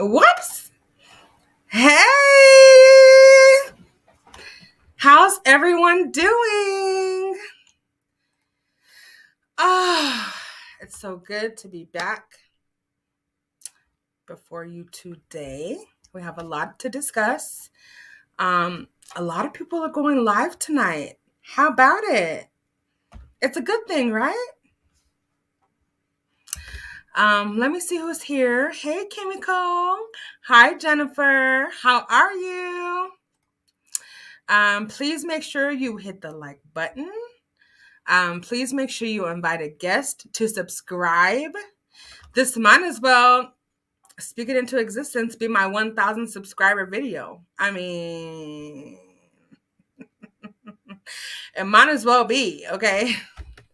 Whoops. Hey, how's everyone doing? Ah, it's so good to be back before you today. We have a lot to discuss. A lot of people are going live tonight. How about it? It's a good thing, right? Let me see who's here. Hey, Kimiko. Hi, Jennifer. How are you? Please make sure you hit the like button. Please make sure you invite a guest to subscribe. This might as well, speak it into existence, be my 1,000 subscriber video. I mean, it might as well be, okay?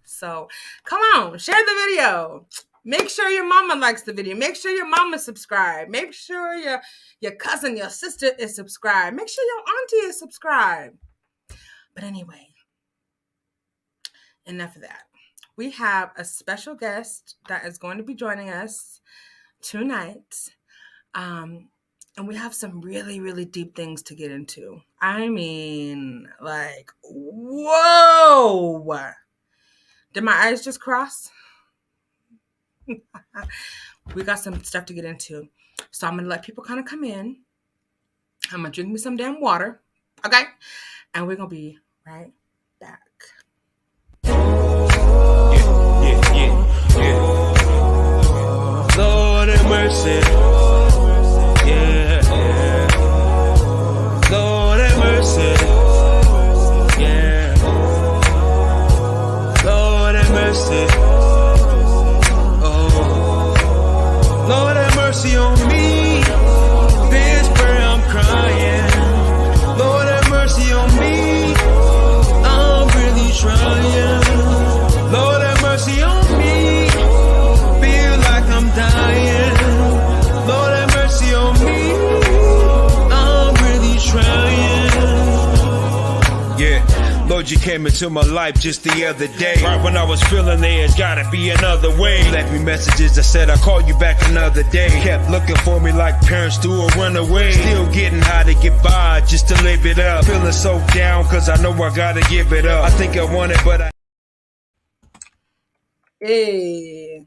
So come on, share the video. Make sure your mama likes the video. Make sure your mama subscribed. Make sure your cousin, your sister is subscribed. Make sure your auntie is subscribed. But anyway, enough of that. We have a special guest that is going to be joining us tonight. And we have some really, really deep things to get into. I mean, like, whoa! Did my eyes just cross? We got some stuff to get into. So I'm going to let people kind of come in. I'm going to drink me some damn water. Okay? And we're going to be right back. Lord have mercy. Lord have mercy. Lord have mercy. Oh, Lord have mercy on me. This prayer I'm crying. Lord have mercy on me. I'm really trying. Lord have mercy on me. Feel like I'm dying. Lord have mercy on me. I'm really trying. Yeah, Lord, you came into my life just the other day. Right when I was feeling there's gotta be another way. You left me messages that said I'll call you back another day. Kept looking for me like parents do or run away. Still getting high to get by just to live it up. Feeling so down cause I know I gotta give it up. I think I want it but I... Hey.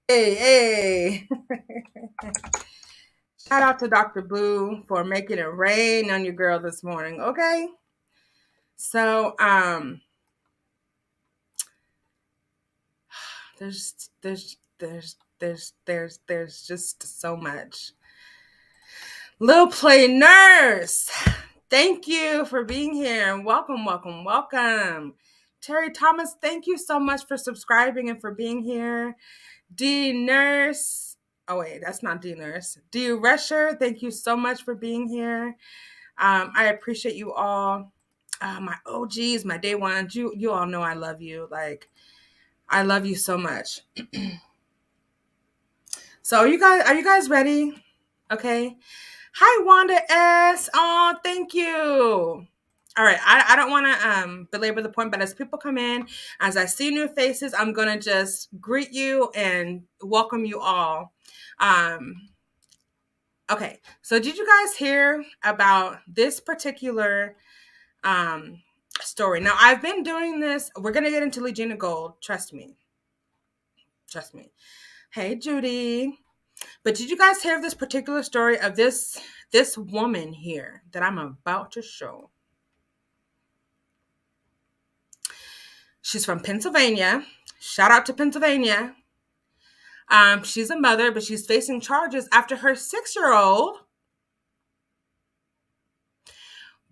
Hey. Shout out to Dr. Boo for making it rain on your girl this morning, okay? So, there's just so much. Lil Play Nurse, thank you for being here and welcome. Terry Thomas, thank you so much for subscribing and for being here. D Nurse, oh wait, that's not D Nurse. D Resher, thank you so much for being here. I appreciate you all. My OGs, my day ones, you all know I love you. Like, I love you so much. So are you guys ready? Okay. Hi, Wanda S. Oh, thank you. All right. I don't want to belabor the point, but as people come in, as I see new faces, I'm going to just greet you and welcome you all. Okay. So did you guys hear about this particular story? Now, I've been doing this. We're going to get into Legena Gold. Trust me. Hey, Judy. But did you guys hear of this particular story of this woman here that I'm about to show? She's from Pennsylvania. Shout out to Pennsylvania. She's a mother, but she's facing charges after her 6-year-old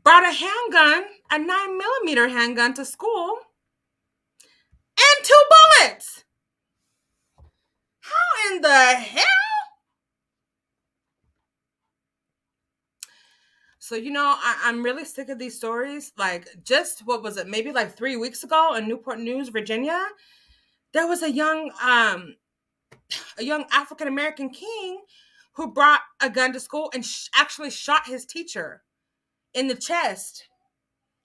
brought a handgun, a 9mm handgun to school, and 2 bullets. How in the hell? So, I'm really sick of these stories. Like, just, what was it? Maybe like 3 weeks ago in Newport News, Virginia, there was a young African-American king who brought a gun to school and actually shot his teacher in the chest.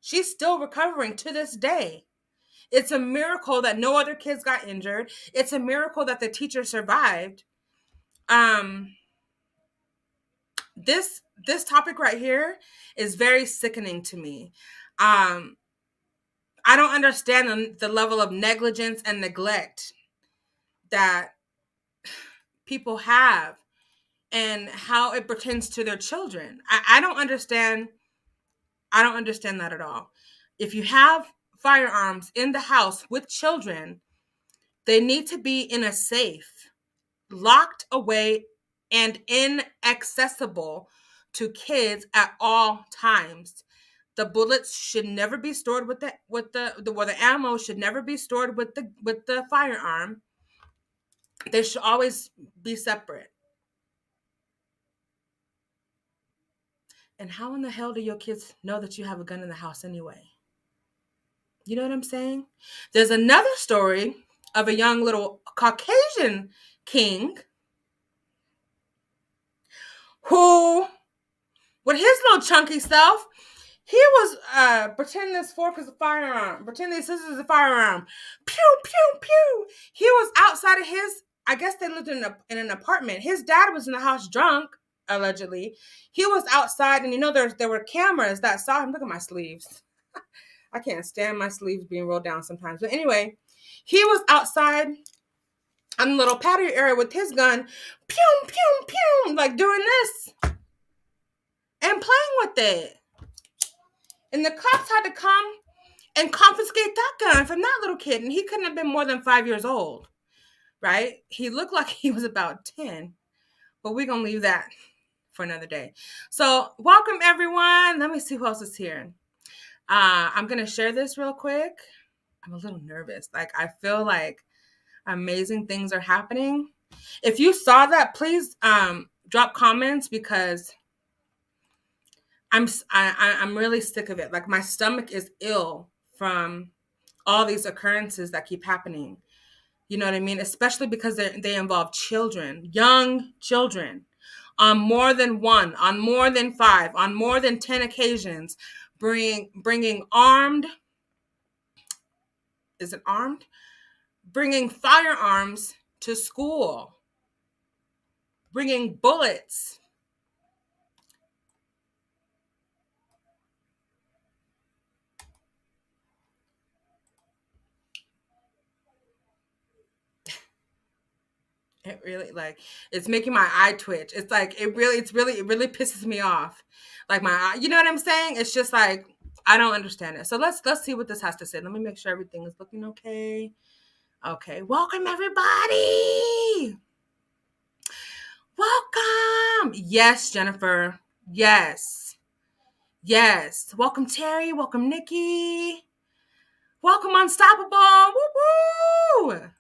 She's still recovering to this day. It's a miracle that no other kids got injured. It's a miracle that the teacher survived. this topic right here is very sickening to me. I don't understand the level of negligence and neglect that people have and how it pertains to their children. I don't understand. I don't understand that at all. If you have firearms in the house with children, they need to be in a safe, locked away, and inaccessible to kids at all times. The bullets should never be stored with the ammo should never be stored with the firearm. They should always be separate. And how in the hell do your kids know that you have a gun in the house anyway? You know what I'm saying? There's another story of a young little Caucasian king who, with his little chunky self, he was pretending this fork is a firearm, pretending this scissors is a firearm. Pew, pew, pew. He was outside of his, I guess they lived in an apartment. His dad was in the house drunk, allegedly. He was outside, and there were cameras that saw him. Look at my sleeves. I can't stand my sleeves being rolled down sometimes. But anyway, he was outside on the little patio area with his gun, pew, pew, pew, like doing this and playing with it. And the cops had to come and confiscate that gun from that little kid. And he couldn't have been more than 5 years old, right? He looked like he was about 10. But we're going to leave that for another day. So welcome, everyone. Let me see who else is here. I'm going to share this real quick. I'm a little nervous. Like, I feel like amazing things are happening. If you saw that, please drop comments, because I'm really sick of it. Like, my stomach is ill from all these occurrences that keep happening. You know what I mean? Especially because they involve children, young children, on more than one, on more than 5, on more than 10 occasions, bringing armed. Is it armed? Bringing firearms to school, bringing bullets. It really, like, it's making my eye twitch. It's like, it really pisses me off. Like, my eye, you know what I'm saying? It's just like, I don't understand it. So let's see what this has to say. Let me make sure everything is looking okay. Okay, welcome everybody. Welcome. Yes, Jennifer. Yes. Yes. Welcome, Terry. Welcome, Nikki. Welcome, Unstoppable. Woo woo.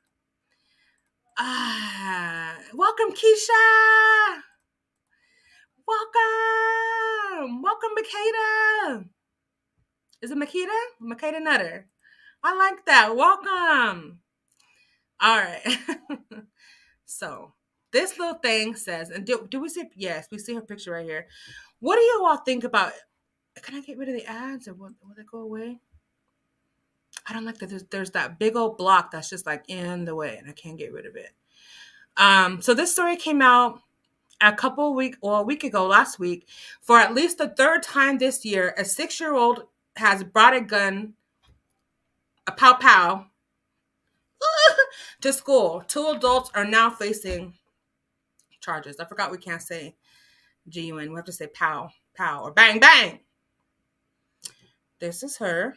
Welcome, Keisha. Welcome, Makeda. Is it Makeda? Makeda Nutter. I like that. Welcome. All right. So this little thing says, and do we see? Yes, we see her picture right here. What do you all think about? Can I get rid of the ads, or will they go away? I don't like that. There's that big old block that's just like in the way, and I can't get rid of it. So this story came out a week ago, last week. For at least the third time this year, a 6-year-old has brought a gun, a pow, to school. 2 adults are now facing charges. I forgot we can't say GUN. We have to say pow, or bang, bang. This is her.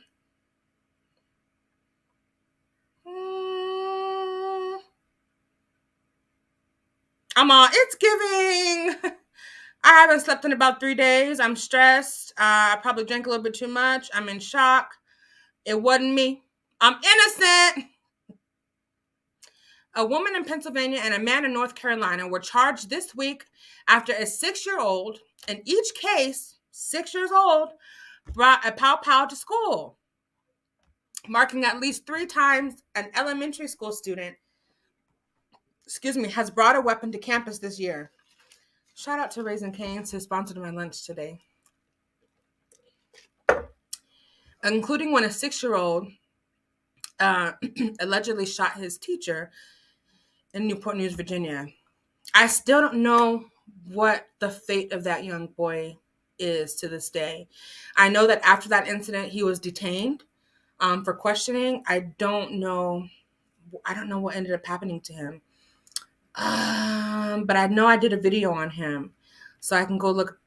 I'm all, it's giving. I haven't slept in about 3 days. I'm stressed. I probably drank a little bit too much. I'm in shock. It wasn't me. I'm innocent. A woman in Pennsylvania and a man in North Carolina were charged this week after a 6-year-old, in each case, 6 years old, brought a pow to school, marking at least 3 times an elementary school student, has brought a weapon to campus this year. Shout out to Raising Cane's, who sponsored my lunch today. Including when a 6-year-old allegedly shot his teacher in Newport News, Virginia. I still don't know what the fate of that young boy is to this day. I know that after that incident, he was detained for questioning. I don't know what ended up happening to him. But I know I did a video on him, so I can go look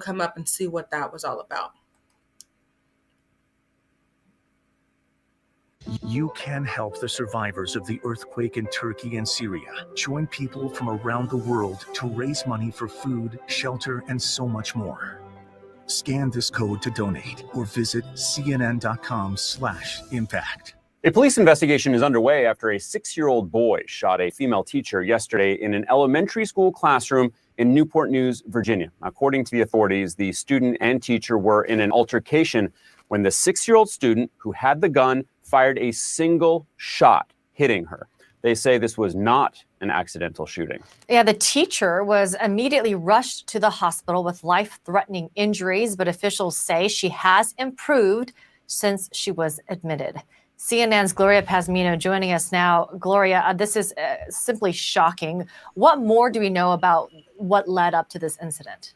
him up and see what that was all about. You can help the survivors of the earthquake in Turkey and Syria. Join people from around the world to raise money for food, shelter, and so much more. Scan this code to donate or visit cnn.com/impact. A police investigation is underway after a 6-year-old boy shot a female teacher yesterday in an elementary school classroom in Newport News, Virginia. According to the authorities, the student and teacher were in an altercation when the 6-year-old student who had the gun fired a single shot, hitting her. They say this was not an accidental shooting. Yeah, the teacher was immediately rushed to the hospital with life-threatening injuries, but officials say she has improved since she was admitted. CNN's Gloria Pazmino joining us now. Gloria, this is simply shocking. What more do we know about what led up to this incident?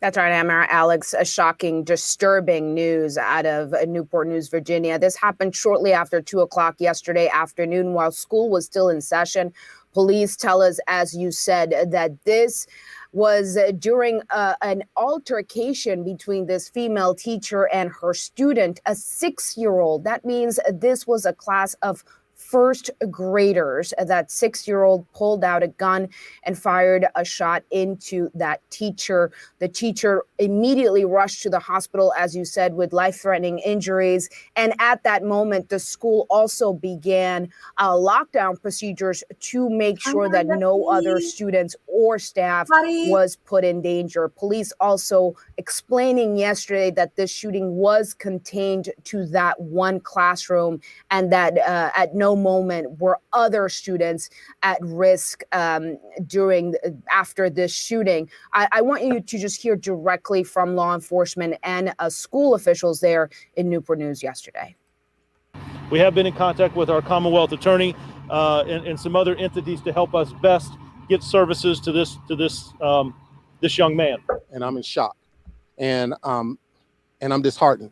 That's right, Amara. Alex, a shocking, disturbing news out of Newport News, Virginia. This happened shortly after 2 o'clock yesterday afternoon while school was still in session. Police tell us, as you said, that this was during an altercation between this female teacher and her student, a 6-year-old. That means this was a class of first graders. That 6-year-old pulled out a gun and fired a shot into that teacher. The teacher immediately rushed to the hospital, as you said, with life-threatening injuries. And at that moment, the school also began lockdown procedures to make sure that no other students or staff was put in danger. Police also explaining yesterday that this shooting was contained to that one classroom and that at no moment were other students at risk after this shooting. I want you to just hear directly from law enforcement and school officials there in Newport News yesterday. We have been in contact with our Commonwealth attorney and some other entities to help us best get services to this young man. And I'm in shock, and I'm disheartened.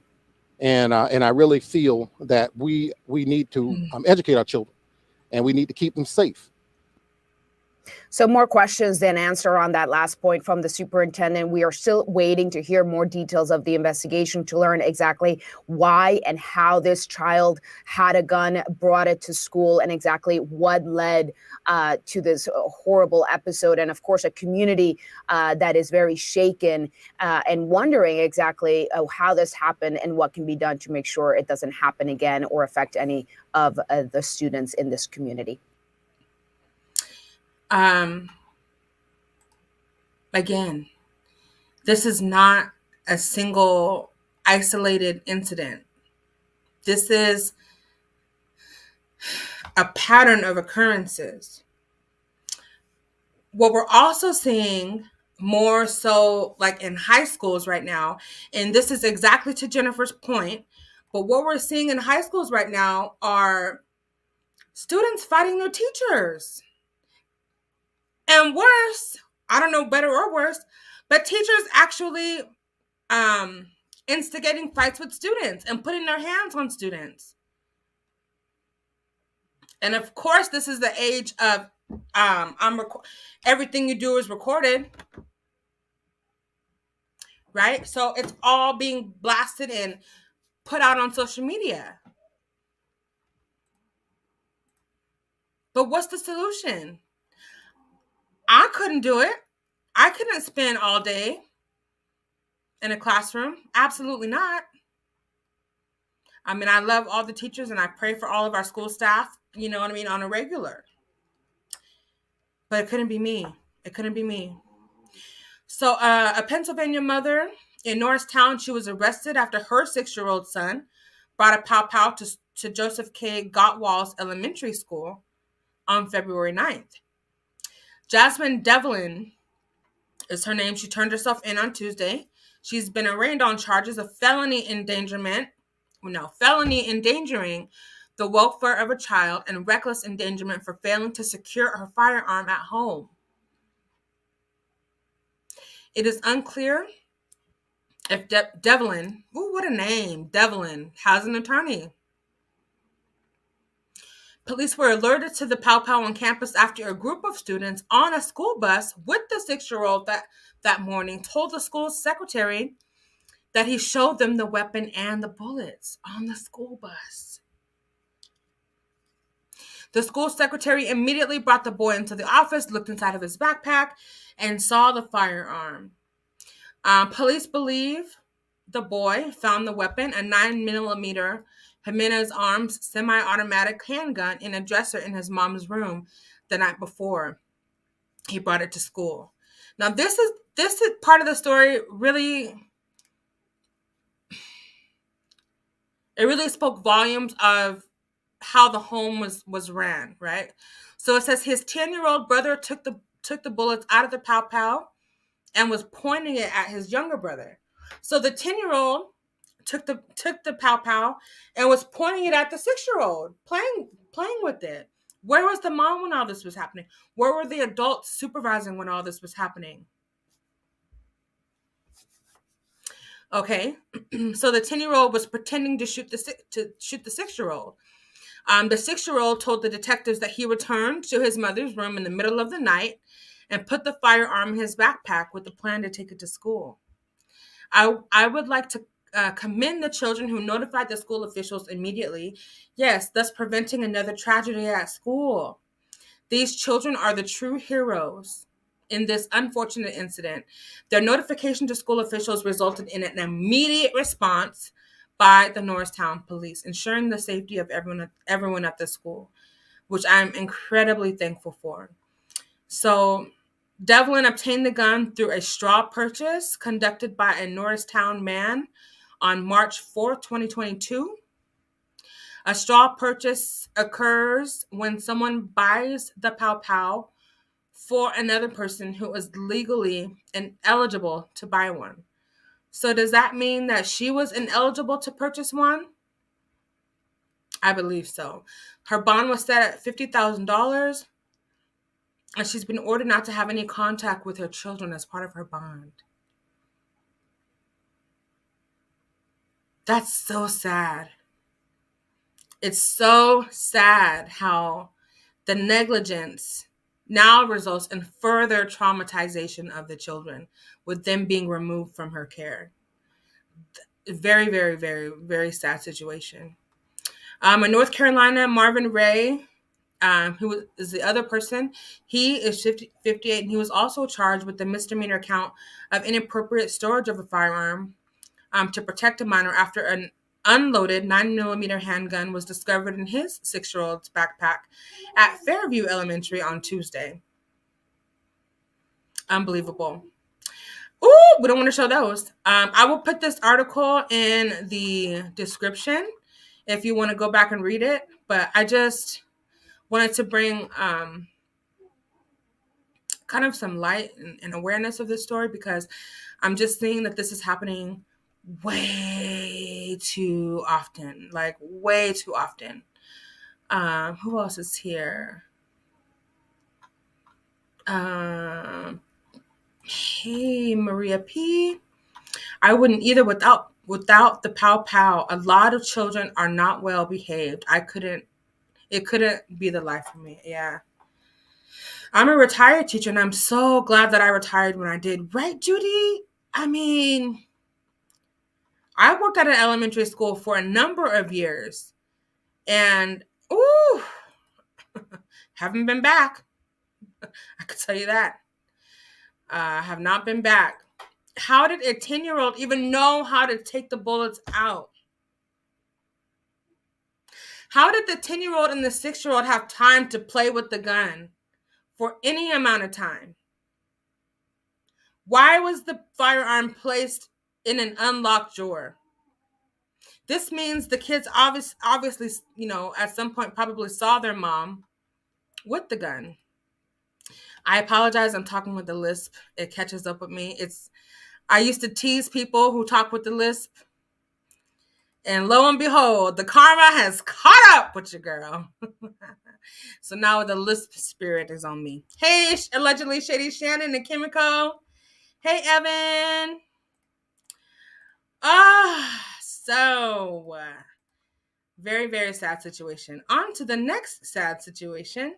And I really feel that we need to educate our children, and we need to keep them safe. So more questions than answer on that last point from the superintendent. We are still waiting to hear more details of the investigation to learn exactly why and how this child had a gun, brought it to school, and exactly what led to this horrible episode. And of course, a community that is very shaken and wondering exactly how this happened and what can be done to make sure it doesn't happen again or affect any of the students in this community. Again, this is not a single isolated incident. This is a pattern of occurrences. What we're also seeing more so like in high schools right now, and this is exactly to Jennifer's point, but what we're seeing in high schools right now are students fighting their teachers. And worse, I don't know better or worse, but teachers actually instigating fights with students and putting their hands on students. And of course, this is the age of everything you do is recorded, right? So it's all being blasted and put out on social media. But what's the solution? I couldn't do it. I couldn't spend all day in a classroom. Absolutely not. I mean, I love all the teachers and I pray for all of our school staff, you know what I mean, on a regular. But it couldn't be me. It couldn't be me. So a Pennsylvania mother in Norristown, she was arrested after her 6-year-old son brought a pow-pow to Joseph K. Gottwal's elementary school on February 9th. Jasmine Devlin is her name. She turned herself in on Tuesday. She's been arraigned on charges of felony endangering the welfare of a child and reckless endangerment for failing to secure her firearm at home. It is unclear if Devlin, ooh, what a name, Devlin, has an attorney. Police were alerted to the pow pow on campus after a group of students on a school bus with the 6-year-old that morning told the school secretary that he showed them the weapon and the bullets on the school bus. The school secretary immediately brought the boy into the office, looked inside of his backpack, and saw the firearm. Police believe the boy found the weapon, a 9mm Jimenez Arms semi-automatic handgun, in a dresser in his mom's room the night before he brought it to school. Now, this is part of the story. It really spoke volumes of how the home was ran, right? So it says his 10-year-old brother took the bullets out of the pow pow and was pointing it at his younger brother. So the 10-year-old took the pow pow and was pointing it at the 6-year-old, playing with it. Where was the mom when all this was happening? Where were the adults supervising when all this was happening? Okay, so the 10-year-old was pretending to shoot the 6-year-old. The 6-year-old told the detectives that he returned to his mother's room in the middle of the night and put the firearm in his backpack with the plan to take it to school. I would like to commend the children who notified the school officials immediately, yes, thus preventing another tragedy at school. These children are the true heroes in this unfortunate incident. Their notification to school officials resulted in an immediate response by the Norristown police, ensuring the safety of everyone at the school, which I'm incredibly thankful for. So Devlin obtained the gun through a straw purchase conducted by a Norristown man on March 4th, 2022. A straw purchase occurs when someone buys the pow pow for another person who is legally ineligible to buy one. So does that mean that she was ineligible to purchase one? I believe so. Her bond was set at $50,000, and she's been ordered not to have any contact with her children as part of her bond. That's so sad. It's so sad how the negligence now results in further traumatization of the children, with them being removed from her care. Very, very, very, very sad situation. In North Carolina, Marvin Ray, who is the other person, he is 58, and he was also charged with the misdemeanor count of inappropriate storage of a firearm to protect a minor after an unloaded 9mm handgun was discovered in his 6-year-old's backpack at Fairview Elementary on Tuesday. Unbelievable. Ooh, we don't want to show those. I will put this article in the description if you want to go back and read it. But I just wanted to bring kind of some light and awareness of this story, because I'm just seeing that this is happening way too often, like way too often. Who else is here? Hey, Maria P. I wouldn't either without the pow pow. A lot of children are not well behaved. It couldn't be the life for me. Yeah. I'm a retired teacher, and I'm so glad that I retired when I did. Right, Judy? I mean, I worked at an elementary school for a number of years, and haven't been back. I could tell you that. I have not been back. How did a 10-year-old even know how to take the bullets out? How did the 10-year-old and the 6-year-old have time to play with the gun for any amount of time? Why was the firearm placed in an unlocked drawer? This means the kids obviously, at some point probably saw their mom with the gun. I apologize. I'm talking with the lisp. It catches up with me. I used to tease people who talk with the lisp. And lo and behold, the karma has caught up with your girl. So now the lisp spirit is on me. Hey, allegedly Shady Shannon and Kimiko. Hey, Evan. So very, very sad situation. On to the next sad situation.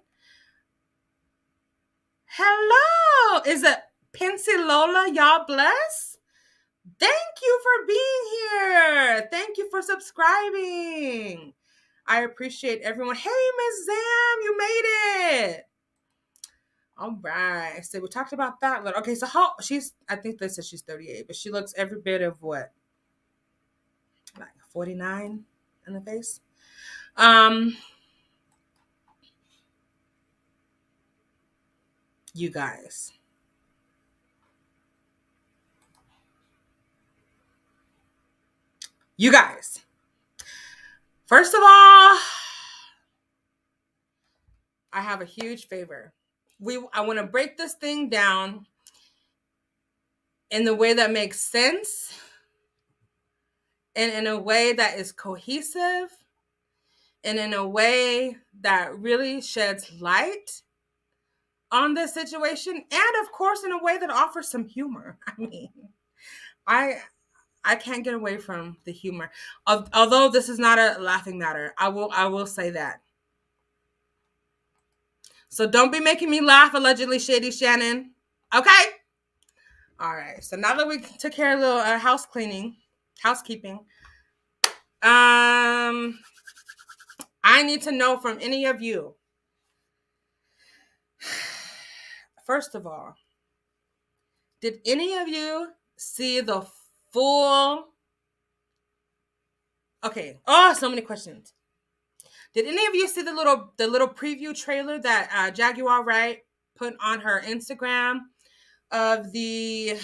Hello. Is it Pincy Lola? Y'all bless? Thank you for being here. Thank you for subscribing. I appreciate everyone. Hey, Miss Zam, you made it. All right. So we talked about that. Okay, so I think they said she's 38, but she looks every bit of what? Like 49 in the face. You guys. First of all, I have a huge favor. I want to break this thing down in the way that makes sense and in a way that is cohesive and in a way that really sheds light on this situation, and of course in a way that offers some humor. I mean, I can't get away from the humor. Although this is not a laughing matter, I will say that. So don't be making me laugh, allegedly Shady Shannon. Okay? All right. So now that we took care of a little housekeeping, I need to know from any of you. First of all, did any of you see the full? Okay. Oh, so many questions. Did any of you see the little preview trailer that Jaguar WRIGHT put on her Instagram of the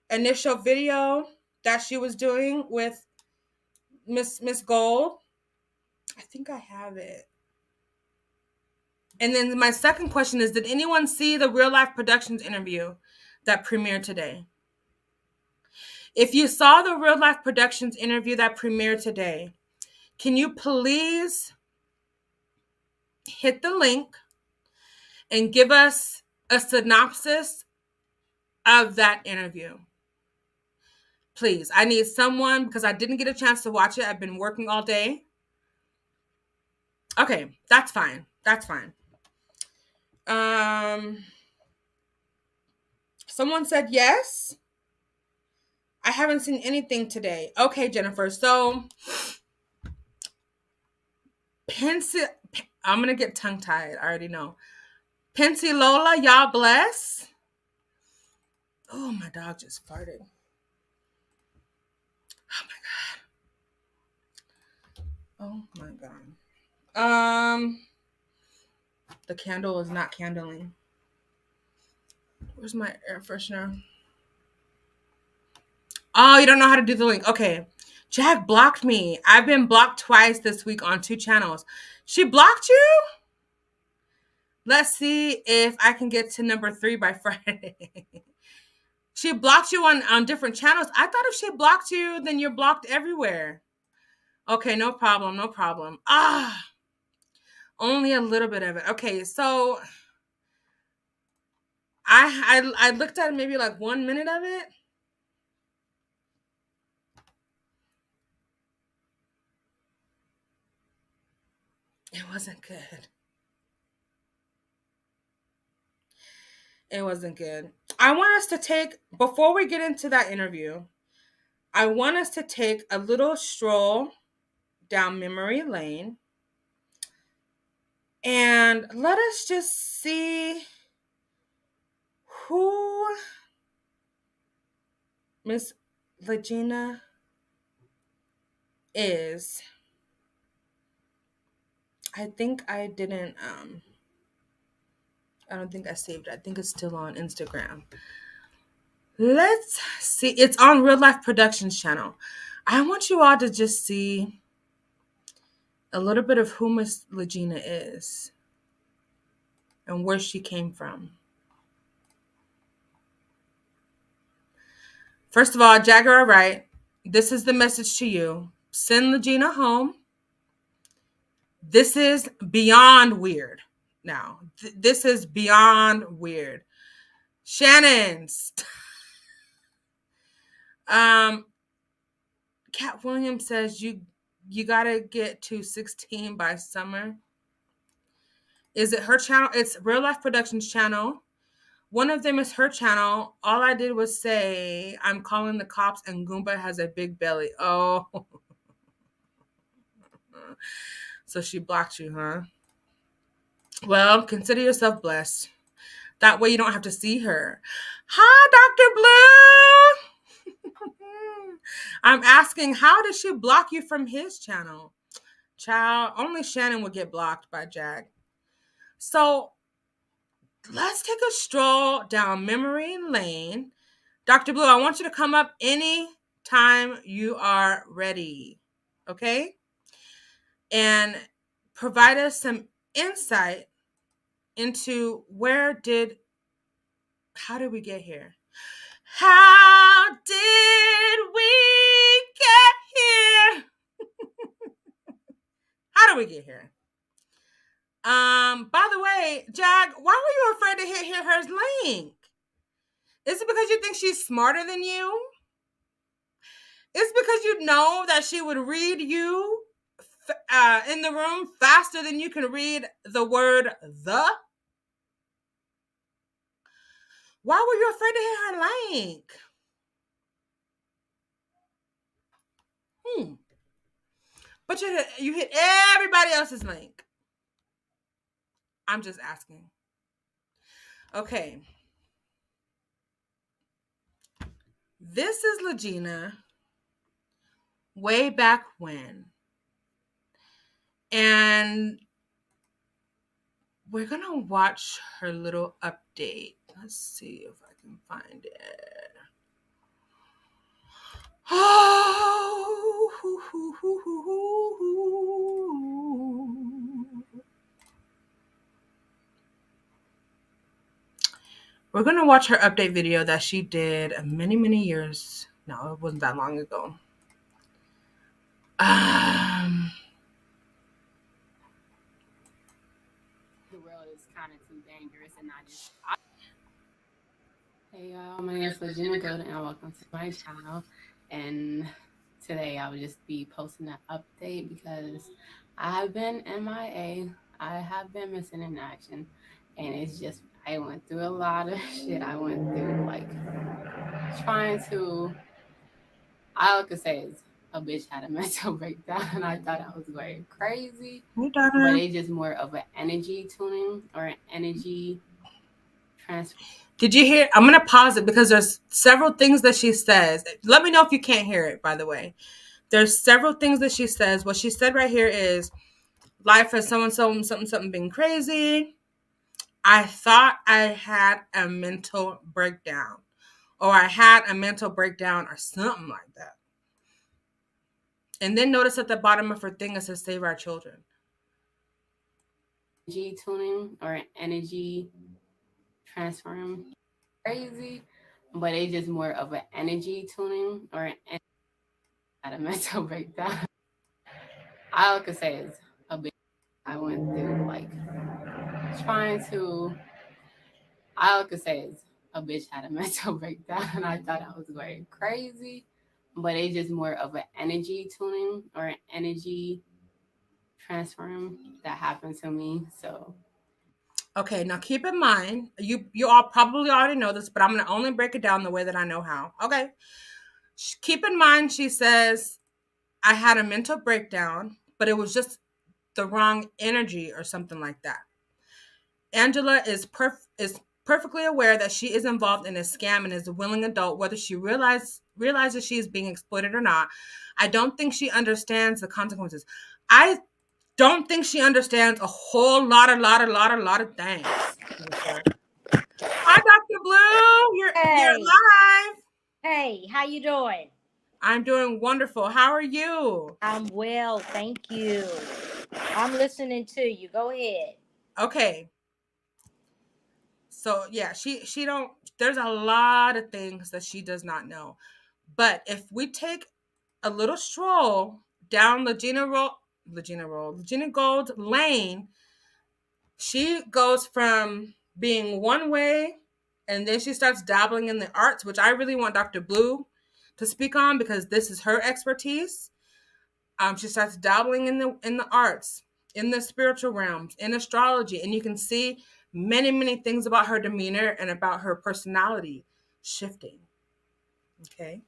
initial video that she was doing with Miss Gold? I think I have it. And then my second question is, did anyone see the Real Life Productions interview that premiered today? If you saw the Real Life Productions interview that premiered today, can you please hit the link and give us a synopsis of that interview? Please, I need someone because I didn't get a chance to watch it. I've been working all day. Okay, that's fine. Someone said yes. I haven't seen anything today. Okay, Jennifer. So, I'm going to get tongue-tied. I already know. Pincy Lola, y'all bless. Oh, my dog just farted. Oh, my God. The candle is not candling. Where's my air freshener? Oh, you don't know how to do the link. Okay. Jag blocked me. I've been blocked twice this week on 2 channels. She blocked you? Let's see if I can get to number 3 by Friday. She blocked you on different channels. I thought if she blocked you, then you're blocked everywhere. Okay, no problem. Only a little bit of it. Okay, so I looked at maybe like 1 minute of it. It wasn't good. I want us to take, before we get into that interview, I want us to take a little stroll down memory lane and let us just see who Miss LEGENA is. I think I didn't, I don't think I saved it. I think it's still on Instagram. Let's see. It's on Real Life Productions channel. I want you all to just see a little bit of who Miss LEGENA is and where she came from. First of all, Jaguar WRIGHT, this is the message to you. Send LEGENA home. This is beyond weird now. This is beyond weird. Shannon's. Cat Williams says you gotta get to 16 by summer. Is it her channel? It's Real Life Productions channel. One of them is her channel. All I did was say, I'm calling the cops and Goomba has a big belly. Oh. So she blocked you, huh? Well, consider yourself blessed. That way you don't have to see her. Hi, Dr. Blue. I'm asking, how did she block you from his channel? Child, only Shannon would get blocked by Jag. So let's take a stroll down memory lane. Dr. Blue, I want you to come up any time you are ready, okay? And provide us some insight into how did we get here? How did we get here? How did we get here? By the way, Jag, why were you afraid to hit her link? Is it because you think she's smarter than you? Is it because you know that she would read you in the room faster than you can read the word the? Why were you afraid to hit her link? But you hit everybody else's link. I'm just asking. Okay. This is LEGENA way back when. And we're going to watch her little update. Let's see if I can find it. We're going to watch her update video that she did many, many years. No, it wasn't that long ago. The world is kind of too dangerous, and Hey y'all, my name is LEGENA and welcome to my channel. And today I will just be posting an update because I have been MIA. I have been missing in action, and it's just I went through a lot of shit. I went through like trying to. All I could say is a bitch had a mental breakdown, and I thought I was going crazy. But it's just more of an energy tuning or an energy transfer. Did you hear? I'm going to pause it because there's several things that she says. Let me know if you can't hear it, by the way. There's several things that she says. What she said right here is, life has something been crazy. I thought I had a mental breakdown. Or I had a mental breakdown or something like that. And then notice at the bottom of her thing it says, save our children. Energy tuning or energy transform. Crazy, but it's just more of an energy tuning or an had a mental breakdown. All I could say is a bit. I went through like trying to. All I could say is a bitch had a mental breakdown, and I thought I was going crazy. But it's just more of an energy tuning or an energy transform that happened to me. So. Okay, now keep in mind, you all probably already know this, but I'm going to only break it down the way that I know how. Okay. Keep in mind, she says, I had a mental breakdown, but it was just the wrong energy or something like that. Angela is perfectly aware that she is involved in a scam and is a willing adult, whether she realizes she is being exploited or not. I don't think she understands the consequences. I don't think she understands a whole lot of things. Hi, Dr. Blue. You're live. Hey, how you doing? I'm doing wonderful. How are you? I'm well, thank you. I'm listening to you. Go ahead. Okay. So yeah, she don't. There's a lot of things that she does not know. But if we take a little stroll down Legena Gold Lane, she goes from being one way And then she starts dabbling in the arts, which I really want Dr. Blue to speak on because this is her expertise. She starts dabbling in the arts, in the spiritual realms, in astrology, and you can see many, many things about her demeanor and about her personality shifting. Okay.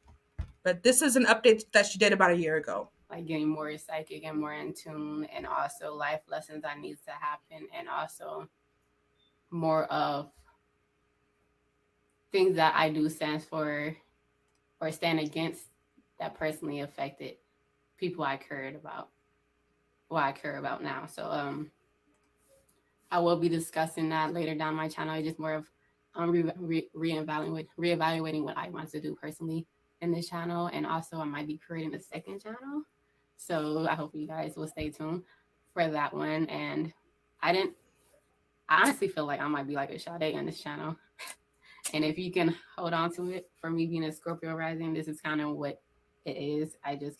But this is an update that she did about a year ago. Like getting more psychic and more in tune, and also life lessons that needs to happen, and also more of things that I do stand for or stand against that personally affected people I cared about, what I care about now. So I will be discussing that later down my channel. It's just more of reevaluating what I want to do personally in this channel, and also I might be creating a second channel. So I hope you guys will stay tuned for that one. And I honestly feel like I might be like a Sade on this channel. And if you can hold on to it, for me being a Scorpio rising, this is kind of what it is. I just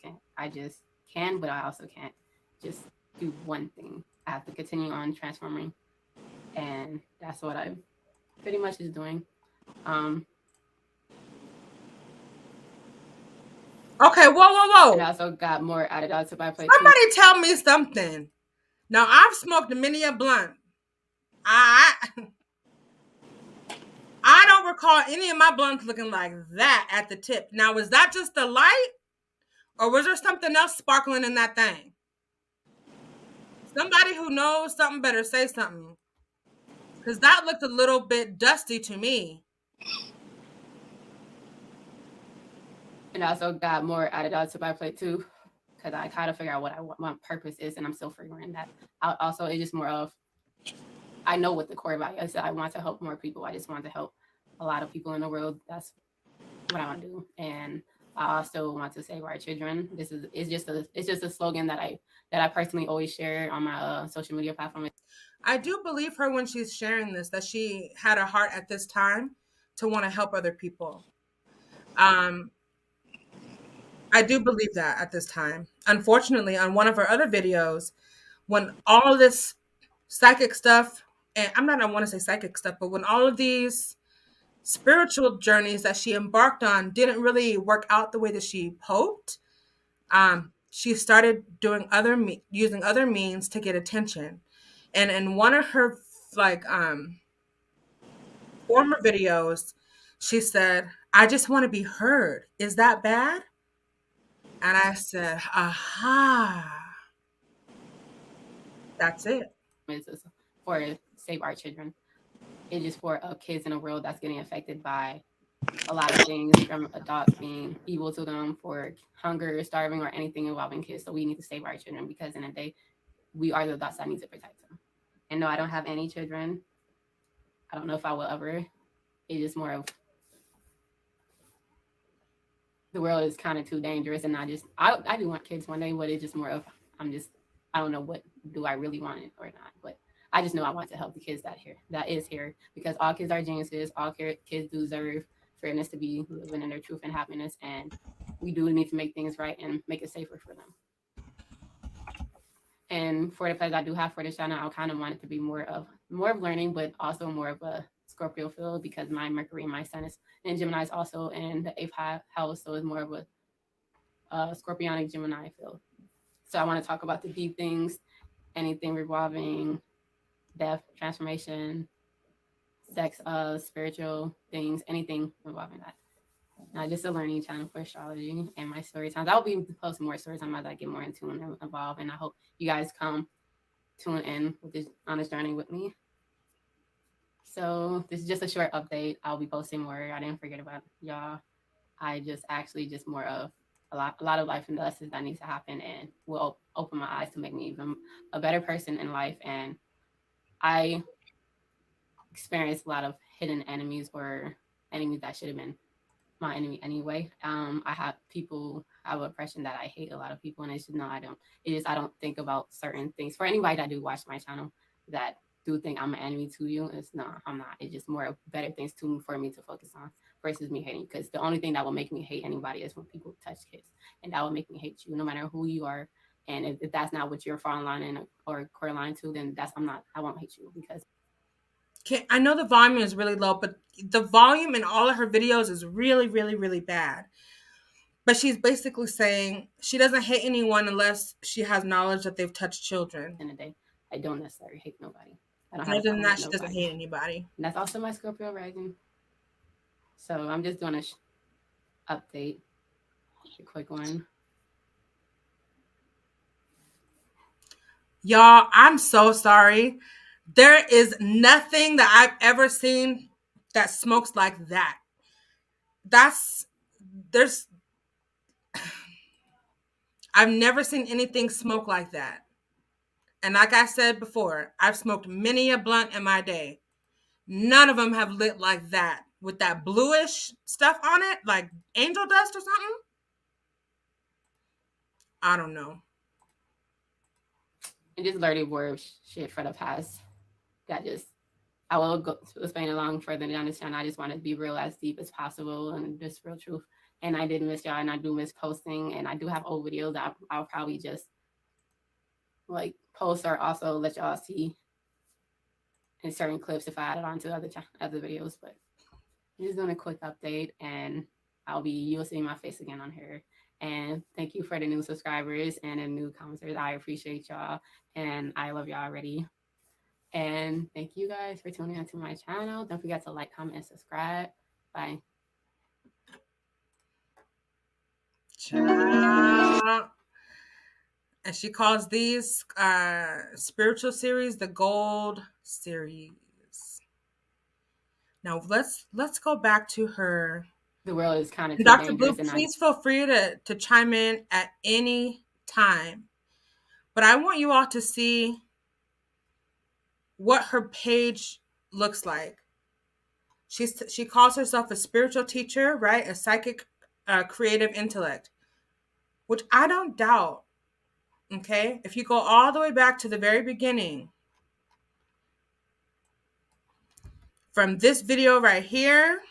can, but I also can't just do one thing. I have to continue on transforming. And that's what I pretty much is doing. Okay, whoa. And I also got more added on to my plate. Somebody tell me something. Now, I've smoked many a blunt. I don't recall any of my blunts looking like that at the tip. Now, was that just the light? Or was there something else sparkling in that thing? Somebody who knows something better say something. Because that looked a little bit dusty to me. And I also got more added on to my plate too, because I kind of figure out what my purpose is, and I'm still figuring that out. Also, it's just more of, I know what the core value is. I want to help more people. I just want to help a lot of people in the world. That's what I want to do. And I also want to save our children. It's just a slogan that I personally always share on my social media platform. I do believe her when she's sharing this, that she had a heart at this time to want to help other people. I do believe that at this time. Unfortunately, on one of her other videos, when all of this psychic stuff, and I want to say psychic stuff, but when all of these spiritual journeys that she embarked on didn't really work out the way that she hoped, she started using other means to get attention. And in one of her former videos, she said, "I just want to be heard. Is that bad?" And I said, aha, that's it. It's for save our children. It's just for kids in a world that's getting affected by a lot of things, from adults being evil to them, for hunger, starving, or anything involving kids. So we need to save our children, because in the day, we are the adults that need to protect them. And no, I don't have any children. I don't know if I will ever. It's just more of, the world is kind of too dangerous, and I do want kids one day, but it's just more of, I don't know what do I really want it or not, but I just know I want to help the kids that is here, because all kids are geniuses. All kids deserve fairness, to be living in their truth and happiness, and we do need to make things right and make it safer for them. And for the plans I do have for this channel, I kind of want it to be more of learning, but also more of a Scorpio field, because my Mercury and my Sun is in Gemini, is also in the 8th house, so it's more of a Scorpionic Gemini field. So I want to talk about the deep things, anything revolving death, transformation, sex, spiritual things, anything involving that. Not just a learning channel for astrology and my story times. I'll be posting more stories on as I get more into and involved, and I hope you guys come tune in with this honest journey with me. So this is just a short update. I'll be posting more. I didn't forget about y'all. I just more of a lot of life and lessons that needs to happen, and will open my eyes to make me even a better person in life. And I experienced a lot of hidden enemies, or enemies that should have been my enemy anyway. I have people have an impression that I hate a lot of people, and it's just, no, I don't. I don't think about certain things. For anybody that do watch my channel that do think I'm an enemy to you, it's no, I'm not. It's just more better things for me to focus on versus me hating. Because the only thing that will make me hate anybody is when people touch kids, and that will make me hate you, no matter who you are. And if that's not what you're falling line in or core line to, then I won't hate you, because. I know the volume is really low, but the volume in all of her videos is really, really, really bad. But she's basically saying she doesn't hate anyone unless she has knowledge that they've touched children. In the day, I don't necessarily hate nobody. I don't Other have than that, with she doesn't nobody. hate anybody. And that's also my Scorpio rising. So I'm just doing a update, a quick one. Y'all, I'm so sorry. There is nothing that I've ever seen that smokes like that. I've never seen anything smoke like that. And like I said before, I've smoked many a blunt in my day. None of them have lit like that with that bluish stuff on it, like angel dust or something. I don't know. And just learning word shit for the past. I will go explain along further to understand. I just want to be real as deep as possible and just real truth. And I did miss y'all, and I do miss posting, and I do have old videos that I'll probably just like post or also let y'all see in certain clips if I add it onto other videos. But I'm just doing a quick update, and you'll see my face again on here. And thank you for the new subscribers and the new commenters. I appreciate y'all, and I love y'all already. And thank you guys for tuning into my channel. Don't forget to like, comment, and subscribe. Bye. And she calls these spiritual series the gold series. Now let's go back to her. The world is kind of Dr. Blue, please feel free to chime in at any time. But I want you all to see what her page looks like. She calls herself a spiritual teacher, right? A psychic, creative intellect, which I don't doubt. Okay, if you go all the way back to the very beginning, from this video right here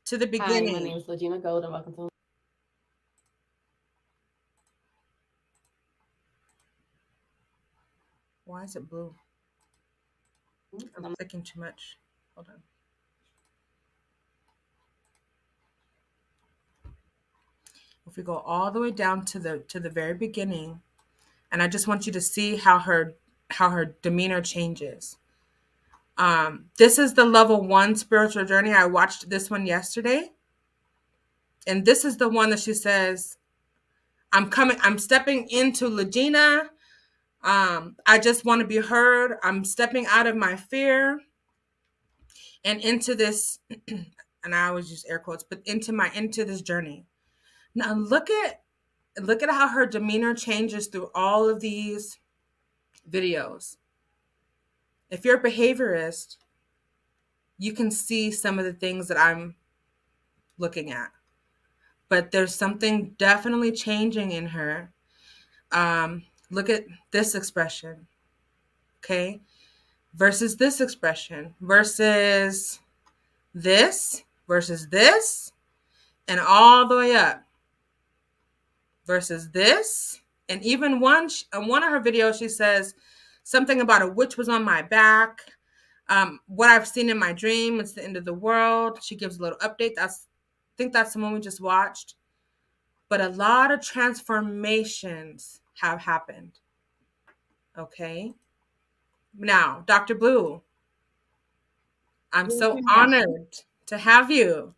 to the beginning. Hi, my name is Legena Gold, and welcome to. Why is it blue? I'm clicking too much. Hold on. If we go all the way down to the very beginning, and I just want you to see how her demeanor changes. This is the level 1 spiritual journey. I watched this one yesterday. And this is the one that she says, I'm stepping into Legena. I just want to be heard. I'm stepping out of my fear and into this, and I always use air quotes, but into this journey. Now look at how her demeanor changes through all of these videos. If you're a behaviorist, you can see some of the things that I'm looking at. But there's something definitely changing in her. Look at this expression, okay? Versus this expression, versus this, and all the way up. Versus this, and even in one of her videos, she says something about a witch was on my back. What I've seen in my dream, it's the end of the world. She gives a little update. I think that's the one we just watched. But a lot of transformations have happened. Okay. Now, Dr. Blue, I'm so honored to have you.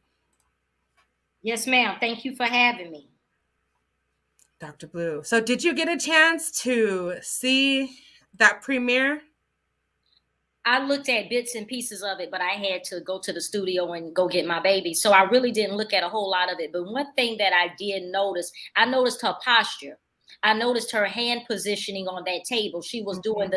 Yes, ma'am. Thank you for having me. Dr. Blue. So did you get a chance to see that premiere? I looked at bits and pieces of it, but I had to go to the studio and go get my baby. So I really didn't look at a whole lot of it. But one thing that I did notice, I noticed her posture. I noticed her hand positioning on that table. She was doing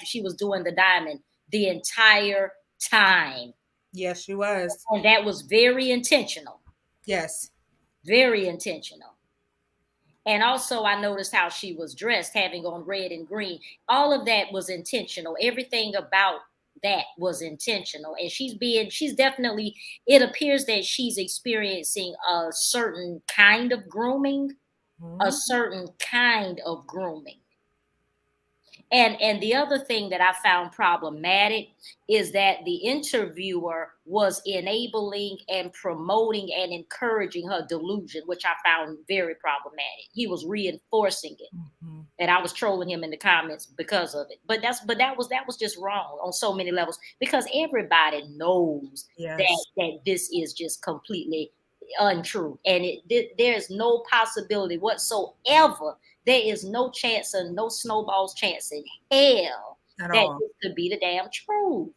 she was doing the diamond the entire time. Yes, she was. And that was very intentional. Yes. Very intentional. And also I noticed how she was dressed, having on red and green. All of that was intentional. Everything about that was intentional. And she's definitely, it appears that she's experiencing a certain kind of grooming, a certain kind of grooming. And the other thing that I found problematic is that the interviewer was enabling and promoting and encouraging her delusion, which I found very problematic. He was reinforcing it. Mhm. And I was trolling him in the comments because of it. But that was just wrong on so many levels, because everybody knows Yes. that this is just completely untrue, and there's no possibility whatsoever. There is no chance and no snowball's chance in hell At that all. this could be the damn truth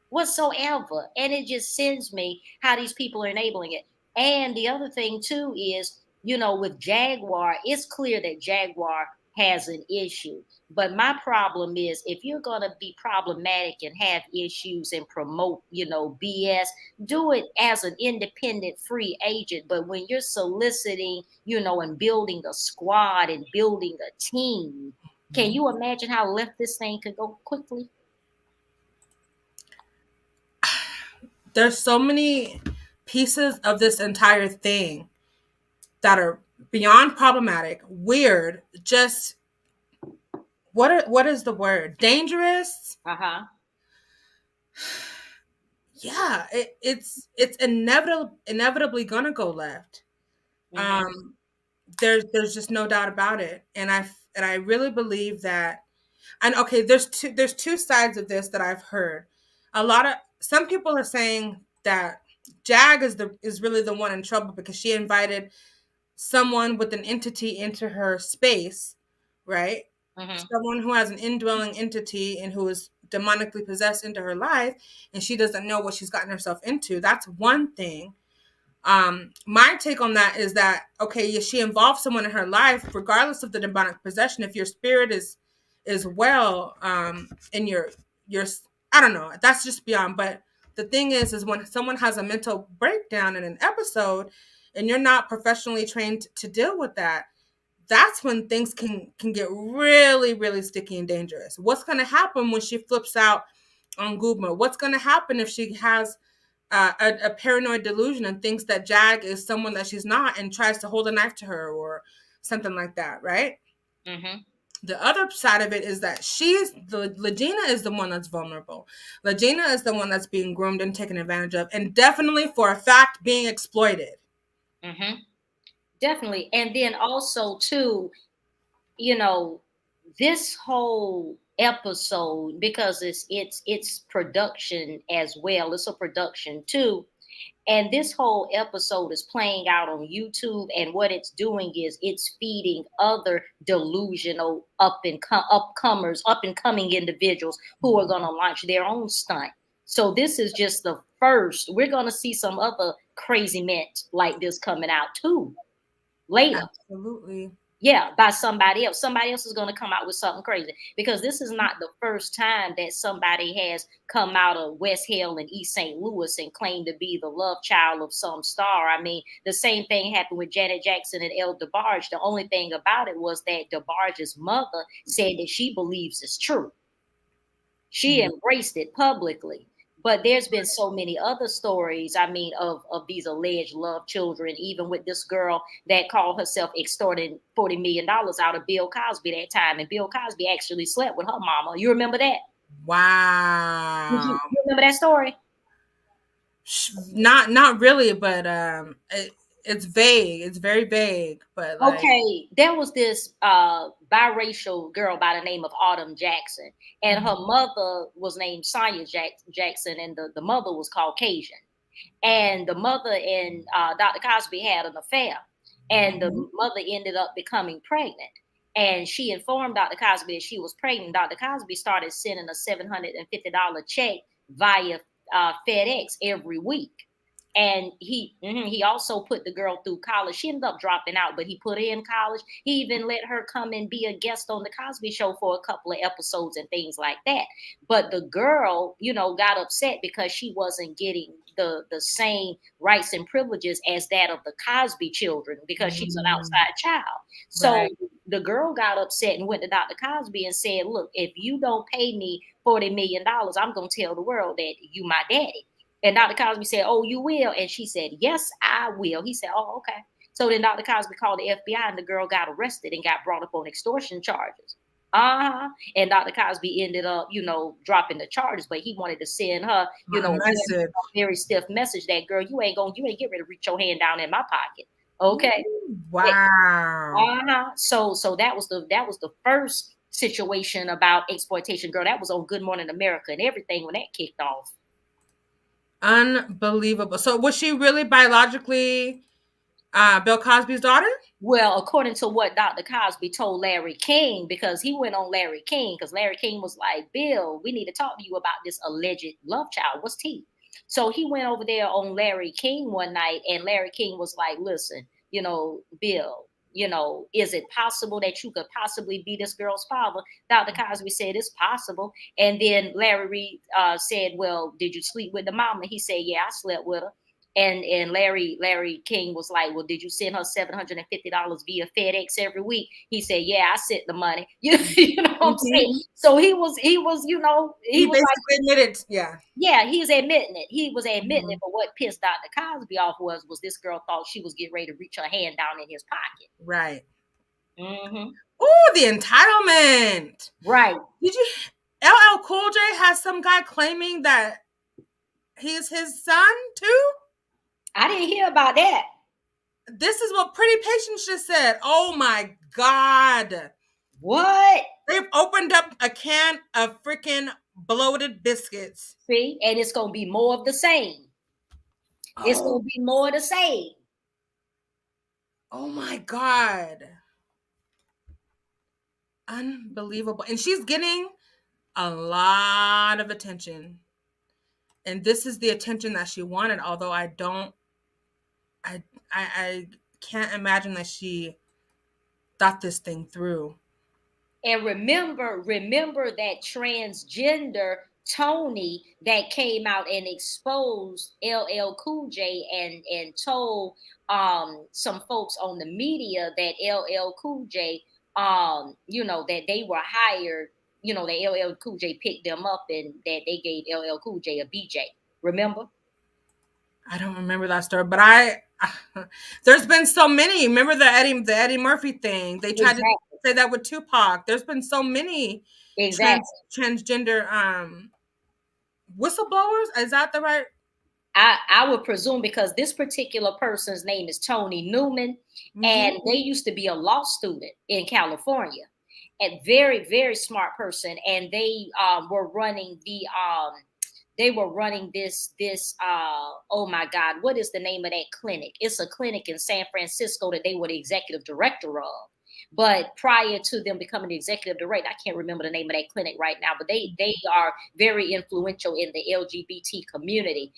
whatsoever. And it just sends me how these people are enabling it. And the other thing too is, with Jaguar, it's clear that Jaguar has an issue. But my problem is, if you're going to be problematic and have issues and promote, BS, do it as an independent free agent. But when you're soliciting, and building a squad and building a team, can you imagine how left this thing could go quickly? There's so many pieces of this entire thing that are beyond problematic, weird, just what is the word? Dangerous? Uh-huh. Yeah, it's inevitably gonna go left. Mm-hmm. There's just no doubt about it, and I really believe that. And okay, there's two sides of this that I've heard. Some people are saying that Jag is really the one in trouble because she invited someone with an entity into her space, right? Mm-hmm. Someone who has an indwelling entity and who is demonically possessed into her life, and she doesn't know what she's gotten herself into. That's one thing. My take on that is that, okay, she involved someone in her life, regardless of the demonic possession. If your spirit is well, and your I don't know, that's just beyond. But the thing is when someone has a mental breakdown in an episode, and you're not professionally trained to deal with that, that's when things can get really, really sticky and dangerous. What's going to happen when she flips out on Guma? What's going to happen if she has a paranoid delusion and thinks that Jag is someone that she's not and tries to hold a knife to her or something like that, right? Mm-hmm. The other side of it is that LEGENA is the one that's vulnerable. LEGENA is the one that's being groomed and taken advantage of, and definitely for a fact being exploited. Mm-hmm. Definitely. And then also too, this whole episode, because it's production as well. It's a production too. And this whole episode is playing out on YouTube, and what it's doing is it's feeding other delusional up and coming individuals who are going to launch their own stunt. So this is just the first. We're going to see some other crazy mint like this coming out too later. Absolutely. Yeah, by somebody else. Somebody else is going to come out with something crazy, because this is not the first time that somebody has come out of West Hill and East St. Louis and claimed to be the love child of some star. I mean, the same thing happened with Janet Jackson and El DeBarge. The only thing about it was that DeBarge's mother said that she believes it's true. She embraced it publicly. But there's been so many other stories, I mean, of these alleged love children, even with this girl that called herself extorting $40 million out of Bill Cosby that time. And Bill Cosby actually slept with her mama. You remember that? Wow. You remember that story? Not really, but it's vague. It's very vague, but like, Okay, there was this biracial girl by the name of Autumn Jackson, and her mother was named Sonia Jackson, and the mother was Caucasian. And the mother and Dr. Cosby had an affair, and the mother ended up becoming pregnant. And she informed Dr. Cosby that she was pregnant. Dr. Cosby started sending a $750 check via FedEx every week. And he also put the girl through college. She ended up dropping out, but he put her in college. He even let her come and be a guest on the Cosby Show for a couple of episodes and things like that. But the girl, got upset because she wasn't getting the same rights and privileges as that of the Cosby children, because she's an outside child. So the girl got upset and went to Dr. Cosby and said, look, if you don't pay me $40 million, I'm going to tell the world that you my daddy. And Dr. Cosby said, oh, you will? And she said, yes, I will. He said, oh, okay. So then Dr. Cosby called the FBI, and the girl got arrested and got brought up on extortion charges. And Dr. Cosby ended up, dropping the charges, but he wanted to send her, A message. a very stiff message that, girl, you ain't get ready to reach your hand down in my pocket. Okay. Wow. So that was the first situation about exploitation, girl. That was on Good Morning America and everything when that kicked off. Unbelievable. So was she really biologically Bill Cosby's daughter? Well, according to what Dr. Cosby told Larry King, because he went on Larry King, because Larry King was like, Bill, we need to talk to you about this alleged love child. What's T? So he went over there on Larry King one night, and Larry King was like, listen, Bill, is it possible that you could possibly be this girl's father? Dr. Cosby said it's possible. And then Larry Reed said, well, did you sleep with the mama? He said, yeah, I slept with her. And Larry King was like, well, did you send her $750 via FedEx every week? He said, yeah, I sent the money. You know what I'm saying? So he was, he basically like, admitted, yeah. Yeah, he's admitting it. He was admitting it. But what pissed Dr. Cosby off was this girl thought she was getting ready to reach her hand down in his pocket. Right. Mm-hmm. Oh, the entitlement. Right. Did you? LL Cool J has some guy claiming that he's his son too. I didn't hear about that. This is what Pretty Patience just said. Oh my God. What? They've opened up a can of freaking bloated biscuits. See, and it's going to be more of the same. It's going to be more of the same. Oh my God. Unbelievable. And she's getting a lot of attention. And this is the attention that she wanted, although I can't imagine that she thought this thing through. And remember that transgender Tony that came out and exposed LL Cool J and told some folks on the media that LL Cool J that they were hired, that LL Cool J picked them up and that they gave LL Cool J a BJ. Remember? I don't remember that story, but there's been so many. Remember the Eddie Murphy thing? They tried to say that with Tupac. There's been so many transgender whistleblowers. Is that the right? I would presume, because this particular person's name is Tony Newman, and they used to be a law student in California. A very, very smart person, and they were running this oh my God, what is the name of that clinic? It's a clinic in San Francisco that they were the executive director of. But prior to them becoming the executive director, I can't remember the name of that clinic right now, but they are very influential in the LGBT community.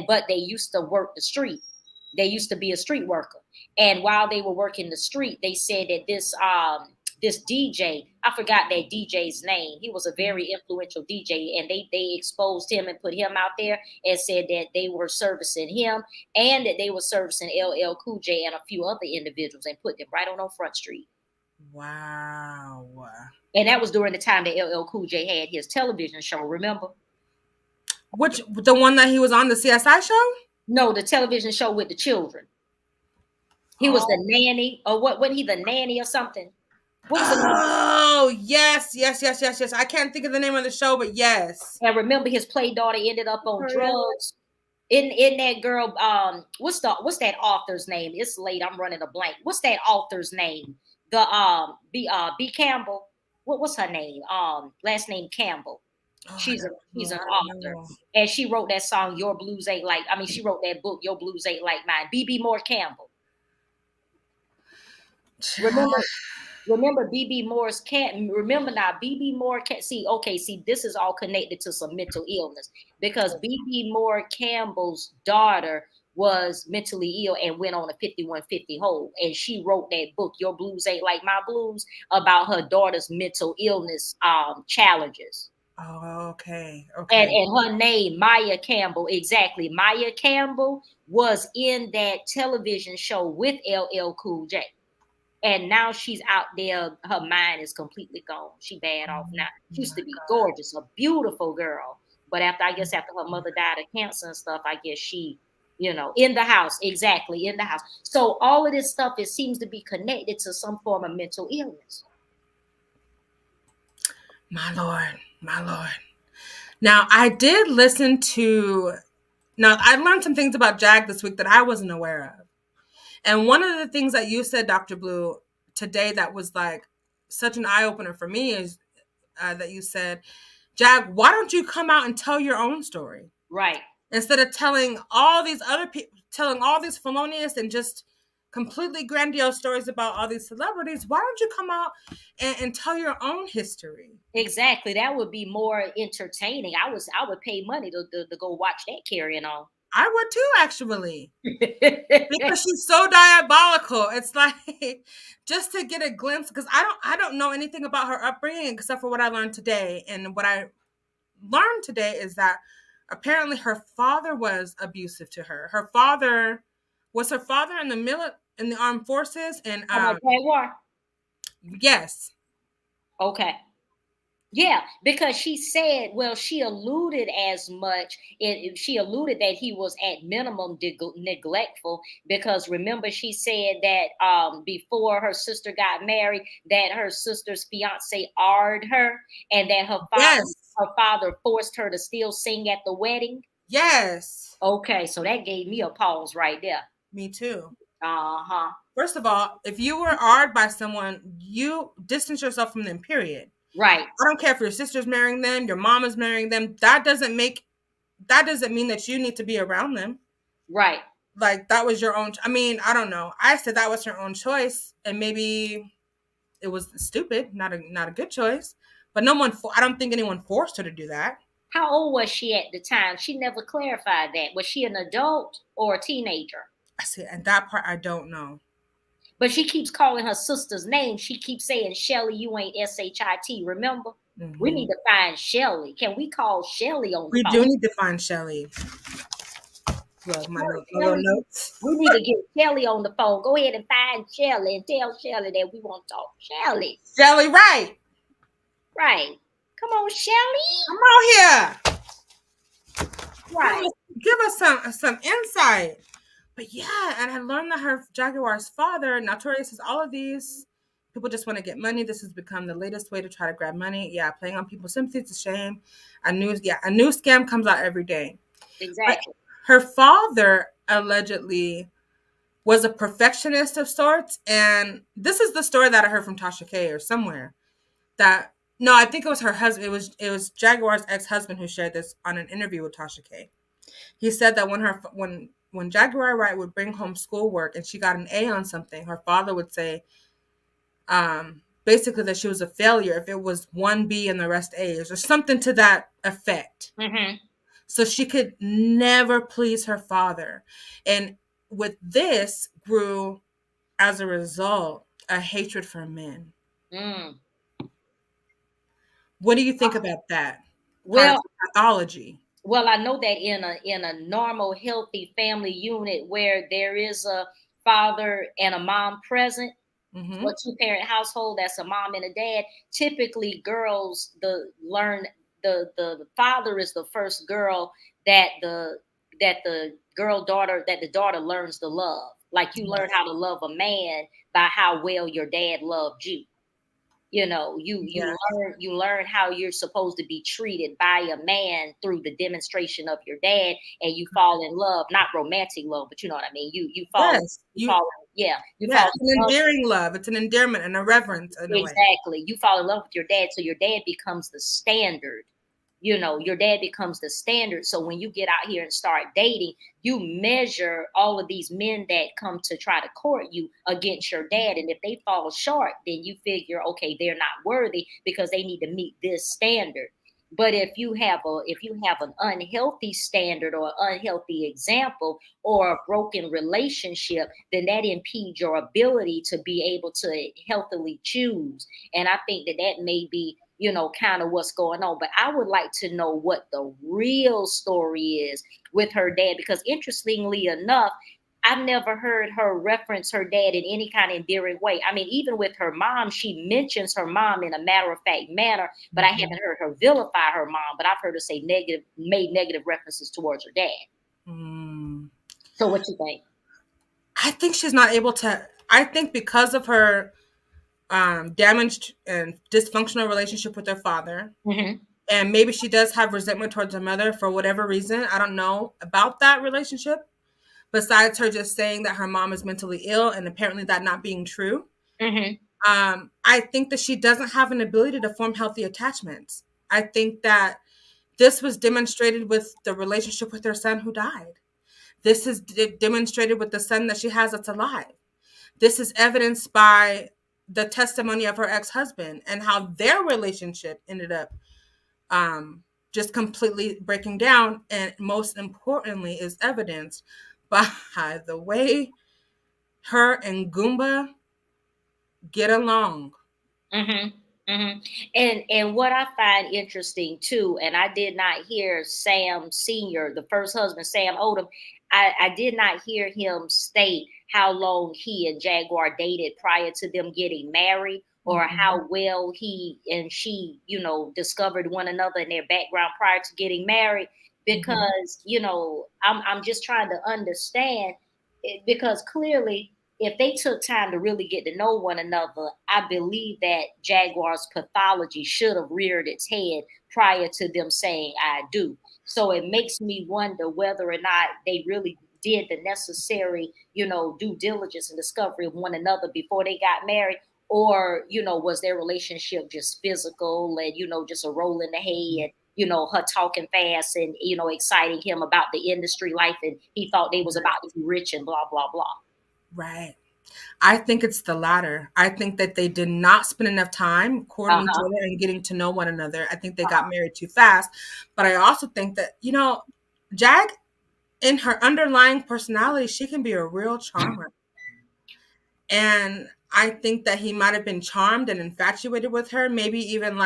But they used to work the street. They used to be a street worker. And while they were working the street, they said that this DJ, I forgot that DJ's name. He was a very influential DJ, and they exposed him and put him out there and said that they were servicing him and that they were servicing LL Cool J and a few other individuals and put them right on Front Street. Wow. And that was during the time that LL Cool J had his television show, remember? The one that he was on, the CSI show? No, the television show with the children. He was the nanny, or what? Wasn't he the nanny or something? Oh, yes. I can't think of the name of the show, but yes. And remember, his play daughter ended up on drugs. In that girl, what's that author's name? It's late. I'm running a blank. What's that author's name? The B Campbell. What's her name? Last name Campbell. She's an author, and she wrote that song "Your Blues Ain't Like." I mean, she wrote that book "Your Blues Ain't Like Mine." B.B. Moore Campbell. Remember B.B. Moore's can't remember now. B.B. Moore can't see. This is all connected to some mental illness, because B.B. Moore Campbell's daughter was mentally ill and went on a 5150 hold, and she wrote that book "Your Blues Ain't Like My Blues" about her daughter's mental illness challenges. Oh, okay. And her name, Maya Campbell, exactly. Maya Campbell was in that television show with LL Cool J. And now she's out there. Her mind is completely gone. She bad off now. She used to be gorgeous, a beautiful girl. But after her mother died of cancer and stuff, I guess she, in the house. Exactly, in the house. So all of this stuff, it seems to be connected to some form of mental illness. My Lord, my Lord. Now, I did listen to, now I learned some things about JAG this week that I wasn't aware of. And one of the things that you said, Dr. Blue, today that was like such an eye-opener for me is that you said, Jag, why don't you come out and tell your own story? Right. Instead of telling all these other people, telling all these felonious and just completely grandiose stories about all these celebrities, why don't you come out and tell your own history? Exactly. That would be more entertaining. I would pay money to go watch that carrying on. I would too, actually. Because she's so diabolical. It's like just to get a glimpse, because I don't know anything about her upbringing except for what I learned today. And what I learned today is that apparently her father was abusive to her. Her father was in the armed forces, and Jaguar. yes. Okay. Yeah, because she said, well, she alluded as much. She alluded that he was at minimum neglectful, because remember she said that before her sister got married, that her sister's fiance R''d her, and that her father forced her to still sing at the wedding. Yes. Okay, so that gave me a pause right there. Me too. Uh-huh. First of all, if you were R''d by someone, you distance yourself from them, period. Right. I don't care if your sister's marrying them, your mom is marrying them. That doesn't mean that you need to be around them. Right. Like, that was your own. I mean, I don't know. I said that was her own choice, and maybe it was stupid, not a good choice. But I don't think anyone forced her to do that. How old was she at the time? She never clarified that. Was she an adult or a teenager? I see, and that part I don't know. But she keeps calling her sister's name. She keeps saying, Shelly, you ain't SHIT, remember? Mm-hmm. We need to find Shelly. Can we call Shelly on the phone? We do need to find Shelly. Look, my little notes. We need to get Shelly on the phone. Go ahead and find Shelly and tell Shelly that we want to talk. Shelly. Shelly, right. Right. Come on, Shelly. Come on here. Right. Give us some insight. But yeah, and I learned that her Jaguar's father, notorious as all of these, people just want to get money. This has become the latest way to try to grab money. Yeah, playing on people's sympathy, it's a shame. A new scam comes out every day. Exactly. But her father allegedly was a perfectionist of sorts. And this is the story that I heard from Tasha K or somewhere. No, I think it was her husband. It was Jaguar's ex-husband who shared this on an interview with Tasha K. He said that when Jaguar Wright would bring home schoolwork and she got an A on something, her father would say basically that she was a failure if it was one B and the rest A's or something to that effect. Mm-hmm. So she could never please her father. And with this grew, as a result, a hatred for men. Mm. What do you think about that? Well, pathology. Well, I know that in a normal, healthy family unit where there is a father and a mom present, mm-hmm. or two-parent household, that's a mom and a dad. Typically, girls the father is the first girl that the daughter learns to love. Like, you learn how to love a man by how well your dad loved you. You know, you learn how you're supposed to be treated by a man through the demonstration of your dad, and you fall in love, not romantic love, but you know what I mean. You fall, yes, fall it's an endearing love. It's an endearment and a reverence. Exactly. You fall in love with your dad, so your dad becomes the standard. You know, your dad becomes the standard. So when you get out here and start dating, you measure all of these men that come to try to court you against your dad. And if they fall short, then you figure, okay, they're not worthy because they need to meet this standard. But if you have an unhealthy standard or unhealthy example or a broken relationship, then that impedes your ability to be able to healthily choose. And I think that may be, you know, kind of what's going on. But I would like to know what the real story is with her dad, because interestingly enough, I've never heard her reference her dad in any kind of endearing way. I mean, even with her mom, she mentions her mom in a matter-of-fact manner, but I haven't heard her vilify her mom, but I've heard her say made negative references towards her dad. So what you think? I think she's not able to, I think because of her damaged and dysfunctional relationship with her father. Mm-hmm. And maybe she does have resentment towards her mother for whatever reason. I don't know about that relationship, besides her just saying that her mom is mentally ill and apparently that not being true. Mm-hmm. I think that she doesn't have an ability to form healthy attachments. I think that this was demonstrated with the relationship with her son who died. This is demonstrated with the son that she has that's alive. This is evidenced by the testimony of her ex-husband and how their relationship ended up just completely breaking down. And most importantly is evidenced by the way her and Goomba get along. Mm-hmm. Mm-hmm. And what I find interesting too, and I did not hear Sam Sr., the first husband, Sam Odom, I did not hear him state how long he and Jaguar dated prior to them getting married, or how well he and she, discovered one another in their background prior to getting married. Because, I'm just trying to understand it, because clearly if they took time to really get to know one another, I believe that Jaguar's pathology should have reared its head prior to them saying I do. So it makes me wonder whether or not they really did the necessary, due diligence and discovery of one another before they got married, or, was their relationship just physical and, just a roll in the head, her talking fast and, exciting him about the industry life. And he thought they was about to be rich and blah, blah, blah. Right. I think it's the latter. I think that they did not spend enough time courting each other and getting to know one another. I think they got married too fast. But I also think that, Jag, in her underlying personality, she can be a real charmer. And I think that he might have been charmed and infatuated with her, maybe even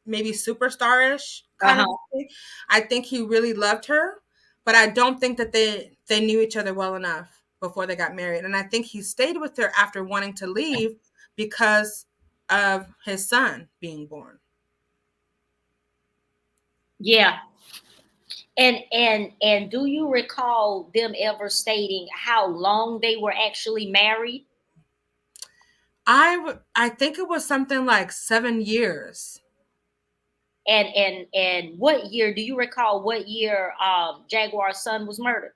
maybe superstarish kind of thing. I think he really loved her, but I don't think that they knew each other well enough before they got married. And I think he stayed with her after wanting to leave because of his son being born. Yeah. And do you recall them ever stating how long they were actually married? I think it was something like 7 years. And what year, do you recall what year Jaguar's son was murdered?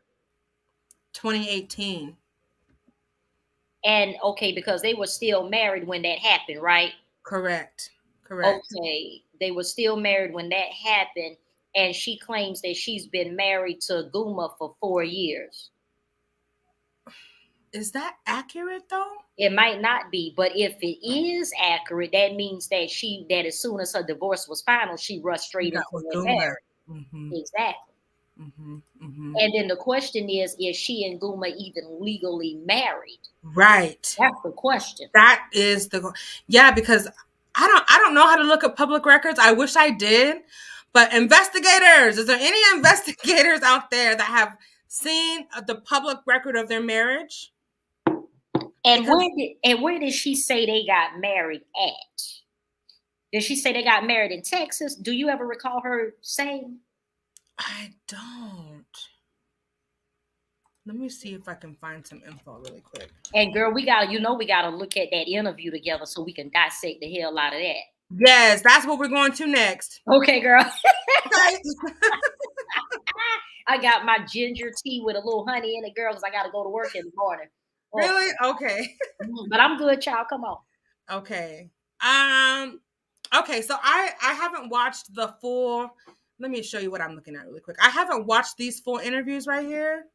2018. And okay, because they were still married when that happened, right? Correct. Okay, they were still married when that happened, and she claims that she's been married to Guma for 4 years. Is that accurate though? It might not be, but if it is accurate, that means that as soon as her divorce was final, she rushed straight into the marriage. Exactly. And then the question is she and Guma even legally married? Right. That's the question. That is because I don't know how to look at public records. I wish I did. But investigators, is there any investigators out there that have seen the public record of their marriage? And where did she say they got married at? Did she say they got married in Texas? Do you ever recall her saying? I don't. Let me see if I can find some info really quick. And girl, we gotta look at that interview together so we can dissect the hell out of that. Yes, that's what we're going to next. Okay, girl. I got my ginger tea with a little honey in it, girl, because I got to go to work in the morning. Really? Okay. But I'm good, child. Come on. Okay. Okay, so I haven't watched the full. Let me show you what I'm looking at really quick. I haven't watched these full interviews right here.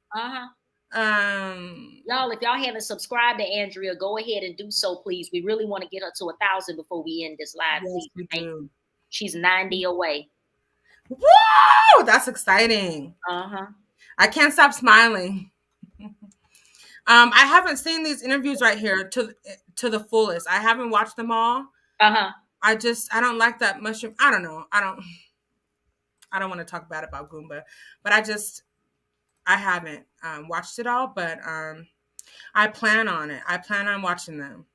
Y'all, if y'all haven't subscribed to Andrea, go ahead and do so, please. We really want to get her to 1,000 before we end this live. Yes, please. we do. She's 90 away. Whoa, that's exciting. I can't stop smiling. I haven't seen these interviews right here to the fullest. I haven't watched them all. I don't like that mushroom. I don't know. I don't want to talk bad about Goomba, but I haven't watched it all, but I plan on it. I plan on watching them.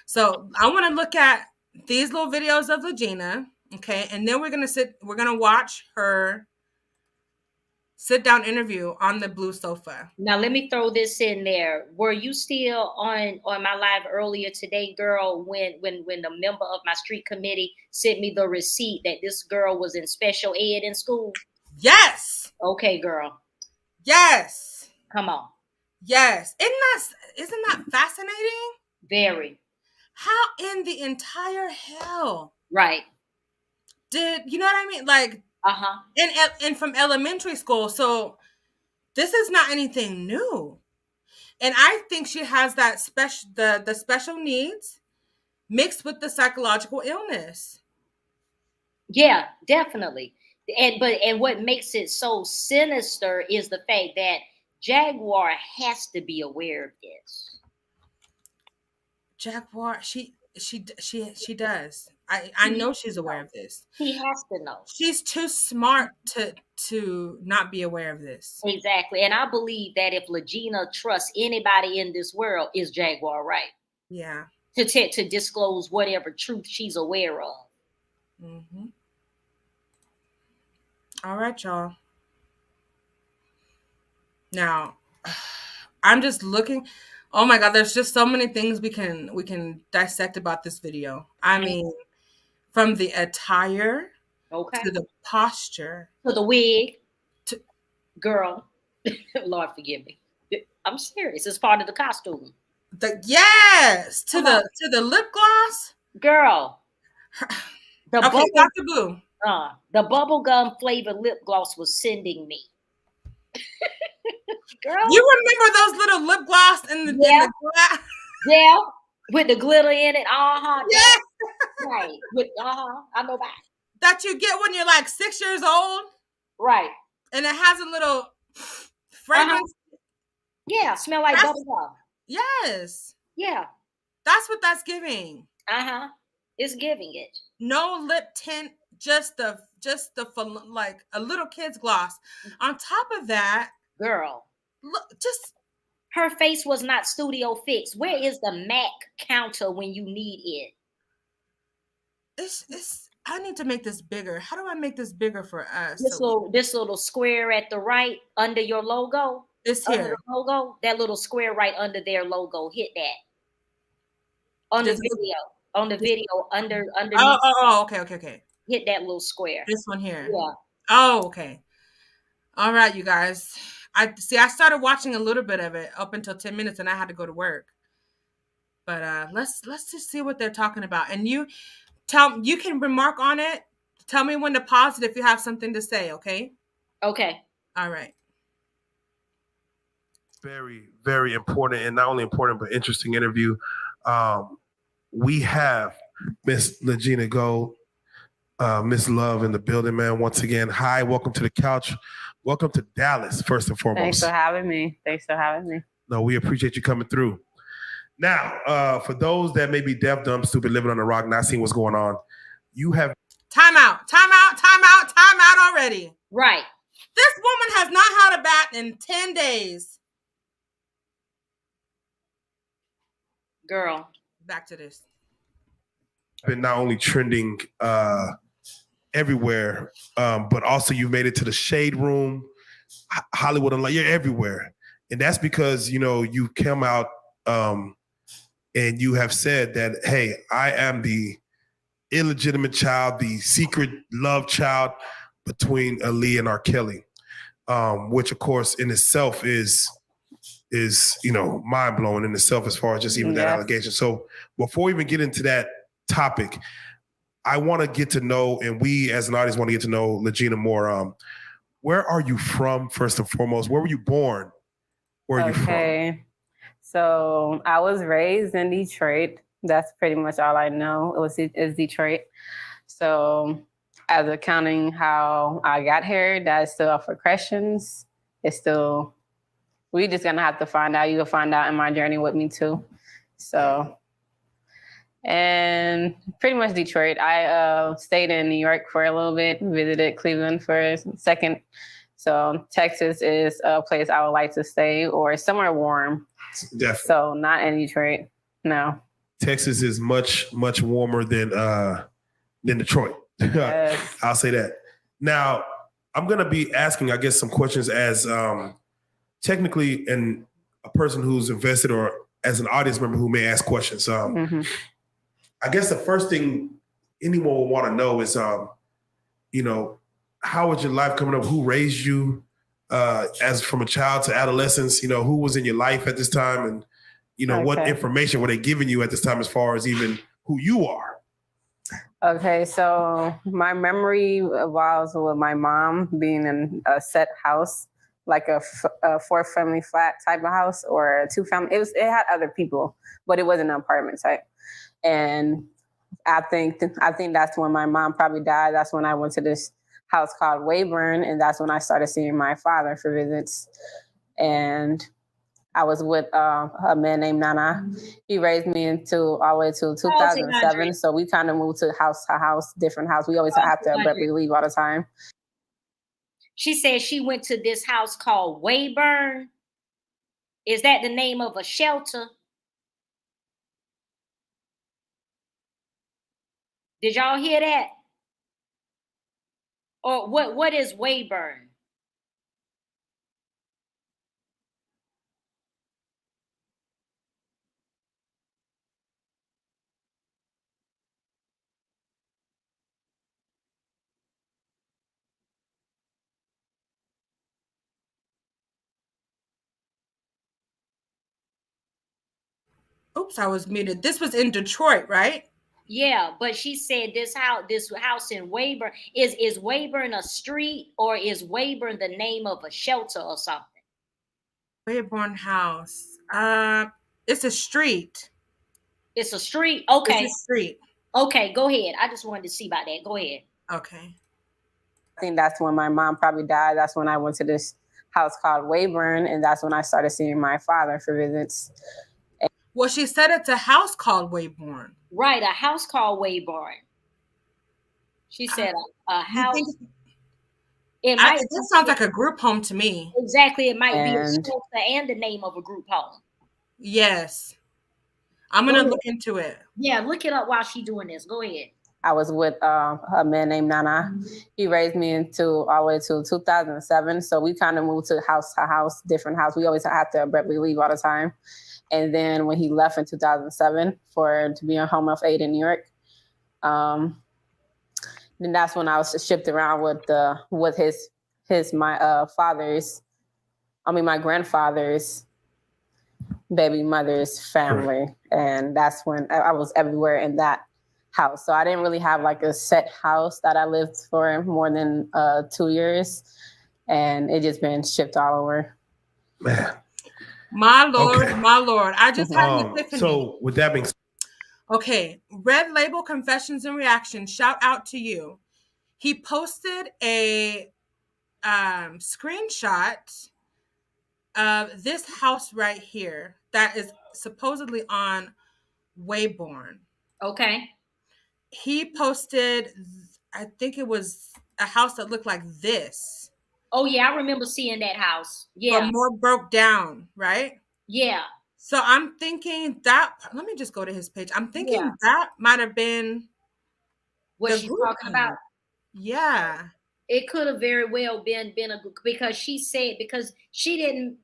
So I want to look at these little videos of LEGENA, okay? And then we're going to watch her sit-down interview on the blue sofa. Now let me throw this in there. Were you still on my live earlier today, girl, when the member of my street committee sent me the receipt that this girl was in special ed in school? Yes. Okay, girl. Yes. Come on. Yes. Isn't that fascinating? Very. How in the entire hell? Right. Did you know what I mean? Like, and from elementary school. So this is not anything new. And I think she has that the special needs mixed with the psychological illness. Yeah, definitely. And what makes it so sinister is the fact that Jaguar has to be aware of this. Jaguar, she does. I know she's aware of this. He has to know. She's too smart to not be aware of this. Exactly. And I believe that if LEGENA trusts anybody in this world, is Jaguar right. Yeah. To disclose whatever truth she's aware of. Mm-hmm. All right, y'all. Now, I'm just looking. Oh my God, there's just so many things we can dissect about this video. I mean, from the attire, to the posture, to the wig, girl. Lord forgive me. I'm serious. It's part of the costume. To the lip gloss, girl. Okay, Dr. Blue. The bubblegum flavored lip gloss was sending me. Girl, you remember those little lip gloss in the glass? Yeah, with the glitter in it. Yes. Right. I know that. That you get when you're like 6 years old. Right. And it has a little fragrance. Yeah, smell like bubblegum. Yes. Yeah. That's what that's giving. It's giving it. No lip tint, just the like a little kid's gloss. On top of that, girl, look, just her face was not studio fixed. Where is the MAC counter when you need it? It's I need to make this bigger. How do I make this bigger for us? This little square at the right under your logo. It's here. The logo, that little square right under their logo. Hit that. On the video, under. Okay. Hit that little square. This one here. Yeah. Oh, okay. All right, you guys. I started watching a little bit of it up until 10 minutes and I had to go to work. But let's just see what they're talking about. And you can remark on it. Tell me when to pause it if you have something to say, okay? Okay. All right. Very, very important, and not only important, but interesting interview. We have Miss LEGENA Gold, Miss Love in the building, man. Once again, hi, welcome to the couch. Welcome to Dallas, first and foremost. Thanks for having me. No, we appreciate you coming through. Now, for those that may be deaf, dumb, stupid, living on the rock, not seeing what's going on, you have... Time out already. Right. This woman has not had a bath in 10 days. Girl. Back to this. Been not only trending everywhere, but also you made it to the Shade Room, Hollywood, you're everywhere. And that's because, you come out and you have said that, hey, I am the illegitimate child, the secret love child between Ali and R. Kelly, which of course in itself is mind blowing in itself as far as just even that allegation. So before we even get into that topic, I want to get to know, and we as an audience want to get to know LEGENA more. Where are you from, first and foremost? Where were you born? Where are you from? So I was raised in Detroit. That's pretty much all I know. It's Detroit. So as accounting how I got here, that's still up for questions. We just gonna have to find out. You can find out in my journey with me too. So, and pretty much Detroit. I stayed in New York for a little bit, visited Cleveland for a second. So Texas is a place I would like to stay, or somewhere warm. Definitely. So not in Detroit, no. Texas is much, much warmer than Detroit. Yes. I'll say that. Now, I'm gonna be asking, I guess, some questions as technically and a person who's invested or as an audience member who may ask questions. I guess the first thing anyone will want to know is, you know, how was your life coming up? Who raised you as from a child to adolescence? You know, who was in your life at this time? And, you know, what information were they giving you at this time as far as even who you are? Okay, so my memory evolves with my mom being in a set house, like a 4-family flat type of house or a 2-family. It had other people, but it wasn't an apartment type. And I think that's when my mom probably died. That's when I went to this house called Wayburn, and that's when I started seeing my father for visits. And I was with a man named Nana. He raised me all the way to 2007. So we kind of moved to house, different house. We always have to abruptly leave all the time. She said she went to this house called Wayburn. Is that the name of a shelter? Did y'all hear that? Or what is Wayburn? Oops, I was muted. This was in Detroit, right? Yeah, but she said this house in Wayburn, is Wayburn a street or is Wayburn the name of a shelter or something? Wayburn House. It's a street. It's a street? Okay. It's a street. Okay, go ahead. I just wanted to see about that. Go ahead. Okay. I think that's when my mom probably died. That's when I went to this house called Wayburn, and that's when I started seeing my father for visits. Well, she said it's a house called Wayburn. Right, a house called Wayburn. She said a house. It sounds like a group home to me. Exactly. It might be a shelter and the name of a group home. Yes. I'm going to look into it. Yeah, look it up while she's doing this. Go ahead. I was with a man named Nana. He raised me all the way to 2007. So we kind of moved to house, different house. We always have to abruptly leave all the time. And then when he left in 2007 to be on Home Health Aid in New York, then that's when I was shipped around with my grandfather's baby mother's family. And that's when I was everywhere in that house. So I didn't really have like a set house that I lived for more than 2 years. And it just been shipped all over. Man. My Lord, my Lord. I just had an epiphany. So with that being said. Okay. Red Label Confessions and Reactions. Shout out to you. He posted a screenshot of this house right here that is supposedly on Wayburn. Okay. He posted, I think it was a house that looked like this. Oh, yeah, I remember seeing that house. Yeah. But more broke down, right? Yeah. So I'm thinking that, let me just go to his page. I'm thinking that might have been what she's talking about. Yeah. It could have very well been a group because she didn't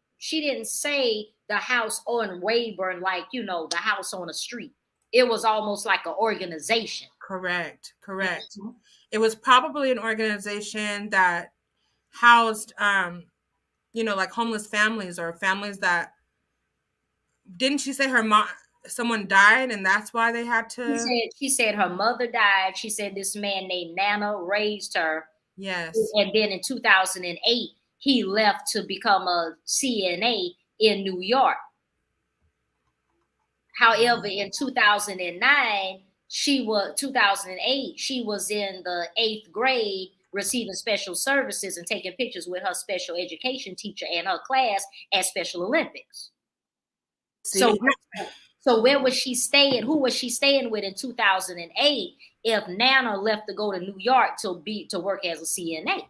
say the house on Wayburn, like, you know, the house on a street. It was almost like an organization. Correct. Mm-hmm. It was probably an organization that housed, you know, like homeless families or families that, didn't she say her mom, someone died and that's why they had to? She said her mother died. She said this man named Nana raised her. Yes. And then in 2008, he left to become a CNA in New York. However, in 2008, she was in the 8th grade receiving special services and taking pictures with her special education teacher and her class at Special Olympics. So where was she staying? Who was she staying with in 2008 if Nana left to go to New York to work as a CNA?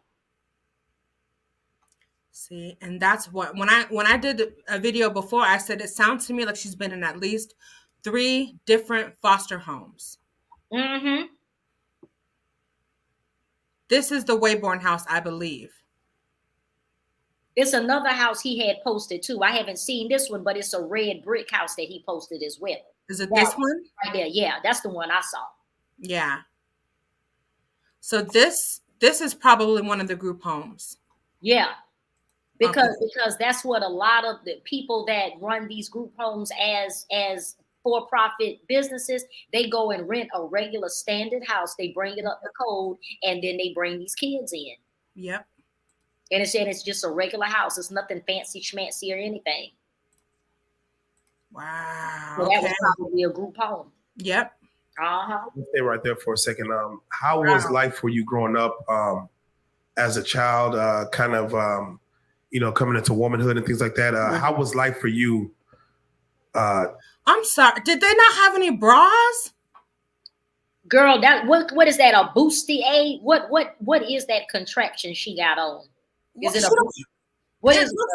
See, and that's what, when I did a video before, I said it sounds to me like she's been in at least 3 different foster homes. Mm-hmm. This is the Wayburn house, I believe. It's another house he had posted too. I haven't seen this one, but it's a red brick house that he posted as well. Is it this one? Right there. Yeah, that's the one I saw. Yeah. So this is probably one of the group homes. Yeah. Because that's what a lot of the people that run these group homes as for-profit businesses, they go and rent a regular standard house, they bring it up to code, and then they bring these kids in. Yep. And it's just a regular house. It's nothing fancy schmancy or anything. Wow. So that was probably a group home. Yep. Stay right there for a second. How was life for you growing up as a child, kind of coming into womanhood and things like that? How was life for you? I'm sorry. Did they not have any bras? Girl, that what is that? A bustier? What is that contraction she got on? Is it a? What it is looks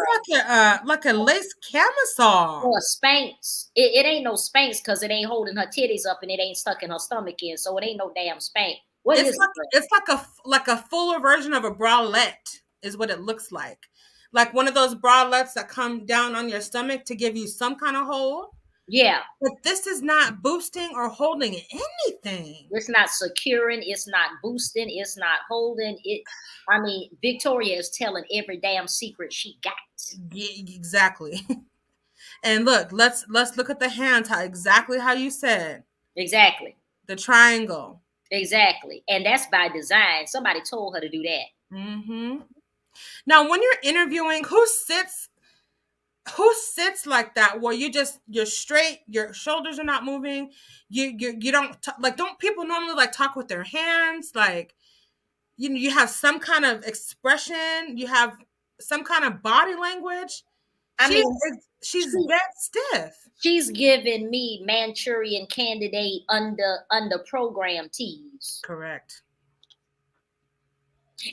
like a lace camisole or a Spanx? It ain't no Spanx because it ain't holding her titties up and it ain't stuck in her stomach in, so it ain't no damn Spanx. What is it? It's like a fuller version of a bralette is what it looks like. Like one of those bralettes that come down on your stomach to give you some kind of hold. Yeah. But this is not boosting or holding anything. It's not securing. It's not boosting. It's not holding it. I mean, Victoria is telling every damn secret she got. Yeah, exactly. And look, let's look at the hands. Exactly how you said. Exactly. The triangle. Exactly. And that's by design. Somebody told her to do that. Mm-hmm. Now, when you're interviewing, who sits like that where you're straight, your shoulders are not moving, you don't don't people normally like talk with their hands, like you have some kind of expression, you have some kind of body language? She's dead stiff. She's giving me Manchurian Candidate under program tease. Correct.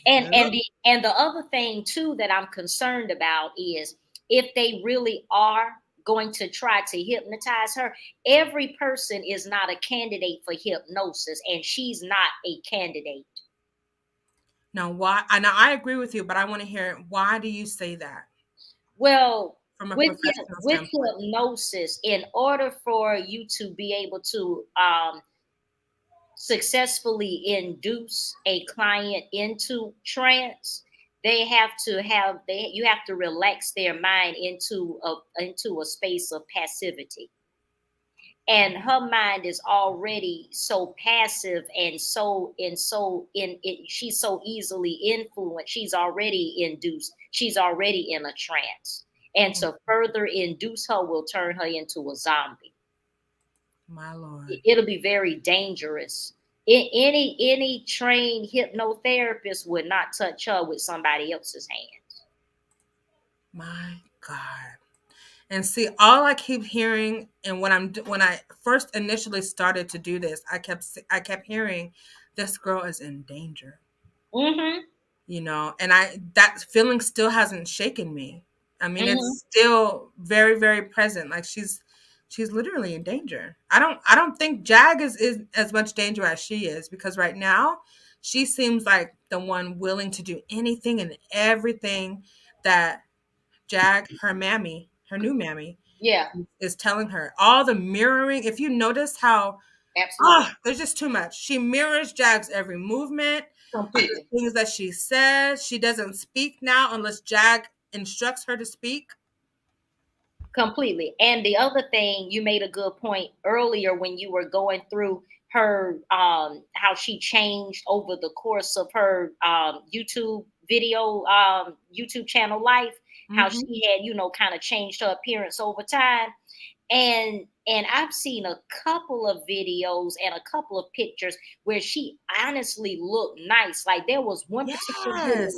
And the other thing too that I'm concerned about is if they really are going to try to hypnotize her, every person is not a candidate for hypnosis, and she's not a candidate. Now, why? Now, I agree with you, but I want to hear, why do you say that? Well, from a with hypnosis, in order for you to be able to successfully induce a client into trance, you have to relax their mind into a space of passivity. And her mind is already so passive and she's so easily influenced. She's already induced. She's already in a trance. And to further induce her will turn her into a zombie. My Lord. It'll be very dangerous. Any trained hypnotherapist would not touch her with somebody else's hands. My God. And see, all I keep hearing, and when I first initially started to do this, I kept hearing, this girl is in danger. Mm-hmm. And that feeling still hasn't shaken me. I mean, it's still very, very present. Like she's literally in danger. I don't think Jag is as much danger as she is, because right now she seems like the one willing to do anything and everything that Jag, her new mammy, is telling her. All the mirroring. If you notice how, there's just too much. She mirrors Jag's every movement, things that she says. She doesn't speak now unless Jag instructs her to speak. Completely. And the other thing, you made a good point earlier when you were going through her, how she changed over the course of her YouTube video, YouTube channel life, how she had, kind of changed her appearance over time. And I've seen a couple of videos and a couple of pictures where she honestly looked nice. Like there was one particular video,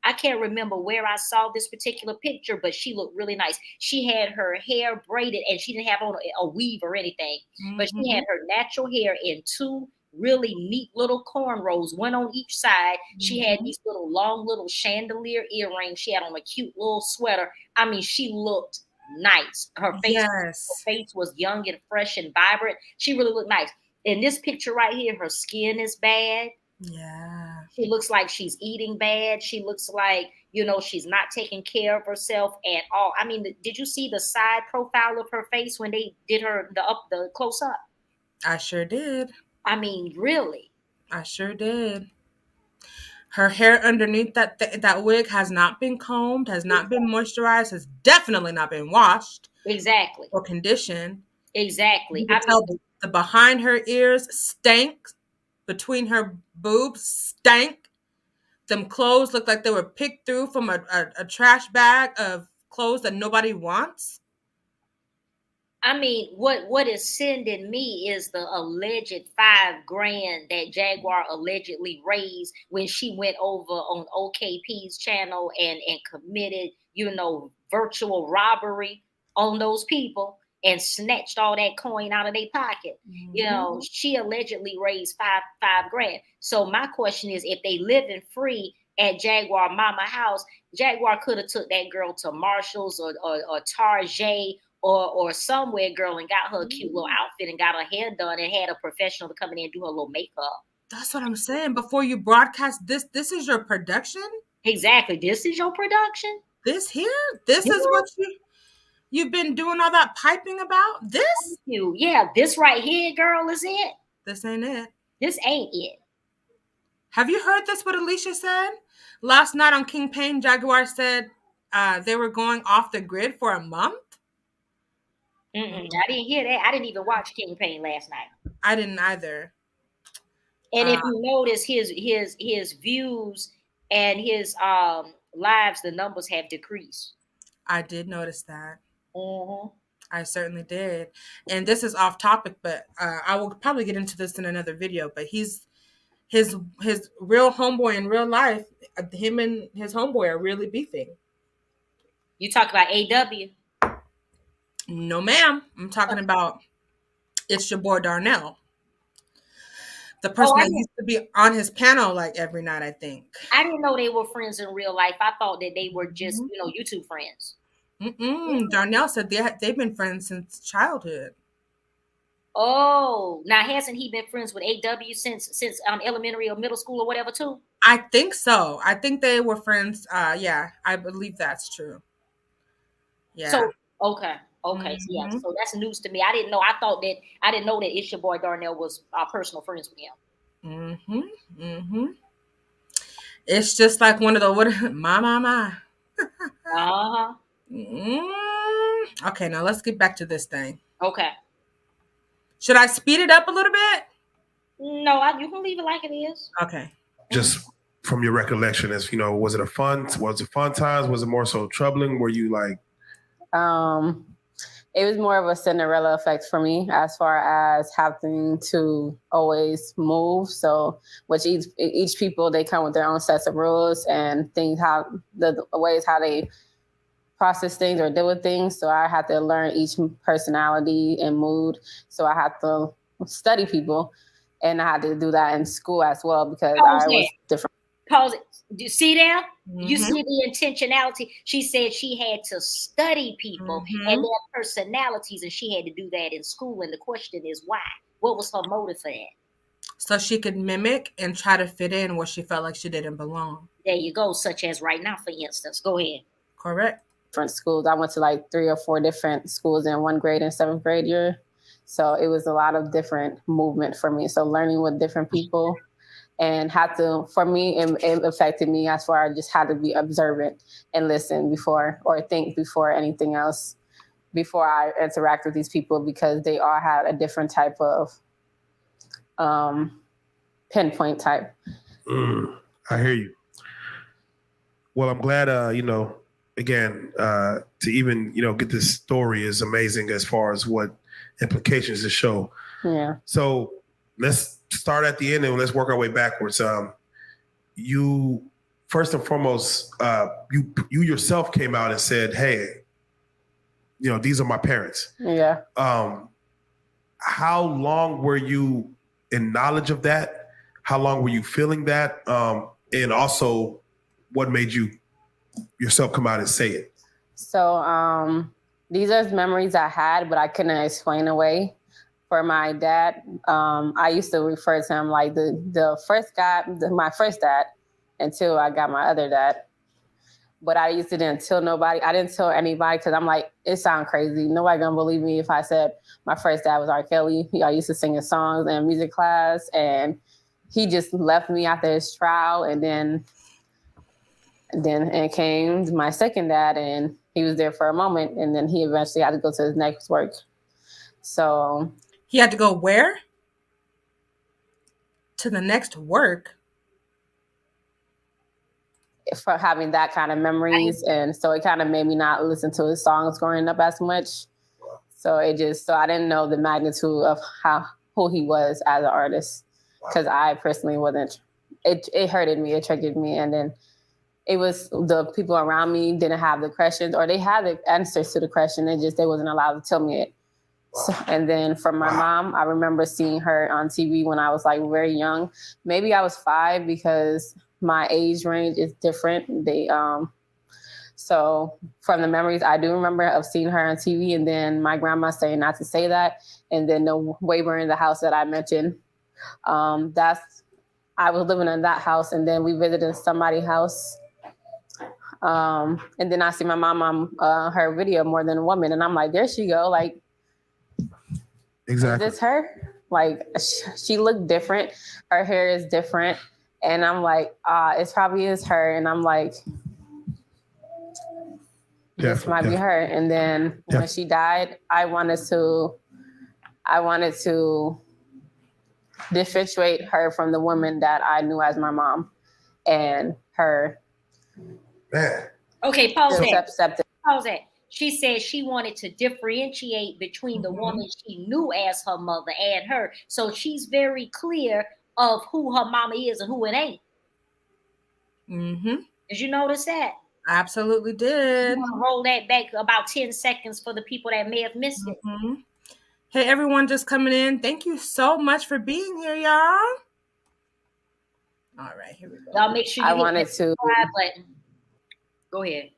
I can't remember where I saw this particular picture, but she looked really nice. She had her hair braided and she didn't have on a weave or anything, but she had her natural hair in two really neat little cornrows, one on each side. She had these long little chandelier earrings. She had on a cute little sweater. I mean, she looked nice. Her face was young and fresh and vibrant. She really looked nice. In this picture right here, her skin is bad. Yeah. She looks like she's eating bad. She looks like, You know, she's not taking care of herself at all. I mean, did you see the side profile of her face when they did her the close up? I sure did. I mean, really? I sure did. Her hair underneath that wig has not been combed, has not been moisturized, has definitely not been washed. Exactly. Or conditioned. Exactly. You can tell the behind her ears stank. Between her boobs stank. Them clothes looked like they were picked through from a trash bag of clothes that nobody wants. I mean, what is sending me is the alleged $5,000 that Jaguar allegedly raised when she went over on OKP's channel and committed, you know, virtual robbery on those people and snatched all that coin out of their pocket. Mm-hmm. You know, she allegedly raised $5,000. So my question is, if they living free at Jaguar Mama house, Jaguar could have took that girl to Marshall's or Target or somewhere, girl, and got her a cute little outfit and got her hair done and had a professional to come in and do her little makeup. That's what I'm saying. Before you broadcast this is your production? Exactly. This is your production? This here? This is what you've been doing all that piping about? This? Thank you. Yeah, this right here, girl, is it. This ain't it. This ain't it. Have you heard this, what Alicia said? Last night on King Payne, Jaguar said they were going off the grid for a month. I didn't hear that. I didn't even watch King Payne last night. I didn't either. And if you notice his views and his lives, the numbers have decreased. I did notice that. Mm-hmm. I certainly did. And this is off topic, but I will probably get into this in another video. But his real homeboy in real life, him and his homeboy are really beefing. You talk about AW? No, ma'am. I'm talking about it's your boy Darnell. The person that used to be on his panel like every night, I think. I didn't know they were friends in real life. I thought that they were just, you know, YouTube friends. Darnell said they've been friends since childhood. Oh, now hasn't he been friends with AW since elementary or middle school or whatever too? I think so. I think they were friends. Yeah, I believe that's true. Yeah. So okay. Yeah. So that's news to me. I didn't know. I didn't know that It's Your Boy Darnell was personal friends with him. It's just like one of the my. Okay, now let's get back to this thing. Okay. Should I speed it up a little bit? No, you can leave it like it is. Okay. Just from your recollection, as you know, was it fun times? Was it more so troubling? Were you like? It was more of a Cinderella effect for me, as far as having to always move. So, which each people, they come with their own sets of rules and things, how the ways how they process things or deal with things. So I had to learn each personality and mood. So I had to study people, and I had to do that in school as well because I was different. Pause it. Do you see that? You see the intentionality? She said she had to study people and their personalities, and she had to do that in school. And the question is why? What was her motive for that? So she could mimic and try to fit in where she felt like she didn't belong. There you go. Such as right now, for instance. Go ahead. Correct. Different schools. I went to like 3 or 4 different schools in 1st grade and 7th grade year. So it was a lot of different movement for me. So learning with different people. And for me, it affected me as far as I just had to be observant and listen or think before anything else, before I interact with these people, because they all had a different type of pinpoint type. I hear you. Well, I'm glad, again, to even, get this story is amazing as far as what implications to show. Yeah. So let's start at the end and let's work our way backwards. You first and foremost, you yourself came out and said, "Hey, these are my parents." Yeah. How long were you in knowledge of that? How long were you feeling that? And also, what made you yourself come out and say it? So these are memories I had, but I couldn't explain away. For my dad, I used to refer to him like the first guy, my first dad, until I got my other dad. But I used to didn't tell nobody. I didn't tell anybody because I'm like, it sounds crazy. Nobody gonna believe me if I said my first dad was R. Kelly. I used to sing his songs in music class, and he just left me after his trial, and then it came my second dad, and he was there for a moment, and then he eventually had to go to his next work. So he had to go where? To the next work? For having that kind of memories. And so it kind of made me not listen to his songs growing up as much. So I didn't know the magnitude of who he was as an artist, because I personally wasn't. It hurted me, it triggered me. And then it was the people around me didn't have the questions, or they had the answers to the question. They wasn't allowed to tell me it. So, and then from my mom, I remember seeing her on TV when I was like very young. Maybe I was 5 because my age range is different. So from the memories I do remember of seeing her on TV, and then my grandma saying not to say that, and then the waiver in the house that I mentioned. I was living in that house, and then we visited somebody's house. And then I see my mom on her video, More Than a Woman, and I'm like, there she go. Like, exactly. Is this her? Like, she looked different. Her hair is different. And I'm like, it probably is her. And I'm like, this might be her. And then when she died, I wanted to differentiate her from the woman that I knew as my mom, and her. Man. Okay, pause that. Pause that. She said she wanted to differentiate between the woman she knew as her mother and her. So she's very clear of who her mama is and who it ain't. Mm-hmm. Did you notice that? I absolutely did. Roll that back about 10 seconds for the people that may have missed it. Hey, everyone just coming in. Thank you so much for being here, y'all. All right, here we go. Y'all make sure you I wanted to subscribe button. Go ahead.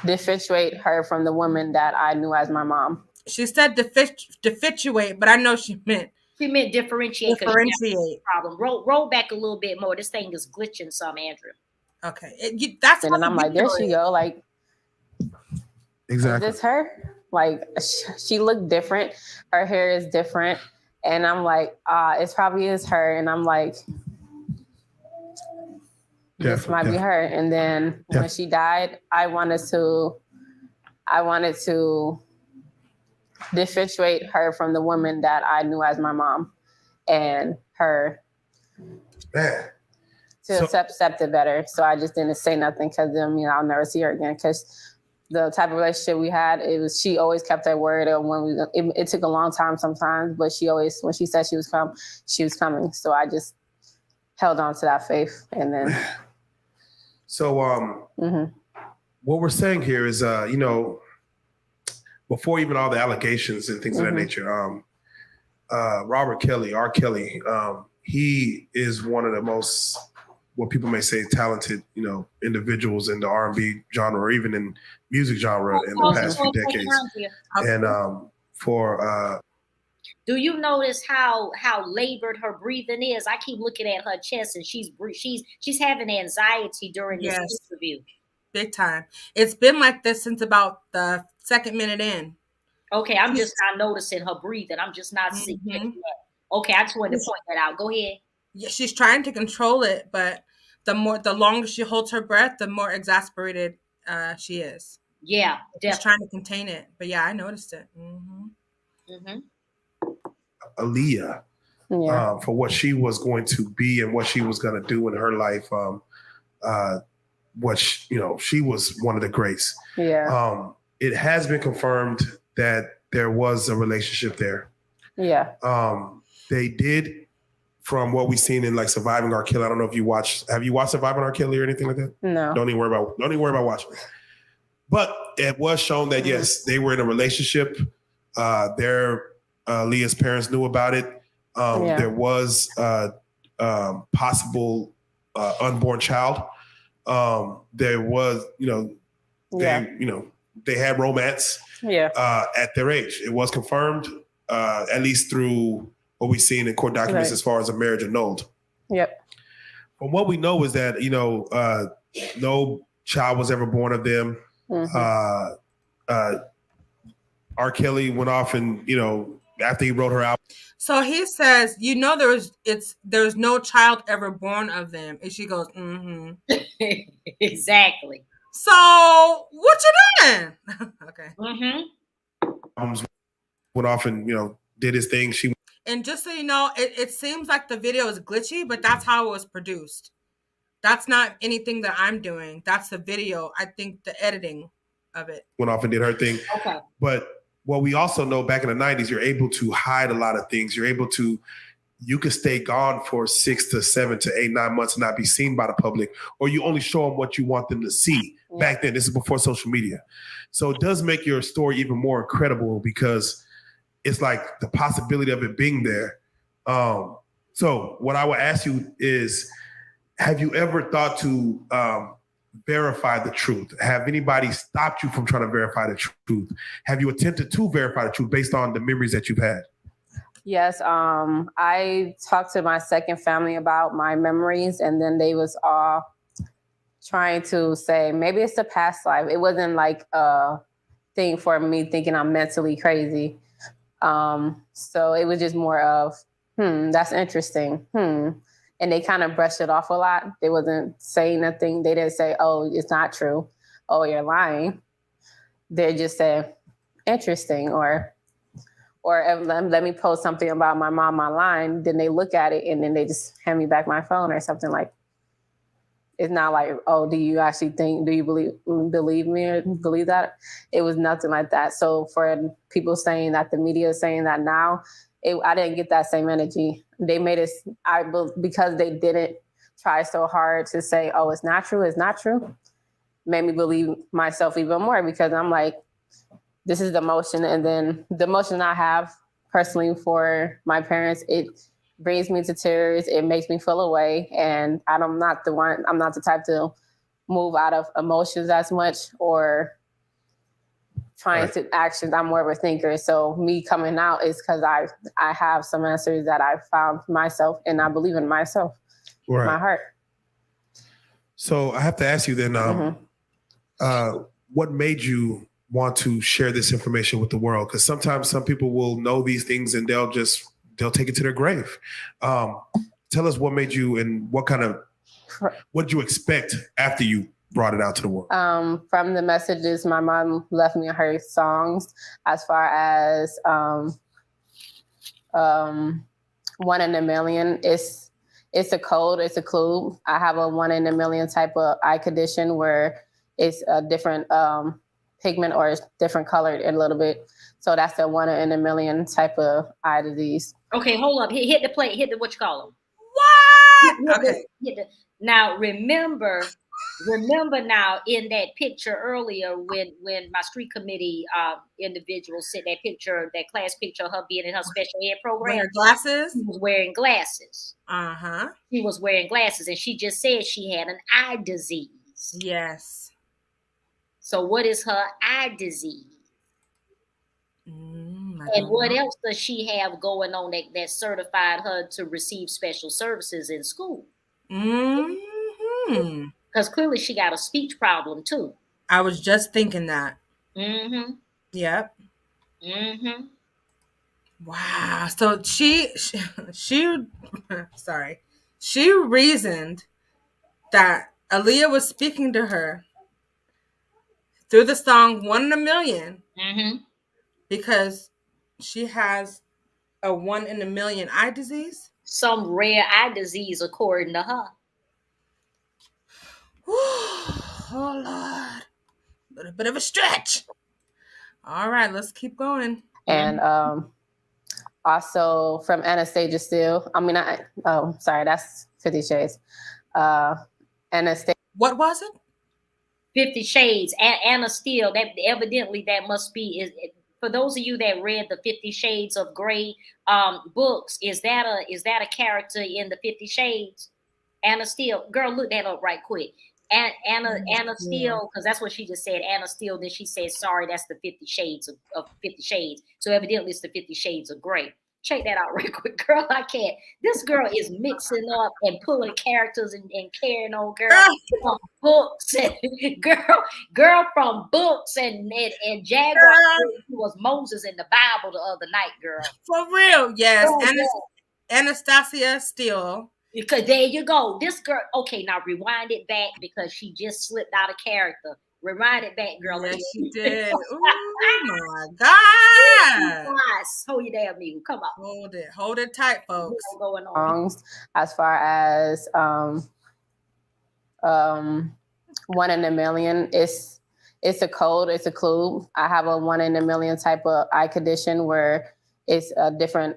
Differentiate her from the woman that I knew as my mom. She said differentiate, but I know she meant differentiate. Differentiate. Problem. Roll back a little bit more. This thing is glitching some, Andrew. Okay, that's. And I'm like, there she go. Like, exactly. Is this her? Like, she looked different. Her hair is different, and I'm like, it probably is her. And I'm like, this might be her. And then when she died, I wanted to differentiate her from the woman that I knew as my mom, and her. Man. To accept it better. So I just didn't say nothing, because then, I'll never see her again. Because the type of relationship we had, she always kept her word. It took a long time sometimes, but she always, when she said she was coming. So I just held on to that faith. And then. So what we're saying here is, before even all the allegations and things of that nature, Robert Kelly, R. Kelly, he is one of the most, what people may say, talented, individuals in the R&B genre, or even in music genre in the past few decades. And do you notice how labored her breathing is? I keep looking at her chest, and she's having anxiety during this interview. Big time. It's been like this since about the second minute in. Okay, I'm just not noticing her breathing. I'm just not seeing it. Okay, I just wanted to point that out. Go ahead. Yeah, she's trying to control it, but the longer she holds her breath, the more exasperated she is. Yeah, definitely. She's trying to contain it, but yeah, I noticed it. Aaliyah, for what she was going to be and what she was going to do in her life. She was one of the greats. Yeah. It has been confirmed that there was a relationship there. Yeah. They did, from what we've seen in like Surviving R. Kelly. I don't know if have you watched Surviving R. Kelly or anything like that? No. Don't even worry about watching it. But it was shown that yes, they were in a relationship. Leah's parents knew about it. There was possible unborn child. There was, they had romance. At their age, it was confirmed, at least through what we've seen in court documents as far as a marriage annulled. Yep. But what we know is that no child was ever born of them. R. Kelly went off and, you know, after he wrote her out. So he says, you know, there's no child ever born of them. And she goes, mm-hmm. Exactly. So what you doing? Okay. Mm-hmm. Went off and, you know, did his thing. And just so you know, it seems like the video is glitchy, but that's how it was produced. That's not anything that I'm doing. That's the video. I think the editing of it. Went off and did her thing. Okay. But what we also know back in the 90s, you're able to hide a lot of things. You could stay gone for 6 to 7 to 8, 9 months and not be seen by the public, or you only show them what you want them to see. Yeah. Back then, this is before social media. So it does make your story even more incredible because it's like the possibility of it being there. So what I would ask you is, have you ever thought to verify the truth? Have anybody stopped you from trying to verify the truth? Have you attempted to verify the truth based on the memories that you've had? Yes, I talked to my second family about my memories, and then they was all trying to say, maybe it's the past life. It wasn't like a thing for me thinking I'm mentally crazy. So it was just more of, that's interesting. And they kind of brushed it off a lot. They wasn't saying nothing. They didn't say, oh, it's not true. Oh, you're lying. They just said, interesting, or let me post something about my mom online. Then they look at it and then they just hand me back my phone or something. Like, it's not like, oh, do you believe me or believe that? It was nothing like that. So for people saying that, the media is saying that now, I didn't get that same energy. They made us, because they didn't try so hard to say, oh, it's not true, made me believe myself even more, because I'm like, this is the emotion. And then the emotion I have personally for my parents, it brings me to tears. It makes me feel away. And I'm not the type to move out of emotions as much or trying to actions. I'm more of a thinker. So me coming out is because I have some answers that I found myself, and I believe in myself, my heart. So I have to ask you then, what made you want to share this information with the world? Because sometimes some people will know these things and they'll take it to their grave. Tell us what made you, and what did you expect after you brought it out to the world? From the messages my mom left me in her songs, as far as 1 in a million, it's a code, it's a clue. I have a 1 in a million type of eye condition where it's a different pigment or it's different colored a little bit. So that's a 1 in a million type of eye disease. Okay, hold up. Hit the plate. Hit the what you call them. What? Okay. Now remember now in that picture earlier when my street committee individuals sent that picture, that class picture of her being in her special ed program. Wearing glasses? She was wearing glasses. Uh-huh. She was wearing glasses, and she just said she had an eye disease. Yes. So what is her eye disease? And what else does she have going on that certified her to receive special services in school? Because clearly she got a speech problem too. I was just thinking that. Yep. Wow. So she sorry. She reasoned that Aaliyah was speaking to her through the song 1 in a Million because she has a 1 in a million eye disease. Some rare eye disease, according to her. Oh, Lord. A little bit of a stretch. All right, let's keep going. And also from Anastasia Steele. Sorry, that's 50 Shades. Anastasia. What was it? 50 Shades. Anna Steele. That evidently that must be for those of you that read the 50 Shades of Grey books. Is that a character in the 50 Shades? Anna Steele. Girl, look that up right quick. Anna Steele, because that's what she just said. Anna Steele. Then she said, "Sorry, that's the 50 Shades of 50 Shades." So evidently, it's the 50 Shades of Grey. check that out real quick, girl. I can't. This girl is mixing up and pulling characters and carrying on, girl, from books and girl from books and Jaguar was Moses in the Bible the other night, girl. For real, yes. Anastasia Steele. Because there you go. This girl. Okay, now rewind it back because she just slipped out of character. Rewind it back, girl. Yes, she did. Oh my God. Hold your damn mute. Come on. Hold it tight, folks. What's going on? As far as 1 in a million, it's a code, it's a clue. I have a 1 in a million type of eye condition where it's a different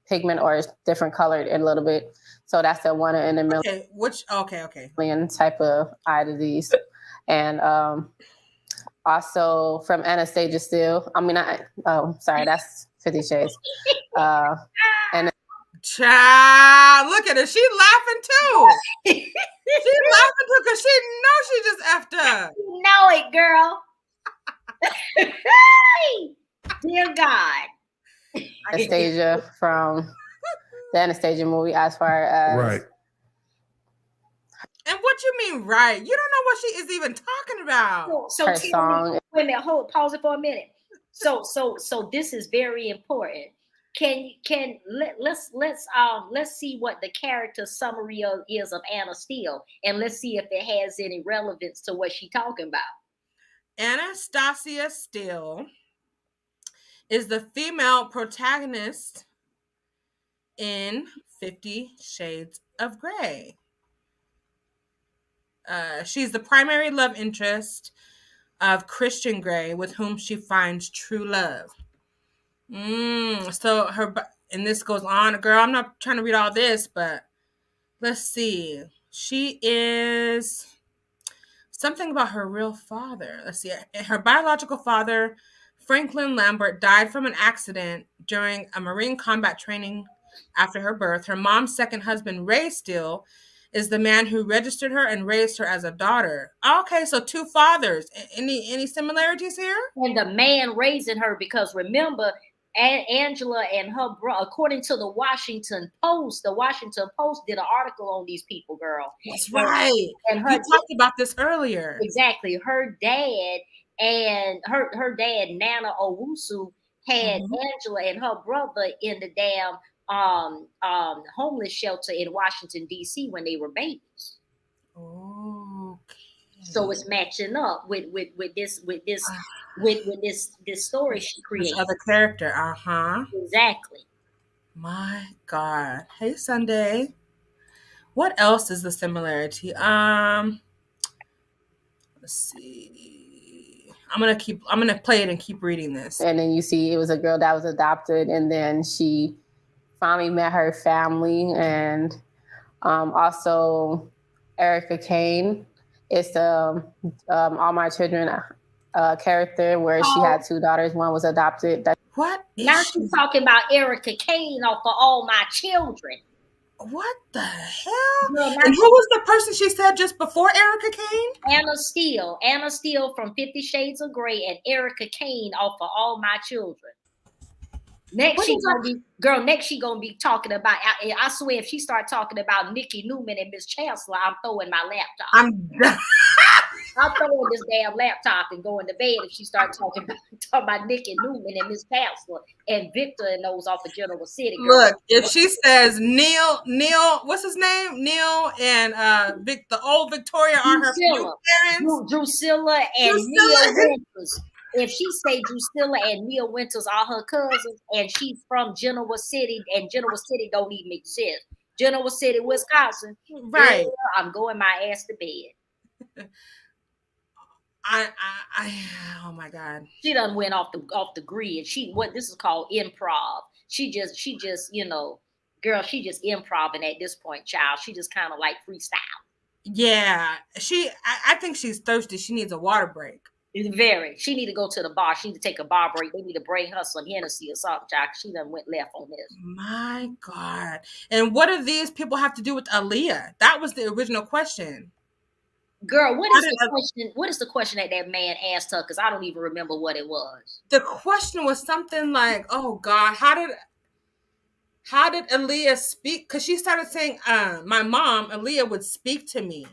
pigment or it's different colored a little bit. So that's a 1 in a million. Okay. Million type of eye disease. And also from Anastasia Steele. Sorry, that's 50 Shades. And child, look at her. She's laughing too. She's laughing too because she knows she just effed up. You know it, girl. Dear God. Anastasia from the Anastasia movie, as far as right. And what you mean, right? You don't know what she is even talking about. So her song. Wait a minute, pause it for a minute. So this is very important. Let's see what the character summary is of Anna Steele, and let's see if it has any relevance to what she's talking about. Anastasia Steele is the female protagonist in 50 Shades of Grey. She's the primary love interest of Christian Grey, with whom she finds true love. So and this goes on, girl. I'm not trying to read all this, but let's see. She is something about her real father. Let's see. Her biological father, Franklin Lambert, died from an accident during a Marine combat training after her birth. Her mom's second husband, Ray Steele, is the man who registered her and raised her as a daughter. Okay, so two fathers. Any similarities here? And the man raising her, because remember, Angela and her brother, according to the Washington Post did an article on these people, girl. That's right. And we talked about this earlier. Exactly. Her dad and her dad, Nana Owusu, had Angela and her brother in the damn homeless shelter in Washington, D.C. when they were babies. Okay. So it's matching up with this story she created. This other character, Exactly. My God. Hey, Sunday. What else is the similarity? Let's see. I'm gonna play it and keep reading this. And then you see it was a girl that was adopted, and then she finally met her family. And also Erica Kane. It's All My Children character where she had two daughters. One was adopted. What? Now she's talking about Erica Kane off of All My Children. What the hell? And who was the person she said just before Erica Kane? Anna Steele from 50 Shades of Grey, and Erica Kane off of All My Children. Next she gonna be talking about. I swear, if she start talking about Nikki Newman and Miss Chancellor, I'm throwing my laptop. I'm throwing this damn laptop and going to bed if she starts talking about Nikki Newman and Miss Chancellor and Victor and those off of General City. Girl. Look, if she says Neil, what's his name? Neil and the old Victoria are her parents. Drusilla and Neil Winters. If she say Drusilla and Neil Winters are her cousins, and she's from Genoa City, and Genoa City don't even exist. Genoa City, Wisconsin. Right. Girl, I'm going my ass to bed. Oh my God. She done went off the grid. This is called improv. She just, girl, she just improving at this point, child. She just kind of like freestyle. Yeah. I think she's thirsty. She needs a water break. She need to go to the bar. She need to take a bar break. They need to bring her some Hennessy or something, child. She done went left on this. My God. And what do these people have to do with Aaliyah? That was the original question. Girl, what is the question that man asked her? Because I don't even remember what it was. The question was something like, oh God, how did Aaliyah speak? Because she started saying, my mom, Aaliyah, would speak to me.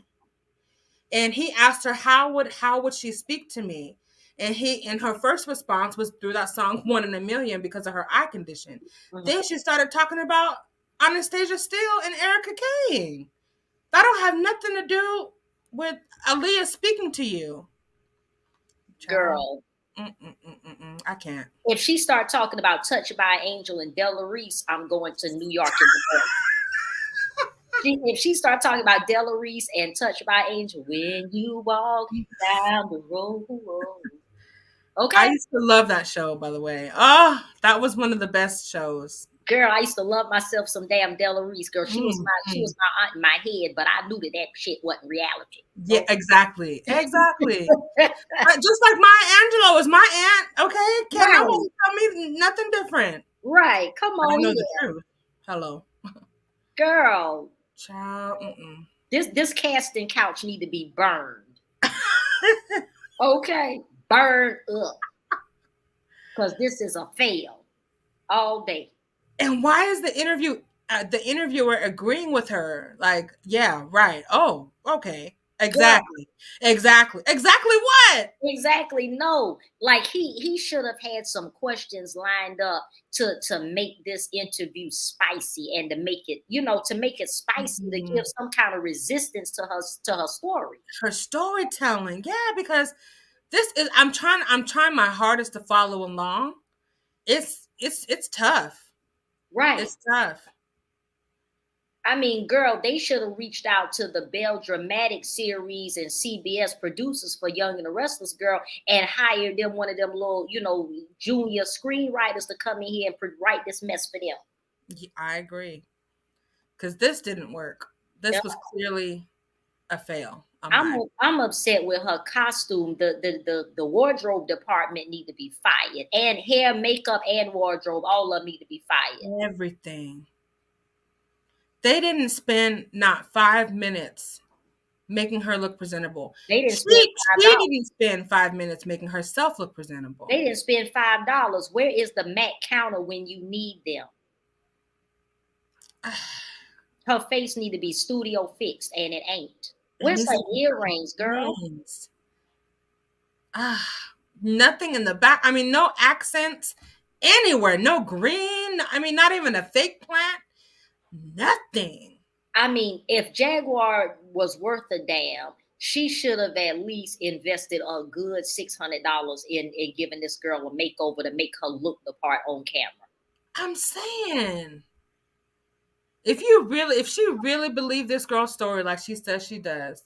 And he asked her, how would she speak to me? And her first response was through that song One in a Million because of her eye condition. Then she started talking about Anastasia Steele and Erica Kane. That don't have nothing to do with Aaliyah speaking to you. Girl. I can't. If she start talking about Touched by an Angel and Della Reese, I'm going to New York. If she start talking about Della Reese and Touched by an Angel, when you walk down the road. Okay. I used to love that show, by the way. Oh, that was one of the best shows. Girl, I used to love myself some damn Della Reese. Girl, she was my aunt in my head, but I knew that shit wasn't reality. Yeah, exactly. Exactly. Just like Maya Angelou is my aunt, okay? Can't nobody tell me nothing different. Right. Come on. I know the truth. Hello. Girl. Child. This casting couch need to be burned. Okay. Burned up. Because this is a fail all day. And why is the interviewer agreeing with her? Like, yeah, right. Oh, okay. Exactly. Yeah. Exactly what? Exactly. No. Like he should have had some questions lined up to make this interview spicy and to make it, to make it spicy, to give some kind of resistance to her story. Her storytelling. Yeah, because this is I'm trying my hardest to follow along. It's tough. Right. It's tough. I mean, girl, they should have reached out to the Bell Dramatic series and CBS producers for Young and the Restless, girl, and hired them, one of them little, junior screenwriters to come in here and write this mess for them. Yeah, I agree. Because this didn't work. This was clearly a fail. I'm upset with her costume. The wardrobe department need to be fired, and hair, makeup, and wardrobe, all of them need to be fired. Everything. They didn't spend not 5 minutes making her look presentable. They didn't she didn't spend 5 minutes making herself look presentable. They didn't spend $5. Where is the MAC counter when you need them? Her face need to be studio fixed, and it ain't. Where's her earrings, girl? Nothing in the back. I mean, no accents anywhere. No green. I mean, not even a fake plant. Nothing. I mean, if Jaguar was worth a damn, she should have at least invested a good $600 in giving this girl a makeover to make her look the part on camera. I'm saying, if she really believed this girl's story like she says she does,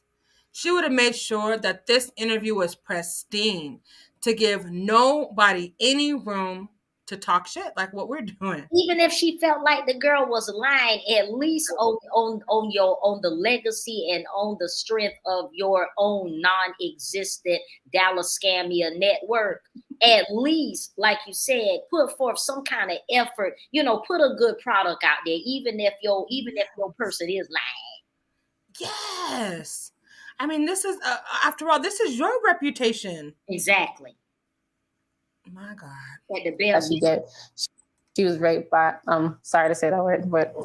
she would have made sure that this interview was pristine to give nobody any room to talk shit like what we're doing. Even if she felt like the girl was lying, at least on the legacy and on the strength of your own non-existent Dallas Scamia network, at least, like you said, put forth some kind of effort, put a good product out there, even if your person is lying. Yes. I mean, this is after all, this is your reputation. Exactly. My God. At the bell, she was raped by, sorry to say that word, but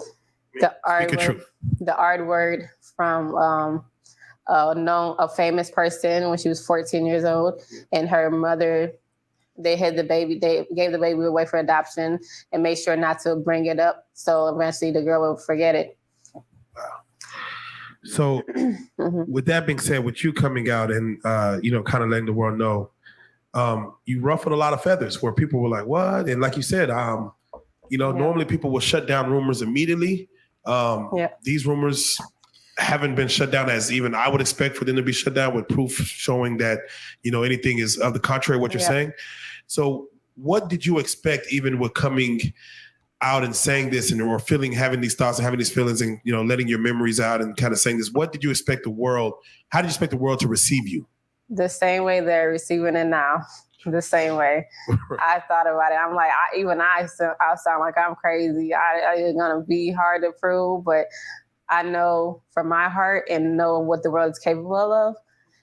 the R word from a famous person when she was 14 years old, and her mother, they gave the baby away for adoption and made sure not to bring it up. So eventually the girl will forget it. Wow. So with that being said, with you coming out and, kind of letting the world know, you ruffled a lot of feathers where people were like, what? And like you said, normally people will shut down rumors immediately. These rumors haven't been shut down as even I would expect for them to be shut down, with proof showing that, anything is of the contrary of what you're saying. So what did you expect even with coming out and saying this or having these thoughts and having these feelings and, letting your memories out and kind of saying this? What did you expect how did you expect the world to receive you? The same way they're receiving it now. The same way. I thought about it. I'm like, I sound like I'm crazy. It's going to be hard to prove, but I know from my heart and know what the world is capable of.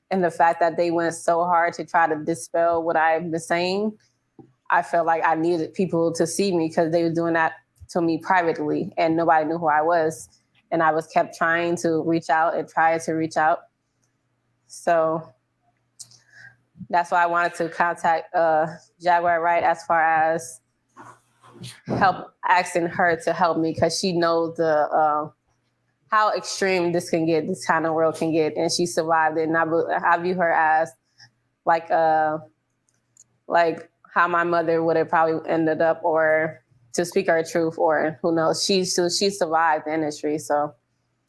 And the fact that they went so hard to try to dispel what I've been saying, I felt like I needed people to see me because they were doing that to me privately, and nobody knew who I was. And I was kept trying to reach out and try to reach out. So that's why I wanted to contact Jaguar WRIGHT as far as help, asking her to help me, because she knows the how extreme this can get, this kind of world can get, and she survived it. And I view her as like how my mother would have probably ended up, or to speak her truth, or who knows. She survived the industry, so.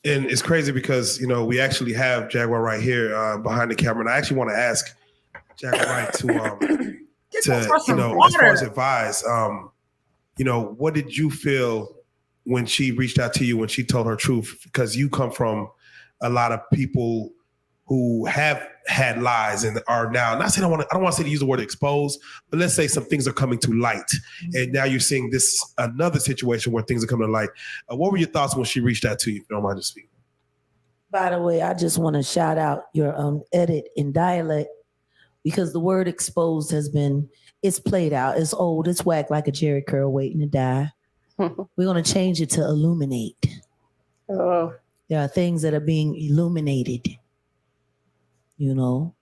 And it's crazy because, you know, we actually have Jaguar right here behind the camera. And I actually want to ask Jaguar right to you know, as far as advice, you know, what did you feel when she reached out to you, when she told her truth? Because you come from a lot of people who have had lies and are now, not saying I don't want to say to use the word exposed, but let's say some things are coming to light. And now you're seeing this another situation where things are coming to light. What were your thoughts when she reached out to you, if you don't mind to speak? By the way, I just want to shout out your edit in dialect, because the word exposed it's played out. It's old, it's whack like a Jerry curl waiting to die. We're going to change it to illuminate. Oh. There are things that are being illuminated. You know.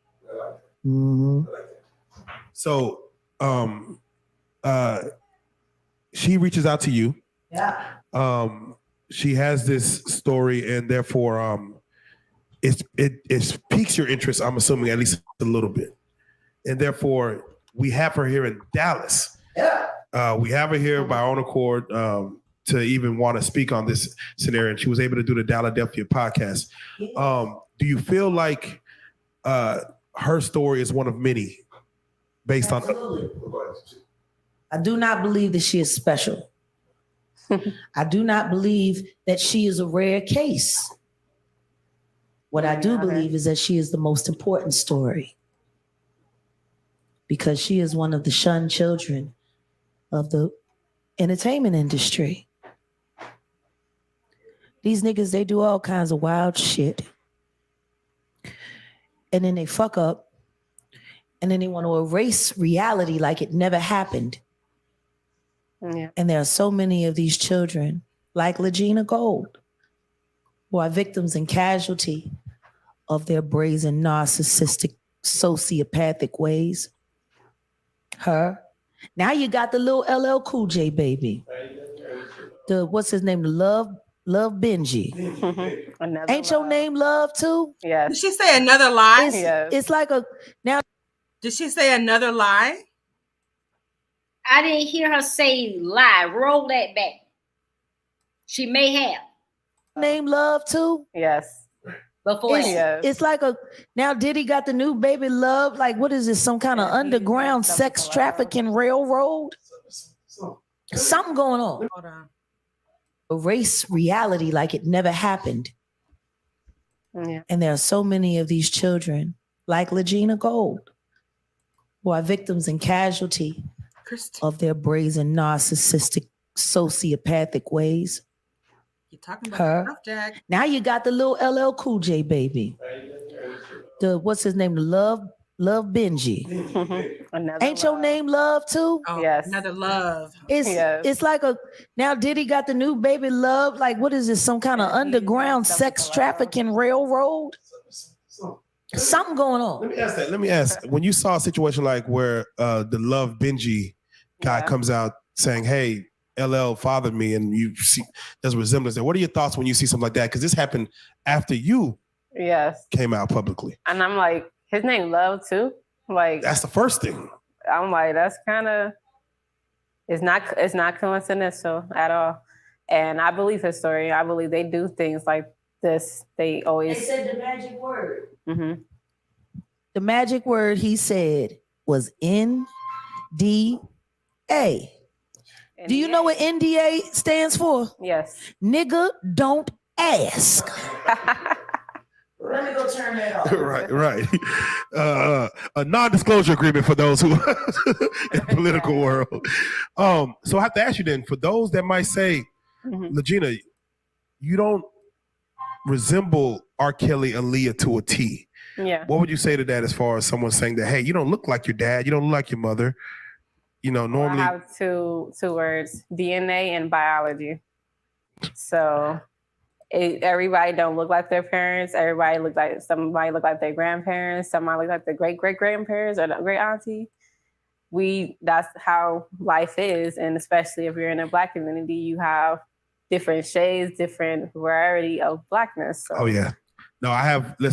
Mm-hmm. So she reaches out to you. Yeah. She has this story, and therefore it piques your interest, I'm assuming, at least a little bit. And therefore we have her here in Dallas. Yeah. We have her here by own accord to even want to speak on this scenario, and she was able to do the Philadelphia podcast. Do you feel like her story is one of many based Absolutely. On. I do not believe that she is special. I do not believe that she is a rare case. What I do believe is that she is the most important story, because she is one of the shunned children of the entertainment industry. These niggas, they do all kinds of wild shit. And then they fuck up, and then they want to erase reality like it never happened. Yeah. And there are so many of these children, like LEGENA Gold, who are victims and casualty of their brazen, narcissistic, sociopathic ways. Her. Now you got the little LL Cool J baby. The, what's his name? The Love Benji. Ain't your name Love too? Yes. Did she say another lie? It's like a, now. Did she say another lie? I didn't hear her say lie. Roll that back. She may have. Name Love too? Yes. Before it's like a, now Diddy got the new baby Love. Like, what is this? Some kind of underground sex trafficking railroad? Something going on. Hold on. Erase reality like it never happened. Yeah. And there are so many of these children, like LEGENA Gold, who are victims and casualty of their brazen, narcissistic, sociopathic ways. You're talking Her. about stuff, Jack. Now you got the little LL Cool J baby. The, what's his name? The Love Benji. Ain't your name Love too? Oh, yes. Another Love. It's like a, now Diddy got the new baby Love. Like, what is this? Some kind of underground sex trafficking railroad? Something going on. Let me ask. When you saw a situation like where the Love Benji guy comes out saying, "Hey, LL fathered me," and you see there's a resemblance there. What are your thoughts when you see something like that? Because this happened after you came out publicly. And I'm like, his name Love too? Like, that's the first thing. I'm like, that's kind of, it's not coincidental at all. And I believe his story. I believe they do things like this. They said the magic word. Mm-hmm. The magic word he said was NDA. Do you know what NDA stands for? Yes. Nigga, don't ask. Let me go turn that off. Right. A non-disclosure agreement for those who in the political world. So I have to ask you then, for those that might say, LEGENA, you don't resemble R. Kelly and Leah to a T. Yeah. What would you say to that as far as someone saying that, hey, you don't look like your dad, you don't look like your mother? normally I have two words: DNA and biology. So everybody don't look like their parents. Somebody look like their grandparents. Somebody look like their great grandparents or the great auntie. That's how life is, and especially if you're in a Black community, you have different shades, different variety of Blackness. So. Oh yeah, no, I have 3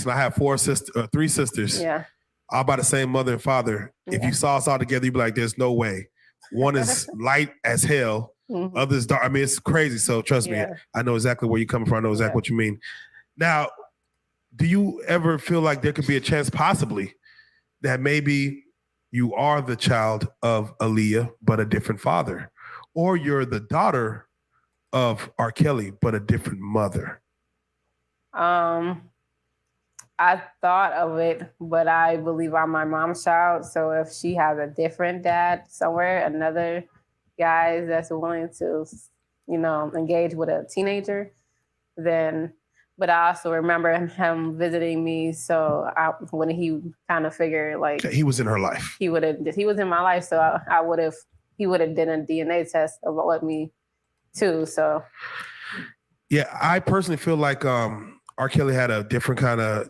sisters. Yeah, all by the same mother and father. Yeah. If you saw us all together, you'd be like, "There's no way." One is light as hell, others dark. I mean, it's crazy. So trust me, I know exactly where you're coming from. I know exactly what you mean. Now, do you ever feel like there could be a chance, possibly, that maybe you are the child of Aaliyah, but a different father, or you're the daughter of R. Kelly, but a different mother? I thought of it, but I believe I'm my mom's child. So if she has a different dad somewhere, another guy that's willing to, engage with a teenager, then. But I also remember him visiting me. So when he kind of figured like he was in her life, he was in my life. So he would have done a DNA test about me too. So yeah, I personally feel like R. Kelly had a different kind of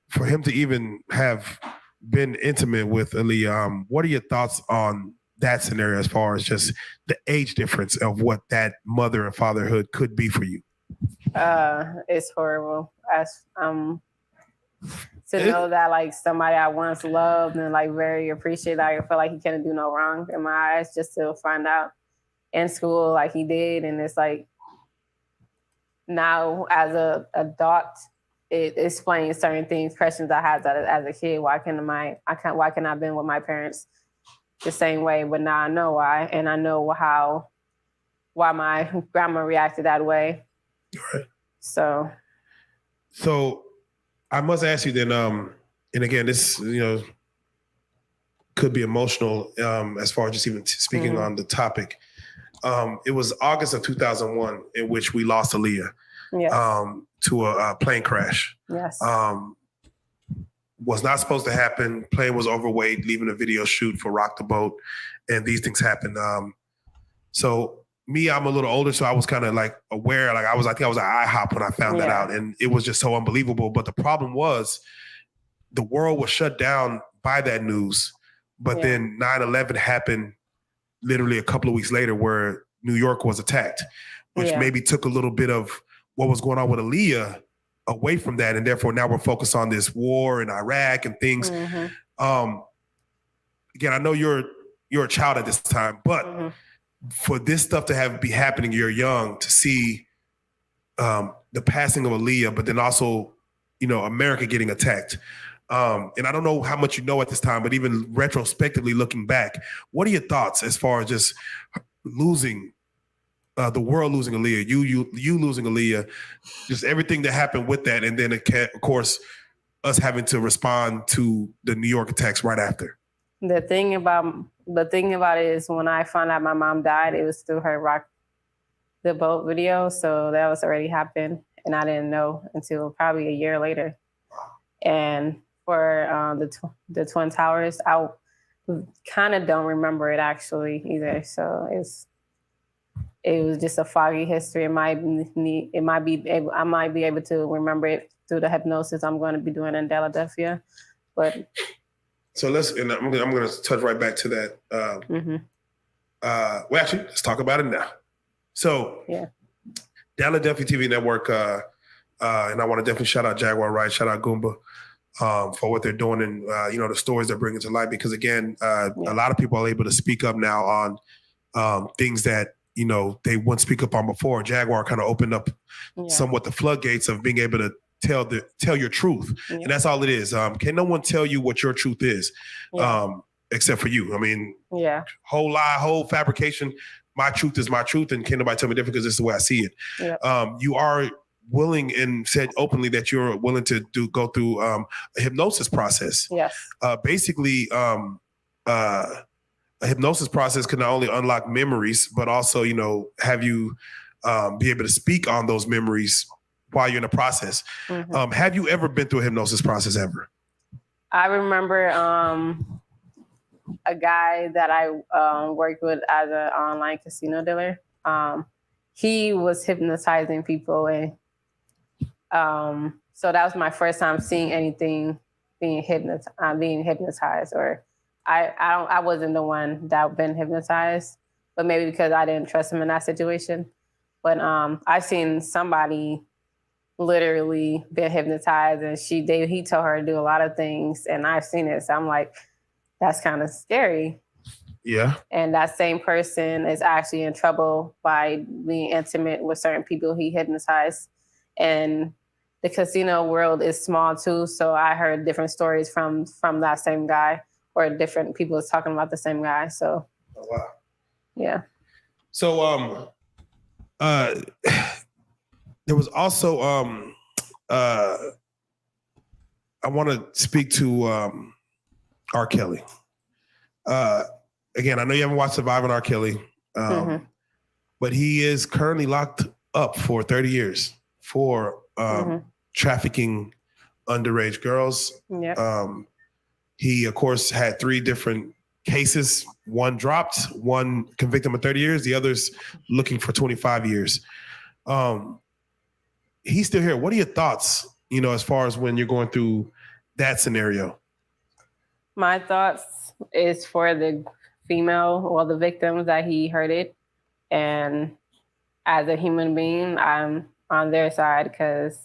for him to even have been intimate with Aaliyah. What are your thoughts on that scenario as far as just the age difference of what that mother and fatherhood could be for you? It's horrible. To know that like somebody I once loved and like very appreciated, I feel like he couldn't do no wrong in my eyes, just to find out in school like he did. And it's like, now as a adult, it explains certain things, questions I had as a kid. Why can't I have been with my parents the same way? But now I know why, and I know why my grandma reacted that way. Right. So I must ask you then, and again, this could be emotional as far as just even speaking on the topic. It was August of 2001 in which we lost Aaliyah to a plane crash. Yes. Was not supposed to happen. Plane was overweight, leaving a video shoot for Rock the Boat, and these things happened. So me, I'm a little older, so I was kind of like aware. Like I think I was at IHOP when I found that out, and it was just so unbelievable. But the problem was the world was shut down by that news. But then 9/11 happened literally a couple of weeks later, where New York was attacked, which maybe took a little bit of what was going on with Aaliyah away from that. And therefore now we're focused on this war in Iraq and things. Again, I know you're a child at this time, but for this stuff to be happening, you're young, to see the passing of Aaliyah, but then also, America getting attacked. And I don't know how much you know at this time, but even retrospectively looking back, what are your thoughts as far as just losing the world, losing Aaliyah, you losing Aaliyah, just everything that happened with that, and then of course us having to respond to the New York attacks right after? The thing about it is, when I found out my mom died, it was through her Rock the Boat video, so that was already happened, and I didn't know until probably a year later. And for the Twin Towers, I kind of don't remember it actually either. So it was just a foggy history. I might be able to remember it through the hypnosis I'm going to be doing in Philadelphia. But so I'm going to touch right back to that. Well, actually, let's talk about it now. So Philadelphia TV Network, and I want to definitely shout out Jaguar, right? Shout out Goomba. For what they're doing and the stories they're bringing to light, because again, a lot of people are able to speak up now on things that they wouldn't speak up on before. Jaguar kind of opened up somewhat the floodgates of being able to tell your truth, and that's all it is. Can no one tell you what your truth is, except for you? I mean, whole lie, whole fabrication. My truth is my truth, and can't nobody tell me different because this is the way I see it. You are willing and said openly that you're willing to go through a hypnosis process. Yes. Basically, a hypnosis process can not only unlock memories, but also, have you be able to speak on those memories while you're in the process. Have you ever been through a hypnosis process ever? I remember a guy that I worked with as an online casino dealer. He was hypnotizing people, and so that was my first time seeing anything being hypnotized. Or I wasn't the one that been hypnotized, but maybe because I didn't trust him in that situation. But I've seen somebody literally been hypnotized, and he told her to do a lot of things, and I've seen it. So I'm like, that's kind of scary. Yeah. And that same person is actually in trouble by being intimate with certain people he hypnotized. And the casino world is small too. So I heard different stories from that same guy, or different people talking about the same guy. So, oh, wow. Yeah. So, there was also, I want to speak to R. Kelly. Again, I know you haven't watched Surviving R. Kelly, but he is currently locked up for 30 years for trafficking underage girls. Yep. He, of course, had 3 different cases. One dropped, one convicted him of 30 years, the other's looking for 25 years. He's still here. What are your thoughts, as far as when you're going through that scenario? My thoughts is for the the victims that he hurted. And as a human being, I'm on their side, because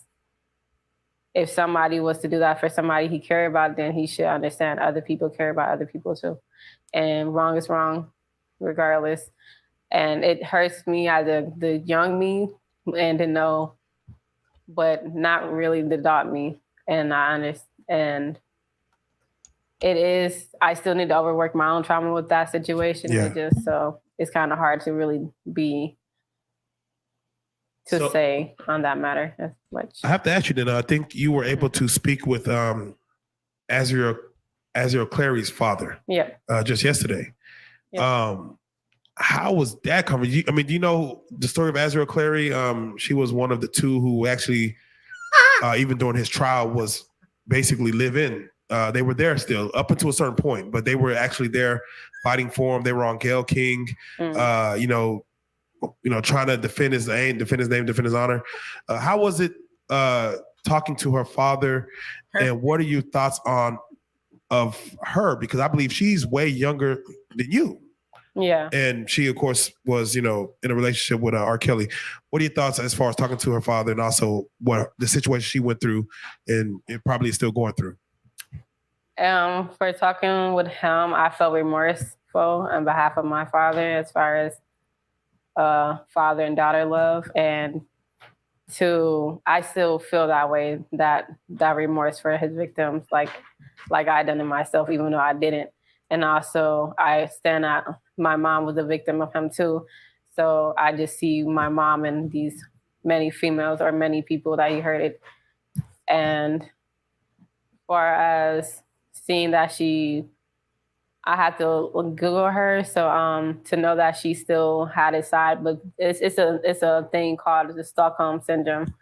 if somebody was to do that for somebody he cared about, then he should understand other people care about other people too. And wrong is wrong, regardless. And it hurts me as the young me, and to know, but not really the adult me. And I understand. I still need to overwork my own trauma with that situation. Yeah. So it's kind of hard to really say on that matter as much. I have to ask you then, I think you were able to speak with Azriel Clary's father. Yeah. Just yesterday. Yeah. How was that coming? Do you know the story of Azriel Clary? She was one of the 2 who actually, even during his trial, was basically live-in. They were there still up until a certain point, but they were actually there fighting for him. They were on Gayle King, trying to defend his name, defend his honor. How was it talking to her father, and what are your thoughts of her? Because I believe she's way younger than you. Yeah. And she, of course, was, in a relationship with R. Kelly. What are your thoughts as far as talking to her father, and also what the situation she went through and it probably is still going through? For talking with him, I felt remorseful on behalf of my father, as far as father and daughter love. And I still feel that way, that remorse for his victims, like I done it myself, even though I didn't. And also I stand out. My mom was a victim of him too. So I just see my mom and these many females, or many people that he hurted. And far as seeing that I had to Google her, so to know that she still had his side, but it's a thing called the Stockholm syndrome.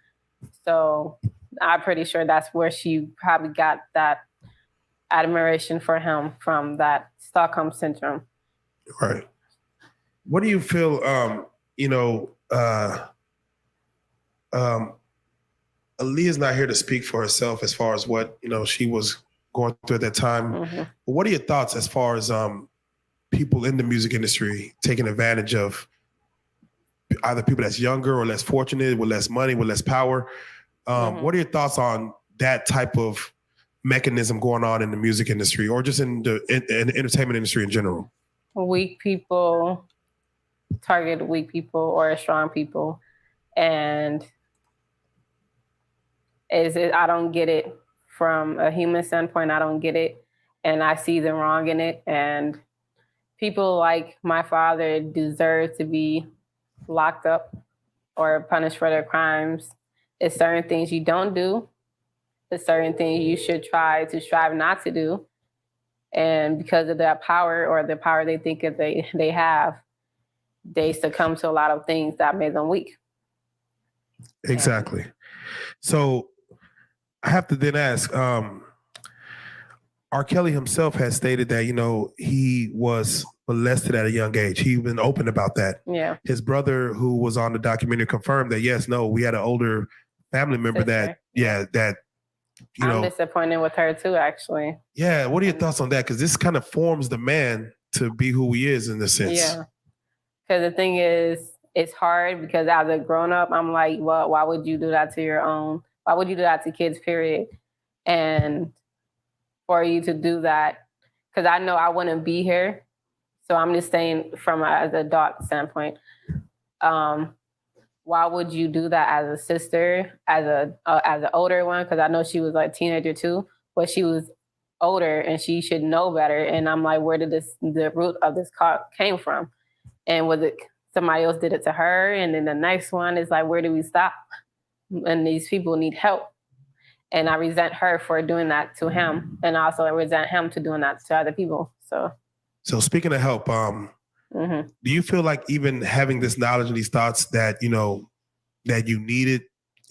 So I'm pretty sure that's where she probably got that admiration for him, from that Stockholm syndrome. Right. What do you feel? Aaliyah's not here to speak for herself as far as what she was going through at that time. But what are your thoughts as far as people in the music industry taking advantage of either people that's younger or less fortunate, with less money, with less power? What are your thoughts on that type of mechanism going on in the music industry, or just in the entertainment industry in general? Weak people target weak people or strong people, and I don't get it. From a human standpoint, I don't get it, and I see the wrong in it. And people like my father deserve to be locked up or punished for their crimes. It's certain things you don't do. It's certain things you should strive not to do. And because of that power, or the power they think that they have, they succumb to a lot of things that made them weak. Exactly. So I have to then ask, R. Kelly himself has stated that, he was molested at a young age. He's been open about that. Yeah. His brother, who was on the documentary, confirmed that, we had an older family member Sister. that, I'm disappointed with her too, actually. Yeah. What are your thoughts on that? Because this kind of forms the man to be who he is in a sense. Yeah. Because the thing is, it's hard because as a grown up, I'm like, well, why would you do that to your own? Why would you do that to kids, period? And for you to do that, because I know I wouldn't be here. So I'm just saying from as an adult standpoint, why would you do that as a sister, as an older one? Because I know she was like a teenager too, but she was older and she should know better. And I'm like, where did the root of this came from? And was it somebody else did it to her? And then the next one is like, where do we stop? And these people need help. And I resent her for doing that to him. And also I resent him to doing that to other people. So speaking of help, do you feel like even having this knowledge and these thoughts that, that you needed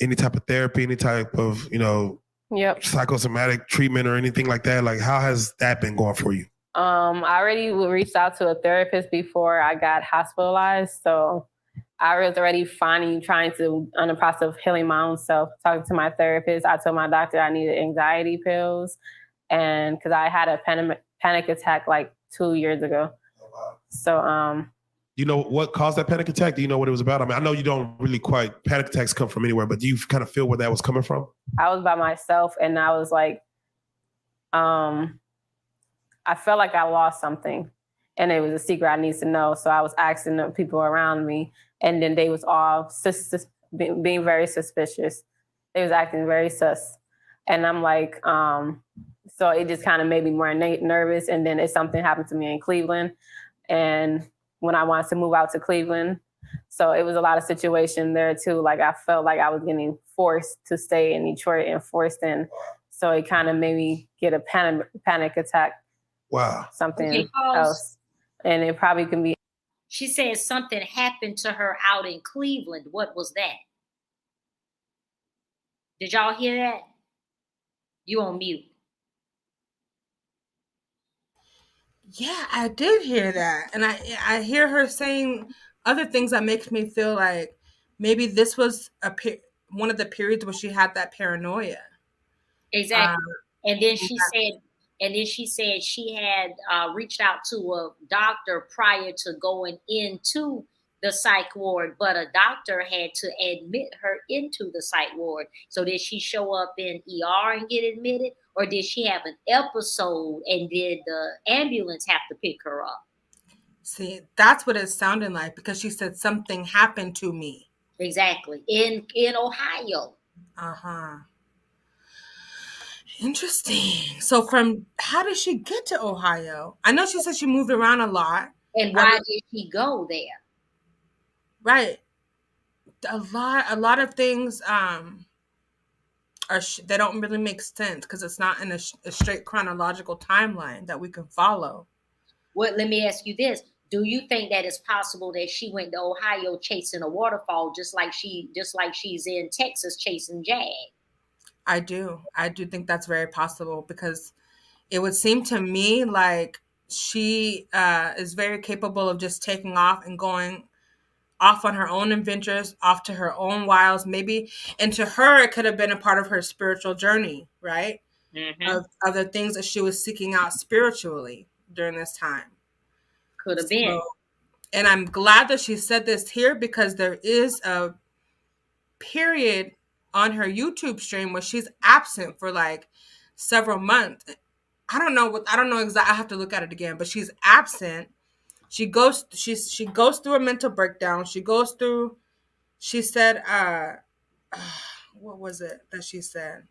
any type of therapy, any type of, psychosomatic treatment or anything like that? Like, how has that been going for you? I already reached out to a therapist before I got hospitalized. So I was already on the process of healing my own self, talking to my therapist. I told my doctor I needed anxiety pills, and because I had a panic attack like 2 years ago. So, you know what caused that panic attack? Do you know what it was about? I mean, I know you don't really panic attacks come from anywhere, but do you kind of feel where that was coming from? I was by myself and I was like, I felt like I lost something and it was a secret I needed to know. So I was asking the people around me and then they was all being very suspicious. They was acting very sus. And I'm like, so it just kind of made me more nervous. And then something happened to me in Cleveland. And when I wanted to move out to Cleveland, so it was a lot of situation there too. Like I felt like I was getting forced to stay in Detroit and forced in. So it kind of made me get a panic attack. Wow. Something else. And it probably can be. She said something happened to her out in Cleveland. What was that? Did y'all hear that? You on mute. Yeah, I did hear that. And I hear her saying other things that makes me feel like maybe this was one of the periods where she had that paranoia. Exactly. And then she said she had reached out to a doctor prior to going into the psych ward, but a doctor had to admit her into the psych ward. So did she show up in ER and get admitted? Or did she have an episode and did the ambulance have to pick her up? See, that's what it sounded like because she said something happened to me. Exactly. In Ohio. Uh-huh. Interesting. So how did she get to Ohio? I know she said she moved around a lot. And why did she go there? Right. A lot of things they don't really make sense because it's not in a straight chronological timeline that we can follow. Well, let me ask you this. Do you think that it's possible that she went to Ohio chasing a waterfall just like she's in Texas chasing Jag? I do think that's very possible because it would seem to me like she is very capable of just taking off and going off on her own adventures, off to her own wilds, maybe. And to her, it could have been a part of her spiritual journey, right? Mm-hmm. Of the things that she was seeking out spiritually during this time. Could have been. And I'm glad that she said this here because there is a period on her YouTube stream where she's absent for like several months. I don't know exactly. I have to look at it again, but she's absent. She goes through a mental breakdown. She said, what was it that she said?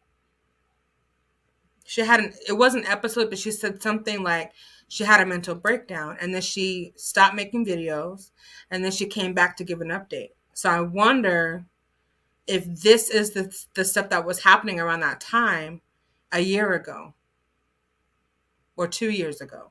It was an episode, but she said something like she had a mental breakdown and then she stopped making videos and then she came back to give an update. So I wonder if this is the stuff that was happening around that time a year ago or 2 years ago.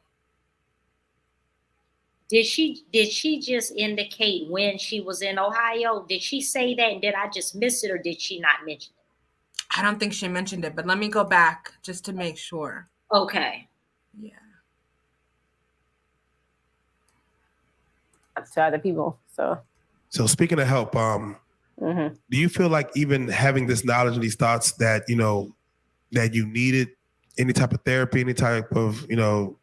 Did she just indicate when she was in Ohio? Did she say that and did I just miss it or did she not mention it? I don't think she mentioned it, but let me go back just to make sure. Okay. Yeah. To other people. So speaking of help, do you feel like even having this knowledge and these thoughts that, you know, that you needed any type of therapy, any type of, you know,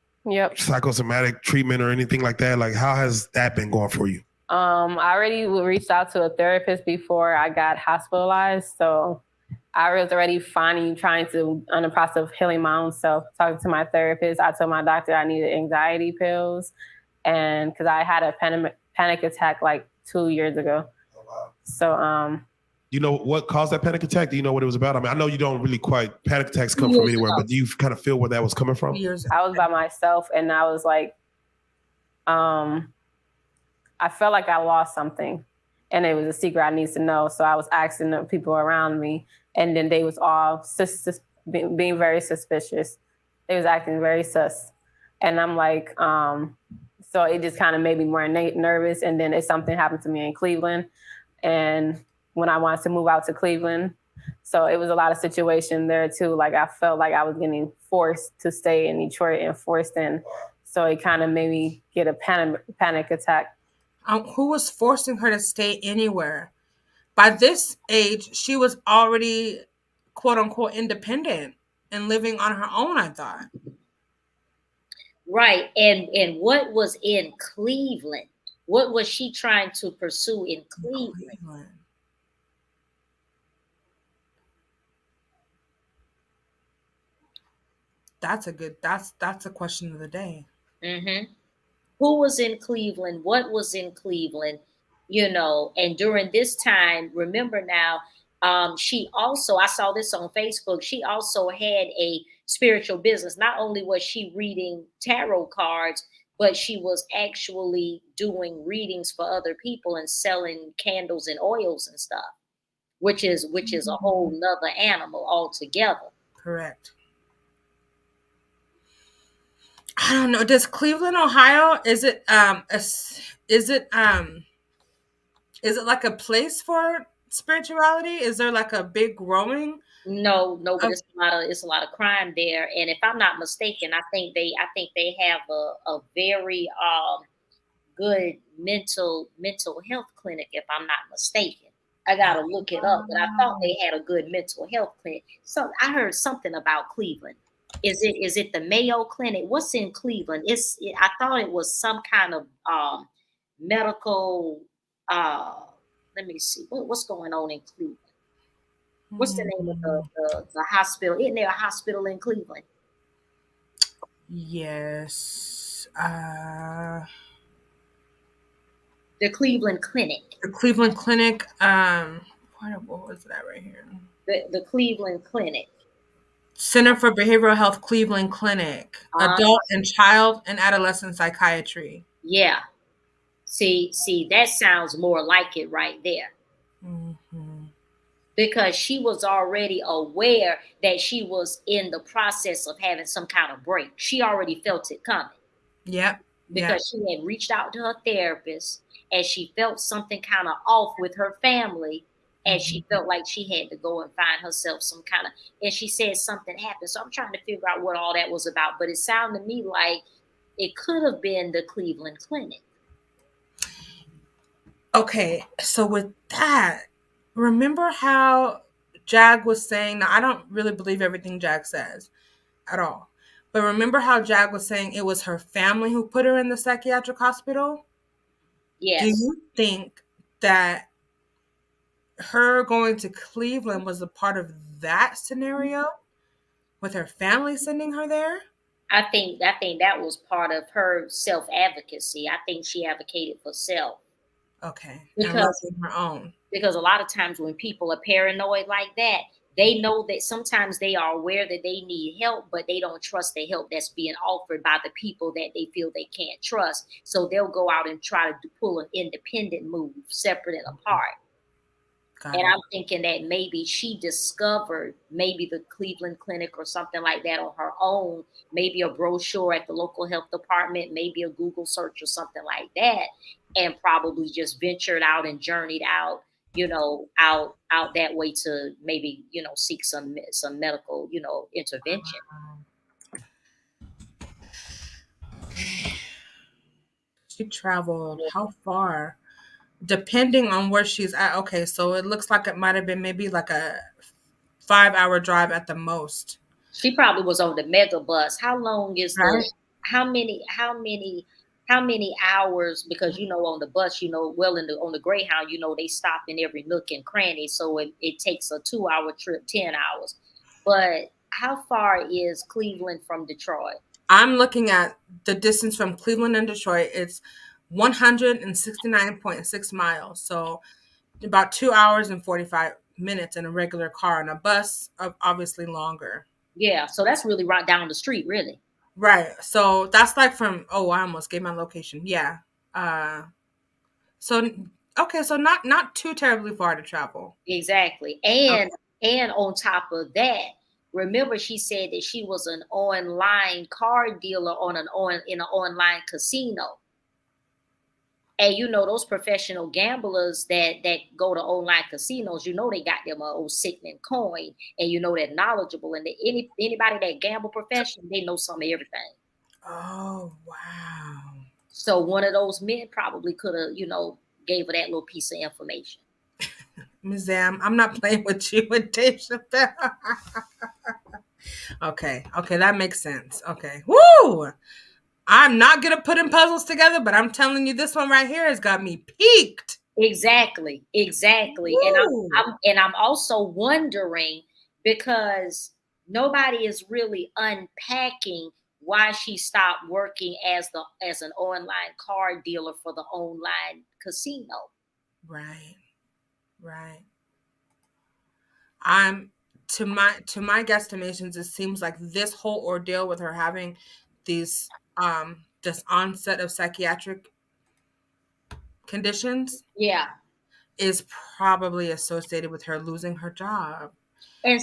psychosomatic treatment or anything like that? Like, how has that been going for you? I already reached out to a therapist before I got hospitalized. So I was already on the process of healing my own self. Talking to my therapist, I told my doctor I needed anxiety pills, and because I had a panic attack like 2 years ago. So you know what caused that panic attack? Do you know what it was about? I mean, I know you don't really quite, panic attacks come from anywhere, but do you kind of feel where that was coming from? I was by myself, and I was like, I felt like I lost something, and it was a secret I needed to know. So I was asking the people around me, and then they was all being very suspicious. They was acting very sus. And I'm like, so it just kind of made me more nervous. And then something happened to me in Cleveland. And when I wanted to move out to Cleveland, so it was a lot of situation there too. Like I felt like I was getting forced to stay in Detroit and forced in. So it kind of made me get a panic attack. Who was forcing her to stay anywhere? By this age, she was already quote unquote independent and living on her own, I thought. Right. And what was in Cleveland? What was she trying to pursue in Cleveland? That's a question of the day. Mm-hmm. Who was in Cleveland? What was in Cleveland? You know, and during this time, remember now, she also, I saw this on Facebook, she also had a spiritual business. Not only was she reading tarot cards, but she was actually doing readings for other people and selling candles and oils and stuff, which is a whole nother animal altogether. Correct. I don't know. Does Cleveland, Ohio, is it like a place for spirituality? Is there like a big growing? No, but it's a lot of crime there. And if I'm not mistaken, I think they have a very good mental health clinic, if I'm not mistaken. I gotta look it up, but I thought they had a good mental health clinic. So I heard something about Cleveland. Is it the Mayo Clinic? What's in Cleveland? I thought it was some kind of medical. Let me see what's going on in Cleveland. What's the name of the hospital? Isn't there a hospital in Cleveland? Yes. The Cleveland Clinic. The Cleveland Clinic. What was that right here? The Cleveland Clinic. Center for Behavioral Health Cleveland Clinic. Adult and Child and Adolescent Psychiatry. Yeah. See, that sounds more like it right there. Mm-hmm. Because she was already aware that she was in the process of having some kind of break. She already felt it coming. Yep. Because she had reached out to her therapist and she felt something kind of off with her family. And she felt like she had to go and find herself some kind of, and she said something happened. So I'm trying to figure out what all that was about. But it sounded to me like it could have been the Cleveland Clinic. Okay, so with that, remember how Jag was saying, now I don't really believe everything Jag says at all, but remember how Jag was saying it was her family who put her in the psychiatric hospital? Yes. Do you think that her going to Cleveland was a part of that scenario with her family sending her there? I think that was part of her self-advocacy. I think she advocated for self. Okay. Because her own. Because a lot of times when people are paranoid like that, they know that sometimes they are aware that they need help, but they don't trust the help that's being offered by the people that they feel they can't trust. So they'll go out and try to pull an independent move, separate and apart. And I'm thinking that maybe she discovered maybe the Cleveland Clinic or something like that on her own, maybe a brochure at the local health department, maybe a Google search or something like that, and probably just ventured out and journeyed out, out that way to maybe, seek some medical, intervention. She traveled how far? Depending on where she's at. Okay, so it looks like it might have been maybe like a 5-hour drive at the most. She probably was on the mega bus. How long is Right. how many hours? Because on the bus, well, on the Greyhound, they stop in every nook and cranny, so it takes a 2-hour trip, 10 hours. But how far is Cleveland from Detroit? I'm looking at the distance from Cleveland and Detroit. It's 169.6 miles. So about 2 hours and 45 minutes in a regular car. On a bus, obviously longer. Yeah, so that's really right down the street, really. Right. So that's like from, I almost gave my location. Yeah. So okay, so not too terribly far to travel. Exactly. And on top of that, remember she said that she was an online car dealer in an online casino. And those professional gamblers that go to online casinos, they got them a old sickening coin, and they're knowledgeable. And anybody that gamble profession, they know some of everything. Oh wow! So one of those men probably could have, gave her that little piece of information. Ms. Zam, I'm not playing with you with Dave Chappelle. Okay, that makes sense. Okay, woo! I'm not good at putting puzzles together, but I'm telling you, this one right here has got me peaked. Exactly. And I'm also wondering, because nobody is really unpacking why she stopped working as an online car dealer for the online casino. Right. To my guesstimations, it seems like this whole ordeal with her having this onset of psychiatric conditions, is probably associated with her losing her job. And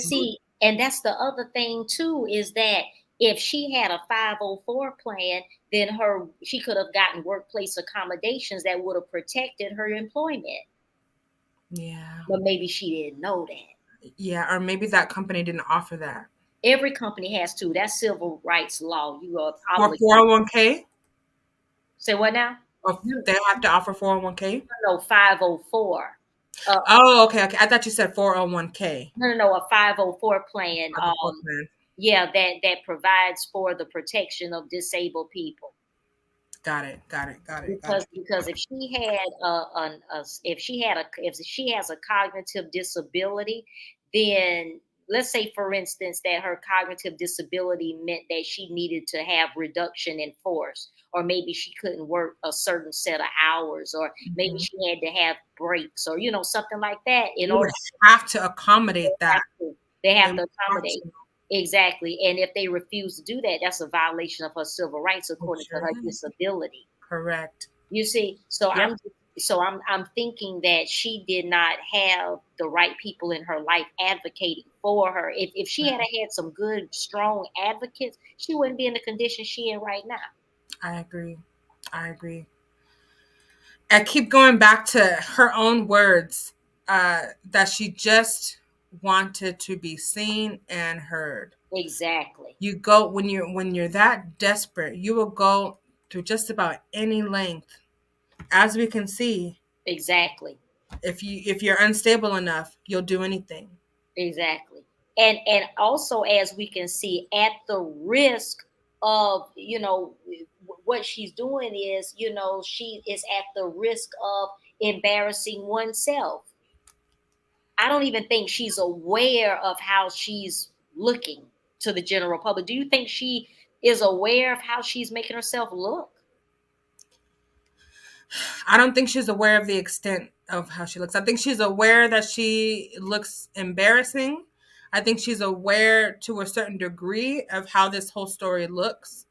and that's the other thing too, is that if she had a 504 plan, then she could have gotten workplace accommodations that would have protected her employment. Yeah. But maybe she didn't know that. Yeah, or maybe that company didn't offer that. Every company has to. That's civil rights law. You are for 401k. Say what now? Or they have to offer 401k. No, 504. Okay. I thought you said 401k. No, a 504 plan. Yeah, that provides for the protection of disabled people. Got it. Because if she has a cognitive disability, then let's say, for instance, that her cognitive disability meant that she needed to have reduction in force, or maybe she couldn't work a certain set of hours, or maybe she had to have breaks, or something like that. In order have to accommodate that. They have to accommodate. Exactly. And if they refuse to do that, that's a violation of her civil rights according to her disability. Correct. You see, so I'm thinking that she did not have the right people in her life advocating for her. If she had had some good, strong advocates, she wouldn't be in the condition she in right now. I agree. I keep going back to her own words, that she just wanted to be seen and heard. Exactly. You go when you're that desperate, you will go through just about any length, as we can see. Exactly. If you're unstable enough, you'll do anything. Exactly. And also, as we can see, at the risk of, what she's doing is, she is at the risk of embarrassing oneself. I don't even think she's aware of how she's looking to the general public. Do you think she is aware of how she's making herself look? I don't think she's aware of the extent of how she looks. I think she's aware that she looks embarrassing. I think she's aware to a certain degree of how this whole story looks.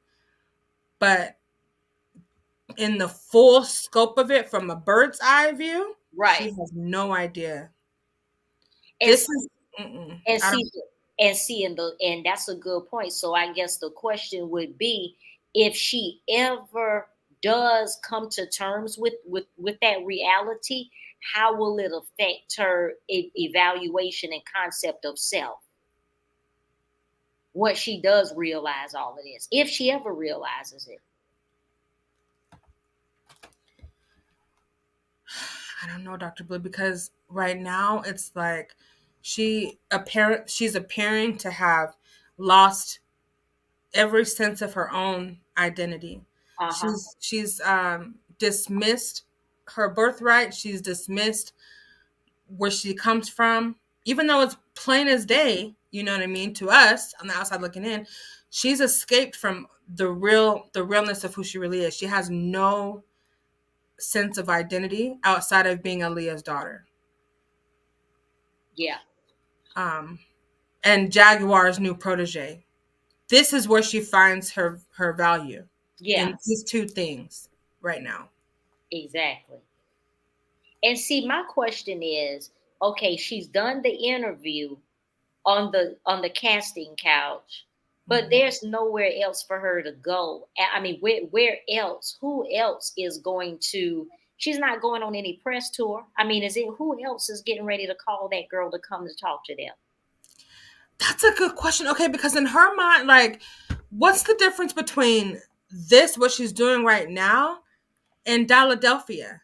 But in the full scope of it, from a bird's eye view, she has no idea. And that's a good point. So I guess the question would be, if she ever does come to terms with that reality, how will it affect her evaluation and concept of self? Once she does realize all of this, if she ever realizes it. I don't know, Dr. Blue, because right now it's like she's appearing to have lost every sense of her own identity. She's dismissed her birthright. She's dismissed where she comes from, even though it's plain as day, you know what I mean, to us on the outside looking in. She's escaped from the realness of who she really is. She has no sense of identity outside of being Aaliyah's daughter. Yeah. And Jaguar's new protege. This is where she finds her value. Yeah. In these two things right now. Exactly. And see, my question is, okay, she's done the interview on the casting couch, but there's nowhere else for her to go. I mean, where else? Who else is going to? She's not going on any press tour. I mean, who else is getting ready to call that girl to come to talk to them? That's a good question. Okay, because in her mind, like, what's the difference between what she's doing right now, and Philadelphia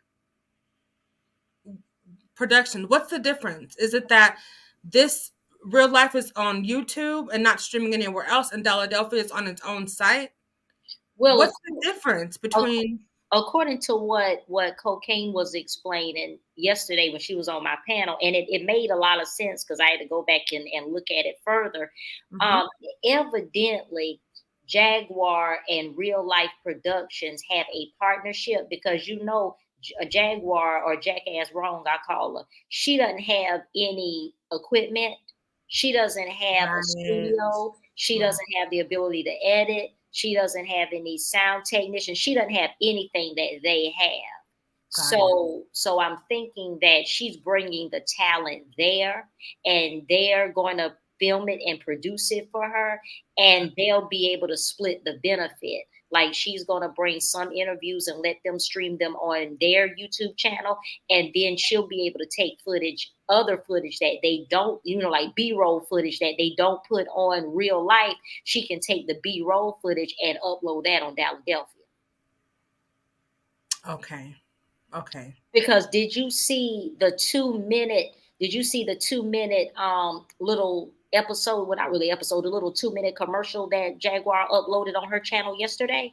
production? What's the difference? Is it that this real life is on YouTube and not streaming anywhere else, and Philadelphia is on its own site? Well, what's the difference between? According to what Cocaine was explaining yesterday when she was on my panel, and it made a lot of sense because I had to go back and look at it further. Evidently, Jaguar and Real Life Productions have a partnership because, you know, Jaguar, or Jackass Wrong, I call her, she doesn't have any equipment. She doesn't have a studio. She doesn't have the ability to edit. She doesn't have any sound technician. She doesn't have anything that they have. So I'm thinking that she's bringing the talent there, and they're going to film it and produce it for her, and they'll be able to split the benefit. Like, she's going to bring some interviews and let them stream them on their YouTube channel. And then she'll be able to take other footage that they don't, you know, like B-roll footage that they don't put on Real Life. She can take the B-roll footage and upload that on Philadelphia. Okay. Because did you see the 2 minute little episode, well, not really episode, a little 2 minute commercial that Jaguar uploaded on her channel yesterday?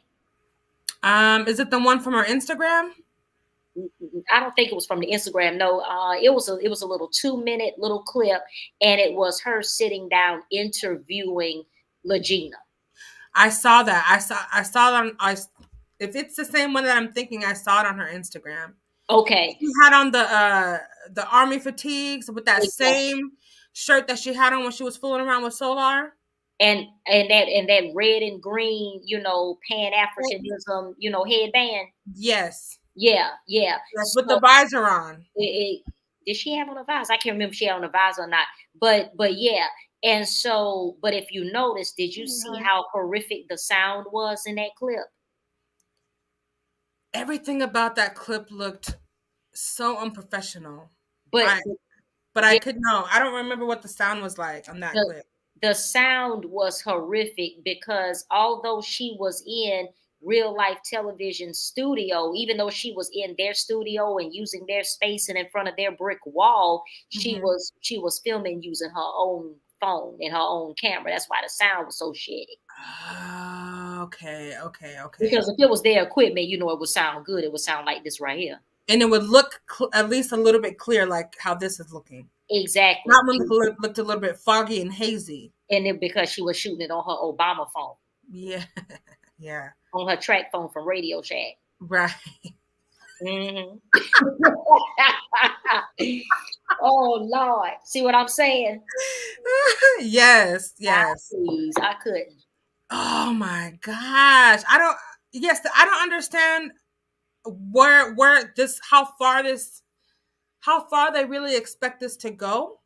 Is it the one from her Instagram? I don't think it was from the Instagram. No, it was a little 2 minute little clip, and it was her sitting down interviewing LEGENA. I saw that. I saw it on. If it's the same one that I'm thinking, I saw it on her Instagram. Okay. She had on the army fatigues with that same shirt that she had on when she was fooling around with Solar. And that red and green, you know, Pan-Africanism, you know, headband. Yes. Yeah. Yes, with the visor on. Did she have on a visor? I can't remember if she had on a visor or not. But yeah. And so, but if you notice, did you see how horrific the sound was in that clip? Everything about that clip looked so unprofessional. But I don't remember what the sound was like on that clip. The sound was horrific because although she was in Real Life Television studio, even though she was in their studio and using their space and in front of their brick wall, she was filming using her own phone and her own camera. That's why the sound was so shitty. Okay. Because if it was their equipment, you know, it would sound good. It would sound like this right here. And it would look at least a little bit clear, like how this is looking. Exactly. Not when it looked a little bit foggy and hazy. And then because she was shooting it on her Obama phone. Yeah. On her track phone from Radio Shack. Right. Mm-hmm. Oh Lord. See what I'm saying? Yes. Please, I couldn't. Oh my gosh. I don't understand how far they really expect this to go.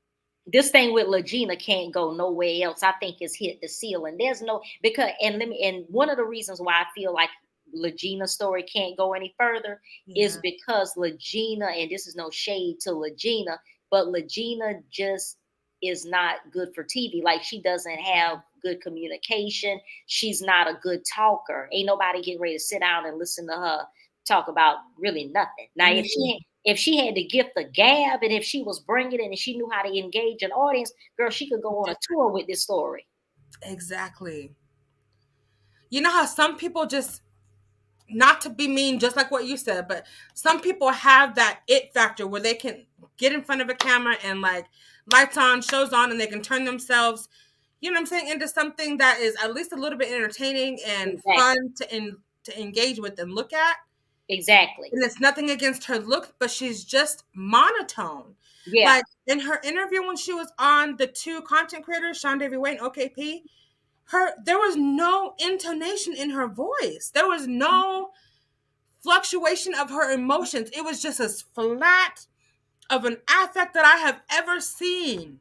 This thing with LEGENA can't go nowhere else. I think it's hit the ceiling. There's no, because, and one of the reasons why I feel like LEGENA's story can't go any further is because LEGENA, and this is no shade to LEGENA, but LEGENA just is not good for TV. Like, she doesn't have good communication. She's not a good talker. Ain't nobody getting ready to sit down and listen to her talk about really nothing. Now, if if she had the gift of gab, and if she was bringing it and she knew how to engage an audience, girl, she could go on a tour with this story. Exactly. You know how some people just, not to be mean, just like what you said, but some people have that it factor where they can get in front of a camera and like lights on, shows on, and they can turn themselves, you know what I'm saying, into something that is at least a little bit entertaining and fun to engage with and look at. Exactly. And it's nothing against her look, but she's just monotone. Yeah. Like in her interview when she was on the two content creators, Sean Davy Way and OKP, there was no intonation in her voice. There was no fluctuation of her emotions. It was just as flat of an affect that I have ever seen.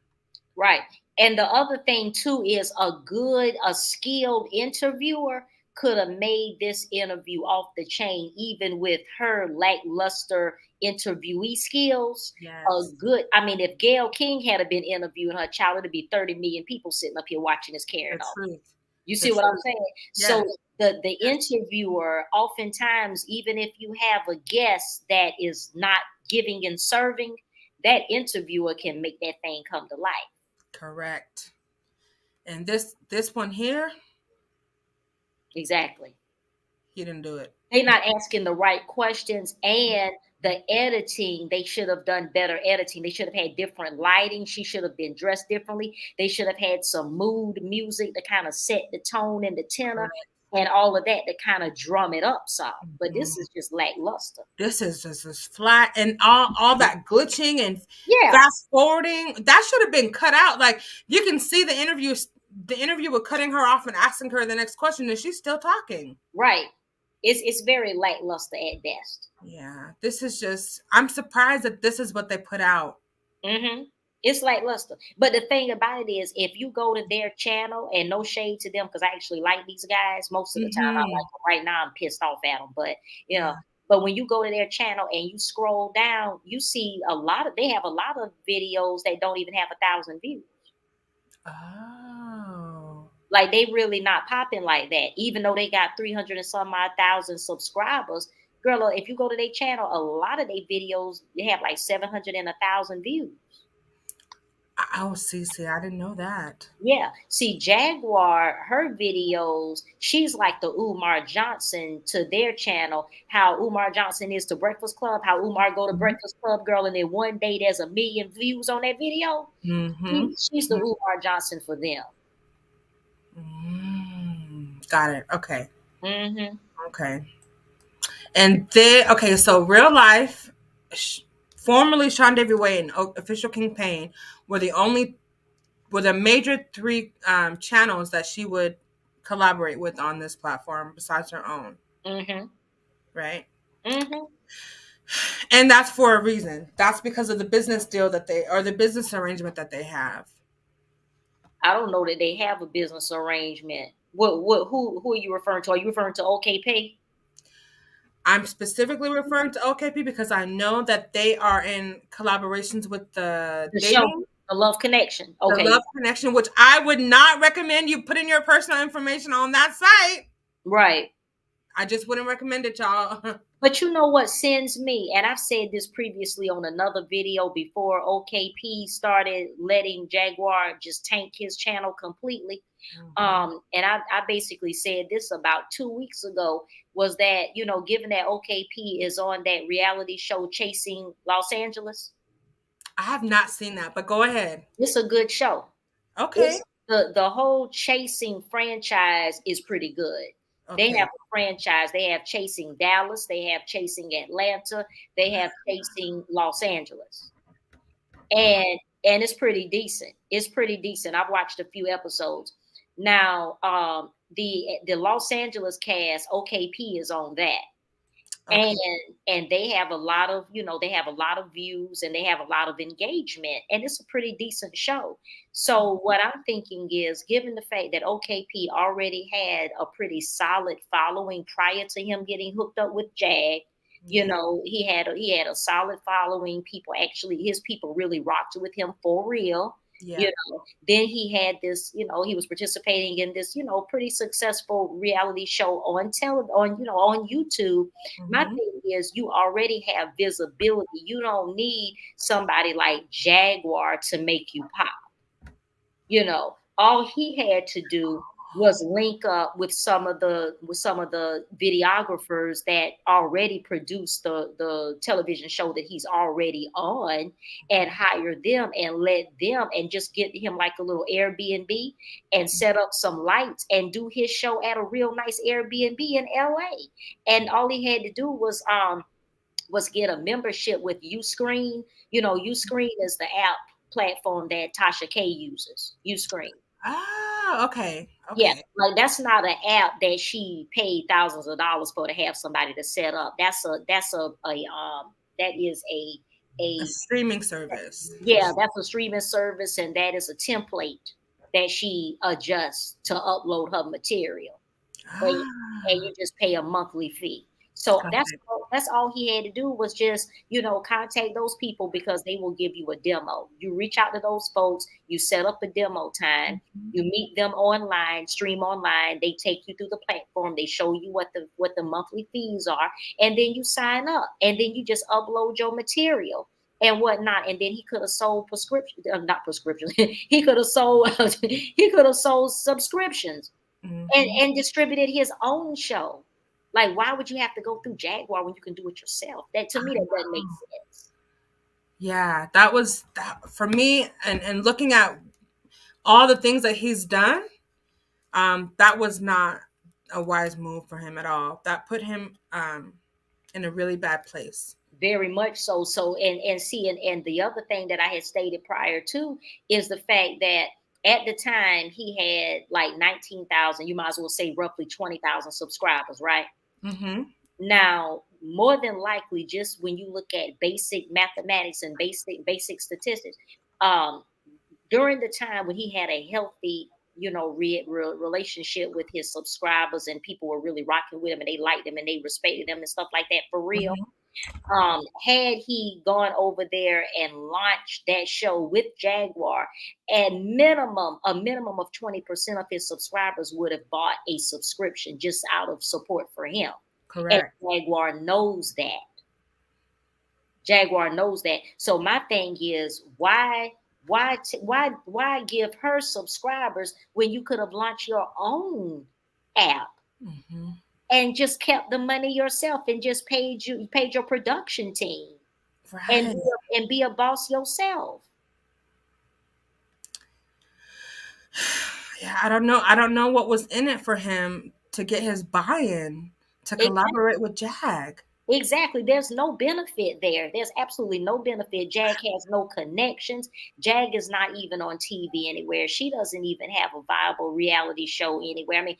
Right. And the other thing too is a skilled interviewer could have made this interview off the chain, even with her lackluster interviewee skills. Yes. I mean, if Gayle King had been interviewing her child, it'd be 30 million people sitting up here watching this carrying on. You see what I'm saying? Yes. So the interviewer, oftentimes, even if you have a guest that is not giving and serving, that interviewer can make that thing come to life. Correct. And this one here, exactly, he didn't do it. They're not asking the right questions, and the editing, they should have done better editing. They should have had different lighting. She should have been dressed differently. They should have had some mood music to kind of set the tone and the tenor and all of that to kind of drum it up some. But this is just lackluster. This is just as flat, and all that glitching and fast forwarding, that should have been cut out. Like you can see the interviewer cutting her off and asking her the next question, and she's still talking. Right. It's very lackluster at best. Yeah, this is just, I'm surprised that this is what they put out. Mm-hmm. It's lackluster. But the thing about it is, if you go to their channel, and no shade to them, because I actually like these guys. Most of the time I like them. Right now I'm pissed off at them. But, you know, but when you go to their channel and you scroll down, you see they have a lot of videos that don't even have 1,000 views. Oh. Like they really not popping like that, even though they got 300 and some odd thousand subscribers. Girl, if you go to their channel, a lot of their videos, they have like 700 and 1,000 views. Oh, see, I didn't know that. Yeah. See, Jaguar, her videos, she's like the Umar Johnson to their channel. How Umar Johnson is to Breakfast Club, how Umar go to Breakfast Club, girl, and then one day there's 1 million views on that video. Mm-hmm. She's the Umar Johnson for them. Got it. Okay. Mm-hmm. Okay. And so Real Life, formerly Sean Davy Way and Official King Payne were the major 3 channels that she would collaborate with on this platform besides her own. Mm-hmm. Right? Mm-hmm. And that's for a reason. That's because of the business deal the business arrangement that they have. I don't know that they have a business arrangement. Who are you referring to? Are you referring to OKP? I'm specifically referring to OKP because I know that they are in collaborations with the show, The Love Connection. Okay. The Love Connection, which I would not recommend you putting your personal information on that site. Right. I just wouldn't recommend it, y'all. But you know what sends me, and I've said this previously on another video before OKP started letting Jaguar just tank his channel completely. Mm-hmm. And I basically said this about 2 weeks ago, was that, you know, given that OKP is on that reality show Chasing Los Angeles. I have not seen that, but go ahead. It's a good show. Okay. The whole Chasing franchise is pretty good. Okay. They have a franchise. They have Chasing Dallas. They have Chasing Atlanta. They have Chasing Los Angeles. And it's pretty decent. It's pretty decent. I've watched a few episodes. Now, the Los Angeles cast, OKP is on that. Okay. And they have a lot of, they have a lot of views and they have a lot of engagement, and it's a pretty decent show. So what I'm thinking is, given the fact that OKP already had a pretty solid following prior to him getting hooked up with Jag, he had a solid following. His people really rocked with him for real. Yeah. You know, then he had this, he was participating in this, pretty successful reality show on on YouTube. My Mhm. thing is, you already have visibility. You don't need somebody like Jaguar to make you pop. All he had to do was link up with some of the videographers that already produced the television show that he's already on, and hire them and let them and just get him like a little Airbnb and set up some lights and do his show at a real nice Airbnb in LA. And all he had to do was get a membership with Uscreen. Uscreen is the app platform that Tasha K uses. Uscreen. Ah, okay. Yeah, Okay. like that's not an app that she paid thousands of dollars for to have somebody to set up. That is A a streaming service. yeah, that's a streaming service, and that is a template that she adjusts to upload her material. and, and Ah, you just pay a monthly fee. So got that's it. that's all he had to do was just contact those people, because they will give you a demo. You reach out to those folks, you set up a demo time, you meet them online, stream online. They take you through the platform. They show you what the monthly fees are, and then you sign up, and then you just upload your material and whatnot. And then he could have sold not prescriptions. he could have sold subscriptions and Mhm. and distributed his own show. Like, why would you have to go through Jaguar when you can do it yourself? That, to me, that doesn't make sense. Yeah, that was that, for me, and looking at all the things that he's done, that was not a wise move for him at all. That put him in a really bad place. Very much so. So, and see, and the other thing that I had stated prior to is the fact that at the time he had like 19,000. You might as well say roughly 20,000 subscribers, right? Mhm. Now, more than likely, just when you look at basic mathematics and basic statistics, um, during the time when he had a healthy, relationship with his subscribers, and people were really rocking with him, and they liked him and they respected him and stuff like that, for real. Mhm. Had he gone over there and launched that show with Jaguar, a minimum of 20% of his subscribers would have bought a subscription just out of support for him. And Correct. Jaguar knows that. Jaguar knows that. So my thing is, why give her subscribers when you could have launched your own app Mhm. and just kept the money yourself and just paid your production team and Right. be a boss yourself? Yeah, I don't know what was in it for him to get his buy-in to collaborate with Jag. Exactly. There's no benefit there. There's absolutely no benefit. Jag has no connections. Jag is not even on TV anywhere. She doesn't even have a viable reality show anywhere. I mean,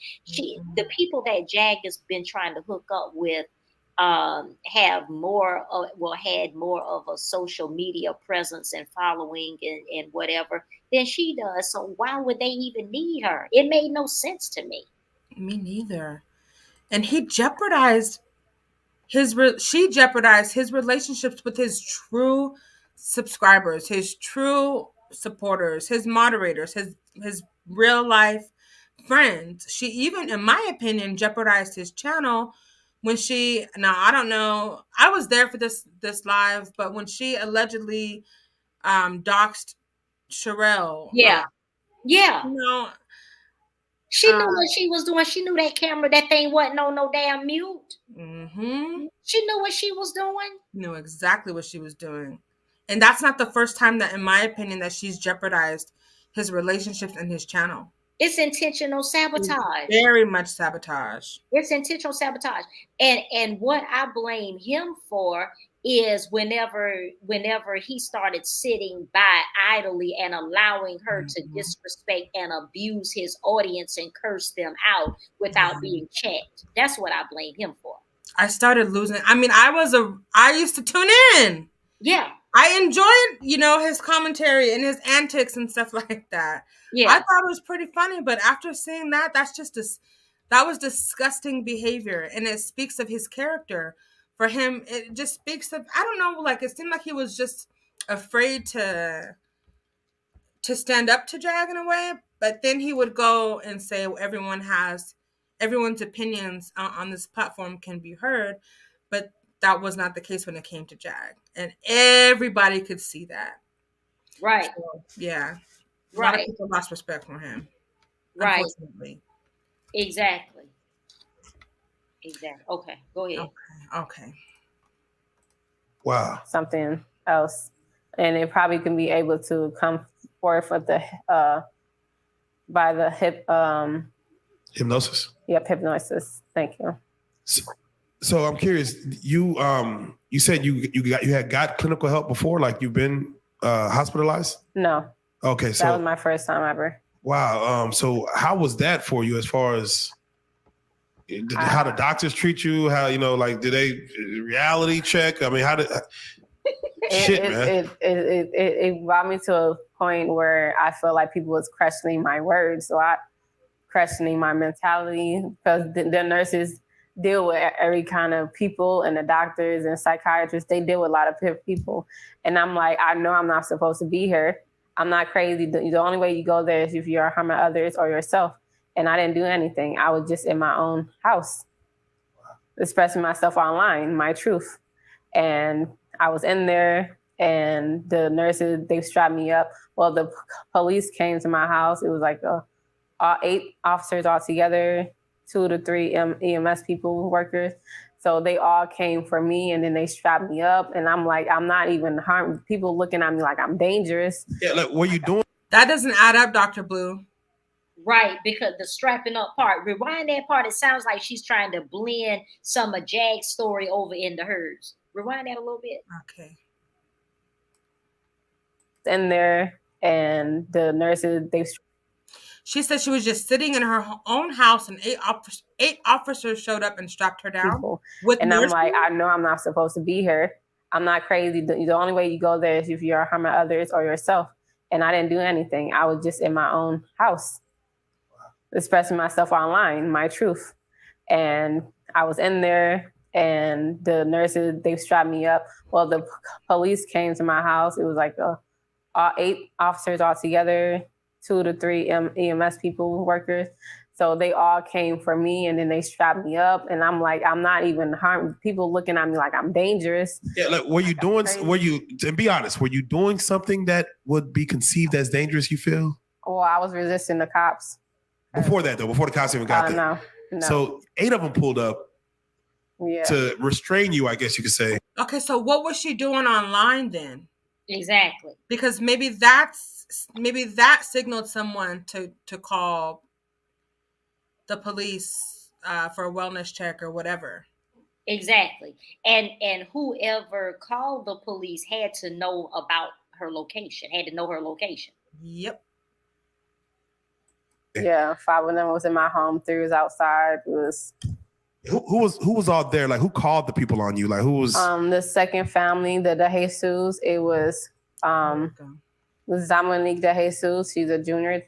the people that Jag has been trying to hook up with had more of a social media presence and following and whatever than she does. So why would they even need her? It made no sense to me. Me neither. And she jeopardized his relationships with his true subscribers, his true supporters, his moderators, his real life friends. She even, in my opinion, jeopardized his channel when she, now I don't know, I was there for this live, but when she allegedly doxed Sherelle, Yeah. Yeah. you know, She knew what she was doing. She knew that thing wasn't on no damn mute. mm-hmm. She knew what she was doing. Knew exactly what she was doing. And that's not the first time that, in my opinion, that she's jeopardized his relationships and his channel. It's intentional sabotage. Very much sabotage. It's intentional sabotage. And what I blame him for is whenever he started sitting by idly and allowing her to disrespect and abuse his audience and curse them out without being checked. That's what I blame him for. I started losing. I mean, I used to tune in. Yeah. I enjoyed, his commentary and his antics and stuff like that. Yeah. I thought it was pretty funny, but after seeing that, that was disgusting behavior, and it speaks of his character. For him, it just speaks of, I don't know, like it seemed like he was just afraid to to stand up to Jag in a way, but then he would go and say everyone's opinions on this platform can be heard, but that was not the case when it came to Jag, and everybody could see that. Right. So, yeah. A lot of Right. people lost respect for him. Right. Unfortunately. Exactly. Okay, go ahead. Okay. Wow. Something else, and it probably can be able to come forth with the by the Hypnosis. Yep, hypnosis. Thank you. So I'm curious. You said you had got clinical help before, like you've been hospitalized? No. Okay, so that was my first time ever. Wow. So how was that for you, as far as how the doctors treat you? How, like, did they reality check? I mean, how did it brought me to a point where I felt like people was questioning my words a lot, questioning my mentality, because the nurses deal with every kind of people, and the doctors and psychiatrists, they deal with a lot of people. And I'm like, I know I'm not supposed to be here. I'm not crazy. The only way you go there is if you're harming others or yourself. And I didn't do anything. I was just in my own house, expressing myself online, my truth. And I was in there, and the nurses, they strapped me up. Well, the police came to my house. It was like 8 officers all together, 2 to 3 EMS people, workers. So they all came for me, and then they strapped me up. And I'm like, I'm not even harmed. People looking at me like I'm dangerous. Yeah, like, what are you doing? That doesn't add up, Dr. Blue. Right, because the strapping up part, rewind that part. It sounds like she's trying to blend some of Jag's story over into hers. Rewind that a little bit. Okay. In there, and the nurses, she said she was just sitting in her own house, and 8 officers showed up and strapped her down. And I'm like, I know I'm not supposed to be here. I'm not crazy. The only way you go there is if you're harming others or yourself. And I didn't do anything. I was just in my own house, expressing myself online, my truth. And I was in there, and the nurses, they strapped me up. Well, the police came to my house. It was like 8 officers all together, 2 to 3 EMS people, workers. So they all came for me, and then they strapped me up. And I'm like, I'm not even harmed. People looking at me like I'm dangerous. Yeah, like, and be honest, were you doing something that would be conceived as dangerous, you feel? Well, I was resisting the cops. Before that, though, before the cops even got there? No. So 8 of them pulled up to restrain you, I guess you could say. Okay, so what was she doing online then? Exactly. Because maybe that signaled someone to call the police for a wellness check or whatever. Exactly. And whoever called the police had to know about her location, had to know her location. Yep. Yeah, 5 of them was in my home, 3 was outside. It was who was all there? Like, who called the people on you? Like, who was the second family, the De Jesus. It was Dominique De Jesus. She's a junior.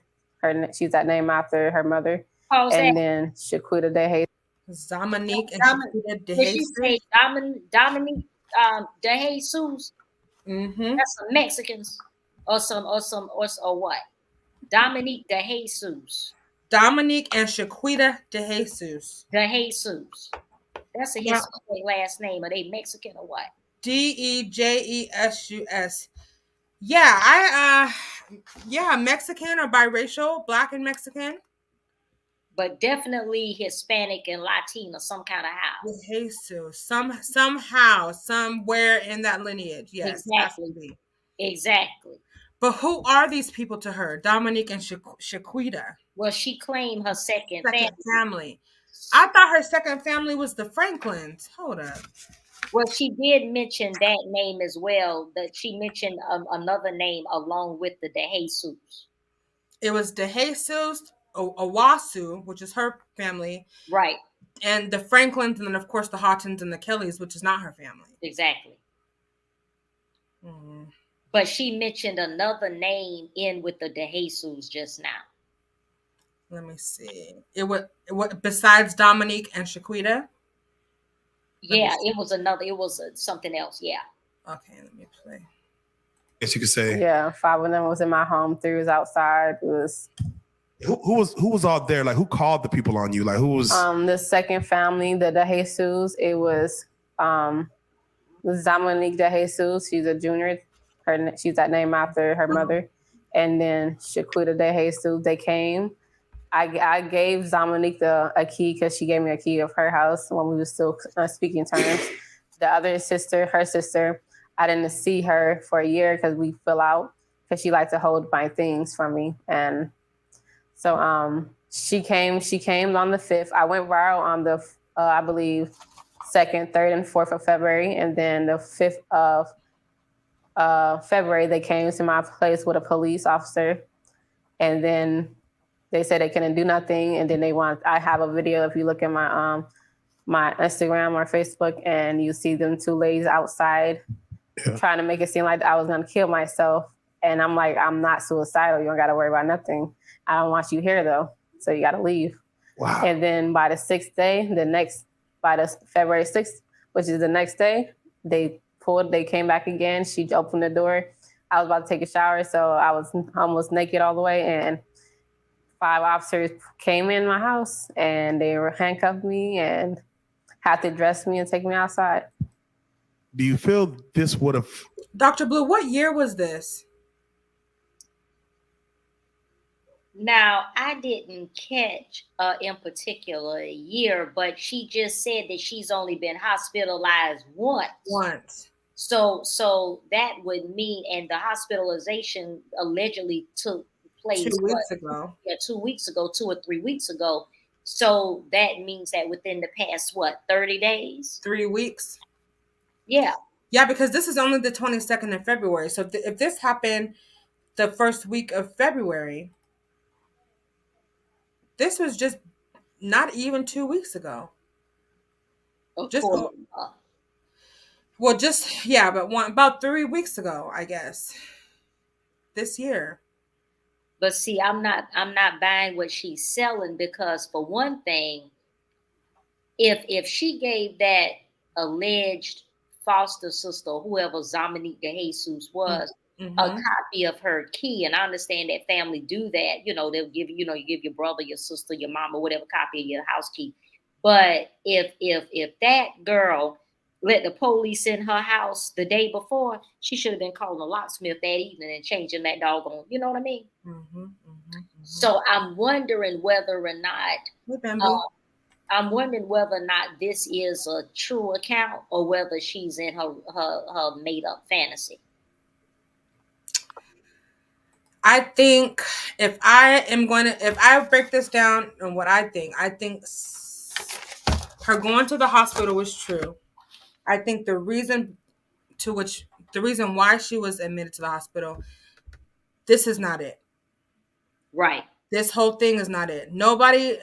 She's that name after her mother. Then Shaquita De Jesus. Dominique and Shaquita De Jesus. Did she say Dominique De Jesus? Mm-hmm. That's some Mexicans or what? Dominique De Jesus. Dominique and Shaquita De Jesus. De Jesus. That's a Hispanic last name. Are they Mexican or what? DEJESUS. Yeah, Mexican or biracial, Black and Mexican. But definitely Hispanic and Latino, some kind of house. Jesus. Somehow, somewhere in that lineage. Yes, exactly. Exactly. But who are these people to her? Dominique and Shaquita. Well, she claimed her second family. I thought her second family was the Franklins. Hold up. Well, she did mention that name as well. That she mentioned another name along with the De Jesus. It was De Jesus, Owasu, which is her family. Right. And the Franklins, and then, of course, the Houghtons and the Kellys, which is not her family. Exactly. Mm-hmm. But she mentioned another name in with the De Jesus just now. Let me see. It was besides Dominique and Shaquita? Yeah, it was another. It was something else. Yeah. Okay, let me play. Guess you could say. Yeah, 5 of them was in my home, 3 was outside. It was who was all there? Like, who called the people on you? Like, who was? the second family, the De Jesus. It was Zamonique De Jesus. She's a junior. She's that name after her mother. And then Shaquita De Jesus. They came. I gave Zamonique a key because she gave me a key of her house when we were still speaking terms. The other sister, her sister, I didn't see her for a year because we fell out because she liked to hold my things from me. And so she came on the 5th. I went viral on the, I believe, 2nd, 3rd, and 4th of February. And then the 5th of February, they came to my place with a police officer. And then they said they couldn't do nothing. And then I have a video, if you look at my my Instagram or Facebook, and you see them 2 ladies outside trying to make it seem like I was going to kill myself. And I'm like, I'm not suicidal. You don't got to worry about nothing. I don't want you here, though. So you got to leave. Wow. And then by the 6th day, by the February 6th, which is the next day, they came back again. She opened the door. I was about to take a shower, so I was almost naked all the way. And 5 officers came in my house, and they handcuffed me and had to dress me and take me outside. Do you feel this would have? Dr. Blue, what year was this? Now, I didn't catch in particular a year, but she just said that she's only been hospitalized once. So that would mean, and the hospitalization allegedly took place 2 weeks ago. Yeah, 2 weeks ago, 2 or 3 weeks ago. So that means that within the past, 30 days? 3 weeks. Yeah. Yeah, because this is only the 22nd of February. So if this happened the first week of February, this was just not even 2 weeks ago. About 3 weeks ago, I guess. This year. But see, I'm not buying what she's selling, because for one thing, if she gave that alleged foster sister, whoever Zamonique De Jesus was, a copy of her key, and I understand that family do that, they'll give you give your brother, your sister, your mama, whatever, copy of your house key. But if that girl let the police in her house the day before, she should have been calling a locksmith that evening and changing that doggone, you know what I mean? So I'm wondering whether or not this is a true account, or whether she's in her made up fantasy. I think if I break this down and what I think her going to the hospital was true. I think the reason why she was admitted to the hospital, this is not it. Right. This whole thing is not it. Nobody,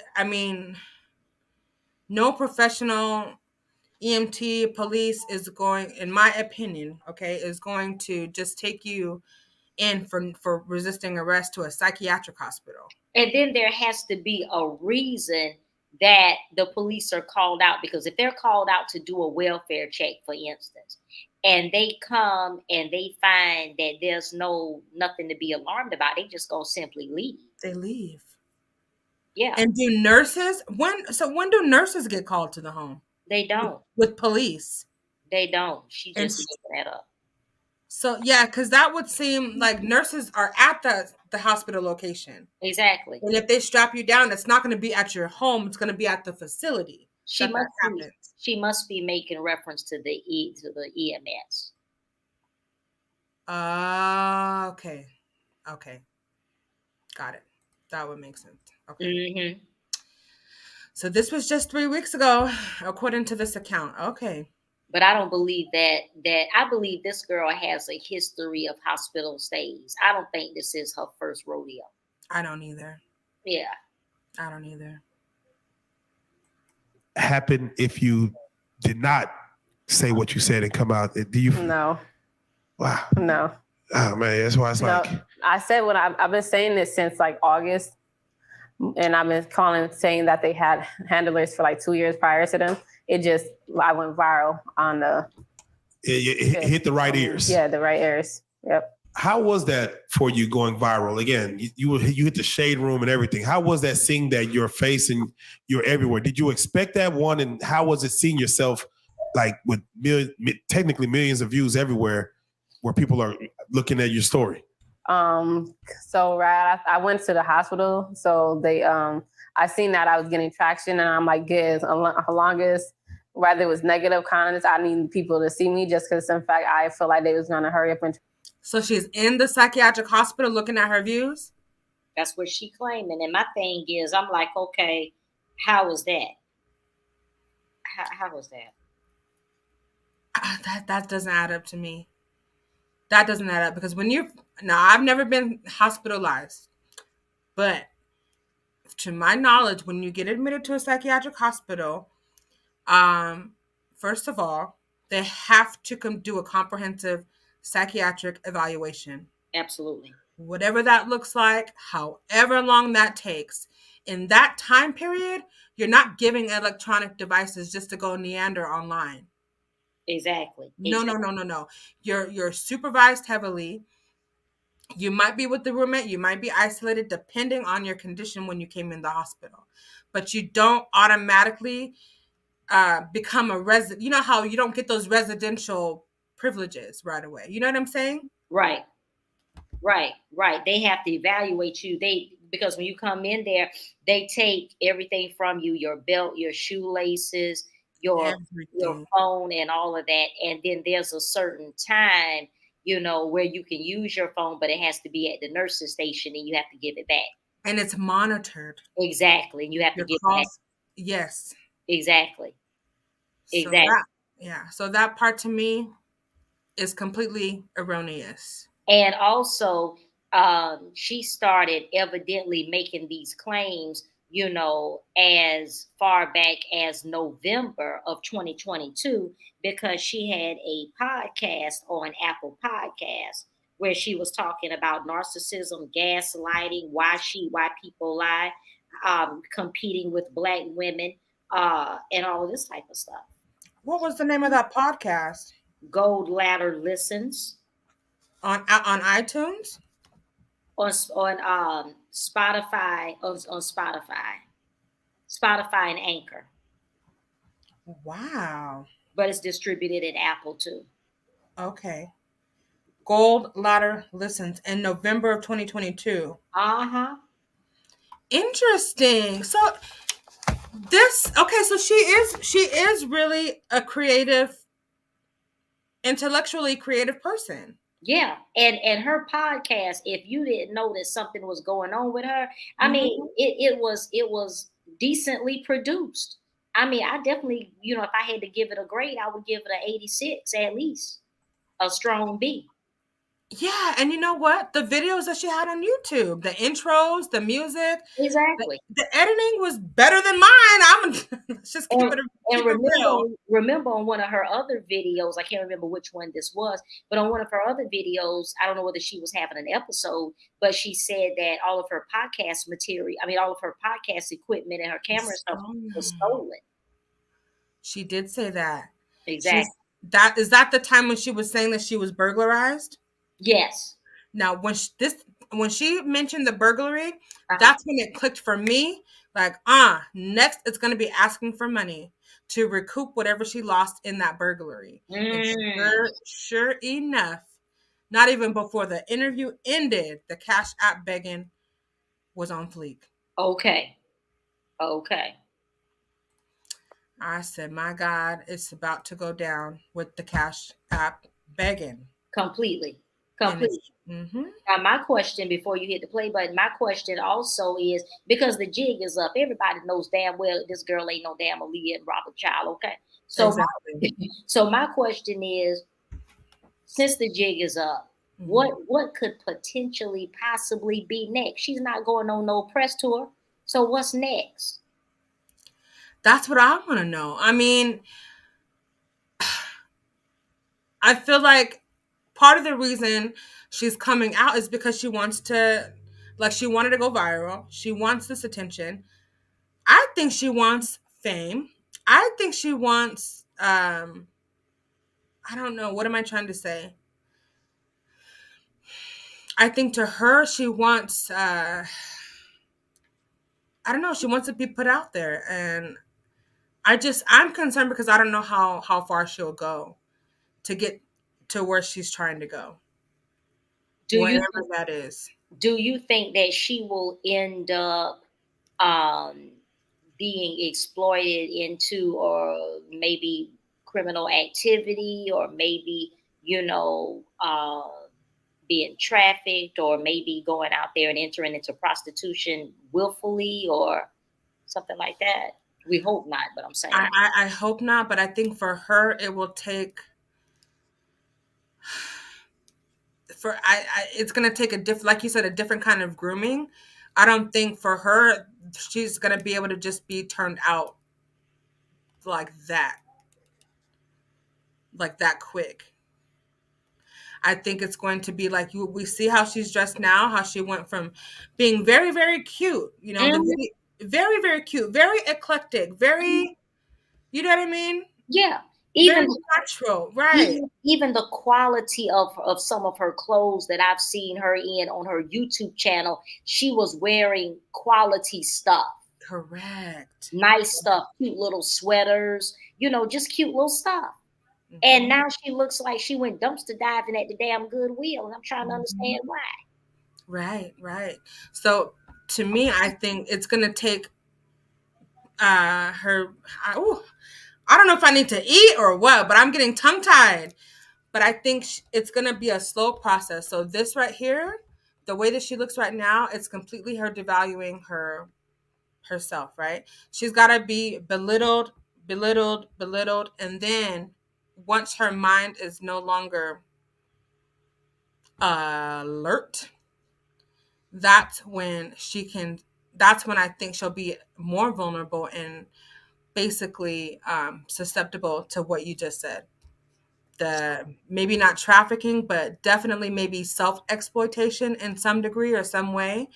no professional EMT, police is going, in my opinion, is going to just take you in for resisting arrest to a psychiatric hospital. And then there has to be a reason that the police are called out, because if they're called out to do a welfare check, for instance, and they come and they find that there's nothing to be alarmed about, they just gonna simply leave. They leave. Yeah. And do nurses, when do nurses get called to the home? They don't. With police. They don't. She just made that up. So yeah, because that would seem like nurses are at the hospital location. Exactly. And if they strap you down, it's not going to be at your home. It's going to be at the facility. She must be making reference to the EMS. Okay. Got it. That would make sense. Okay. Mm-hmm. So this was just 3 weeks ago, according to this account. Okay. But I don't believe that I believe this girl has a history of hospital stays. I don't think this is her first rodeo. I don't either. Yeah. I don't either. Happen if you did not say what you said and come out? Do you? No. Wow. No. Oh man, that's why it's like. I said what I've been saying this since like August, and I've been saying that they had handlers for like 2 years prior to them. I went viral on the. It hit the right ears. Yeah, the right ears. Yep. How was that for you going viral? Again, you hit the shade room and everything. How was that seeing that your face and you're everywhere? Did you expect that one? And how was it seeing yourself like with technically millions of views everywhere where people are looking at your story? So I went to the hospital. So they I seen that I was getting traction, and I'm like, good. As long as whether it was negative comments, I need people to see me just because in fact I feel like they was gonna hurry up and. So she's in the psychiatric hospital looking at her views? That's what she claiming. And my thing is, I'm like, okay, how was that? How was that? That doesn't add up to me. That doesn't add up because now I've never been hospitalized, but to my knowledge, when you get admitted to a psychiatric hospital, first of all, they have to do a comprehensive psychiatric evaluation. Absolutely. Whatever that looks like, however long that takes. In that time period, you're not giving electronic devices just to go neander online. Exactly. No. You're supervised heavily. You might be with the roommate. You might be isolated depending on your condition when you came in the hospital. But you don't automatically become a resident. You know how you don't get those residential privileges right away. You know what I'm saying? Right. They have to evaluate you. Because when you come in there, they take everything from you, your belt, your shoelaces, your phone and all of that. And then there's a certain time, where you can use your phone, but it has to be at the nurse's station and you have to give it back. And it's monitored. Exactly. And you have to give it back. Yes. Exactly. So that part to me is completely erroneous. And also, she started evidently making these claims, as far back as November of 2022, because she had a podcast on Apple Podcasts where she was talking about narcissism, gaslighting, why people lie, competing with Black women, and all of this type of stuff. What was the name of that podcast? Gold Ladder Listens. On iTunes? On Spotify, on Spotify and Anchor. Wow. But it's distributed at Apple too. Okay. Gold Ladder Listens in November of 2022. Interesting. So she is really a intellectually creative person. Yeah, and her podcast, if you didn't know that something was going on with her, I mean, it was decently produced. I mean, I definitely, if I had to give it a grade, I would give it an 86 at least, a strong B. Yeah, and you know what? The videos that she had on YouTube, the intros, the music, exactly. The editing was better than mine. Let's just keep it real. Remember on one of her other videos, I can't remember which one this was, but on one of her other videos, I don't know whether she was having an episode, but she said that all of her podcast material, all of her podcast equipment and her camera stuff was stolen. She did say that. Exactly. Is that the time when she was saying that she was burglarized? Yes. Now, when she mentioned the burglary, that's when it clicked for me. Like, next it's going to be asking for money to recoup whatever she lost in that burglary. And sure enough, not even before the interview ended, the Cash App begging was on fleek. Okay. I said, my God, it's about to go down with the Cash App begging. Completely. Now, my question before you hit the play button, my question also is, because the jig is up, everybody knows damn well this girl ain't no damn Aaliyah and Robert Child, okay? So, so my question is, since the jig is up, what could potentially possibly be next? She's not going on no press tour, so what's next? That's what I want to know. I mean, I feel like part of the reason she's coming out is because she wants to, she wanted to go viral. She wants this attention. I think she wants fame. I think she wants, I don't know. What am I trying to say? I think to her, she wants, I don't know, she wants to be put out there. And I'm concerned because I don't know how far she'll go to get to where she's trying to go. Wherever that is. Do you think that she will end up being exploited into, or maybe criminal activity, or maybe, being trafficked, or maybe going out there and entering into prostitution willfully or something like that? We hope not, but I'm saying. I hope not, but I think for her, it will take... it's going to take like you said, a different kind of grooming. I don't think for her, she's going to be able to just be turned out like that quick. I think it's going to be like we see how she's dressed now, how she went from being very, very cute, very, very cute, very eclectic, very, you know what I mean? Yeah. Even very natural, right? Even the quality of some of her clothes that I've seen her in on her YouTube channel, she was wearing quality stuff. Correct. Nice stuff, cute little sweaters, just cute little stuff. Mm-hmm. And now she looks like she went dumpster diving at the damn Goodwill, and I'm trying to understand why. Right. So to me, I think it's gonna take her. I don't know if I need to eat or what, but I'm getting tongue-tied. But I think it's going to be a slow process. So this right here, the way that she looks right now, it's completely her devaluing herself, right? She's got to be belittled. And then once her mind is no longer alert, that's when I think she'll be more vulnerable and basically susceptible to what you just said. The maybe not trafficking, but definitely maybe self-exploitation in some degree or some way.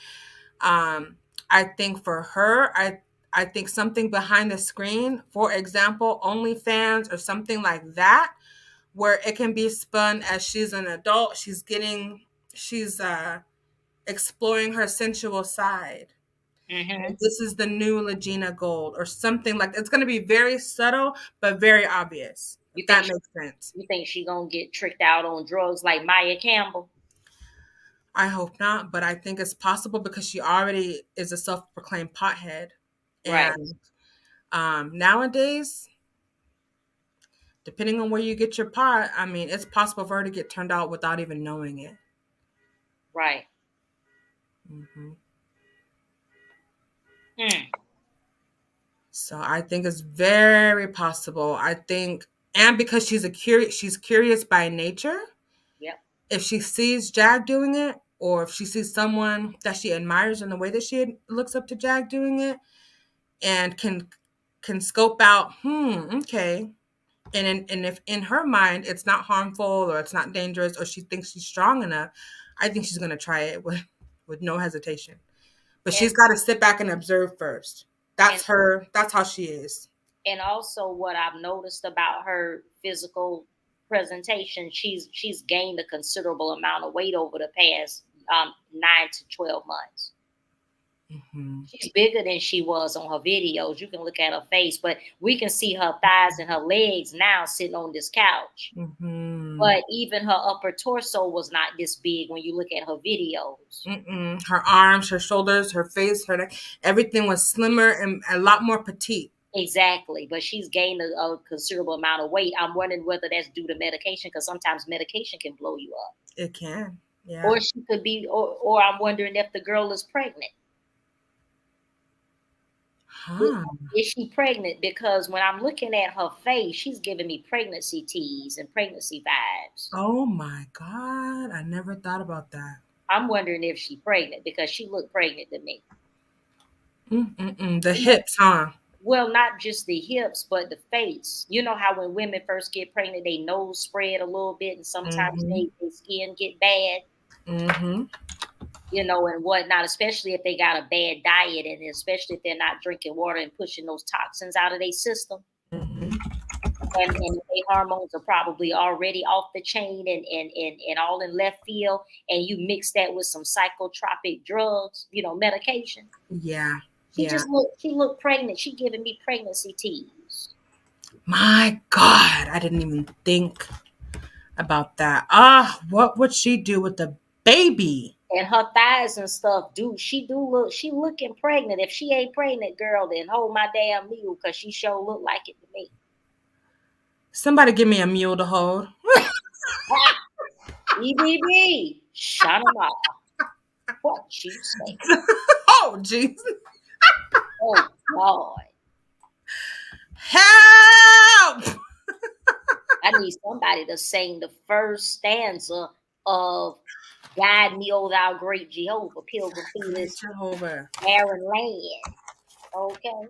I think for her, I think something behind the screen, for example, OnlyFans or something like that, where it can be spun as she's an adult, she's exploring her sensual side. Mm-hmm. This is the new Legena Gold or something like that. It's going to be very subtle, but very obvious. That makes sense. You think she's going to get tricked out on drugs like Maya Campbell? I hope not, but I think it's possible because she already is a self-proclaimed pothead. Right. And nowadays, depending on where you get your pot, I mean, it's possible for her to get turned out without even knowing it. Right. Mm-hmm. So I think it's very possible. I think, and because she's curious by nature. Yep. If she sees Jag doing it, or if she sees someone that she admires in the way that she looks up to Jag doing it, and can scope out, okay. And if in her mind it's not harmful or it's not dangerous or she thinks she's strong enough, I think she's going to try it with no hesitation. But she's got to sit back and observe first. That's how she is. And also what I've noticed about her physical presentation, she's gained a considerable amount of weight over the past 9 to 12 months. Mm-hmm. She's bigger than she was on her videos. You can look at her face, but we can see her thighs and her legs now sitting on this couch. Mm-hmm. But even her upper torso was not this big when you look at her videos. Mm-mm. Her arms, her shoulders, her face, her neck, everything was slimmer and a lot more petite. Exactly. But she's gained a considerable amount of weight. I'm wondering whether that's due to medication, because sometimes medication can blow you up. It can. Yeah. Or she could be, or I'm wondering if the girl is pregnant. Huh. Is she pregnant? Because when I'm looking at her face, she's giving me pregnancy tease and pregnancy vibes. Oh my God. I never thought about that. I'm wondering if she's pregnant because she looked pregnant to me. The hips, huh? Well, not just the hips, but the face. You know how when women first get pregnant, they nose spread a little bit and sometimes their skin get bad. Mm-hmm. You know, and whatnot, especially if they got a bad diet and especially if they're not drinking water and pushing those toxins out of their system. Mm-hmm. and their hormones are probably already off the chain and all in left field, and you mix that with some psychotropic drugs, medication. Yeah. She looked pregnant. She giving me pregnancy tease. My God, I didn't even think about that. What would she do with the baby? And her thighs and stuff, she looking pregnant. If she ain't pregnant, girl, then hold my damn mule, because she sure look like it to me. Somebody give me a mule to hold. EBB, shut them up. What you say? Oh, jeez. Oh, God. Help! I need somebody to sing the first stanza of Guide Me, O Thou Great Jehovah, Pilgrim through this Jehovah. barren land. Okay.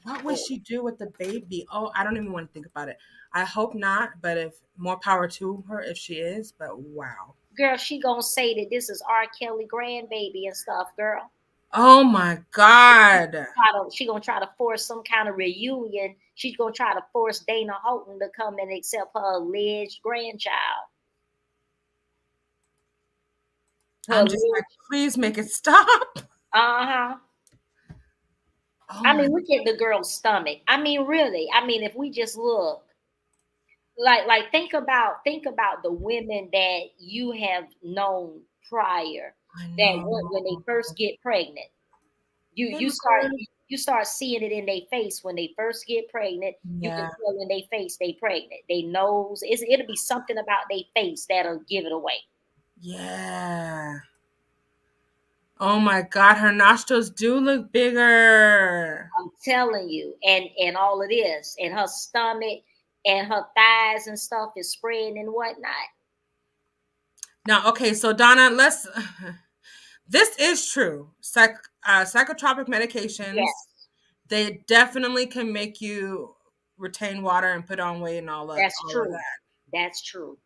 What would she do with the baby? Oh, I don't even want to think about it. I hope not, but if more power to her if she is, but wow. Girl, she gonna say that this is R. Kelly grandbaby and stuff, girl. Oh my God. She gonna try to force some kind of reunion. She's gonna try to force Dana Houghton to come and accept her alleged grandchild. I'm just like, please make it stop. Uh-huh. Oh, I mean, look at the girl's stomach. I mean, really. I mean, if we just look, like think about the women that you have known prior, that when they first get pregnant, you start seeing it in their face when they first get pregnant. You can tell in their face they pregnant. They nose, it'll be something about their face that'll give it away. Yeah. Oh my God, her nostrils do look bigger. I'm telling you, and all of this, and her stomach and her thighs and stuff is spreading and whatnot. Now, okay, so Donna, this is true. Psychotropic medications, yes, they definitely can make you retain water and put on weight and all that. That's all true. Of that. That's true.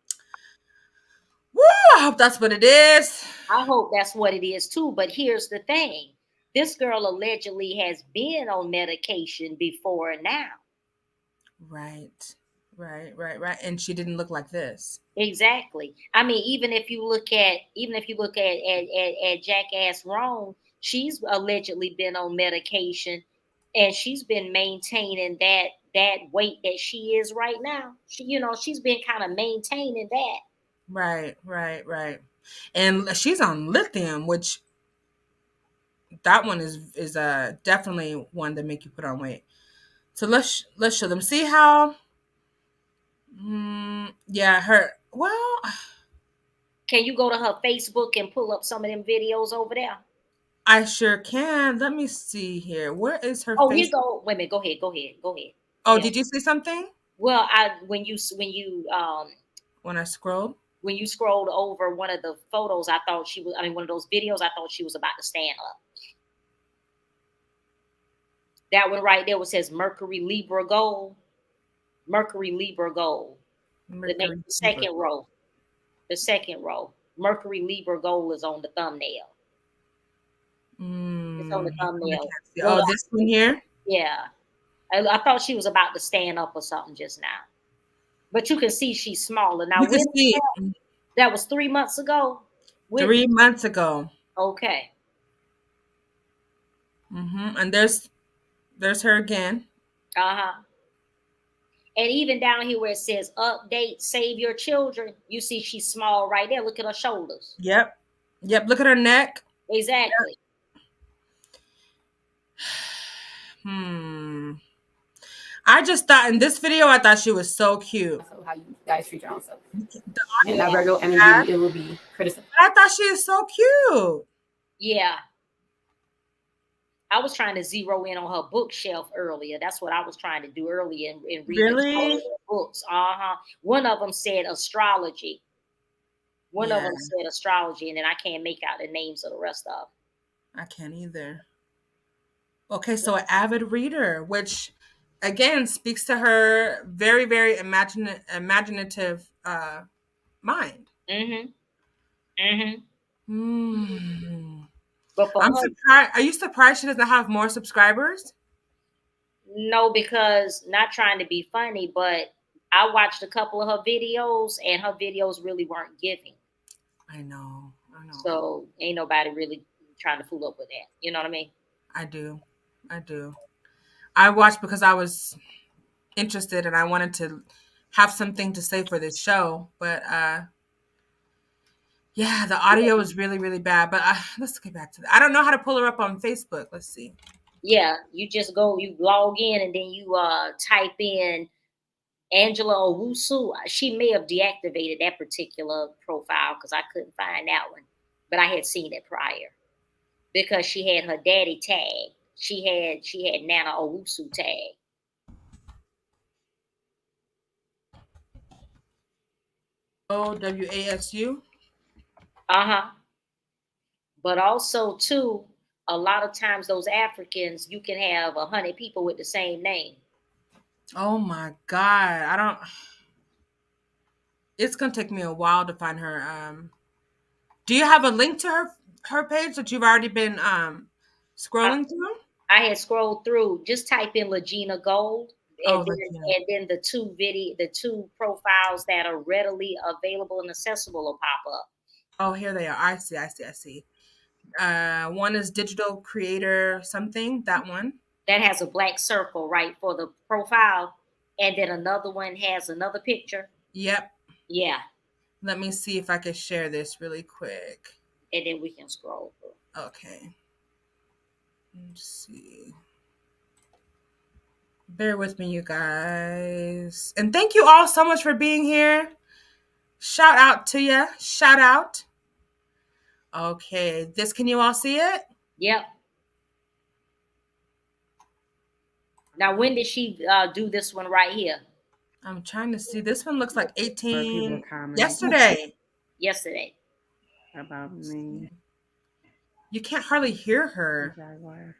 Woo! I hope that's what it is. I hope that's what it is too. But here's the thing: this girl allegedly has been on medication before now. Right. And she didn't look like this. Exactly. I mean, even if you look at Jackass Wrong, she's allegedly been on medication, and she's been maintaining that weight that she is right now. She's been kind of maintaining that. Right. And she's on lithium, which that one is definitely one that make you put on weight. So let's show them. See how? Well, can you go to her Facebook and pull up some of them videos over there? I sure can. Let me see here. Where is her? Oh, here go. Wait a minute. Go ahead. Oh, did you say something? Well, when I scrolled. When you scrolled over one of the photos, one of those videos, I thought she was about to stand up. That one right there, says Mercury Libra Gold. Mercury Libra Gold. The second row. The second row. Mercury Libra Gold is on the thumbnail. It's on the thumbnail. Oh, this one here? Yeah. I thought she was about to stand up or something just now. But you can see she's smaller. Now, that was 3 months ago? 3 months ago. Okay. And there's her again. Uh-huh. And even down here where it says update, save your children, you see she's small right there. Look at her shoulders. Yep. Look at her neck. Exactly. Yep. I just thought in this video, I thought she was so cute. So how you guys treat your own self. And that Virgo energy, it will be criticism. I thought she is so cute. Yeah. I was trying to zero in on her bookshelf earlier. That's what I was trying to do earlier in reading all of her books. One of them said astrology. One of them said astrology, and then I can't make out the names of the rest of them. I can't either. Okay, so an avid reader, which again speaks to her very, very imaginative mind. But I'm surprised. Are you surprised she doesn't have more subscribers? No, because not trying to be funny, but I watched a couple of her videos, and her videos really weren't giving. I know. So ain't nobody really trying to fool up with that. You know what I mean? I do. I watched because I was interested and I wanted to have something to say for this show, but yeah, the audio is really, really bad. But let's get back to that. I don't know how to pull her up on Facebook. Let's see. Yeah, you just go, you log in, and then you type in Angela Owusu. She may have deactivated that particular profile because I couldn't find that one, but I had seen it prior because she had her daddy tag. She had Nana Owusu tag. OWASU. But also too, a lot of times those Africans, you can have 100 people with the same name. Oh my God. It's gonna take me a while to find her. Do you have a link to her page that you've already been scrolling through? I had scrolled through. Just type in LEGENA Gold, and then the two profiles that are readily available and accessible will pop up. Oh, here they are. I see. One is digital creator something. That one. That has a black circle, right, for the profile, and then another one has another picture. Yep. Yeah. Let me see if I can share this really quick. And then we can scroll through. Okay. Let's see. Bear with me, you guys. And thank you all so much for being here. Shout out to you. Shout out. Okay. Can you all see it? Yep. Now, when did she do this one right here? I'm trying to see. This one looks like 18 yesterday. Yesterday. About me. You can't hardly hear her. Jaguar.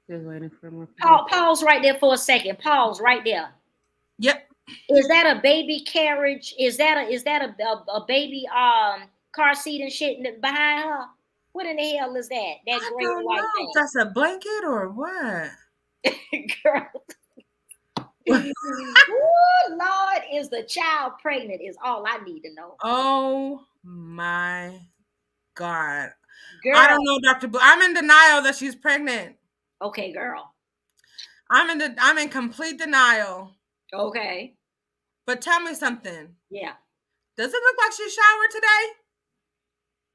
Just waiting for more. Pause right there for a second. Pause right there. Yep. Is that a baby carriage? Is that a baby car seat and shit behind her? What in the hell is that? That I gray don't white know thing. if that's a blanket or what. Girl. Ooh, Lord, is the child pregnant? Is all I need to know. Oh my God. Girl. I don't know, Dr. Blue. I'm in denial that she's pregnant. Okay, girl. I'm in complete denial. Okay. But tell me something. Yeah. Does it look like she showered today?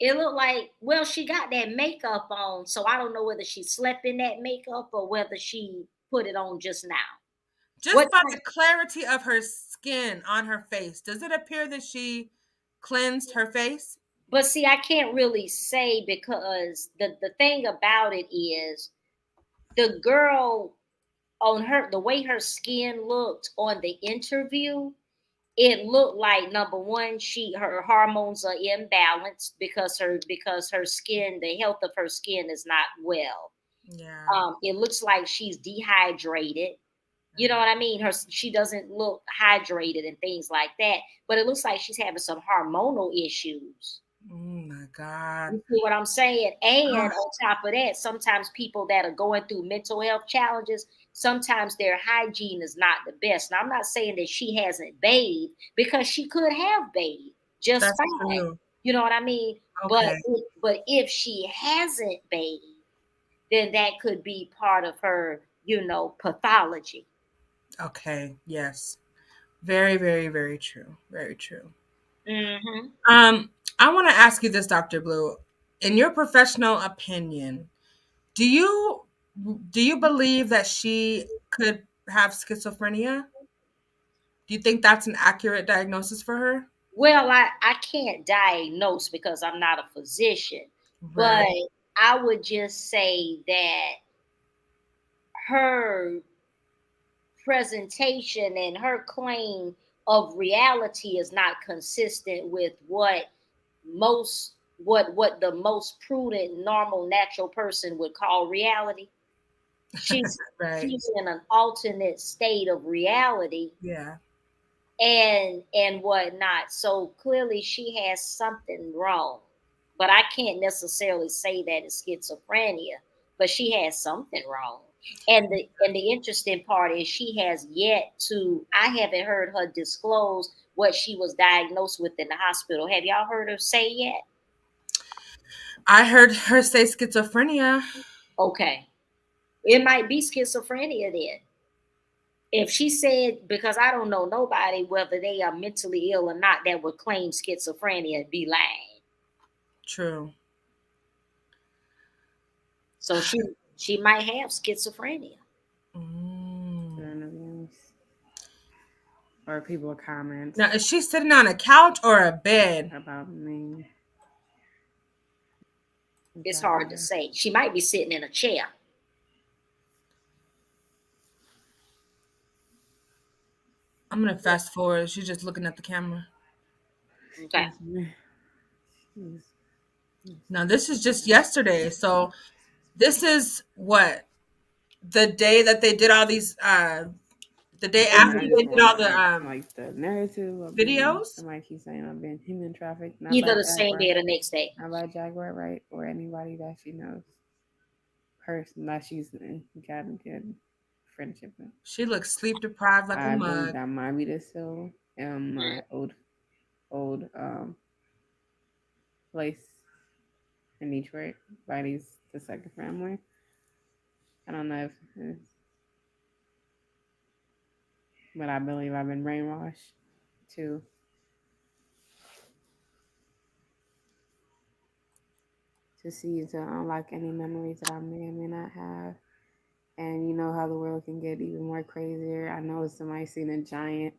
It looked like, well, she got that makeup on, so I don't know whether she slept in that makeup or whether she put it on just now. Just by the clarity of her skin on her face, does it appear that she cleansed her face? But see, I can't really say because the thing about it is the girl on the way her skin looked on the interview, it looked like, number one, her hormones are imbalanced because her skin, the health of her skin is not well. Yeah. It looks like she's dehydrated. You know what I mean? She doesn't look hydrated and things like that, but it looks like she's having some hormonal issues. Oh my God. You see what I'm saying? And on top of that, sometimes people that are going through mental health challenges, sometimes their hygiene is not the best. Now, I'm not saying that she hasn't bathed because she could have bathed just fine. True. You know what I mean? Okay. But if she hasn't bathed, then that could be part of her, pathology. Okay. Yes. Very, very, very true. Very true. Mm-hmm. I want to ask you this, Dr. Blue. In your professional opinion, do you believe that she could have schizophrenia? Do you think that's an accurate diagnosis for her? Well, I can't diagnose because I'm not a physician, Right. but I would just say that her presentation and her claim of reality is not consistent with what the most prudent, normal, natural person would call reality. She's right. She's in an alternate state of reality. Yeah. And whatnot. So clearly she has something wrong. but I can't necessarily say that it's schizophrenia. But she has something wrong. And the interesting part is she has yet to. I haven't heard her disclose what she was diagnosed with in the hospital. Have y'all heard her say yet? I heard her say schizophrenia. Okay, it might be schizophrenia then. If she said, because I don't know nobody whether they are mentally ill or not that would claim schizophrenia and be lying. True. So she might have schizophrenia. Or people comment. Now, is she sitting on a couch or a bed? About me. It's hard to say. She might be sitting in a chair. I'm going to fast forward. She's just looking at the camera. Okay. Now, this is just yesterday. So this is what? The day that they did all these, the day after they did all the like the narrative of videos. Somebody keeps saying I've been human trafficked. Either the same day or the next day. Not by Jaguar, right? Or anybody that she knows. Person that she's gotten good friendship with. She looks sleep deprived like a mug. Believe that might be the still in my old place in Detroit by the second family. I don't know if it's, but I believe I've been brainwashed to see, to unlock any memories that I may or may not have. And you know how the world can get even more crazier. I know if somebody's seen a giant,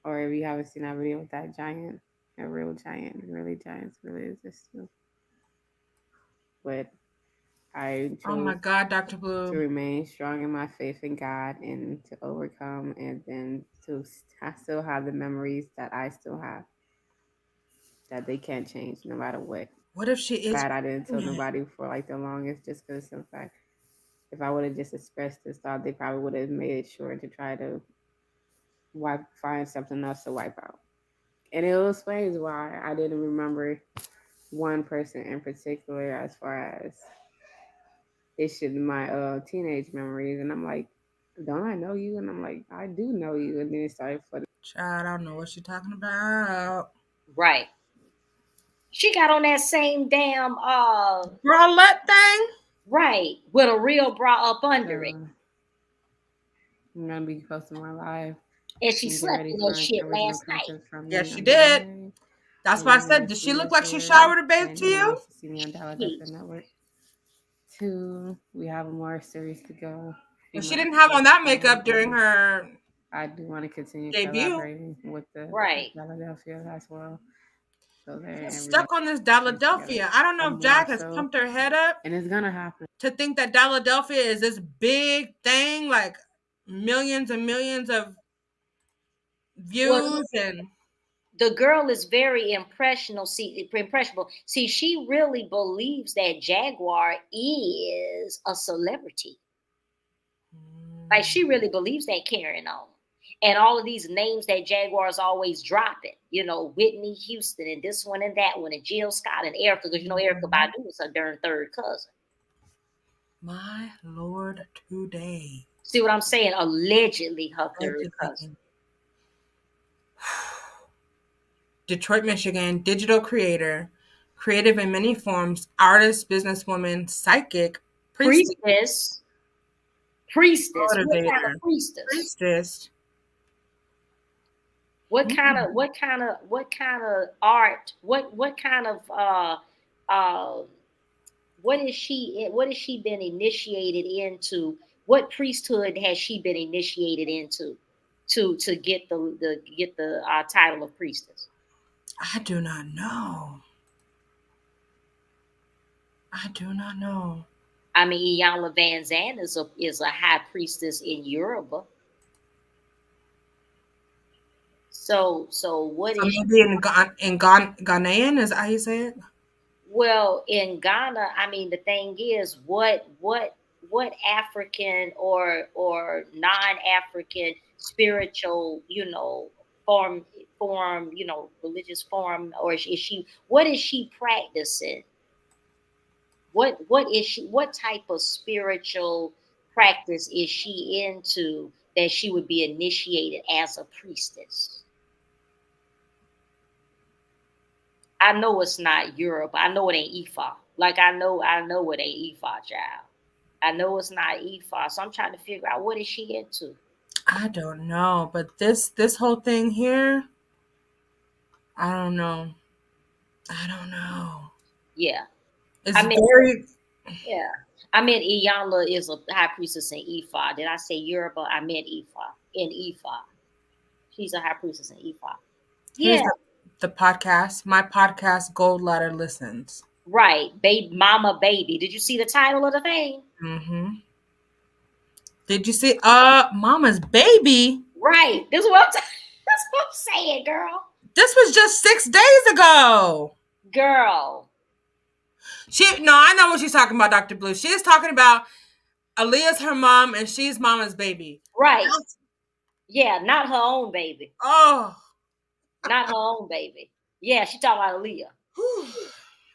or if you haven't seen that video with that giant, a real giant, really giants really exist too. But I chose, oh my God, Dr. Blue, to remain strong in my faith in God and to overcome, and then I still have the memories that I still have, that they can't change no matter what. What if she is? Glad I didn't tell nobody for like the longest, just because of the fact, if I would have just expressed this thought, they probably would have made sure to try to find something else to wipe out. And it explains why I didn't remember one person in particular as far as issued my teenage memories. And I'm like, don't I know you? And I'm like, I do know you. And then it started for the child, I don't know what she's talking about. Right. She got on that same damn bralette thing. Right. With a real bra up under it. I'm gonna be posting my live. And she slept in that shit last night. Yes, she did. That's why I said, did she look like she showered or bathed to you? See me on Dallas Network. 2, we have more series to go. Well, she didn't have on that makeup during her. I do want to continue debut. Collaborating with the Philadelphia as well. So stuck on this Philadelphia. I don't know if Jack has pumped her head up, and it's gonna happen, to think that Philadelphia is this big thing, like millions and millions of views. And the girl is very impressionable. See, she really believes that Jaguar is a celebrity. Like, she really believes that carrying on. And all of these names that Jaguar is always dropping, you know, Whitney Houston and this one and that one and Jill Scott and Erica, because you know Erica Badu is her darn third cousin. My Lord, today. See what I'm saying? Allegedly her third cousin. Detroit, Michigan, digital creator, creative in many forms, artist, businesswoman, psychic, priestess. Motivator. What kind of priestess? Priestess. What kind of art? What kind of what is she been initiated into? What priesthood has she been initiated into to get the title of priestess? I do not know. I mean, Iyanla Vanzant is a high priestess in Yoruba. So what is maybe in Ghanaian, is how you say it? Well, in Ghana, I mean, the thing is, what African or non-African spiritual, form form, you know, religious form, or is she? What is she practicing? What is she? What type of spiritual practice is she into that she would be initiated as a priestess? I know it's not Europe. I know it ain't Ifa. Like I know it ain't Ifa, child. I know it's not Ifa. So I'm trying to figure out what is she into. I don't know, but this whole thing here, I don't know. I don't know. Yeah. It's I mean, very. yeah. I meant Iyanla is a high priestess in Ifa. Did I say Yoruba? I meant Ifa. In Ifa. She's a high priestess in Ifa. Here's Yeah. the podcast. My podcast, Gold Letter Listens. Right. Baby, mama, baby. Did you see the title of the thing? Mm-hmm. Did you see Mama's Baby? Right. This is what I'm saying, girl. This was just 6 days ago. Girl. I know what she's talking about, Dr. Blue. She is talking about Aaliyah's her mom and she's Mama's baby. Right. Yeah, not her own baby. Oh. Not her own baby. Yeah, she talking about Aaliyah.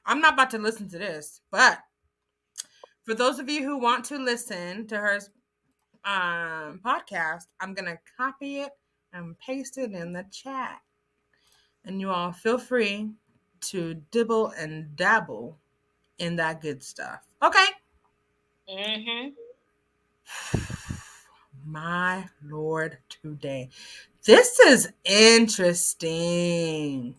I'm not about to listen to this, but for those of you who want to listen to her podcast, I'm going to copy it and paste it in the chat. And you all feel free to dibble and dabble in that good stuff. Okay. Mm-hmm. My Lord, today. This is interesting.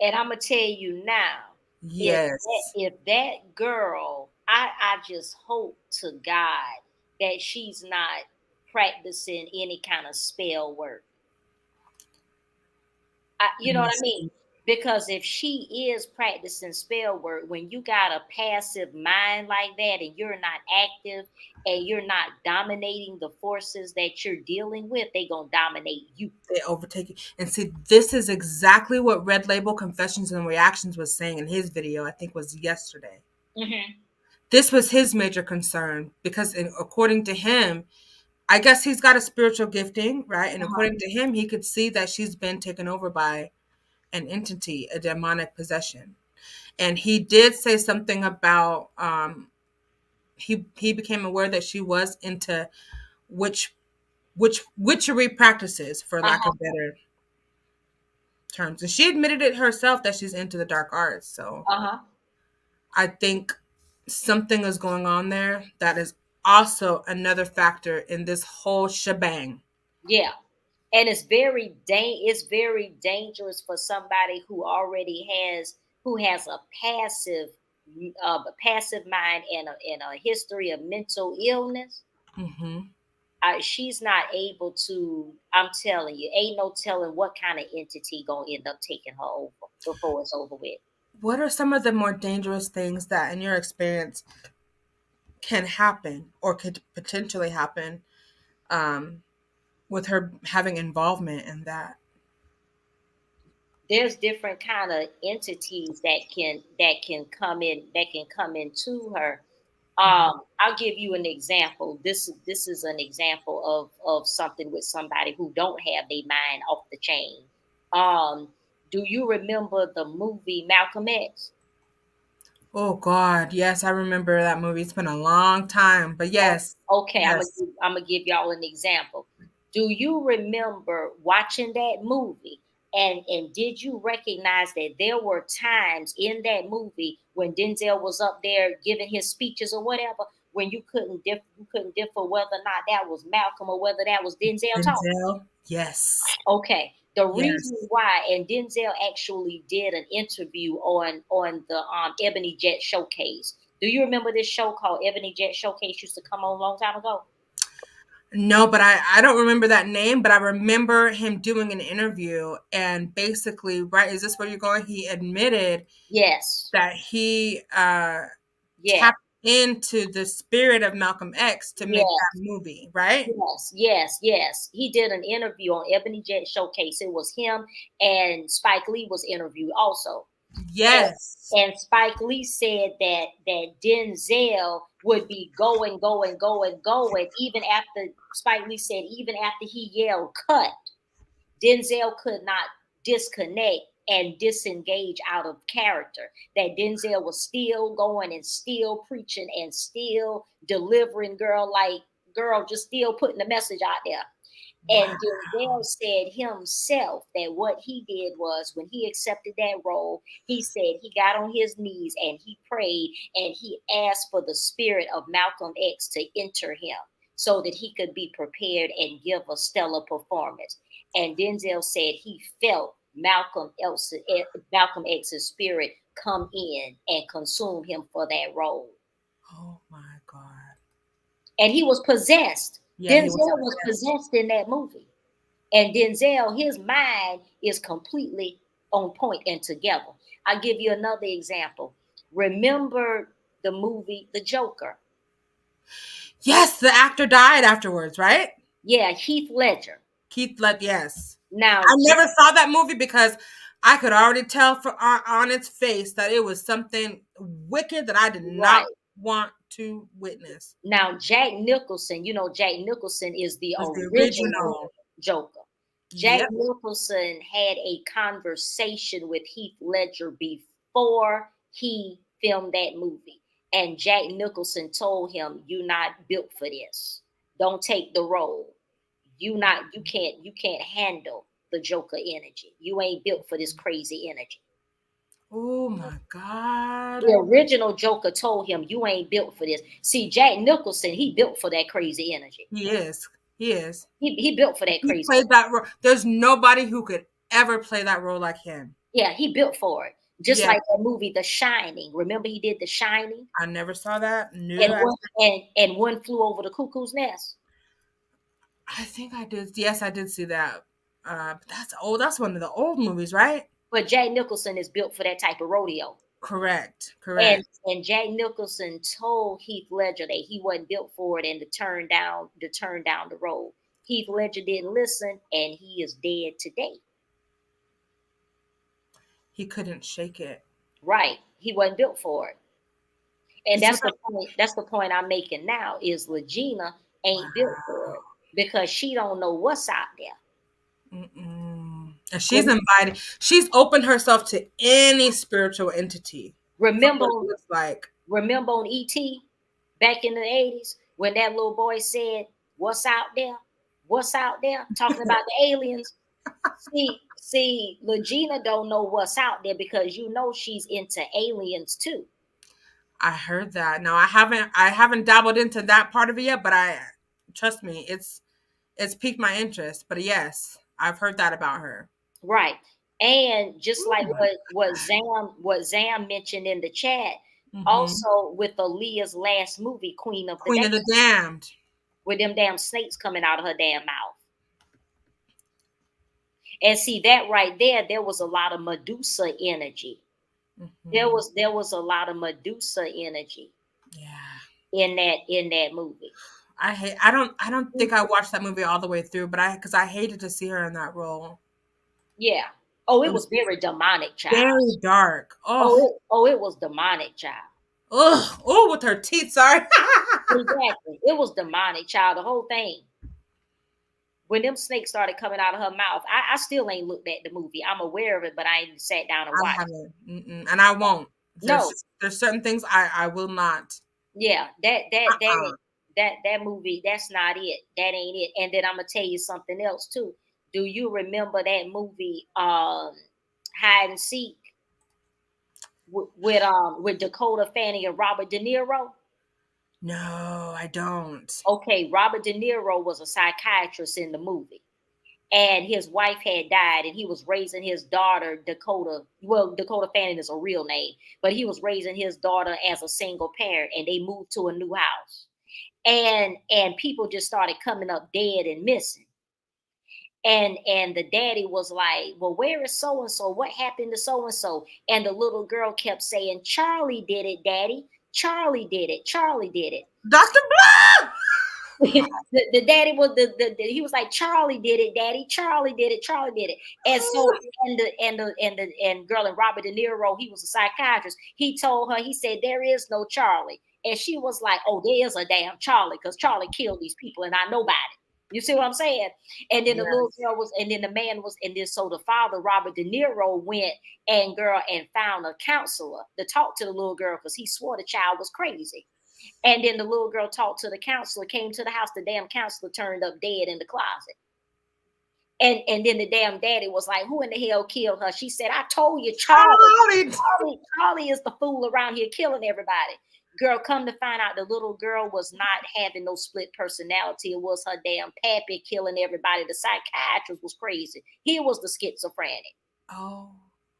And I'm going to tell you now. Yes. If that girl, I just hope to God that she's not practicing any kind of spell work. You know what I mean? Because if she is practicing spell work, when you got a passive mind like that and you're not active and you're not dominating the forces that you're dealing with, they're going to dominate you. They overtake you. And see, this is exactly what Red Label Confessions and Reactions was saying in his video, I think was yesterday. Mm-hmm. This was his major concern because according to him, I guess he's got a spiritual gifting, right? And according to him, he could see that she's been taken over by an entity, a demonic possession. And he did say something about he became aware that she was into witchery practices, for lack of better terms. And she admitted it herself that she's into the dark arts. So I think something is going on there that is also another factor in this whole shebang. Yeah. And it's very dangerous for somebody who already has a passive mind and a history of mental illness. Mm-hmm. She's not able to. I'm telling you, ain't no telling what kind of entity gonna end up taking her over before it's over with. What are some of the more dangerous things that, in your experience, can happen or could potentially happen with her having involvement in that? There's different kind of entities that can come into her. I'll give you an example. This is an example of something with somebody who don't have their mind off the chain. Do you remember the movie Malcolm X? Oh God, yes, I remember that movie. It's been a long time, but yes. Okay, yes. I'm gonna give y'all an example. Do you remember watching that movie? And did you recognize that there were times in that movie when Denzel was up there giving his speeches or whatever, when you couldn't differ whether or not that was Malcolm or whether that was Denzel talking? Yes. Okay. The reason why, and Denzel actually did an interview on the Ebony Jet Showcase. Do you remember this show called Ebony Jet Showcase used to come on a long time ago? No, but I don't remember that name, but I remember him doing an interview and basically, right, is this where you're going? He admitted that he tapped into the spirit of Malcolm X to make that movie, right? Yes. He did an interview on Ebony Jet Showcase. It was him and Spike Lee was interviewed also. Yes. And Spike Lee said that Denzel would be going, even after Spike Lee said, even after he yelled cut, Denzel could not disconnect and disengage out of character. That Denzel was still going and still preaching and still delivering, girl, just still putting the message out there. And Denzel said himself that what he did was when he accepted that role, he said he got on his knees and he prayed and he asked for the spirit of Malcolm X to enter him so that he could be prepared and give a stellar performance. And Denzel said he felt Malcolm X's spirit come in and consume him for that role. Oh my God. And he was possessed. Yeah, Denzel was possessed in that movie. And Denzel, his mind is completely on point and together. I'll give you another example. Remember the movie The Joker? Yes, the actor died afterwards, right? Yeah, Heath Ledger. Yes. Now, I never saw that movie because I could already tell on its face that it was something wicked that I did not want to witness. Now, Jack Nicholson, Jack Nicholson is the original Joker. Jack Nicholson had a conversation with Heath Ledger before he filmed that movie. And Jack Nicholson told him, "You're not built for this. Don't take the role. You can't handle the Joker energy. You ain't built for this crazy energy." Oh my God. The original Joker told him, "You ain't built for this." See, Jack Nicholson, he built for that crazy energy. He is. He built for that crazy. He played that role. There's nobody who could ever play that role like him. Yeah, he built for it. Just like that movie, The Shining. Remember he did The Shining? I never saw that. And One Flew Over the Cuckoo's Nest. I think I did. Yes, I did see that. That's old. That's one of the old movies, right? But Jack Nicholson is built for that type of rodeo. Correct. And Jack Nicholson told Heath Ledger that he wasn't built for it and to turn down the role. Heath Ledger didn't listen, and he is dead today. He couldn't shake it. Right. He wasn't built for it. And that's the point I'm making now is LEGENA ain't built for it because she don't know what's out there. And she's invited. She's opened herself to any spiritual entity. Remember on E.T. back in the 80s when that little boy said, "What's out there? What's out there?" Talking about the aliens. See, LEGENA don't know what's out there because she's into aliens too. I heard that. Now I haven't dabbled into that part of it yet, but trust me, it's piqued my interest. But yes, I've heard that about her. Right. And just like what Zam mentioned in the chat, also with Aaliyah's last movie, Queen of the Damned, with them damn snakes coming out of her damn mouth. And see that right there was a lot of Medusa energy. There was a lot of Medusa energy. Yeah. In that movie. I don't think I watched that movie all the way through, but because I hated to see her in that role. Yeah. Oh, it was very demonic, child. Very dark. Oh, it was demonic, child. Oh, with her teeth, sorry. Exactly. It was demonic, child, the whole thing. When them snakes started coming out of her mouth, I still ain't looked at the movie. I'm aware of it, but I ain't sat down and watched it. And I won't. There's certain things I will not. Yeah, that movie, that's not it. That ain't it. And then I'm gonna tell you something else too. Do you remember that movie, Hide and Seek, with Dakota Fanning and Robert De Niro? No, I don't. Okay, Robert De Niro was a psychiatrist in the movie, and his wife had died, and he was raising his daughter, Dakota. Well, Dakota Fanning is a real name, but he was raising his daughter as a single parent, and they moved to a new house, and people just started coming up dead and missing. And the daddy was like, "Well, where is so and so? What happened to so and so?" And the little girl kept saying, "Charlie did it, Daddy. Charlie did it. Charlie did it." Dr. Blah! the daddy was he was like, "Charlie did it, Daddy. Charlie did it. Charlie did it." And so and girl, and Robert De Niro, he was a psychiatrist. He told her, he said, "There is no Charlie." And she was like, "Oh, there is a damn Charlie, because Charlie killed these people, and I know about it." You see what I'm saying? And then the Yes. little girl was, and then the man was, and then so the father, Robert De Niro, went and found a counselor to talk to the little girl because he swore the child was crazy. And then the little girl talked to the counselor, came to the house, the damn counselor turned up dead in the closet. And then the damn daddy was like, who in the hell killed her? She said, I told you, Charlie is the fool around here killing everybody. Girl, come to find out the little girl was not having no split personality. It was her damn pappy killing everybody. The psychiatrist was crazy. He was the schizophrenic. Oh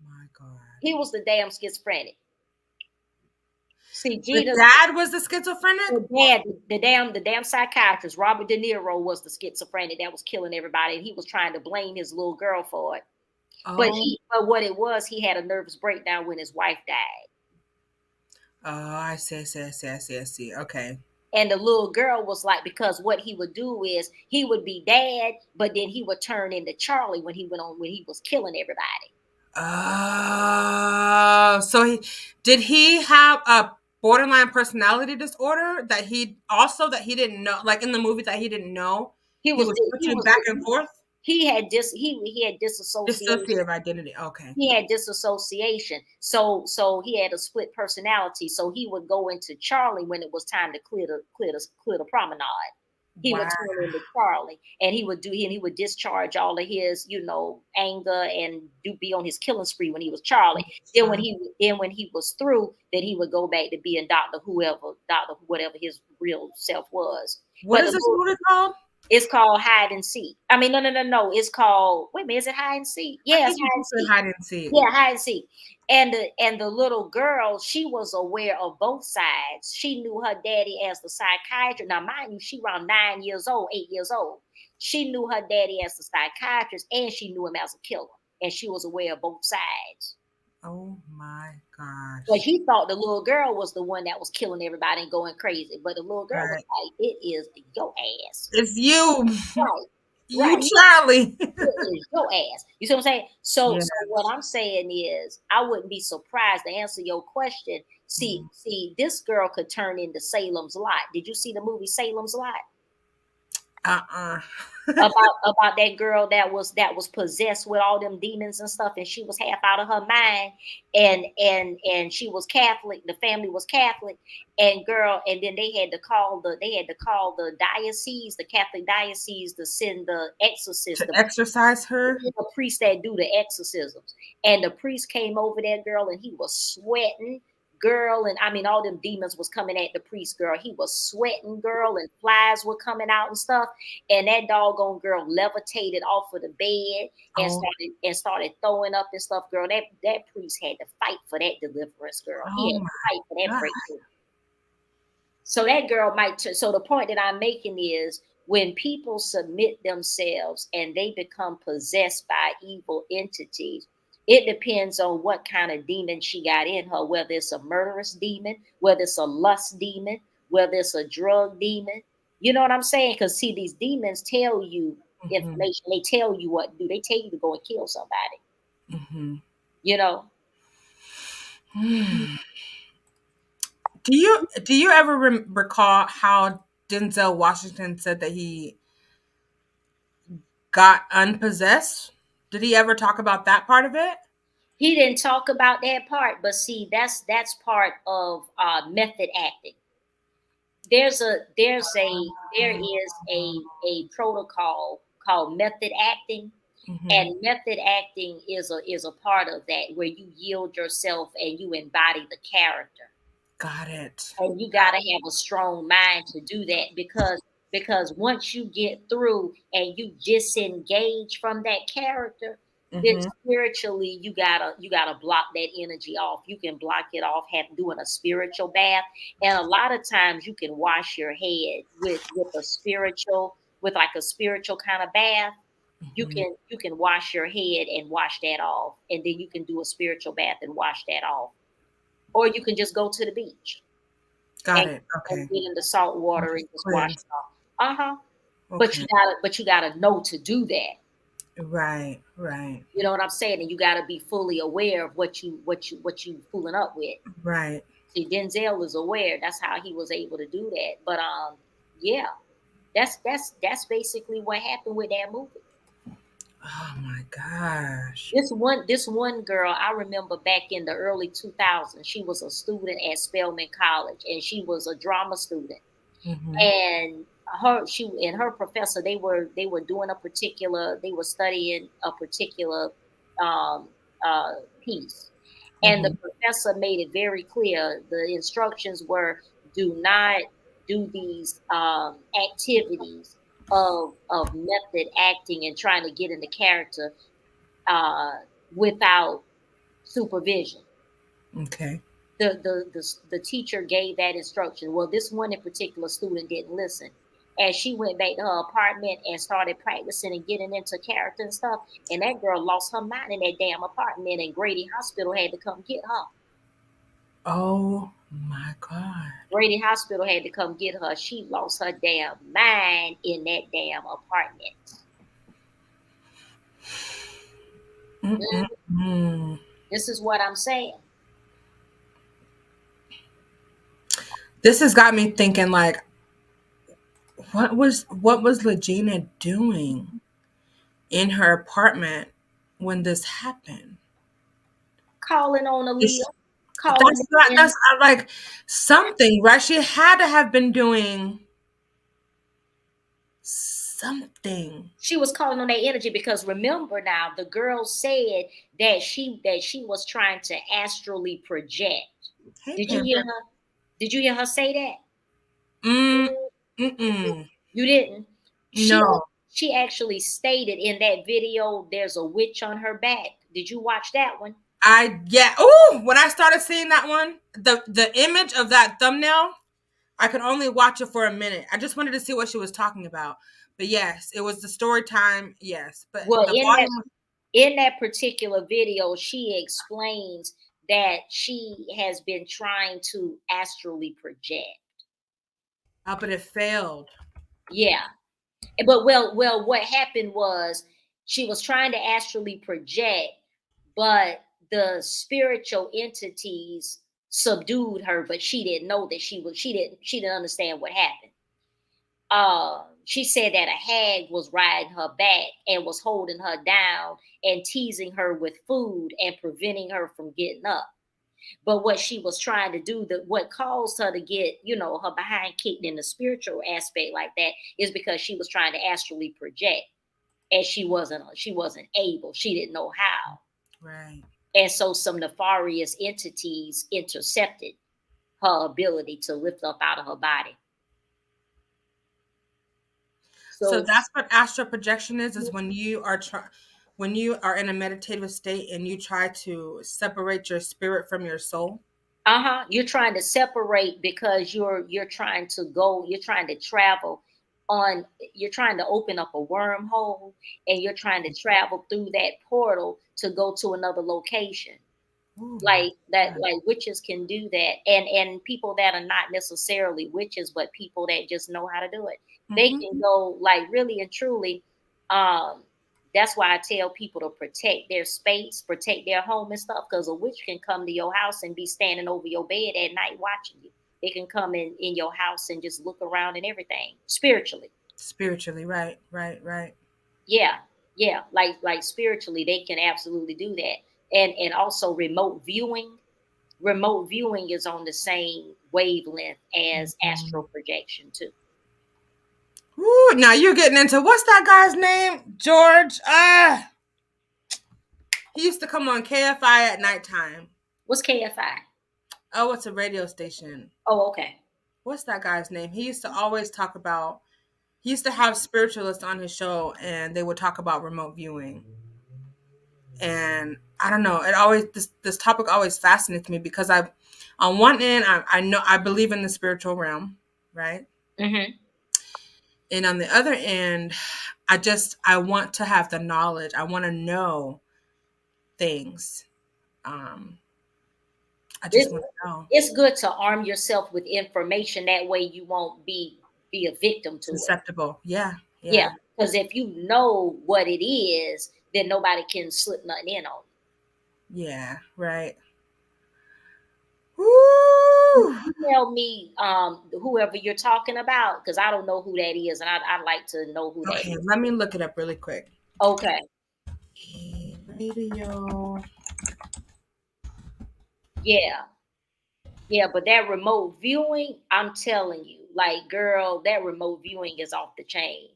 my God. He was the damn schizophrenic. See, the dad was the schizophrenic? The damn psychiatrist, Robert De Niro, was the schizophrenic that was killing everybody, and he was trying to blame his little girl for it. Oh. But what it was, he had a nervous breakdown when his wife died. Oh, I see. Okay. And the little girl was like, because what he would do is he would be dad, but then he would turn into Charlie when he was killing everybody. Oh, so did he have a borderline personality disorder that he didn't know, like in the movie that he didn't know? He was switching back and forth. He had disassociation. Dissociative identity. Okay. He had disassociation. So he had a split personality. So he would go into Charlie when it was time to clear the promenade. He would turn into Charlie, and he would discharge all of his, anger and be on his killing spree when he was Charlie. Then when he was through, then he would go back to being whatever his real self was. What is this movie called? It's called Hide and Seek. I mean, no. It's called, wait a minute, is it Hide and Seek? Yeah, it's Hide and Seek. Yeah, Hide and Seek. And the little girl, she was aware of both sides. She knew her daddy as the psychiatrist. Now, mind you, she around 8 years old. She knew her daddy as the psychiatrist, and she knew him as a killer. And she was aware of both sides. Oh my gosh. But he thought the little girl was the one that was killing everybody and going crazy. But the little girl was like, it is your ass. It's you. Right. You, Charlie. It is your ass. You see what I'm saying? So what I'm saying is, I wouldn't be surprised to answer your question. See, this girl could turn into Salem's Lot. Did you see the movie Salem's Lot? About that girl that was possessed with all them demons and stuff, and she was half out of her mind, and she was Catholic. The family was Catholic, and then they had to call the diocese, the Catholic diocese, to send the exorcist to exorcise her. The priest that do the exorcisms, and the priest came over that girl, and he was sweating. Girl, and I mean, all them demons was coming at the priest, girl. He was sweating, girl, and flies were coming out and stuff. And that doggone girl levitated off of the bed and started throwing up and stuff, girl. That priest had to fight for that deliverance, girl. He had to fight for that breakthrough. So that girl so the point that I'm making is, when people submit themselves and they become possessed by evil entities, it depends on what kind of demon she got in her, whether it's a murderous demon, whether it's a lust demon, whether it's a drug demon. You know what I'm saying? Because see, these demons tell you information. They tell you what to do. They tell you to go and kill somebody. You know? Do you ever recall how Denzel Washington said that he got unpossessed? Did he ever talk about that part of it? He didn't talk about that part, but see, that's part of method acting. There is a protocol called method acting, and method acting is a part of that, where you yield yourself and you embody the character. Got it. And you got to have a strong mind to do that, because once you get through and you disengage from that character, then spiritually you gotta block that energy off. You can block it off doing a spiritual bath, and a lot of times you can wash your head with a spiritual kind of bath. You can wash your head and wash that off, and then you can do a spiritual bath and wash that off, or you can just go to the beach. Got it. Okay. And get in the salt water and just wash it off. Okay. But you gotta know to do that. Right. You know what I'm saying? And you got to be fully aware of what you fooling up with. Right. See, Denzel is aware. That's how he was able to do that. But yeah. That's basically what happened with that movie. Oh my gosh. This one girl, I remember back in the early 2000s, she was a student at Spelman College, and she was a drama student. Mhm. And she and her professor, they were studying a particular um, piece, and the Mhm. professor made it very clear. The instructions were, do not do these activities of method acting and trying to get into character uh, without supervision. Okay. The teacher gave that instruction. Well, this one in particular student didn't listen. And she went back to her apartment and started practicing and getting into character and stuff. And that girl lost her mind in that damn apartment, and Grady Hospital had to come get her. Oh my God. Grady Hospital had to come get her. She lost her damn mind in that damn apartment. This is what I'm saying. This has got me thinking, like, what was LEGENA doing in her apartment when this happened? Calling on Aaliyah. That's like something, right? She had to have been doing something. She was calling on that energy, because remember now, the girl said that she was trying to astrally project. Hey, Did you hear her? Did you hear her say that? Mm-mm. You didn't? No. She actually stated in that video, there's a witch on her back. Did you watch that one? When I started seeing that one, the image of that thumbnail, I could only watch it for a minute. I just wanted to see what she was talking about. But yes, it was the story time. Yes, but Well, the volume. in that particular video, she explains that she has been trying to astrally project. But it failed. Yeah. But what happened was, she was trying to astrally project, but the spiritual entities subdued her, but she didn't know that she didn't understand what happened. She said that a hag was riding her back and was holding her down and teasing her with food and preventing her from getting up. But what she was trying to do, what caused her to get, her behind kicked in the spiritual aspect like that, is because she was trying to astrally project, and she wasn't able. She didn't know how. Right. And so some nefarious entities intercepted her ability to lift up out of her body. So that's what astral projection is when you are when you are in a meditative state and you try to separate your spirit from your soul. You're trying to separate because you're trying to travel you're trying to open up a wormhole, and you're trying to travel through that portal to go to another location. Like witches can do that, and people that are not necessarily witches, but people that just know how to do it, they can go, like, really and truly. That's why I tell people to protect their space, protect their home and stuff, because a witch can come to your house and be standing over your bed at night watching you. They can come in your house and just look around and everything spiritually. Spiritually, right. Yeah, like spiritually, they can absolutely do that. And also remote viewing. Remote viewing is on the same wavelength as astral projection too. Ooh, now you're getting into, what's that guy's name? George. He used to come on KFI at nighttime. What's KFI? Oh, it's a radio station. Oh, okay. What's that guy's name? He used to always talk about, he used to have spiritualists on his show, and they would talk about remote viewing. And I don't know, it always, this topic always fascinates me, because on one end, I know I believe in the spiritual realm, right? Mm-hmm. And on the other end, I want to have the knowledge. I want to know things. I just want to know. It's good to arm yourself with information. That way you won't be a victim to susceptible. it. Yeah. Because if you know what it is, then nobody can slip nothing in on you. Yeah, right. Woo! Email me whoever you're talking about, because I don't know who that is, and I'd like to know who that Okay, is. let me look it up really quick. Okay. Radio. Yeah. Yeah, but that remote viewing, I'm telling you, like, girl, that remote viewing is off the chain.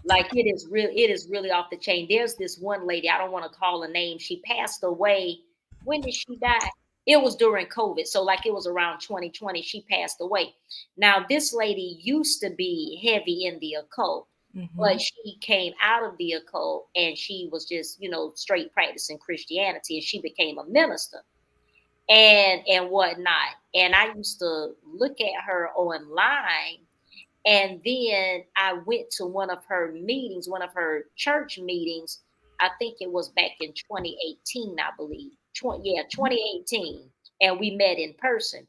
Like, it is really off the chain. There's this one lady, I don't want to call her name. She passed away. When did she die? It was during COVID. So like it was around 2020, she passed away. Now, this lady used to be heavy in the occult, but she came out of the occult and she was just, straight practicing Christianity, and she became a minister and whatnot. And I used to look at her online. And then I went to one of her meetings, one of her church meetings. I think it was back in 2018, I believe. 2018. And we met in person.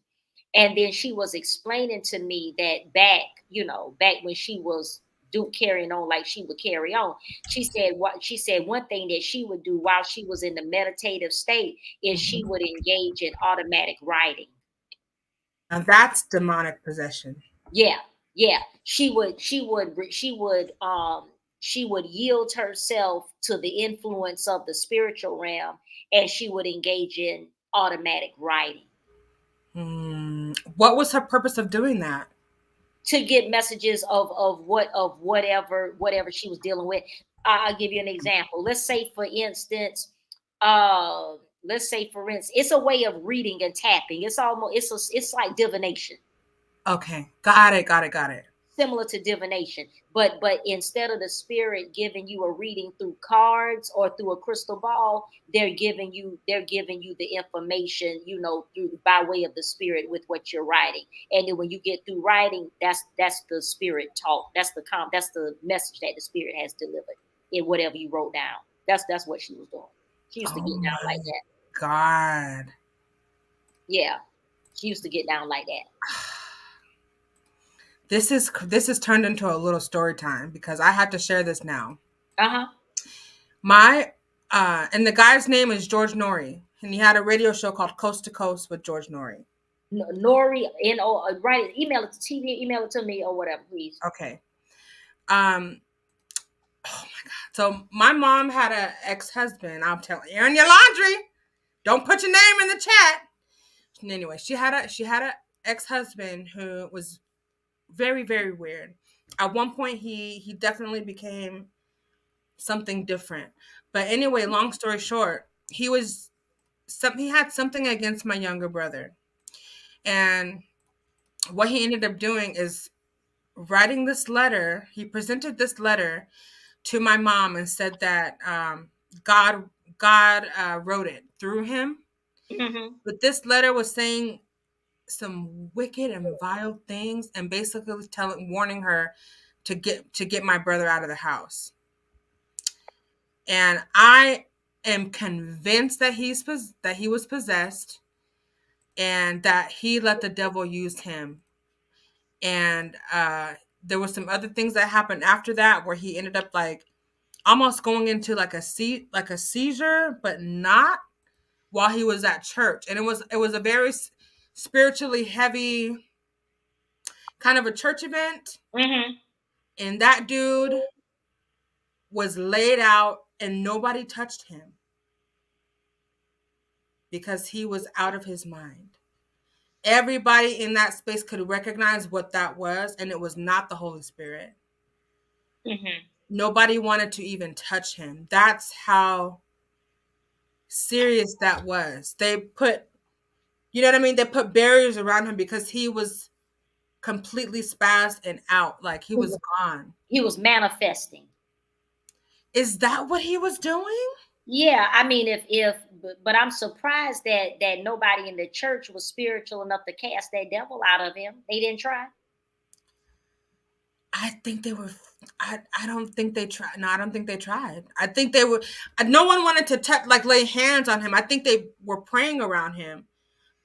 And then she was explaining to me that back when she was carrying on like she would carry on. She said one thing that she would do while she was in the meditative state is she would engage in automatic writing. Now that's demonic possession. Yeah. She would yield herself to the influence of the spiritual realm, and she would engage in automatic writing. What was her purpose of doing that? To get messages of whatever she was dealing with. I'll give you an example. Let's say, for instance, it's a way of reading and tapping. It's like divination. Okay, got it. Similar to divination, but instead of the spirit giving you a reading through cards or through a crystal ball, they're giving you the information, through by way of the spirit with what you're writing. And then when you get through writing, that's the spirit talk. That's the message that the spirit has delivered in whatever you wrote down. That's what she was doing. She used to get down like that. God. Yeah, she used to get down like that. This is turned into a little story time because I have to share this now. My and the guy's name is George Norrie, and he had a radio show called Coast to Coast with George Norrie. Norrie, write it, email it to me or whatever, please. Okay. Oh my God. So my mom had an ex-husband. I'm telling you, airing your laundry. Don't put your name in the chat. Anyway, she had a ex-husband who was very, very weird. At one point, he definitely became something different. But anyway, long story short, he had something against my younger brother. And what he ended up doing is writing this letter. He presented this letter to my mom and said that God wrote it through him. But this letter was saying some wicked and vile things and basically warning her to get my brother out of the house. And I am convinced that he was possessed and that he let the devil use him. And there were some other things that happened after that where he ended up like almost going into like a seizure, but not while he was at church. And it was a very spiritually heavy kind of a church event. And that dude was laid out and nobody touched him because he was out of his mind. Everybody in that space could recognize what that was, and it was not the Holy Spirit. Nobody wanted to even touch him. That's how serious that was. They put, you know what I mean? They put barriers around him because he was completely spazzed and out. Like he was gone. He was manifesting. Is that what he was doing? Yeah, I mean, but I'm surprised that nobody in the church was spiritual enough to cast that devil out of him. They didn't try. I think they were. I don't think they tried. No, I don't think they tried. I think they were. No one wanted to touch, like lay hands on him. I think they were praying around him,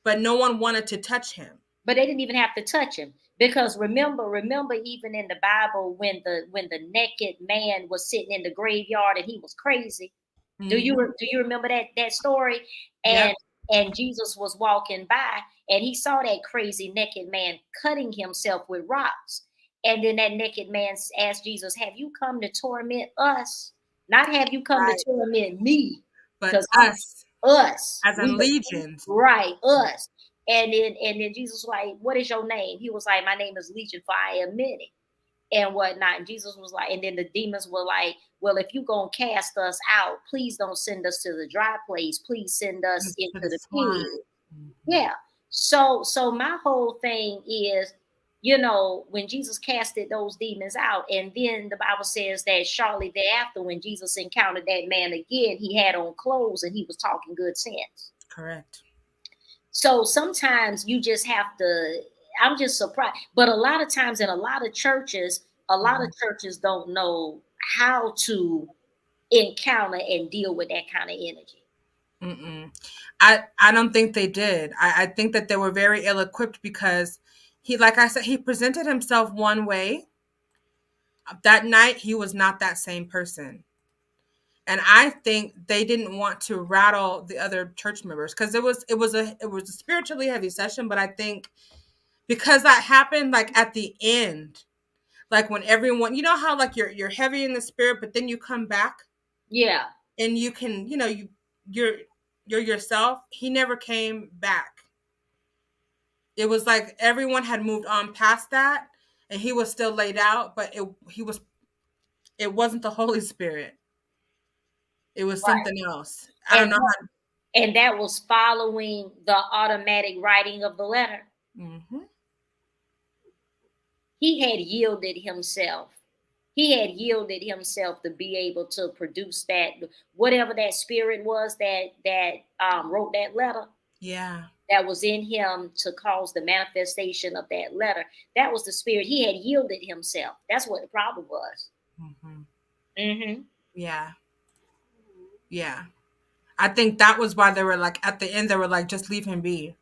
but no one wanted to touch him. But they didn't even have to touch him because remember, even in the Bible when the naked man was sitting in the graveyard and he was crazy. Do you remember that story? And and Jesus was walking by, and he saw that crazy naked man cutting himself with rocks. And then that naked man asked Jesus, have you come to torment us? Not have you come to torment me, but us. As in legions. Right, us. And then Jesus was like, what is your name? He was like, my name is Legion, for I am many, and whatnot. And Jesus was like, and then the demons were like, well, if you gonna cast us out, please don't send us to the dry place. Please send us into the pig. Yeah. So my whole thing is, you know, when Jesus casted those demons out, and then the Bible says that shortly thereafter, when Jesus encountered that man again, he had on clothes and he was talking good sense. Correct. So sometimes you just have to, I'm just surprised. But a lot of times in a lot of churches don't know how to encounter and deal with that kind of energy. I don't think they did. I think that they were very ill-equipped because he, like I said, he presented himself one way. That night, he was not that same person. And I think they didn't want to rattle the other church members because it was a spiritually heavy session. But I think because that happened like at the end, like when everyone, you know how like you're heavy in the spirit, but then you come back. Yeah. And you can, you know, you're yourself. He never came back. It was like everyone had moved on past that, and he was still laid out, but it wasn't the Holy Spirit. It was something else. I don't know how. And that was following the automatic writing of the letter. Mm-hmm. He had yielded himself. He had yielded himself to be able to produce that, whatever that spirit was that wrote that letter. Yeah. That was in him to cause the manifestation of that letter. That was the spirit. He had yielded himself. That's what the problem was. Mm-hmm. Mm-hmm. Yeah. Yeah. I think that was why they were like, at the end, they were like, just leave him be.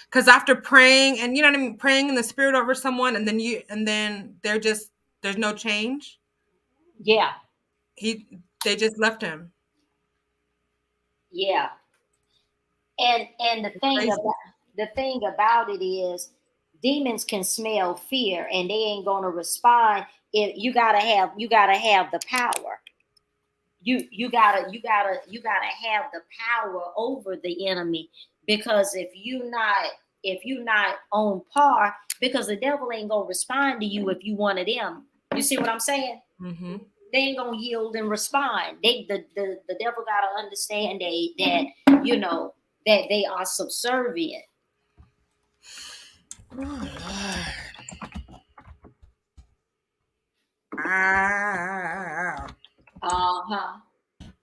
Because after praying, and you know what I mean, praying in the spirit over someone, and then there's no change. Yeah. They just left him. Yeah. And the thing about it is, demons can smell fear, and they ain't gonna respond. If you gotta have the power. You gotta have the power over the enemy, because if you not on par, because the devil ain't gonna respond to you if you one of them. You see what I'm saying? Mm-hmm. They ain't gonna yield and respond. The devil gotta understand that you know that they are subservient.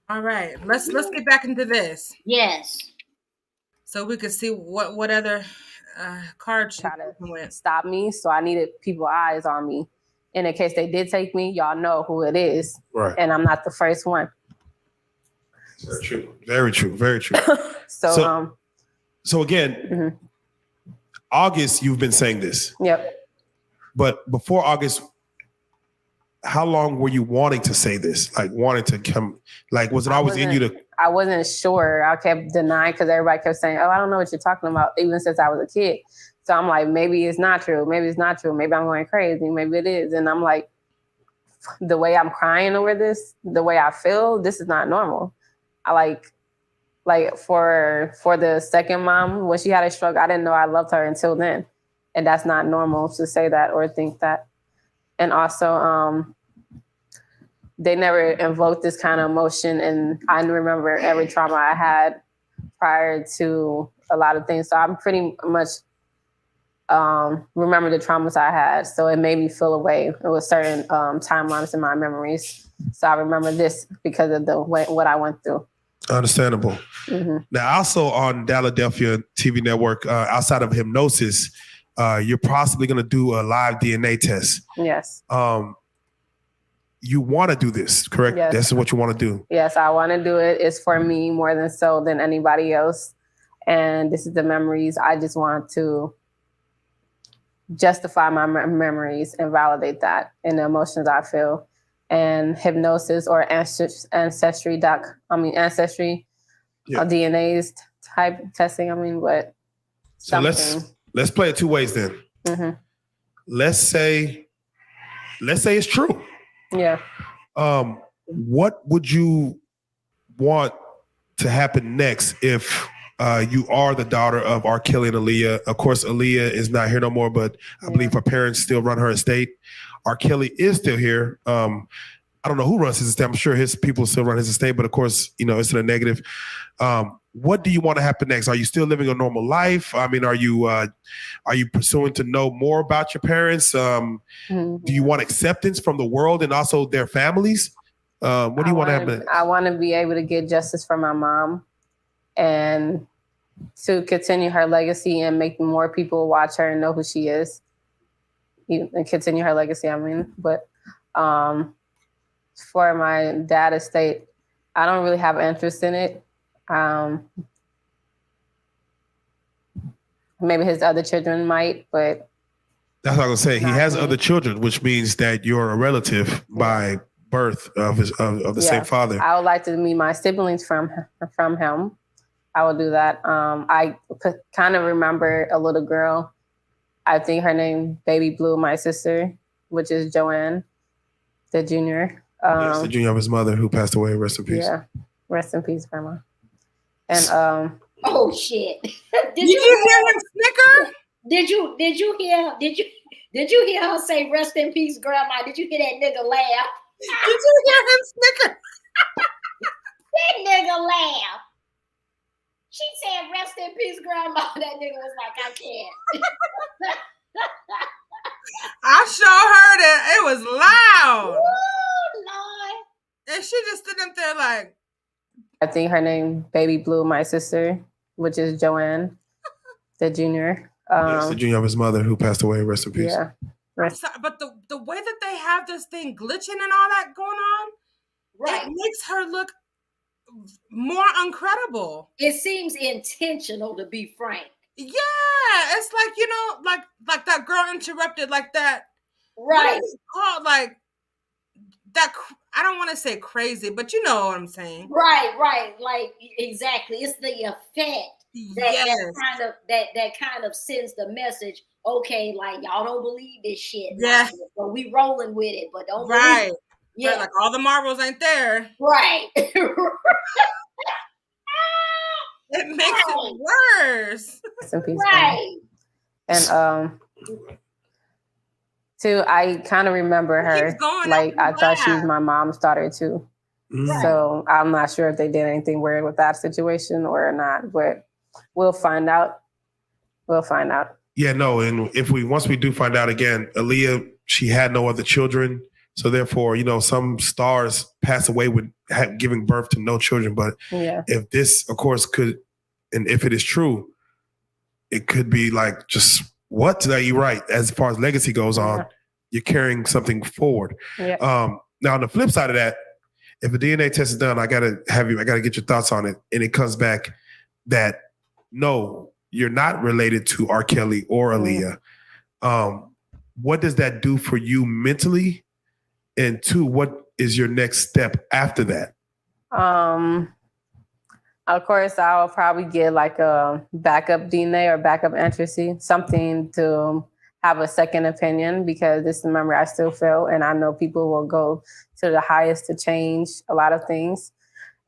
All right, let's get back into this. Yes. So we could see what other cards try to stop me. So I needed people eyes on me. And in case they did take me, y'all know who it is. Right. And I'm not the first one. Very true. Very true. Very true. So again, mm-hmm. August, you've been saying this. Yep. But before August, how long were you wanting to say this? Like wanting to come, like, was it always in you to? I wasn't sure. I kept denying because everybody kept saying, oh, I don't know what you're talking about, even since I was a kid. So I'm like, maybe it's not true. Maybe it's not true. Maybe I'm going crazy. Maybe it is. And I'm like, the way I'm crying over this, the way I feel, this is not normal. I like for the second mom, when she had a stroke, I didn't know I loved her until then. And that's not normal to say that or think that. And also, they never invoked this kind of emotion. And I remember every trauma I had prior to a lot of things. So I'm pretty much remember the traumas I had. So it made me feel away. It was certain timelines in my memories. So I remember this because of what I went through. Understandable. Mm-hmm. Now, also on Philadelphia TV network, outside of hypnosis, you're possibly going to do a live DNA test. Yes. You want to do this, correct? Yes. This is what you want to do. Yes, I want to do it. It's for me more than anybody else. And this is the memories. I just want to justify my memories and validate that and the emotions I feel. And hypnosis or ancestry DNA's type testing. I mean, but So something. let's play it two ways then. Mm-hmm. Let's say it's true. Yeah. What would you want to happen next if you are the daughter of R. Kelly and Aaliyah? Of course, Aaliyah is not here no more, but I believe her parents still run her estate. R. Kelly is still here. I don't know who runs his estate. I'm sure his people still run his estate, but of course, it's in a negative. What do you want to happen next? Are you still living a normal life? I mean, are you pursuing to know more about your parents? Do you want acceptance from the world and also their families? What do you want to happen next? I want to be able to get justice for my mom and to continue her legacy and make more people watch her and know who she is and continue her legacy. I mean, but for my dad estate, I don't really have interest in it. Maybe his other children might, but that's what I was gonna say. He has other children, which means that you're a relative by birth of the same father. I would like to meet my siblings from him. I will do that. I kind of remember a little girl. I think her name Baby Blue, my sister, which is Joanne, the junior. Yes, the junior of his mother who passed away. Rest in peace. Yeah, rest in peace, Grandma. And oh shit! Did you hear him snicker? Did you hear her say "Rest in peace, Grandma"? Did you hear that nigga laugh? Did you hear him snicker? That nigga laugh. She said, "Rest in peace, Grandma." That nigga was like, "I can't." I sure heard it. It was loud. Ooh, Lord. And she just stood up there like. I think her name Baby Blue, my sister, which is Joanne, the junior. Yes, the junior of his mother who passed away. Rest in peace. Yeah. But the way that they have this thing glitching and all that going on, it makes her look more uncredible. It seems intentional, to be frank. Yeah, it's like like that girl interrupted, like that. Right. What is it called? Like that. I don't want to say crazy, but you know what I'm saying. Right. Like exactly. It's the effect that kind of sends the message. Okay, like y'all don't believe this shit. Yeah. But we rolling with it, but don't right. believe it. Yeah. Right, like all the marbles ain't there. Right. It makes it worse. Right. And too, I kind of remember her. Like I thought she was my mom's daughter too. Right. So I'm not sure if they did anything weird with that situation or not, but we'll find out. Yeah, no, and once we do find out again, Aaliyah, she had no other children. So therefore, some stars pass away with giving birth to no children. But if this, of course, could, and if it is true, it could be like just what? You're right. As far as legacy goes on, you're carrying something forward. Yeah. Now, on the flip side of that, if a DNA test is done, I gotta get your thoughts on it, and it comes back that no, you're not related to R. Kelly or Aaliyah. What does that do for you mentally? And two, what is your next step after that? Of course, I'll probably get like a backup DNA or backup entry, something to have a second opinion, because this is a memory I still feel, and I know people will go to the highest to change a lot of things.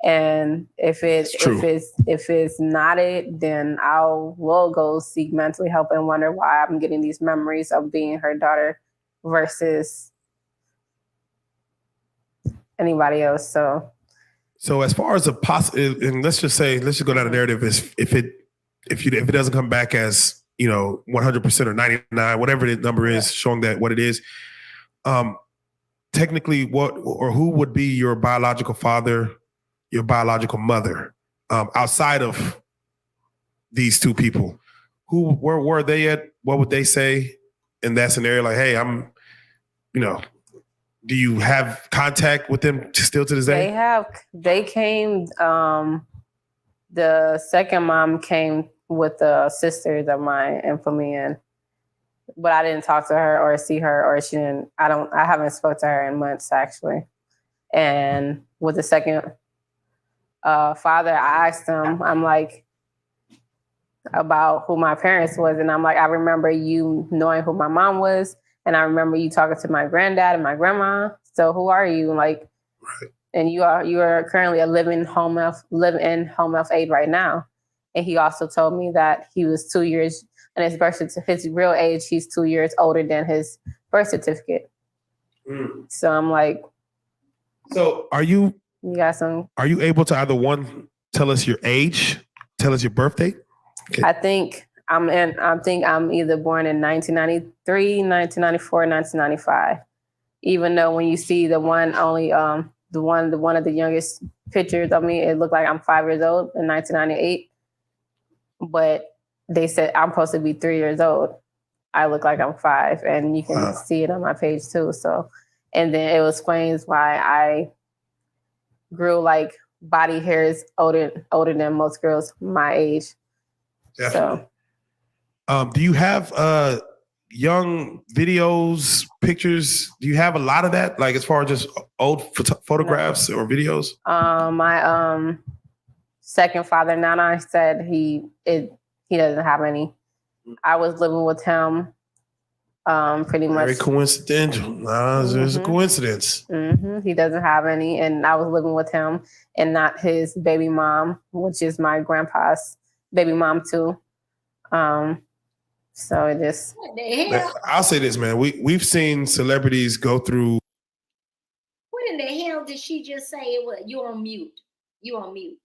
And if it's not it, then will go seek mental help and wonder why I'm getting these memories of being her daughter versus anybody else. So as far as and let's just go down the narrative, is if it doesn't come back as 100% or 99, whatever the number is, showing that what it is, technically who would be your biological father, your biological mother, outside of these two people? Where were they at? What would they say in that scenario? Like, hey, do you have contact with them still to this day? They came, the second mom came with the sisters of mine and put me in, but I didn't talk to her or see her, or she didn't, I haven't spoke to her in months actually. And with the second father, I asked him, I'm like, about who my parents was. And I'm like, I remember you knowing who my mom was. And I remember you talking to my granddad and my grandma. So who are you? Like, and you are currently a living home health aide right now. And he also told me that he was 2 years, and his birth certificate, his real age, he's 2 years older than his birth certificate. So I'm like, so are you able to either one, tell us your age, tell us your birth date? Okay. I think I'm either born in 1993, 1994, 1995. Even though when you see the one of the youngest pictures of me, it looked like I'm 5 years old in 1998. But they said I'm supposed to be 3 years old. I look like I'm 5, and you can see it on my page too. So, and then it explains why I grew like body hairs older than most girls my age. Definitely. So, do you have young videos, pictures? Do you have a lot of that? Like as far as just old photographs or videos? My second father, Nana, said he doesn't have any. I was living with him pretty much. Very coincidental. There's a coincidence. He doesn't have any, and I was living with him and not his baby mom, which is my grandpa's baby mom too. So it just. I'll say this, man. We've seen celebrities go through. What in the hell did she just say? You're on mute. You on mute.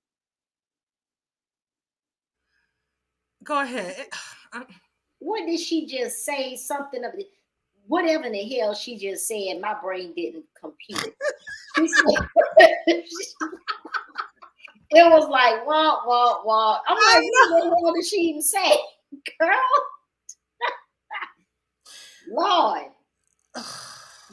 Go ahead. What did she just say? Something of it. Whatever in the hell she just said, my brain didn't compute. She said, it was like, wah. I'm like, what the hell did she even say? Girl. Lord.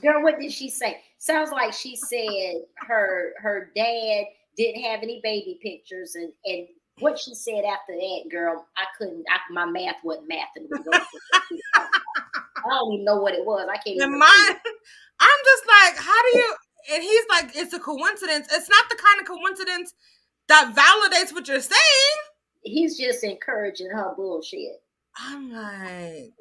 Girl, what did she say? Sounds like she said her dad didn't have any baby pictures, and what she said after that, girl, my math wasn't mathing. I don't even know what it was. I can't even. I'm just like, how do you? And he's like, it's a coincidence. It's not the kind of coincidence that validates what you're saying. He's just encouraging her bullshit. I'm like,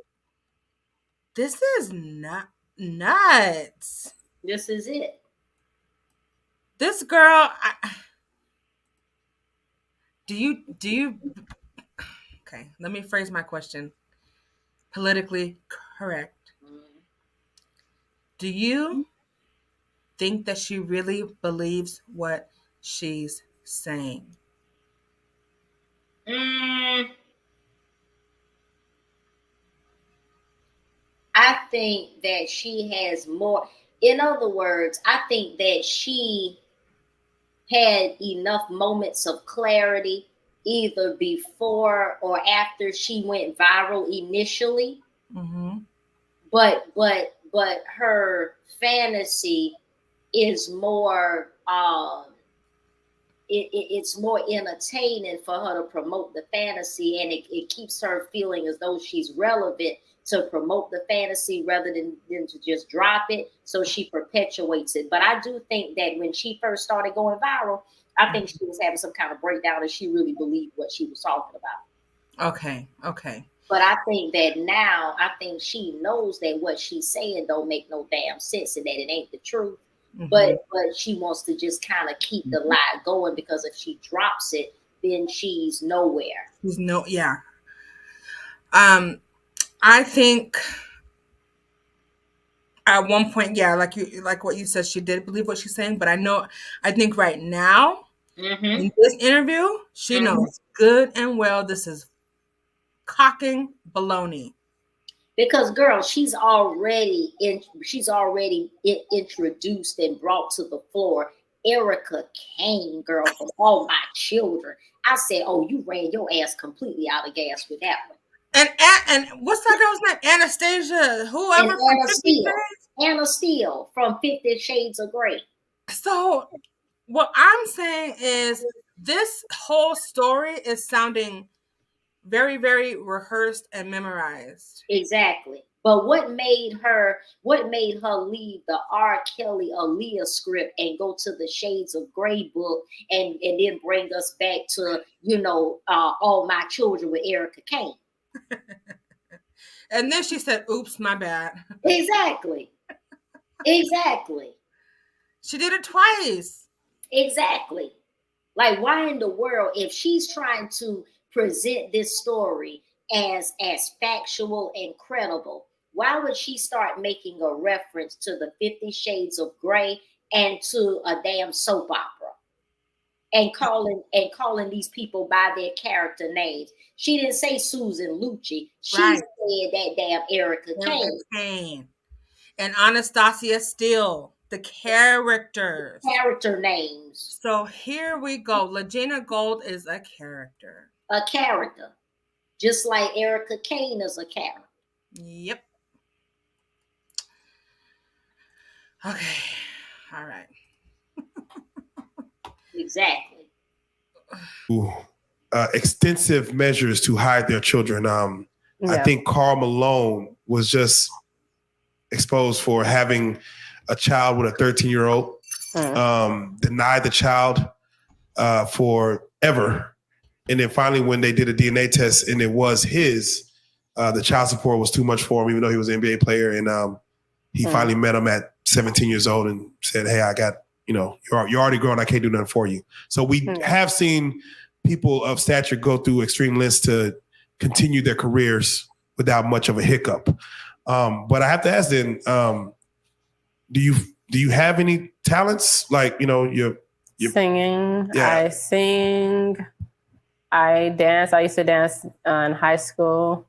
this is not nuts. This is it. This girl, do you? Okay, let me phrase my question politically correct. Do you think that she really believes what she's saying? I think that she has more. In other words, I think that she had enough moments of clarity either before or after she went viral initially. But her fantasy is more it's more entertaining for her to promote the fantasy, and it keeps her feeling as though she's relevant to promote the fantasy rather than to just drop it. So she perpetuates it. But I do think that when she first started going viral, I think she was having some kind of breakdown and she really believed what she was talking about. Okay. But I think that now, I think she knows that what she's saying don't make no damn sense and that it ain't the truth. But she wants to just kind of keep the lie going, because if she drops it, then she's nowhere. Yeah. I think at one point, yeah, like what you said, she did believe what she's saying. But I think right now in this interview, she knows good and well this is cocking baloney. Because girl, she's already introduced and brought to the floor Erica Kane, girl, from All My Children. I said, oh, you ran your ass completely out of gas with that one. And what's that girl's name? Anastasia, whoever. Anna Steele from 50 Shades of Grey. So what I'm saying is this whole story is sounding very, very rehearsed and memorized. Exactly. But what made her leave the R. Kelly Aaliyah script and go to the Shades of Grey book and then bring us back to, All My Children with Erica Kane? And then she said, oops, my bad. Exactly. Exactly. She did it twice. Exactly. Like, why in the world, if she's trying to present this story as factual and credible, why would she start making a reference to the 50 Shades of Grey and to a damn soap opera and calling these people by their character names? She didn't say Susan Lucci. She Right. said that damn Erica Kane. And Anastasia Steele, the characters. Character names. So here we go. LEGENA Gold is a character. A character. Just like Erica Kane is a character. Yep. Okay. All right. Exactly. Extensive measures to hide their children. I think Karl Malone was just exposed for having a child with a 13-year-old, denied the child forever. And then finally, when they did a DNA test and it was his, the child support was too much for him, even though he was an NBA player. And he finally met him at 17 years old and said, hey, I got, you're already grown. I can't do nothing for you. So we have seen people of stature go through extreme lengths to continue their careers without much of a hiccup. But I have to ask then, do you have any talents? Like, you're singing. Yeah. I sing. I dance. I used to dance in high school.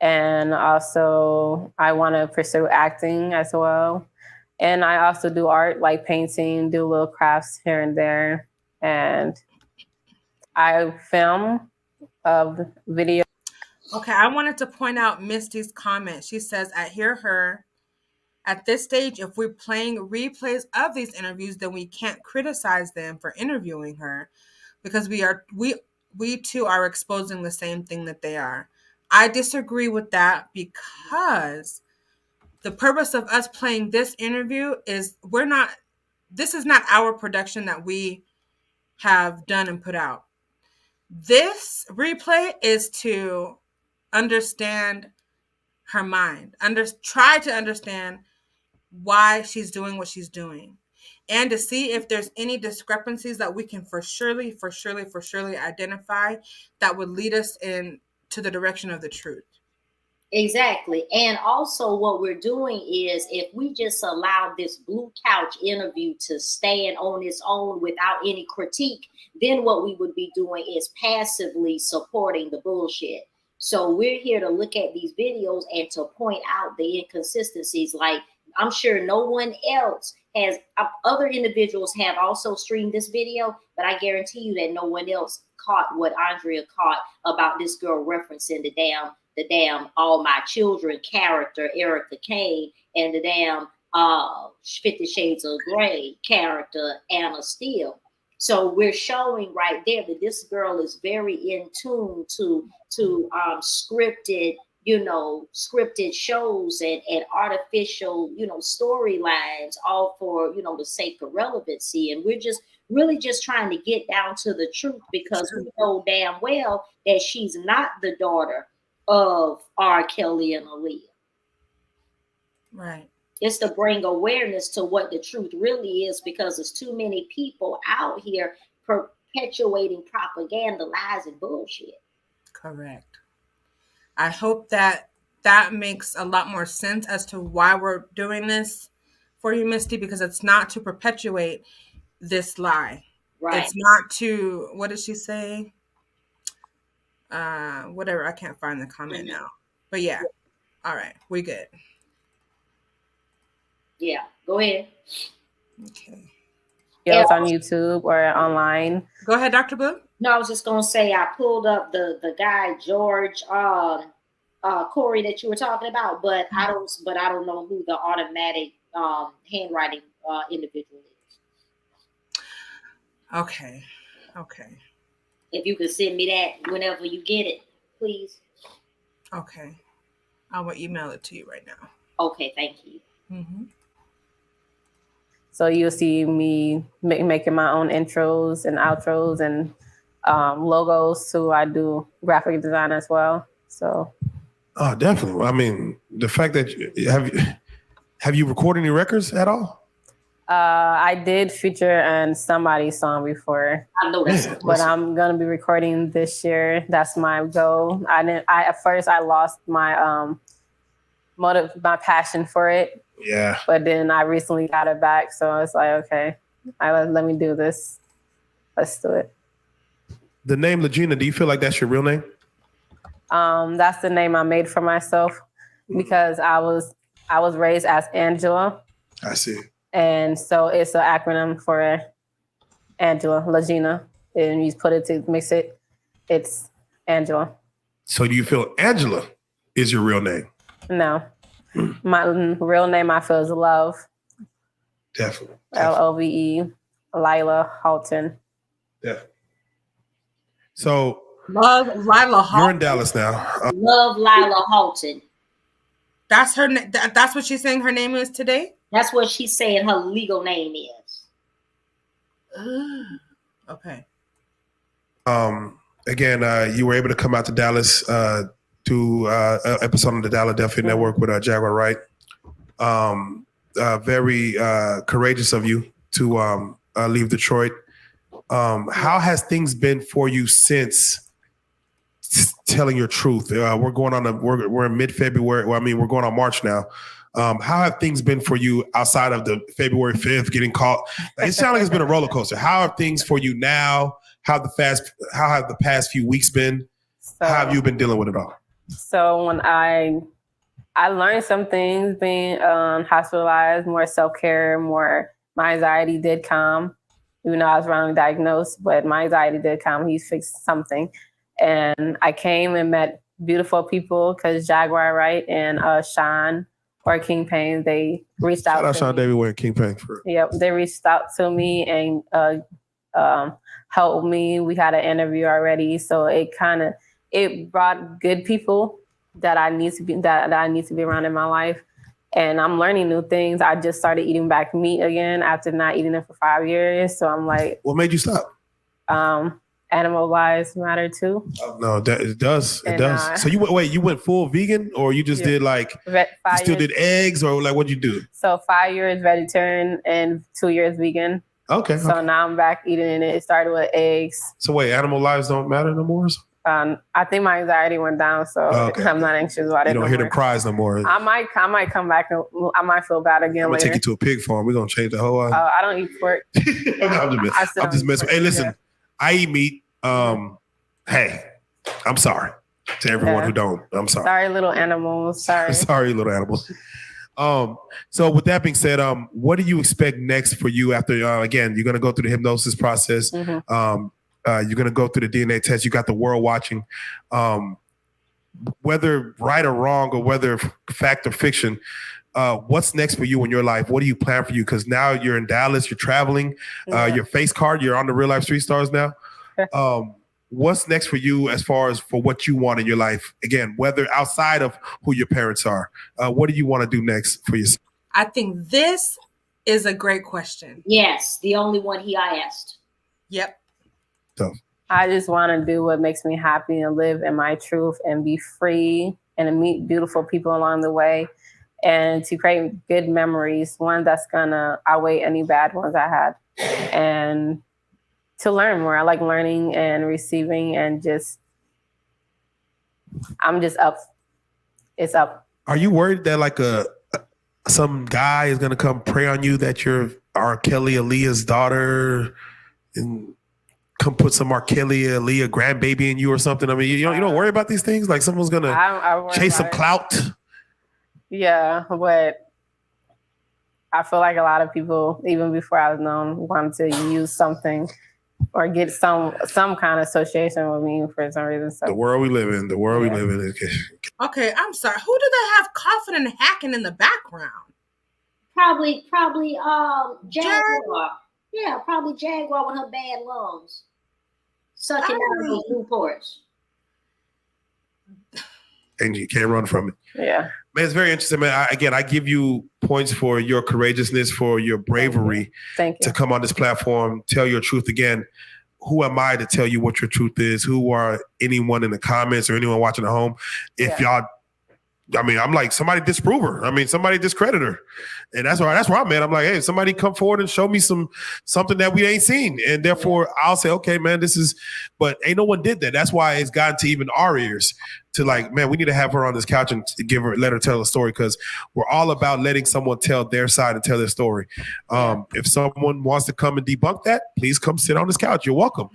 And also I want to pursue acting as well. And I also do art, like painting, do little crafts here and there. And I film video. Okay, I wanted to point out Misty's comment. She says, I hear her. At this stage, if we're playing replays of these interviews, then we can't criticize them for interviewing her because we too are exposing the same thing that they are. I disagree with that because the purpose of us playing this interview is this is not our production that we have done and put out. This replay is to understand her mind, try to understand why she's doing what she's doing, and to see if there's any discrepancies that we can for surely identify that would lead us in to the direction of the truth. Exactly. And also what we're doing is if we just allow this blue couch interview to stand on its own without any critique, then what we would be doing is passively supporting the bullshit. So we're here to look at these videos and to point out the inconsistencies. Like, I'm sure no one else has, other individuals have also streamed this video, but I guarantee you that no one else caught what Andrea caught about this girl referencing the damn All My Children character, Erica Kane, and the damn 50 Shades of Grey character, Anna Steele. So we're showing right there that this girl is very in tune to scripted shows and artificial, storylines, all for, the sake of relevancy. And we're just really just trying to get down to the truth because we know damn well that she's not the daughter of R. Kelly and Aaliyah. Right. It's to bring awareness to what the truth really is because there's too many people out here perpetuating propaganda, lies, and bullshit. Correct. I hope that makes a lot more sense as to why we're doing this for you, Misty, because it's not to perpetuate this lie. Right. It's not to, what did she say? Whatever, I can't find the comment now. But yeah. All right, we good. Yeah, go ahead. Okay. Videos on YouTube or online. Go ahead, Dr. Blue. No, I was just gonna say I pulled up the guy George Corey that you were talking about, but I don't know who the automatic handwriting individual is. Okay. If you could send me that whenever you get it, please. Okay. I will email it to you right now. Okay, thank you. Mm-hmm. So you'll see me making my own intros and outros and logos too. I do graphic design as well. So. Oh, definitely. I mean, the fact that have you recorded any records at all? I did feature on somebody's song before. I know that. But I'm gonna be recording this year. That's my goal. At first I lost my my passion for it. Yeah. But then I recently got it back, so it's like, okay, let me do this. Let's do it. The name LEGENA, do you feel like that's your real name? That's the name I made for myself because I was raised as Angela. I see. And so it's an acronym for Angela, LEGENA. And you put it to mix it, it's Angela. So do you feel Angela is your real name? No. My real name I feel is Love. Definitely. Love, Lila Halton. Definitely. So Love Lila Halton. You're in Dallas now. Love Lila Halton. That's her. That's what she's saying her name is today. That's what she's saying her legal name is. Okay. Again, you were able to come out to Dallas to an episode on the Dallas Network with Jaguar WRIGHT. Very courageous of you to leave Detroit. How has things been for you since telling your truth? We're going on we're in mid-February. Well, I mean, we're going on March now. How have things been for you outside of the February 5th getting caught? It sounds like it's been a roller coaster. How are things for you now? How have the past few weeks been? How have you been dealing with it all? So when I learned some things being hospitalized, more self-care, more my anxiety did calm. Even though I was wrongly diagnosed, but my anxiety did calm. He's fixed something. And I came and met beautiful people because Jaguar WRIGHT and Sean or King Payne, they reached out to me. Shout out Sean David and King Payne. Yep, they reached out to me and helped me. We had an interview already, so it brought good people that I need to be around in my life. And I'm learning new things. I just started eating back meat again after not eating it for 5 years. So I'm like, what made you stop? Animal lives matter too. No, it does. It does. So you went full vegan, or you just did like you still did eggs, or like what'd you do? So 5 years vegetarian and 2 years vegan. Okay. So now I'm back eating it. It started with eggs. So wait, animal lives don't matter no more? I think my anxiety went down, so I'm not anxious about it. You don't hear them cries no more. I might come back and I might feel bad again. I'm gonna later. take you to a pig farm. We're gonna change the whole. I don't eat pork. I'm just messing. Hey, listen, I eat meat. Hey, I'm sorry to everyone who don't. I'm sorry. Sorry, little animals. Sorry. Sorry, little animals. So with that being said, what do you expect next for you after? Again, you're gonna go through the hypnosis process. Mm-hmm. You're going to go through the DNA test. You got the world watching. Whether right or wrong, or whether fact or fiction, what's next for you in your life? What do you plan for you? Because now you're in Dallas, you're traveling, your face card, you're on the Real Life Street Stars now. What's next for you as far as for what you want in your life? Again, whether outside of who your parents are, what do you want to do next for yourself? I think this is a great question. Yes, the only one I asked. Yep. I just want to do what makes me happy and live in my truth and be free and to meet beautiful people along the way and to create good memories, one that's gonna outweigh any bad ones I had, and to learn more. I like learning and receiving, and I'm just up. It's up. Are you worried that like some guy is gonna come prey on you that you're R. Kelly Aaliyah's daughter and come put some R. Kelly, Aaliyah grandbaby in you or something? I mean, you don't worry about these things? Like someone's gonna chase some clout? Yeah, but I feel like a lot of people, even before I was known, wanted to use something or get some kind of association with me for some reason. So the world we live in, we live in. Okay, I'm sorry. Who do they have coughing and hacking in the background? Probably Jaguar. Yeah, probably Jaguar with her bad lungs. Sucking out of those Newports. and you can't run from it. Yeah. Man, it's very interesting, man. I give you points for your courageousness, for your bravery Thank you. to come on this platform, tell your truth again. Who am I to tell you what your truth is? Who are anyone in the comments or anyone watching at home? If y'all, I mean, I'm like, somebody disprove her. I mean, somebody discredit her. And that's where I'm at. I'm like, hey, somebody come forward and show me something that we ain't seen. And therefore I'll say, okay, man, but ain't no one did that. That's why it's gotten to even our ears to like, man, we need to have her on this couch and let her tell a story, because we're all about letting someone tell their side and tell their story. If someone wants to come and debunk that, please come sit on this couch. You're welcome.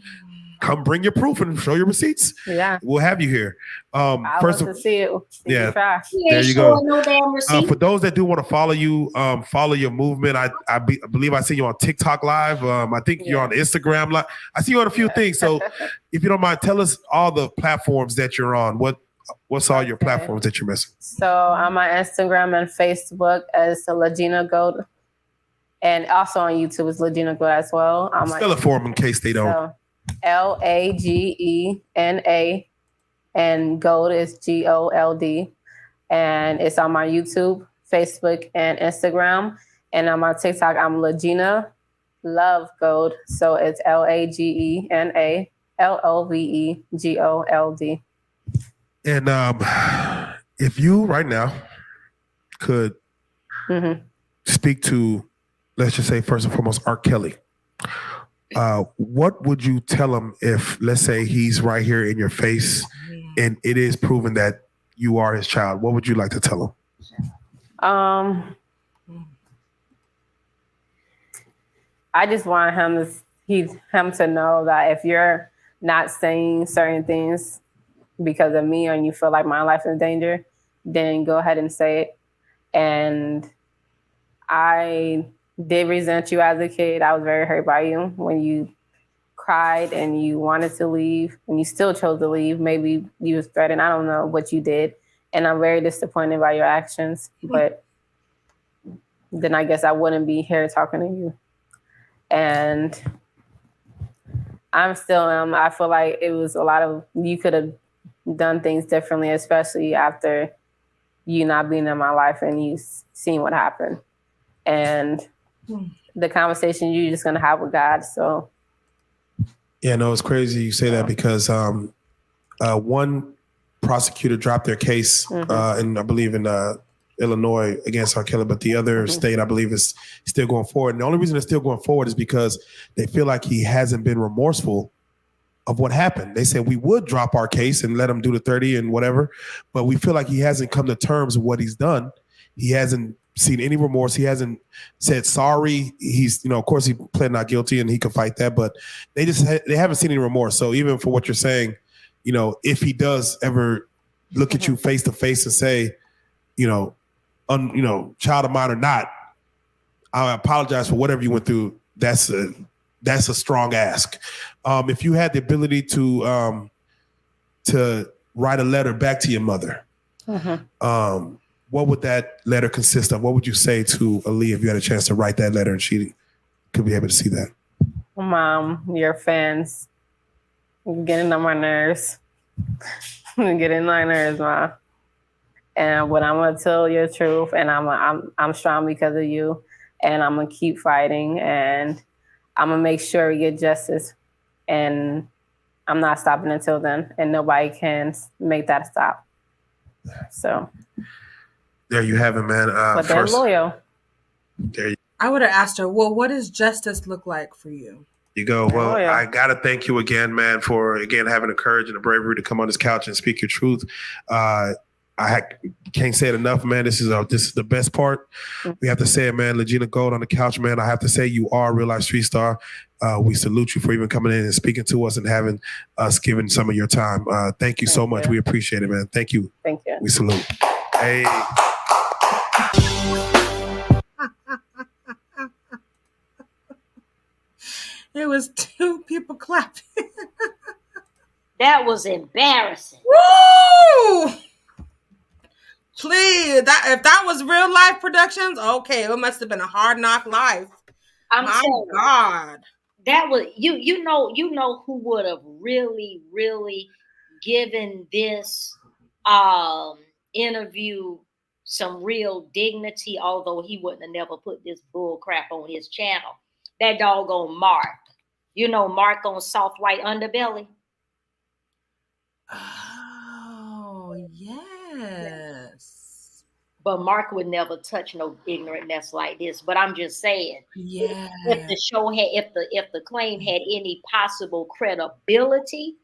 Come bring your proof and show your receipts. Yeah. We'll have you here. I First love to see it. Yeah. There you go. No damn receipt. For those that do want to follow you, follow your movement. I believe I see you on TikTok Live. I think you're on Instagram Live. I see you on a few things. So if you don't mind, tell us all the platforms that you're on. What's all your platforms that you're missing? So on my Instagram and Facebook as Legena Gold, and also on YouTube is Legena Gold as well. Spell it for them in case they don't. So, LAGENA, and Gold is GOLD, and it's on my YouTube, Facebook, and Instagram. And on my TikTok, I'm Legena Love Gold. So it's LAGENA LOVEGOLD. And if you right now could speak to, let's just say first and foremost, R. Kelly, what would you tell him if, let's say, he's right here in your face and it is proven that you are his child? What would you like to tell him? I just want him to know that if you're not saying certain things because of me and you feel like my life is in danger, then go ahead and say it. And I did resent you as a kid. I was very hurt by you when you cried and you wanted to leave and you still chose to leave. Maybe you was threatened. I don't know what you did. And I'm very disappointed by your actions. But then I guess I wouldn't be here talking to you. And I feel like it was you could have done things differently, especially after you not being in my life and you seen what happened. And the conversation you're just going to have with God. So. Yeah, no, it's crazy you say that because one prosecutor dropped their case in, I believe, in Illinois against R. Kelly, but the other state, I believe, is still going forward. And the only reason it's still going forward is because they feel like he hasn't been remorseful of what happened. They said we would drop our case and let him do the 30 and whatever, but we feel like he hasn't come to terms with what he's done. He hasn't seen any remorse. He hasn't said sorry. He's, of course he pled not guilty and he could fight that, but they haven't seen any remorse. So even for what you're saying, if he does ever look at you face to face and say, child of mine or not, I apologize for whatever you went through. That's a strong ask. If you had the ability to write a letter back to your mother, what would that letter consist of? What would you say to Aaliyah if you had a chance to write that letter and she could be able to see that? Mom, your fans getting on my nerves. Getting on my nerves, Mom. And what I'm gonna tell your truth, and I'm strong because of you, and I'm gonna keep fighting, and I'm gonna make sure we get justice, and I'm not stopping until then, and nobody can make that stop. So. There you have it, man. But they're loyal. I would have asked her, well, what does justice look like for you? You go. Well, I got to thank you again, man, for, again, having the courage and the bravery to come on this couch and speak your truth. I can't say it enough, man. This is the best part. We have to say it, man. Legena Gold on the couch, man. I have to say you are a real life street star. We salute you for even coming in and speaking to us and having us given some of your time. Thank you so much. We appreciate it, man. Thank you. Thank you. We salute. Hey. It was 2 people clapping. That was embarrassing. Woo! Please, if that was real life productions, okay, it must have been a hard knock life. My God. That was you know who would have really, really given this interview some real dignity, although he wouldn't have never put this bull crap on his channel. That doggone Mark. You know Mark on Soft White Underbelly? Oh, yes. But Mark would never touch no ignorant mess like this. But I'm just saying, Yeah. if the show had, if the claim had any possible credibility,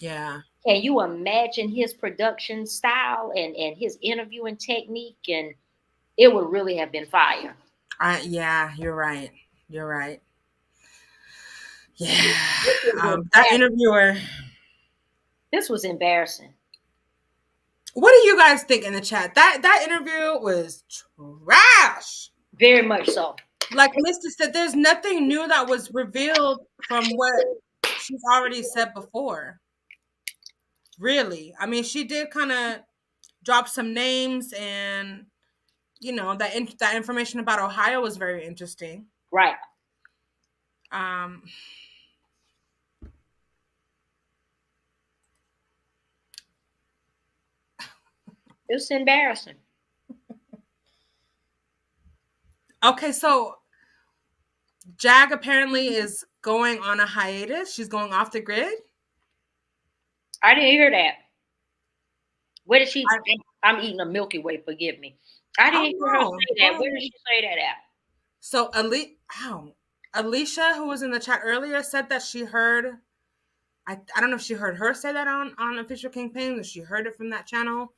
yeah. Can you imagine his production style and his interviewing technique? And it would really have been fire. Yeah, you're right. You're right. Yeah. That interviewer. This was embarrassing. What do you guys think in the chat? That interview was trash. Very much so. Like Mr. said, there's nothing new that was revealed from what she's already said before. Really. I mean, she did kind of drop some names, and you know, that information about Ohio was very interesting. Right. It's embarrassing. Okay, so Jag apparently is going on a hiatus. She's going off the grid. I didn't hear that. Where did she? I'm eating a Milky Way. Forgive me. I didn't hear her say that. Where did she say that at? So Alicia, who was in the chat earlier, said that she heard. I don't know if she heard her say that on Official Campaign, or she heard it from that channel.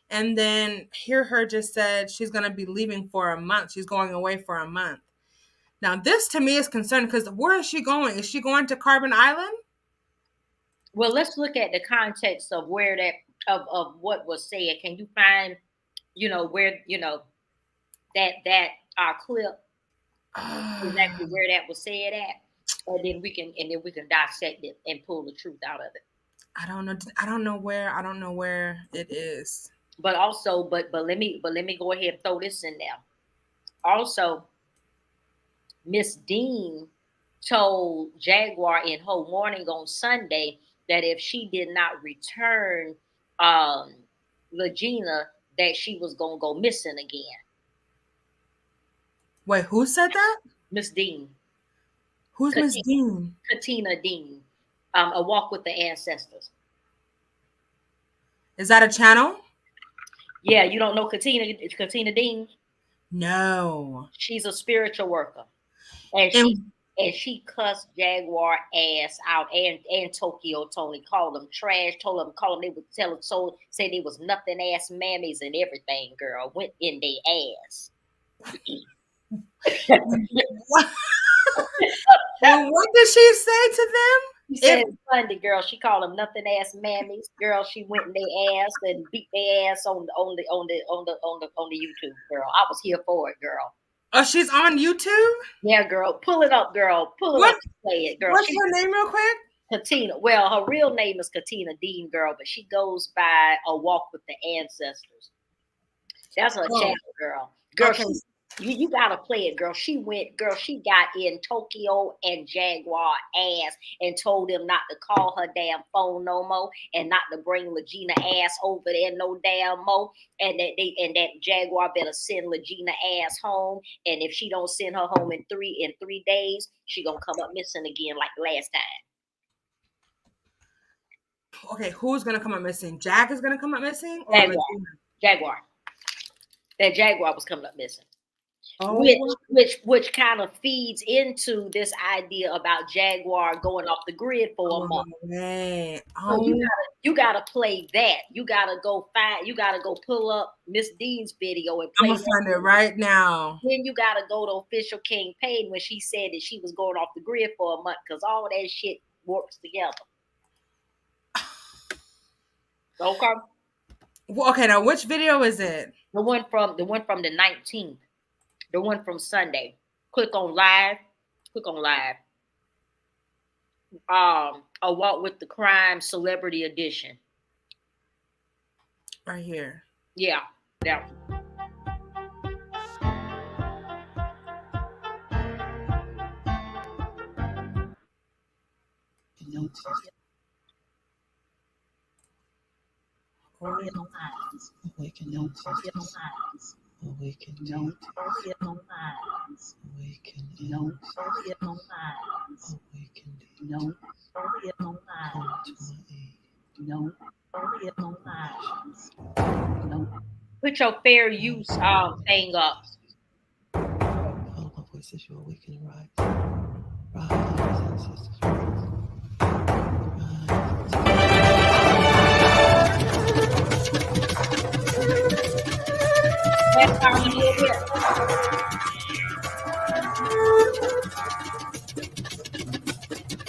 And then her just said she's going to be leaving for a month. She's going away for a month. Now, this to me is concerning because where is she going? Is she going to Carbon Island? Well, let's look at the context of where that of what was said. Can you find, where that clip exactly where that was said at, and then we can dissect it and pull the truth out of it. I don't know where it is. But also, but let me go ahead and throw this in there. Also, Miss Dean told Jaguar in her warning on Sunday that if she did not return LEGENA, that she was gonna go missing again. Wait, who said that? Miss Dean. Who's Miss Dean? Katina Dean. A Walk with the Ancestors. Is that a channel? Yeah, you don't know Katina Dean? No. She's a spiritual worker. And she cussed Jaguar ass out and Tokyo Tony, called them trash, told them they would say they was nothing ass mammies and everything, girl. Went in their ass. Well, what did she say to them? She said it's Sunday, girl. She called them nothing ass mammies, girl. She went in their ass and beat their ass on the YouTube, girl. I was here for it, girl. Oh, she's on YouTube? Yeah, girl. Pull it up, girl. Pull it up and play it, girl. What's her name real quick? Katina. Well, her real name is Katina Dean, girl, but she goes by A Walk with the Ancestors. That's her channel, girl. Girl, okay. You gotta play it, girl. She got in Tokyo and Jaguar ass and told them not to call her damn phone no more and not to bring LEGENA ass over there no damn more. And that Jaguar better send LEGENA ass home. And if she don't send her home in 3 days, she gonna come up missing again like last time. Okay, who's gonna come up missing? Jag is gonna come up missing? Or Jaguar. That Jaguar was coming up missing. Oh. Which kind of feeds into this idea about Jaguar going off the grid for a month. So you gotta play that. You gotta go pull up Miss Dean's video and play. I'm gonna find it right now. Then you gotta go to Official Campaign when she said that she was going off the grid for a month, because all that shit works together. Okay. Well, okay, now which video is it? The one from the 19th. The one from Sunday. Click on live. A Walk with the Crime Celebrity Edition. Right here. Yeah. That one. Awaken, don't awaken, awaken, don't awaken, don't awaken, don't come to my aid. Don't Put your fair use thing up. All my voices, you're awakening, right? Rise, ancestors, rise. That's how we do it here.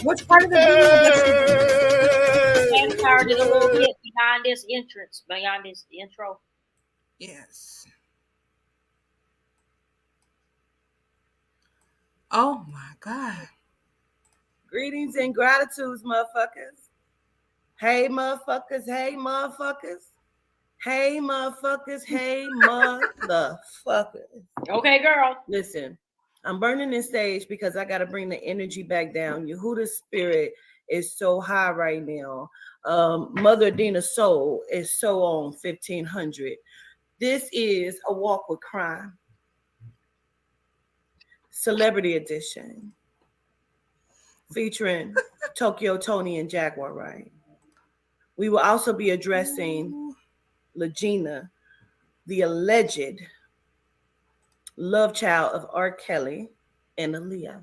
Which part of the video does Fast forward it a little bit behind this entrance, beyond this intro. Yes. Oh my God. Greetings and gratitudes, motherfuckers. Hey, motherfuckers. Hey, motherfuckers. Hey, motherfuckers. Hey, motherfuckers. Okay, girl. Listen, I'm burning this stage because I got to bring the energy back down. Yehuda's spirit is so high right now. Mother Dina's soul is so on 1500. This is a walk with crime. Celebrity edition. Featuring Tokyo Tony and Jaguar, right? We will also be addressing LEGENA, the alleged love child of R. Kelly and Aaliyah.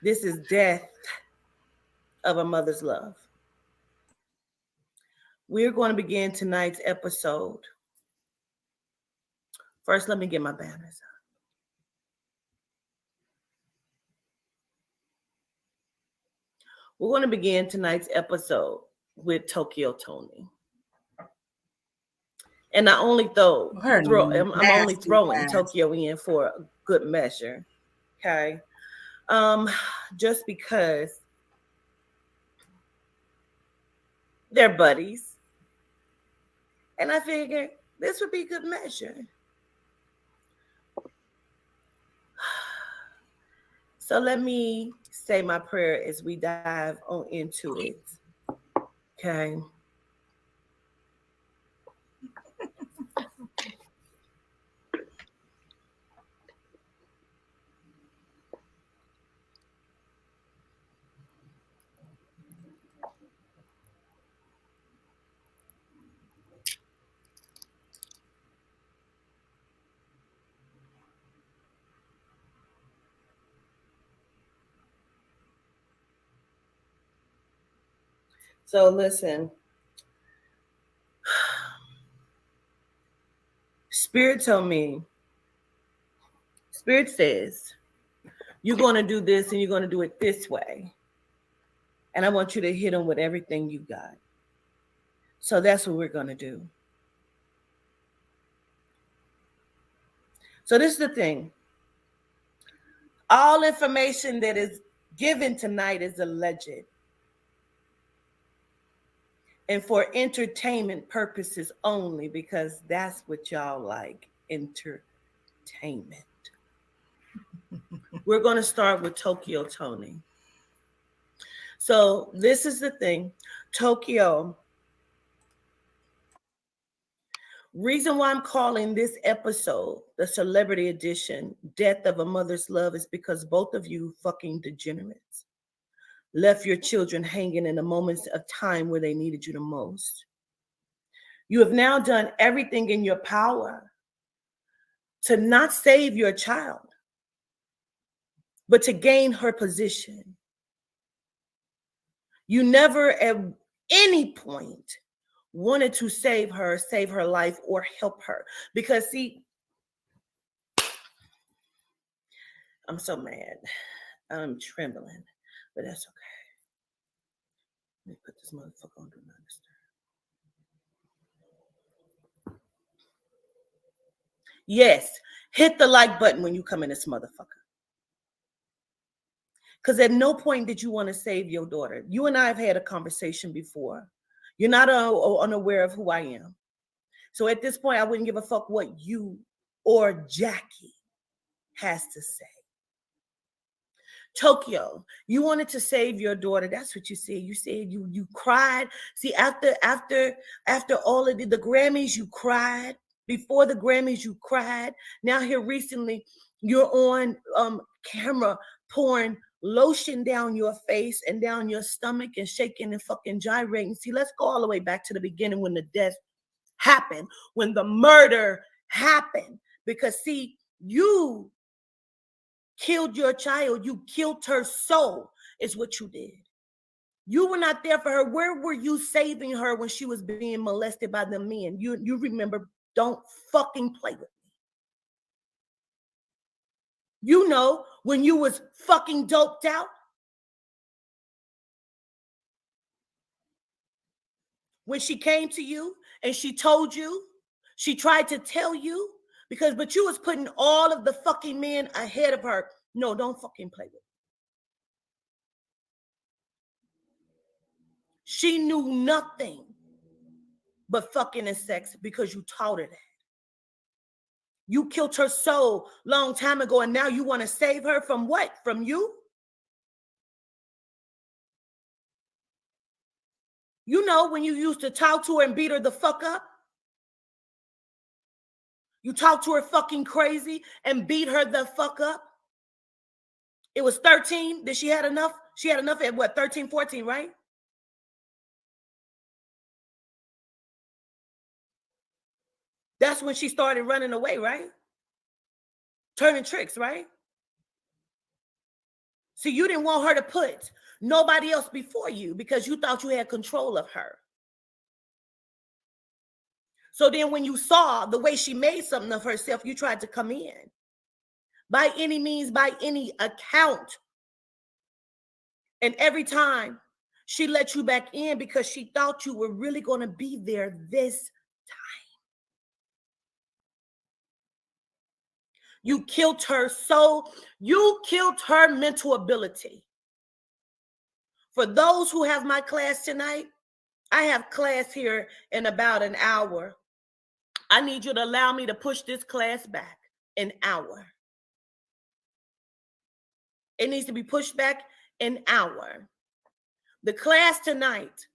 This is death of a mother's love. We're going to begin tonight's episode. First, let me get my banners up. We're going to begin tonight's episode with Tokyo Tony. And I only I'm only throwing Tokyo in for a good measure. Okay. Just because they're buddies. And I figured this would be good measure. So let me say my prayer as we dive on into it. Okay. So listen, Spirit told me, Spirit says, you're going to do this and you're going to do it this way. And I want you to hit them with everything you got. So that's what we're going to do. So this is the thing. All information that is given tonight is alleged. And for entertainment purposes only, because that's what y'all like, entertainment. We're going to start with Tokyo Tony. So this is the thing. Tokyo. Reason why I'm calling this episode the Celebrity Edition, Death of a Mother's Love, is because both of you fucking degenerates left your children hanging in the moments of time where they needed you the most. You have now done everything in your power to not save your child, but to gain her position. You never at any point wanted to save her life, or help her. Because see, I'm so mad. I'm trembling, but that's okay. Let me put this motherfucker on Do Not Disturb. Yes, hit the like button when you come in this motherfucker. Because at no point did you want to save your daughter. You and I have had a conversation before. You're not unaware of who I am. So at this point, I wouldn't give a fuck what you or Jackie has to say. Tokyo, you wanted to save your daughter. That's what you said. You said you cried. See, after all of the Grammys, you cried. Before the Grammys, you cried. Now here recently, you're on camera pouring lotion down your face and down your stomach and shaking and fucking gyrating. See, let's go all the way back to the beginning when the death happened, when the murder happened. Because see, you killed your child. You killed her soul is what you did. You were not there for her. Where were you saving her when she was being molested by the men? You remember, don't fucking play with me. You know, when you was fucking doped out. When she came to you and she told you, she tried to tell you, but you was putting all of the fucking men ahead of her. No, don't fucking play with me. She knew nothing but fucking and sex because you taught her that. You killed her soul long time ago, and now you want to save her from what? From you? You know, when you used to talk to her and beat her the fuck up? You talked to her fucking crazy and beat her the fuck up? It was 13 that she had enough? She had enough at what, 13, 14, right? That's when she started running away, right? Turning tricks, right? See, you didn't want her to put nobody else before you because you thought you had control of her. So then when you saw the way she made something of herself, you tried to come in. By any means, by any account. And every time she let you back in because she thought you were really going to be there this time. You killed her soul. You killed her mental ability. For those who have my class tonight, I have class here in about an hour. I need you to allow me to push this class back an hour. It needs to be pushed back an hour. The class tonight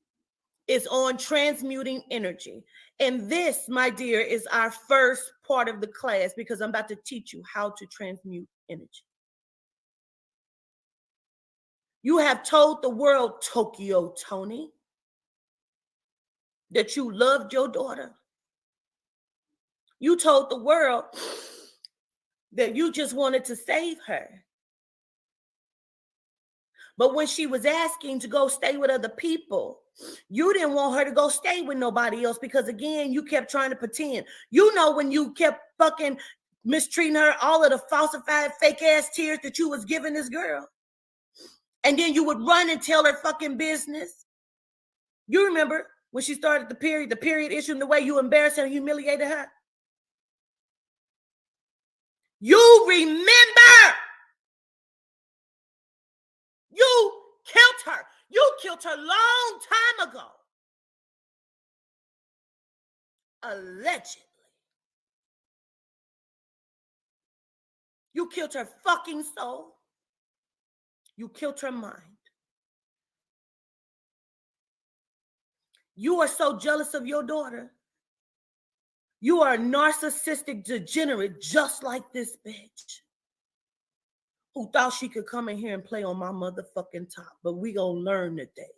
is on transmuting energy. And this, my dear, is our first part of the class because I'm about to teach you how to transmute energy. You have told the world, Tokyo Tony, that you loved your daughter. You told the world that you just wanted to save her. But when she was asking to go stay with other people, you didn't want her to go stay with nobody else because, again, you kept trying to pretend. You know, when you kept fucking mistreating her, all of the falsified fake-ass tears that you was giving this girl. And then you would run and tell her fucking business. You remember when she started the period issue, and the way you embarrassed her and humiliated her? You remember. You killed her. You killed her long time ago. Allegedly. You killed her fucking soul. You killed her mind. You are so jealous of your daughter. You are a narcissistic degenerate just like this bitch who thought she could come in here and play on my motherfucking top. But we gonna learn today.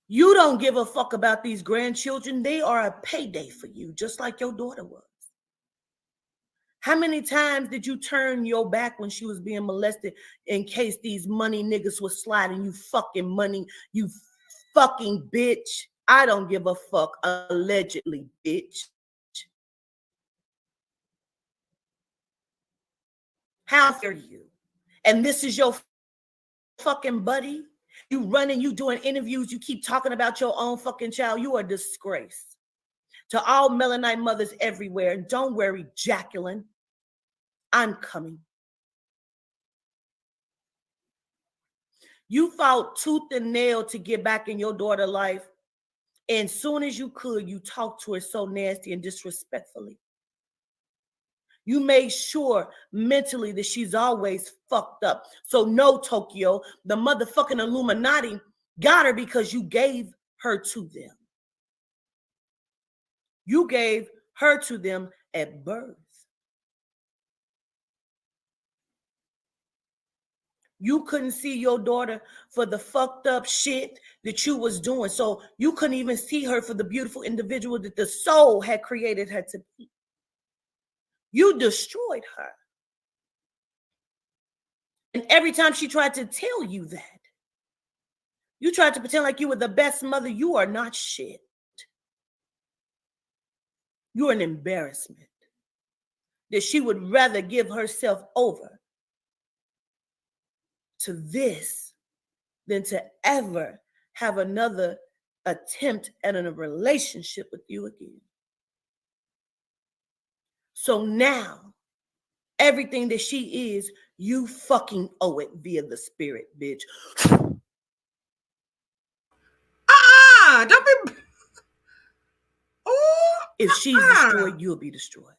You don't give a fuck about these grandchildren. They are a payday for you, just like your daughter was. How many times did you turn your back when she was being molested in case these money niggas was sliding you fucking money, you fucking bitch? I don't give a fuck, allegedly, bitch. How dare you? And this is your fucking buddy? You running, you doing interviews, you keep talking about your own fucking child. You are a disgrace to all Melanite mothers everywhere. And don't worry, Jacqueline, I'm coming. You fought tooth and nail to get back in your daughter's life. And soon as you could, you talked to her so nasty and disrespectfully. You made sure mentally that she's always fucked up. So no, Tokyo, the motherfucking Illuminati got her because you gave her to them. You gave her to them at birth. You couldn't see your daughter for the fucked up shit that you was doing. So you couldn't even see her for the beautiful individual that the soul had created her to be. You destroyed her. And every time she tried to tell you that, you tried to pretend like you were the best mother. You are not shit. You're an embarrassment. That she would rather give herself over to this than to ever have another attempt at a relationship with you again. So now, everything that she is, you fucking owe it via the spirit, bitch. Don't be. If she's destroyed, you'll be destroyed.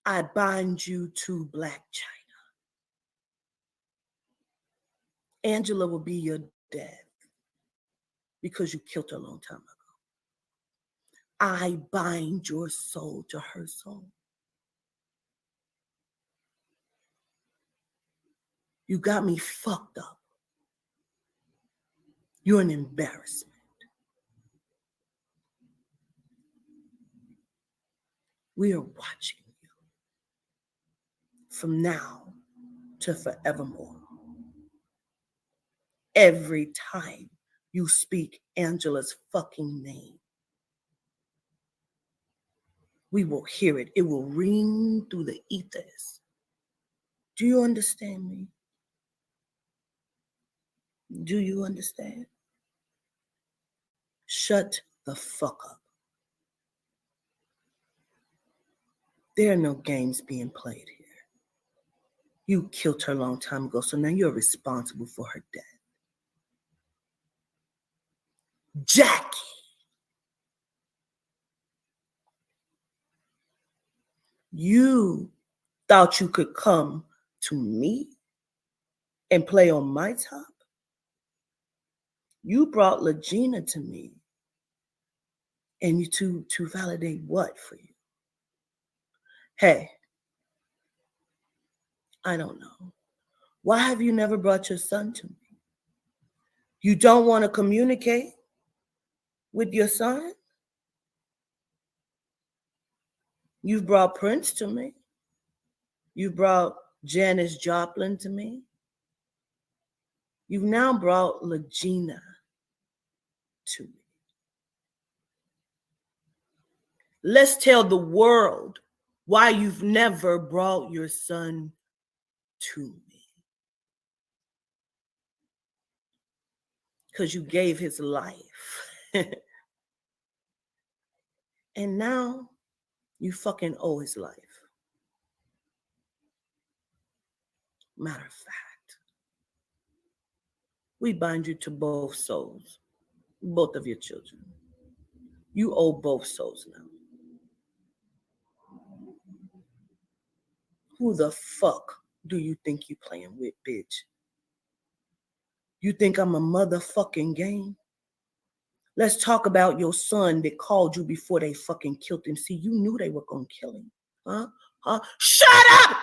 I bind you to Black China. Angela will be your death because you killed her a long time ago. I bind your soul to her soul. You got me fucked up. You're an embarrassment. We are watching you from now to forevermore. Every time you speak Angela's fucking name, we will hear it. It will ring through the ethers. Do you understand me? Do you understand? Shut the fuck up. There are no games being played here. You killed her a long time ago, so now you're responsible for her death. Jackie. You thought you could come to me and play on my top? You brought LEGENA to me, and you to validate what for you? Hey, I don't know. Why have you never brought your son to me? You don't want to communicate with your son? You've brought Prince to me. You brought Janis Joplin to me. You've now brought LEGENA to me. Let's tell the world why you've never brought your son to me. Because you gave his life. And now you fucking owe his life. Matter of fact, we bind you to both souls, both of your children. You owe both souls now. Who the fuck do you think you playing with, bitch? You think I'm a motherfucking game? Let's talk about your son that called you before they fucking killed him. See, you knew they were gonna kill him. Huh? Shut up!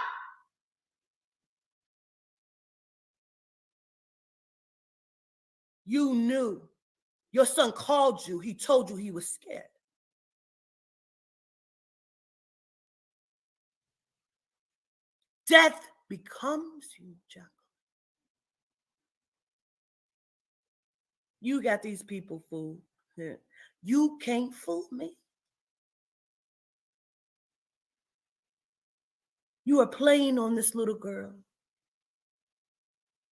You knew. Your son called you. He told you he was scared. Death becomes you, Jack. You got these people fooled. You can't fool me. You are playing on this little girl.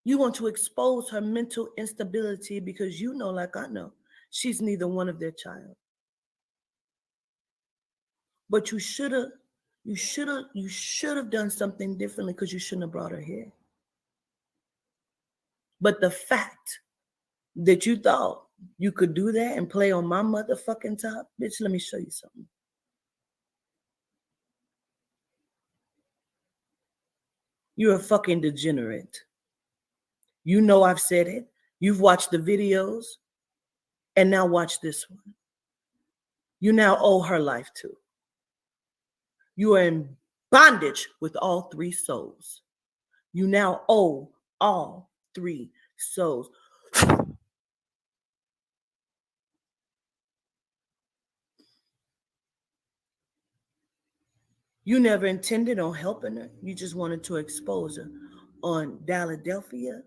You want to expose her mental instability because you know, like I know, she's neither one of their child. But you should have done something differently because you shouldn't have brought her here. But the fact that you thought you could do that and play on my motherfucking top, bitch, let me show you something. You're a fucking degenerate. You know I've said it. You've watched the videos. And now watch this one. You now owe her life too. You are in bondage with all 3 souls. You now owe all 3 souls. You never intended on helping her. You just wanted to expose her. On Philadelphia,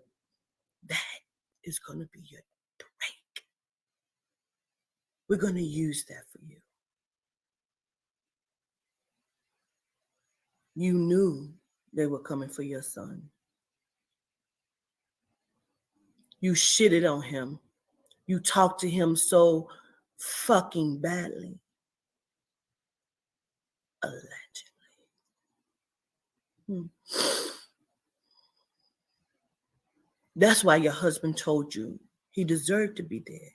that is going to be your break. We're going to use that for you. You knew they were coming for your son. You shitted on him. You talked to him so fucking badly. Allegedly. That's why your husband told you he deserved to be dead.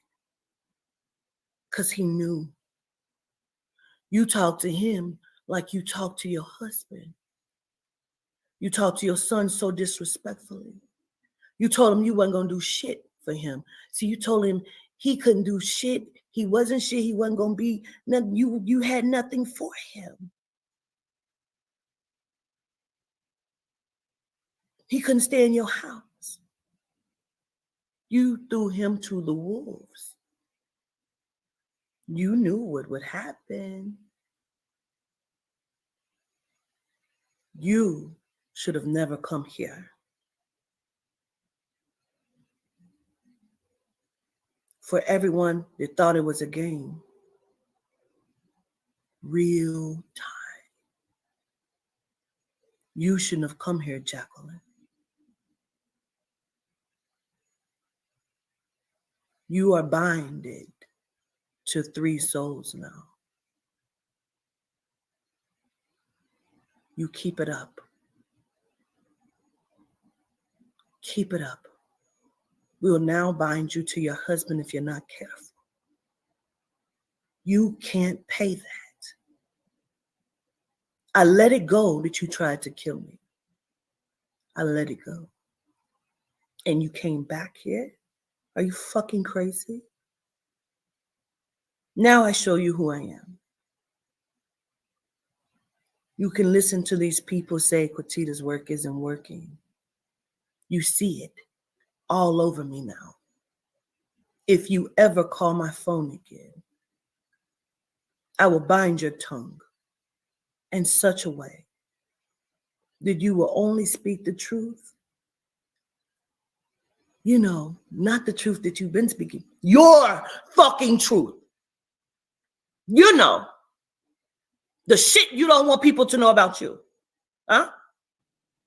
Because he knew. You talked to him like you talked to your husband. You talked to your son so disrespectfully. You told him you wasn't going to do shit for him. See, you told him he couldn't do shit. He wasn't shit. He wasn't going to be nothing. You had nothing for him. He couldn't stay in your house. You threw him to the wolves. You knew what would happen. You should have never come here. For everyone that thought it was a game, real time. You shouldn't have come here, Jacqueline. You are binded to 3 souls now. You keep it up. Keep it up. We will now bind you to your husband if you're not careful. You can't pay that. I let it go that you tried to kill me. I let it go. And you came back here? Are you fucking crazy? Now I show you who I am. You can listen to these people say Quatita's work isn't working. You see it all over me now. If you ever call my phone again, I will bind your tongue in such a way that you will only speak the truth. You know, not the truth that you've been speaking, your fucking truth. You know, the shit you don't want people to know about you. Huh?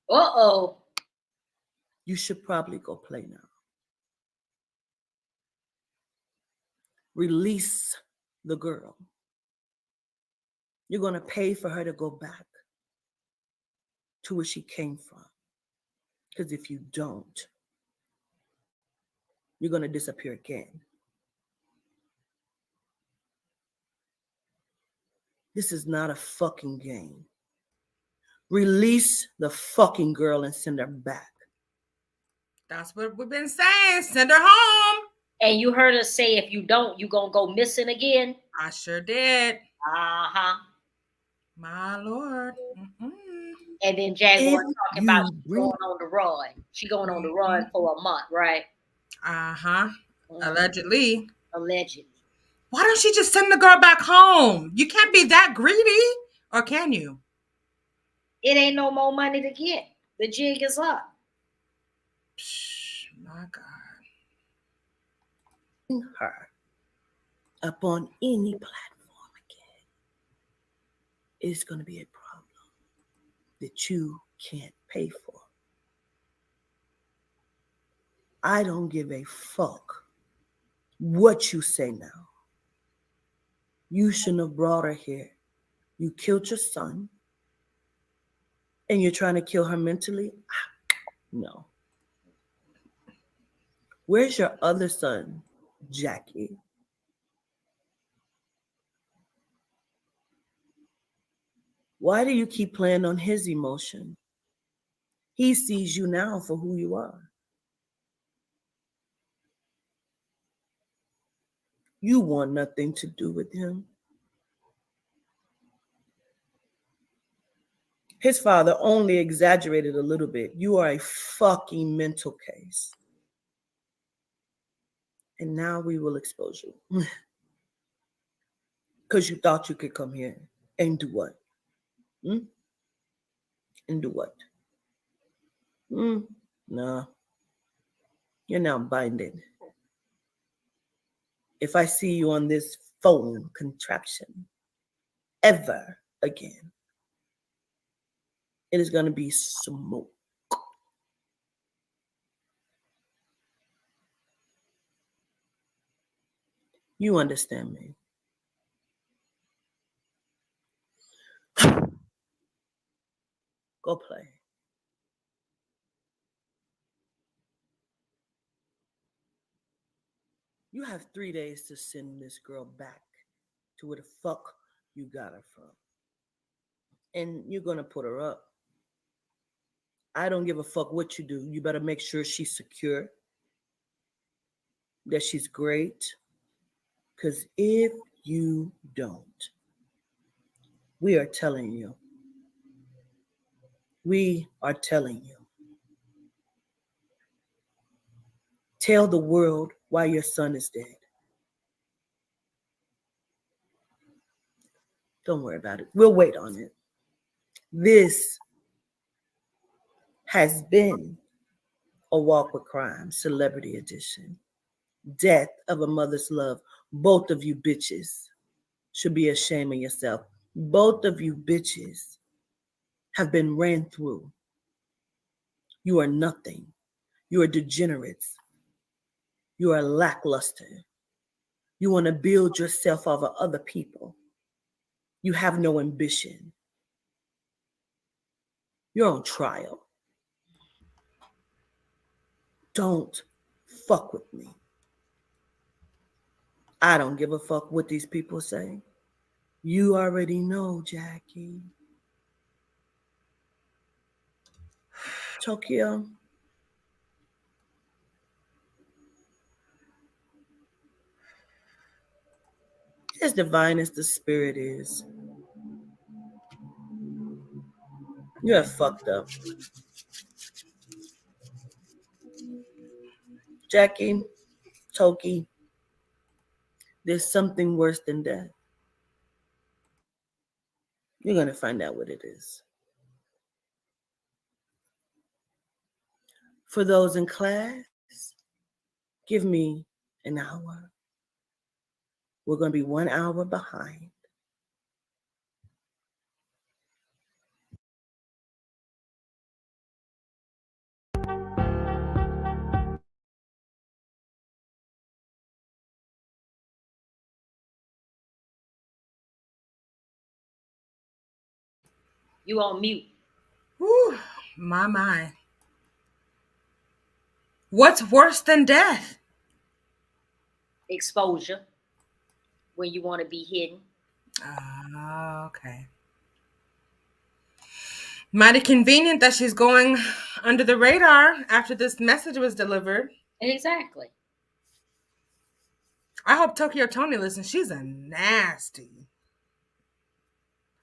Uh-oh. You should probably go play now. Release the girl. You're going to pay for her to go back to where she came from. Because if you don't, you're going to disappear again. This is not a fucking game. Release the fucking girl and send her back. That's what we've been saying. Send her home. And you heard us say if you don't, you're going to go missing again? I sure did. Uh-huh. My Lord. And then Jaguar talking about going on the run. She going on the run for a month, right? Uh-huh. Allegedly. Allegedly. Why don't she just send the girl back home? You can't be that greedy. Or can you? It ain't no more money to get. The jig is up. My God. Her up on any platform again is going to be a problem that you can't pay for. I don't give a fuck what you say now. You shouldn't have brought her here. You killed your son, and you're trying to kill her mentally? No. Where's your other son, Jackie? Why do you keep playing on his emotion? He sees you now for who you are. You want nothing to do with him. His father only exaggerated a little bit. You are a fucking mental case. And now we will expose you. Because you thought you could come here and do what? And do what? No. You're now binded. If I see you on this phone contraption ever again, it is going to be smoke. You understand me? Go play. You have 3 days to send this girl back to where the fuck you got her from. And you're going to put her up. I don't give a fuck what you do. You better make sure she's secure, that she's great. Because if you don't, we are telling you. We are telling you. Tell the world why your son is dead. Don't worry about it. We'll wait on it. This has been a Walk with Crime Celebrity Edition. Death of a Mother's Love. Both of you bitches should be ashamed of yourself. Both of you bitches have been ran through. You are nothing. You are degenerates. You are lackluster. You want to build yourself over other people. You have no ambition. You're on trial. Don't fuck with me. I don't give a fuck what these people say. You already know, Jackie. Tokyo. As divine as the spirit is, you have fucked up. Jackie, Toki, there's something worse than death. You're going to find out what it is. For those in class, give me an hour. We're going to be 1 hour behind. You on mute. Whew, my. What's worse than death? Exposure. When you want to be hidden. Okay. Mighty convenient that she's going under the radar after this message was delivered. Exactly. I hope Tokyo Toni listens. She's a nasty.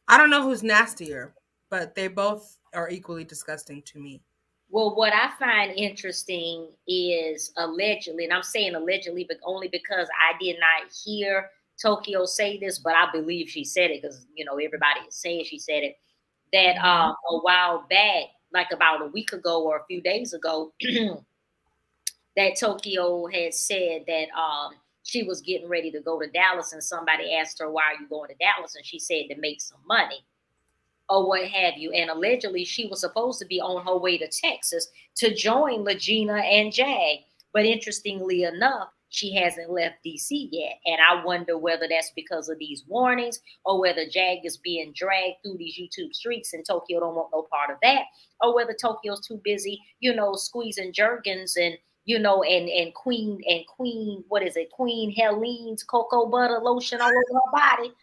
I don't know who's nastier, but they both are equally disgusting to me. Well, what I find interesting is allegedly, and I'm saying allegedly, but only because I did not hear Tokyo say this, but I believe she said it because, everybody is saying she said it, that a while back, like about a week ago or a few days ago, that Tokyo had said that she was getting ready to go to Dallas, and somebody asked her, why are you going to Dallas? And she said to make some money or what have you. And allegedly she was supposed to be on her way to Texas to join LEGENA and JAG. But interestingly enough, she hasn't left DC yet. And I wonder whether that's because of these warnings or whether JAG is being dragged through these YouTube streets and Tokyo don't want no part of that, or whether Tokyo's too busy, squeezing Jergens and and Queen, what is it? Queen Helene's cocoa butter lotion all over her body.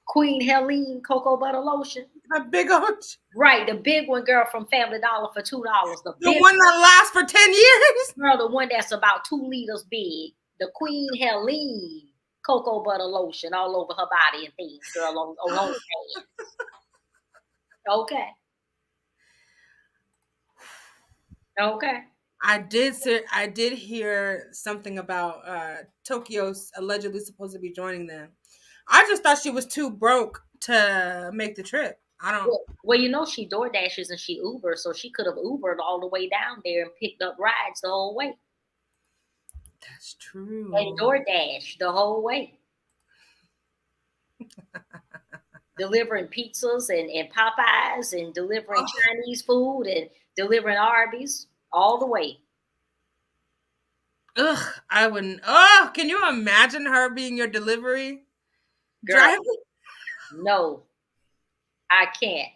Queen Helene cocoa butter lotion. A big old. Right, the big one, girl, from Family Dollar for $2. The big one that lasts for 10 years? Girl, the one that's about 2 liters big. The Queen Helene cocoa butter lotion all over her body and things, girl, on OnlyFans. Okay. Okay. I did hear something about Tokyo's allegedly supposed to be joining them. I just thought she was too broke to make the trip. I don't. Well, you know, she door dashes and she Ubers, so she could have Ubered all the way down there and picked up rides the whole way. That's true. And DoorDash the whole way. Delivering pizzas and Popeyes and delivering Chinese food and delivering Arby's all the way. Ugh, I wouldn't. Oh, can you imagine her being your delivery driver? No, I can't.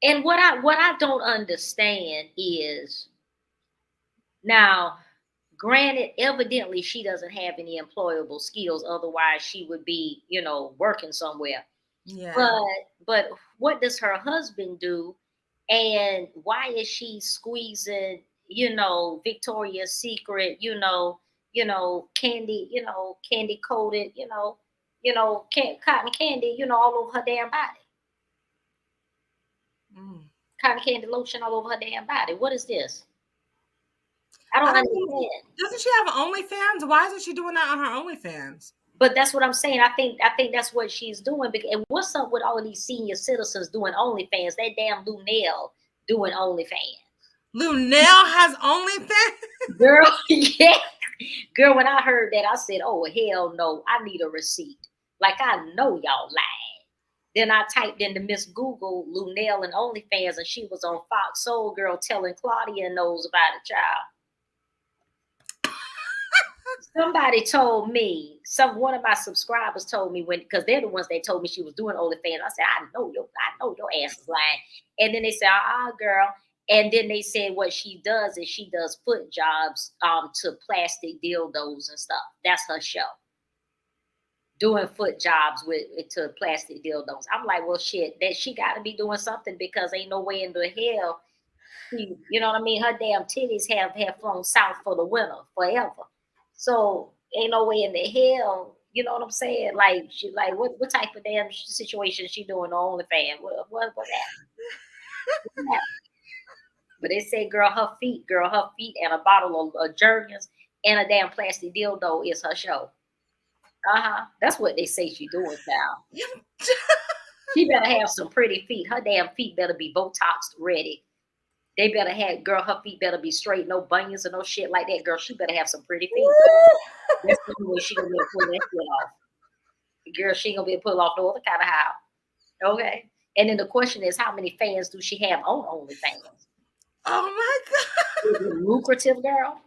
And what I don't understand is, now, granted, evidently she doesn't have any employable skills. Otherwise, she would be, working somewhere. Yeah. But what does her husband do? And why is she squeezing, Victoria's Secret, candy, candy coated, cotton candy, all over her damn body. Cotton candy lotion all over her damn body. What is this? I don't understand. Doesn't she have OnlyFans? Why isn't she doing that on her OnlyFans? But that's what I'm saying. I think that's what she's doing. And what's up with all of these senior citizens doing OnlyFans? That damn Lunel doing OnlyFans. Lunel has OnlyFans? Girl, yeah. Girl, when I heard that, I said, oh, hell no. I need a receipt. Like, I know y'all lied. Then I typed into Miss Google, Lunel and OnlyFans, and she was on Fox Soul Girl telling Claudia knows about it, child. Somebody told me, one of my subscribers told me, because they're the ones that told me she was doing OnlyFans. I said, I know your ass is lying. And then they said, girl. And then they said what she does is she does foot jobs to plastic dildos and stuff. That's her show. Doing foot jobs to plastic dildos. I'm like, well, shit, that she got to be doing something, because ain't no way in the hell, you know what I mean? Her damn titties have flown south for the winter forever. So ain't no way in the hell, you know what I'm saying? Like, she like, what type of damn situation is she doing on OnlyFans? What happened? But they say, girl, her feet and a bottle of Jergens and a damn plastic dildo is her show. That's what they say she doing now. She better have some pretty feet. Her damn feet better be Botoxed ready. They better have, girl, her feet better be straight, no bunions or no shit like that. Girl, she better have some pretty feet. That's the only way she gonna be able to pull that shit off. Girl, she ain't gonna be able to pull off no other kind of how. Okay. And then the question is, how many fans do she have on OnlyFans? Oh my God. Is it lucrative, girl?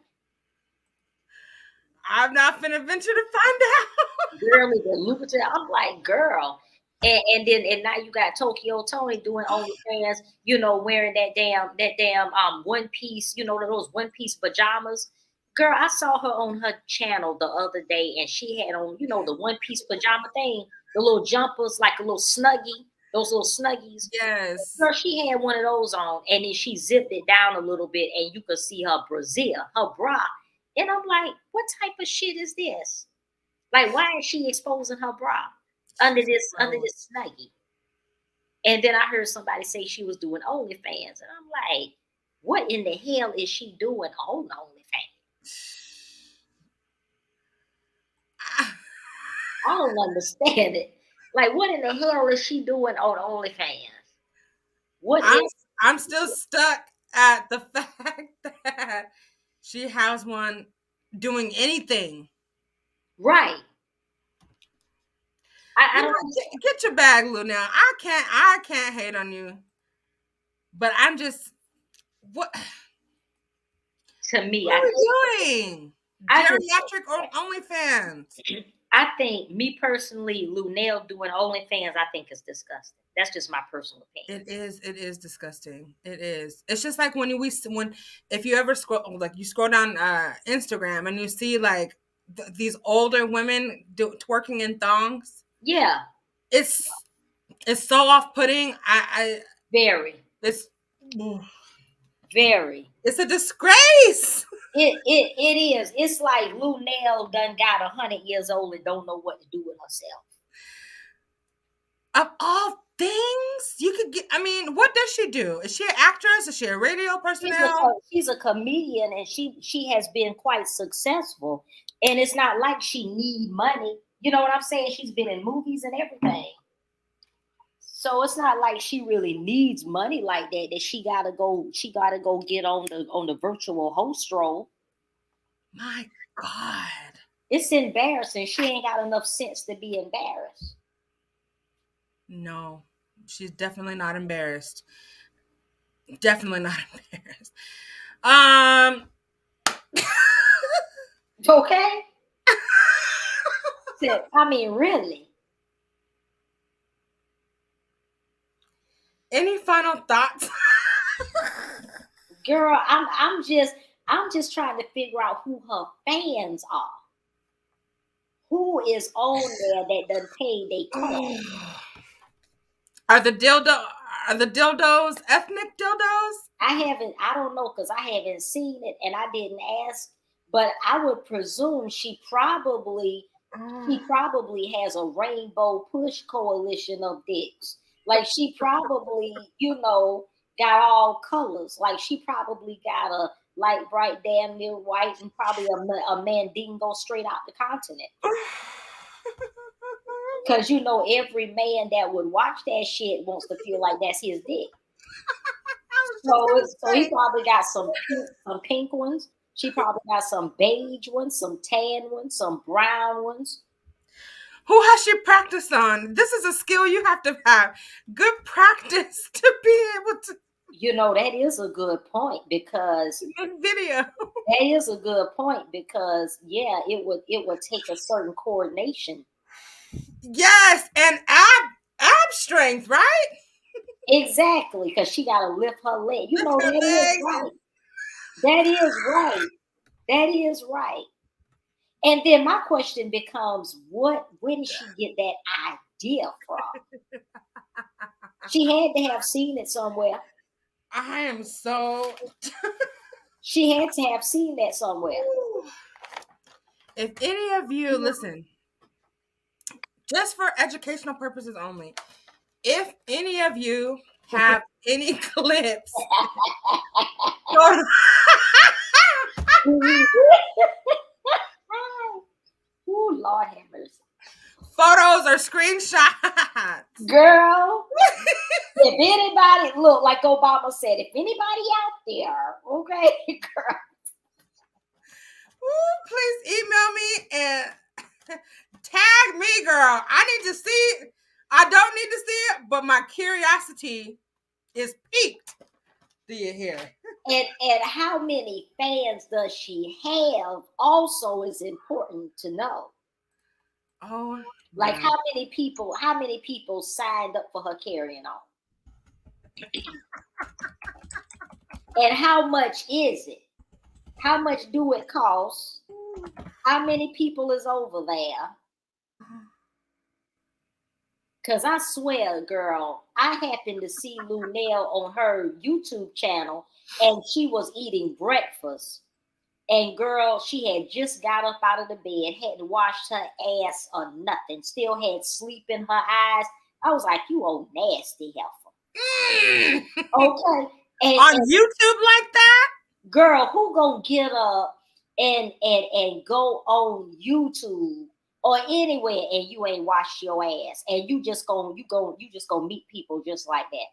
I'm not finna venture to find out. Girl, is it lucrative? I'm like, girl. And now you got Tokyo Tony doing OnlyFans, wearing that damn one piece, those one piece pajamas. Girl, I saw her on her channel the other day, and she had on, the one piece pajama thing, the little jumpers, like a little snuggie, those little snuggies. Yes. Girl, she had one of those on, and then she zipped it down a little bit, and you could see her brassiere, her bra. And I'm like, what type of shit is this? Like, why is she exposing her bra under this snuggie? And then I heard somebody say she was doing OnlyFans, and I'm like, what in the hell is she doing on OnlyFans? I don't understand it. Like, what in the hell is she doing on OnlyFans? I'm still stuck at the fact that she has one doing anything. Right. I don't get your bag, Lou. Now I can't hate on you, but I'm just what. To me, what are you doing? Geriatric or OnlyFans? I think, me personally, Lunel doing OnlyFans, I think is disgusting. That's just my personal opinion. It is disgusting. It is. It's just like when if you ever scroll, like you scroll down Instagram and you see like these older women twerking in thongs. Yeah. It's It's so off-putting. Very. It's very. It's a disgrace. It is. It's like Lunel done got 100 years old and don't know what to do with herself. Of all things you could get, I mean, what does she do? Is she an actress? Is she a radio personnel? She's a comedian, and she has been quite successful. And it's not like she need money. You know what I'm saying? She's been in movies and everything. So it's not like she really needs money like that. That she gotta go get on the virtual host role. My God. It's embarrassing. She ain't got enough sense to be embarrassed. No, she's definitely not embarrassed. Definitely not embarrassed. Okay. I mean, really. Any final thoughts? Girl, I'm just trying to figure out who her fans are. Who is on there that done paid they cost? Are the dildos ethnic dildos? I don't know, because I haven't seen it and I didn't ask, but I would presume she probably has a rainbow push coalition of dicks. Like she probably, got all colors. Like she probably got a light, bright, damn near white, and probably a mandingo straight out the continent. Because every man that would watch that shit wants to feel like that's his dick. So he probably got some pink ones. She probably got some beige ones, some tan ones, some brown ones. Who has she practiced on? This is a skill you have to have. Good practice to be able to. That is a good point, because video. That is a good point, because it would take a certain coordination. Yes, and ab strength, right? Exactly, because she got to lift her leg. That is right. That is right. That is right. And then my question becomes, where did she get that idea from? She had to have seen it somewhere. I am so... She had to have seen that somewhere. If any of you, listen, just for educational purposes only, if any of you have any clips... Oh, Lord have mercy. Photos or screenshots. Girl, if anybody, look, like Obama said, if anybody out there, okay, girl. Ooh, please email me and tag me, girl. I need to see it. I don't need to see it, but my curiosity is piqued. Do you hear? And how many fans does she have also is important to know. Oh, like how many people signed up for her carrying on? And how much is it? How much do it cost? How many people is over there? Because I swear, girl, I happened to see Lunel on her YouTube channel, and she was eating breakfast. And girl, she had just got up out of the bed, hadn't washed her ass or nothing, still had sleep in her eyes. I was like, you old nasty heifer. Okay. On YouTube like that? Girl, who gonna get up and go on YouTube or anywhere and you ain't wash your ass and you just gonna meet people just like that?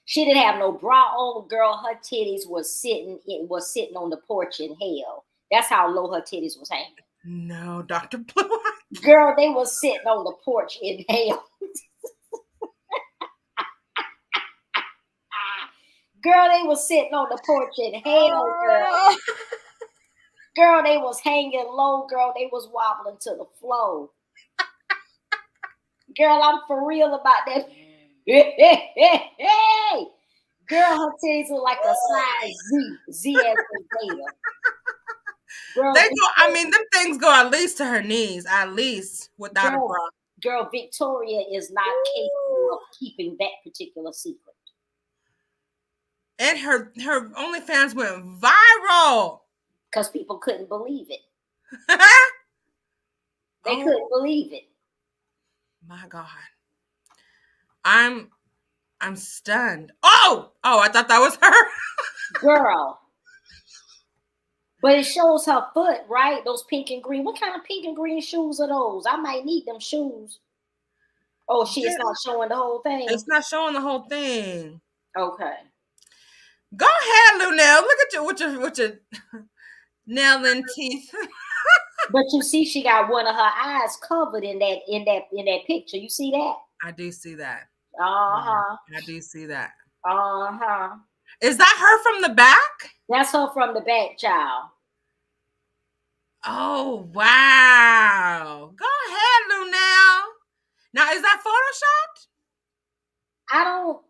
She didn't have no bra on, girl. Her titties was sitting on the porch in hell. That's how low her titties was hanging. No, Dr. Blue. Girl, they was sitting on the porch in hell. Girl, they was sitting on the porch in hell, girl. Girl, they was hanging low, girl. They was wobbling to the floor. Girl, I'm for real about that. Hey, girl, her titties look like a size Z as in Zeta. Girl, them things go at least to her knees, at least without a bra. girl, Victoria is not capable of keeping that particular secret. And her OnlyFans went viral because people couldn't believe it. They Oh. couldn't believe it. My God, I'm stunned. Oh, I thought that was her. Girl. But it shows her foot, right? Those pink and green. What kind of pink and green shoes are those? I might need them shoes. Oh, it's not showing the whole thing? It's not showing the whole thing. Okay. Go ahead, Lunel. Look at you with your nail and teeth. But you see, she got one of her eyes covered in that picture. You see that? I do see that. Uh-huh. I do see that. Uh-huh. Is that her from the back? That's her from the back, child. Oh, wow. Go ahead, Lunel. Now, is that photoshopped? I don't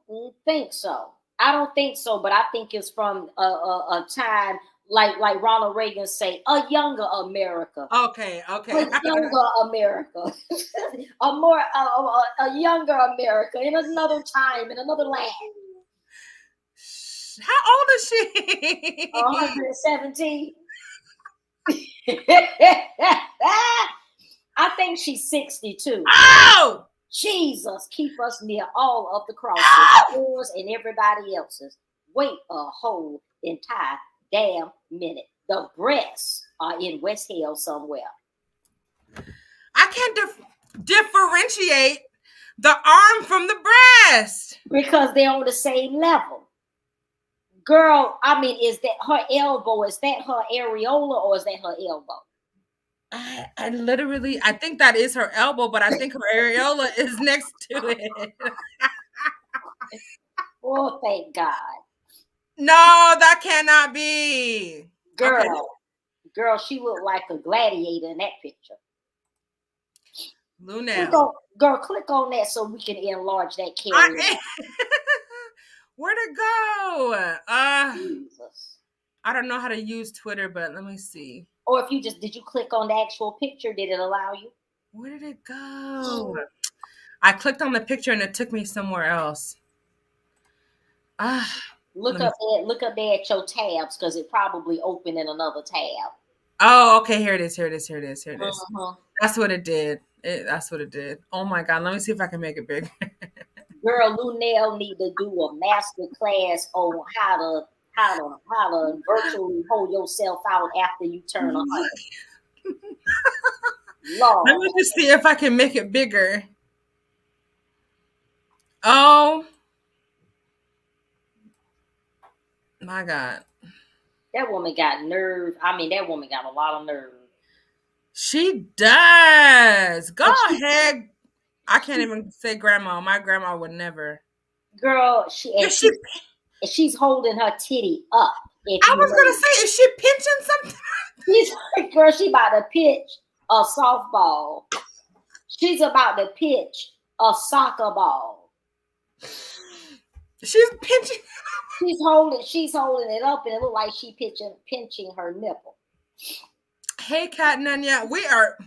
think so. But I think it's from a time like Ronald Reagan say, a younger America. Okay. A younger America. a younger America in another time, in another land. How old is she? 117. I think she's 62. Oh! Jesus, keep us near all of the crosses, yours and everybody else's. Wait a whole entire damn minute. The breasts are in West Hill somewhere. I can't differentiate the arm from the breast. Because they're on the same level. Girl, I mean, is that her elbow? Is that her areola or is that her elbow? I think that is her elbow, but I think her areola is next to it. Oh, thank God. No, that cannot be. Girl, she looked like a gladiator in that picture. Lunel. Girl, click on that so we can enlarge that camera. Where'd it go? Jesus. I don't know how to use Twitter, but let me see. Or if did you click on the actual picture? Did it allow you? Where did it go? I clicked on the picture and it took me somewhere else. Look up there at your tabs because it probably opened in another tab. Oh, okay. Here it is. Uh-huh. That's what it did. That's what it did. Oh my God. Let me see if I can make it bigger. Girl, Lunel need to do a master class on how to virtually hold yourself out after you turn 100. Lord. Let me just see if I can make it bigger. Oh my God. That woman got nerve. I mean, that woman got a lot of nerve. She does. Go ahead. I can't even say grandma. My grandma would never. Girl, she's holding her titty up. I was gonna say, is she pinching something? Girl, she about to pitch a softball. She's about to pitch a soccer ball. She's pinching. She's holding it up, and it looks like she pinching her nipple. Hey, Kat Nanya, we are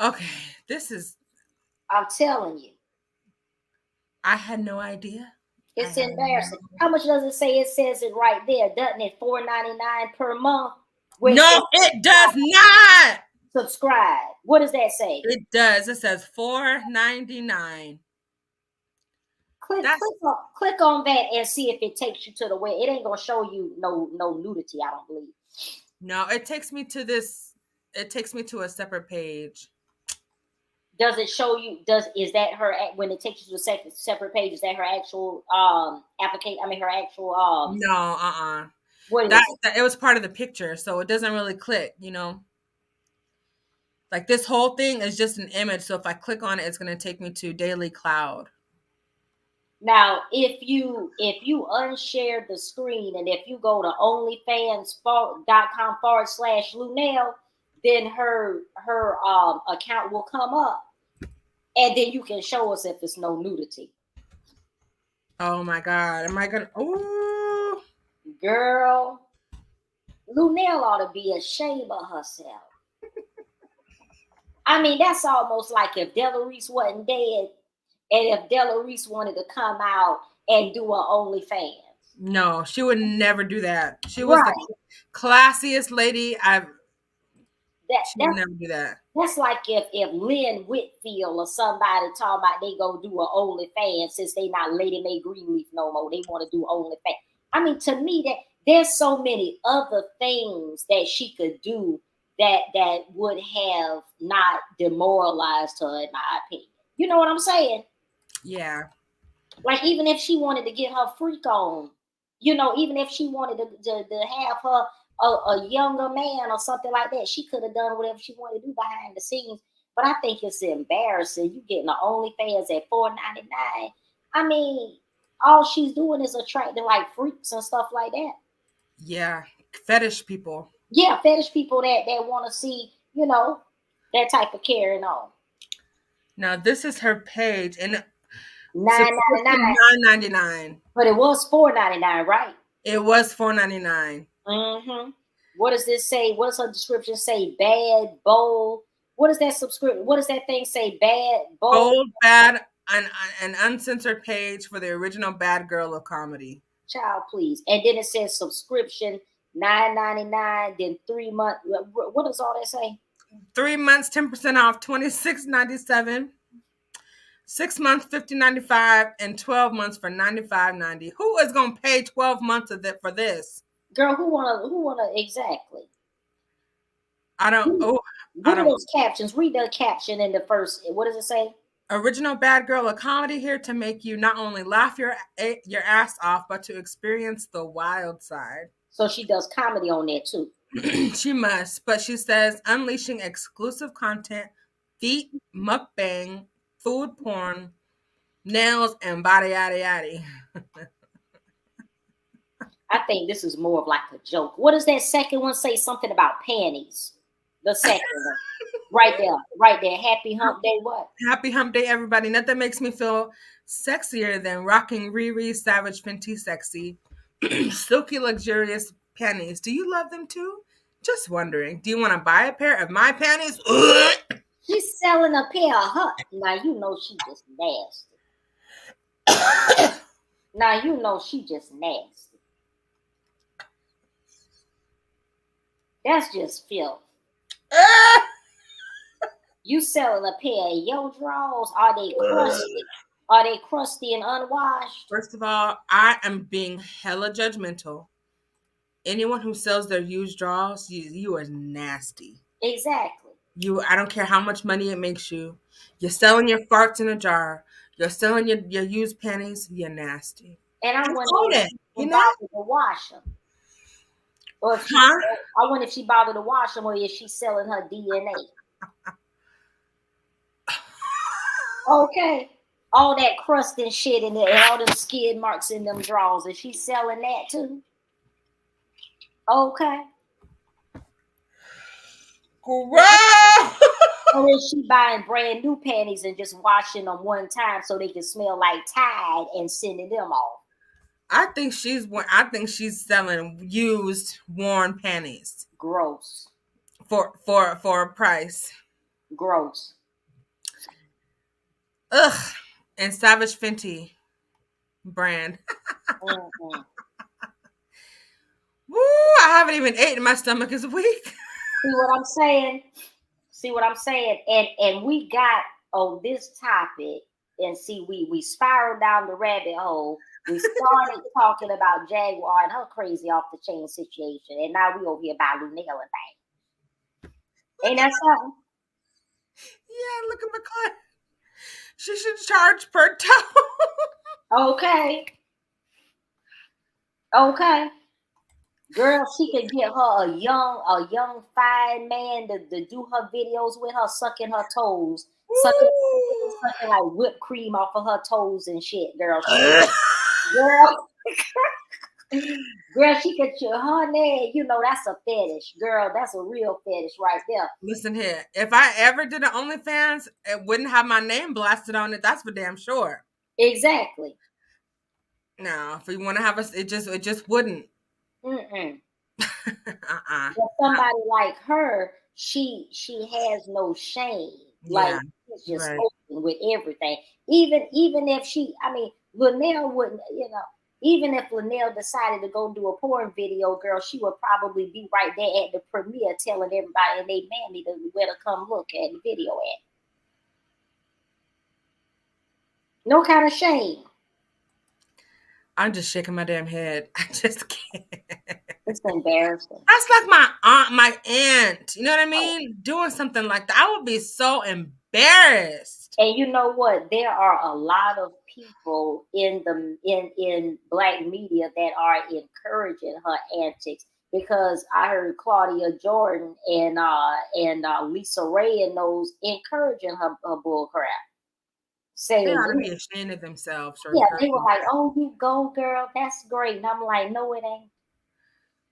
okay. This is. I'm telling you. I had no idea. It's embarrassing. How much does it say? It says it right there, doesn't it? $4.99 per month. No, it does not. Subscribe. What does that say? It does. It says $4.99. Click on that and see if it takes you to the way. It ain't gonna show you no nudity, I don't believe. No, it takes me to this. It takes me to a separate page. Does it show you? Is that her when it takes you to a separate page? Is that her actual application? I mean, her actual No, What is it was part of the picture, so it doesn't really click. You know, like this whole thing is just an image. So if I click on it, it's going to take me to Daily Cloud. Now, if you unshare the screen and if you go to onlyfans.com/Lunel, then her account will come up, and then you can show us if there's no nudity. Oh my God, am I gonna? Oh, girl, Lunel ought to be ashamed of herself. I mean, that's almost like if Della Reese wasn't dead, and if Della Reese wanted to come out and do her OnlyFans. No, she would never do that. She was the classiest lady I've. She would never do that. That's like if Lynn Whitfield or somebody talking about they go do an OnlyFans since they not Lady Mae Greenleaf no more. They want to do OnlyFans. I mean, to me, that there's so many other things that she could do that would have not demoralized her, in my opinion. You know what I'm saying? Yeah. Like even if she wanted to get her freak on, you know, even if she wanted to have her a younger man or something like that, she could have done whatever she wanted to do behind the scenes. But I think it's embarrassing. You getting the OnlyFans at $4.99. I mean, all she's doing is attracting like freaks and stuff like that. Yeah, fetish people. Yeah, fetish people that want to see, you know, that type of carrying on. Now this is her page, and $9.99. But it was $4.99, right? It was $4.99. Mm-hmm. What does this say? What does her description say? Bad, bold. What is that subscription? What does that thing say? Bad, bold, bad, an uncensored page for the original Bad Girl of comedy. Child, please. And then it says subscription $9.99. Then 3 months. What does all that say? 3 months, 10% off, $26.97. 6 months, $50.95, and 12 months for $95.90. Who is gonna pay 12 months of it for this? Girl, who wanna exactly? I don't. What are those captions? Read the caption in the first. What does it say? Original Bad Girl of comedy, here to make you not only laugh your ass off, but to experience the wild side. So she does comedy on there too. She must, but she says unleashing exclusive content, feet, mukbang, food porn, nails, and body yada yada. I think this is more of like a joke. What does that second one say? Something about panties. The second one. Right there. Happy hump day what? Happy hump day, everybody. Nothing makes me feel sexier than rocking Riri Savage Fenty Sexy, silky, luxurious panties. Do you love them too? Just wondering. Do you want to buy a pair of my panties? She's selling a pair of her. Now you know she just nasty. Now you know she just nasty. That's just filth. You selling a pair of your drawers? Are they crusty? Are they crusty and unwashed? First of all, I am being hella judgmental. Anyone who sells their used drawers, you are nasty. Exactly. I don't care how much money it makes you. You're selling your farts in a jar. You're selling your used panties. You're nasty. And I wonder if she bothered to wash them. Or if I wonder if she bothered to wash them, or if she's selling her DNA. Okay. All that crust and shit in there, and all them skid marks in them drawers. Is she selling that too? Okay. Gross! Or is she buying brand new panties and just washing them one time so they can smell like Tide and sending them off? I think she's selling used, worn panties. Gross. For a price. Gross. Ugh. And Savage Fenty brand. Mm-hmm. Woo! I haven't even eaten. My stomach is weak. See what I'm saying? And we got on this topic, and see, we spiraled down the rabbit hole. We started talking about Jaguar and her crazy off the chain situation, and now we over here about Lunella thing. Ain't that something? Yeah, look at my client. She should charge per toe. Okay. Girl, she could get her a young fine man to do her videos with her, sucking her toes, sucking like whipped cream off of her toes and shit. Girl, girl, she could honey, you know that's a fetish, girl. That's a real fetish right there. Listen here, if I ever did an OnlyFans, it wouldn't have my name blasted on it. That's for damn sure. Exactly. No, if you want to have it just wouldn't. But somebody like her she has no shame. Like, Yeah, she's just right. open with everything. Even if she, I mean, Linnell wouldn't, even if Linnell decided to go do a porn video, girl, she would probably be right there at the premiere telling everybody and they mammy where to come look at the video at. No kind of shame. I'm just shaking my damn head. I just can't. It's embarrassing. That's like my aunt. You know what I mean? Doing something like that. I would be so embarrassed. And you know what? There are a lot of people in Black media that are encouraging her antics, because I heard Claudia Jordan and Lisa Ray and those encouraging her bull crap. They Saying, ought to be ashamed of themselves. Or yeah, they were encouraging like, that. "Oh, you go, girl, that's great." And I'm like, "No, it ain't."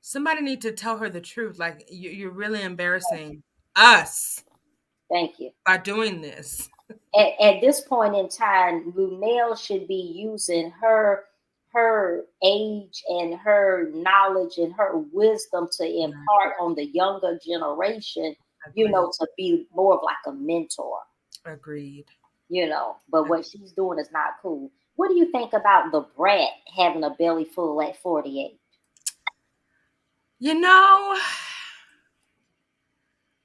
Somebody need to tell her the truth. Like, you're really embarrassing us. Thank you. By doing this. At this point in time, Lunel should be using her age and her knowledge and her wisdom to impart on the younger generation, to be more of like a mentor. Agreed. But what she's doing is not cool. What do you think about the brat having a belly full at 48?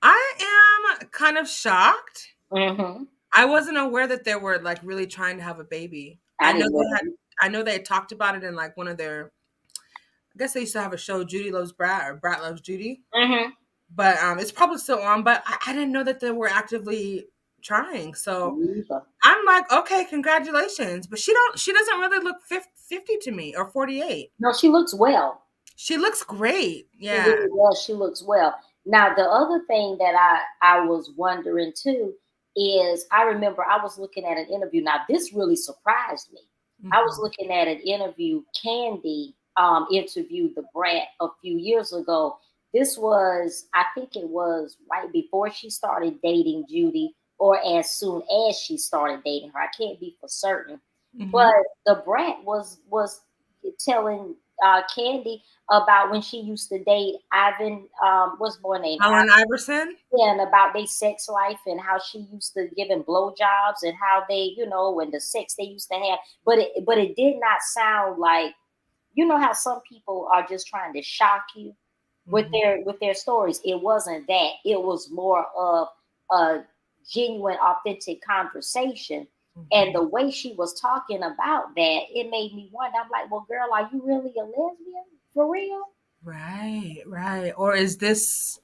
I am kind of shocked. Mm-hmm. I wasn't aware that they were like really trying to have a baby. I know they talked about it in like one of their, I guess they used to have a show, Judy Loves Brat, or Brat Loves Judy. Mm-hmm. But it's probably still on, but I didn't know that they were actively trying. So I'm like, okay, congratulations. But she doesn't really look 50 to me, or 48. No, she looks well. She looks great. Yeah. She really does. She looks well. Now, the other thing that I was wondering too is, I remember I was looking at an interview. Now, this really surprised me. Mm-hmm. I was looking at an interview. Candy interviewed the brat a few years ago. This was, I think it was right before she started dating Judy, or as soon as she started dating her. I can't be for certain. Mm-hmm. But the brat was telling Candy about when she used to date Ivan, what's boy name? Allen Iverson? Yeah, and about their sex life and how she used to give him blowjobs and how they, and the sex they used to have. But it did not sound like, how some people are just trying to shock you with their stories. It wasn't that. It was more of a genuine, authentic conversation. Mm-hmm. And the way she was talking about that, it made me wonder. I'm like, well, girl, are you really a lesbian for real? Right. Or is this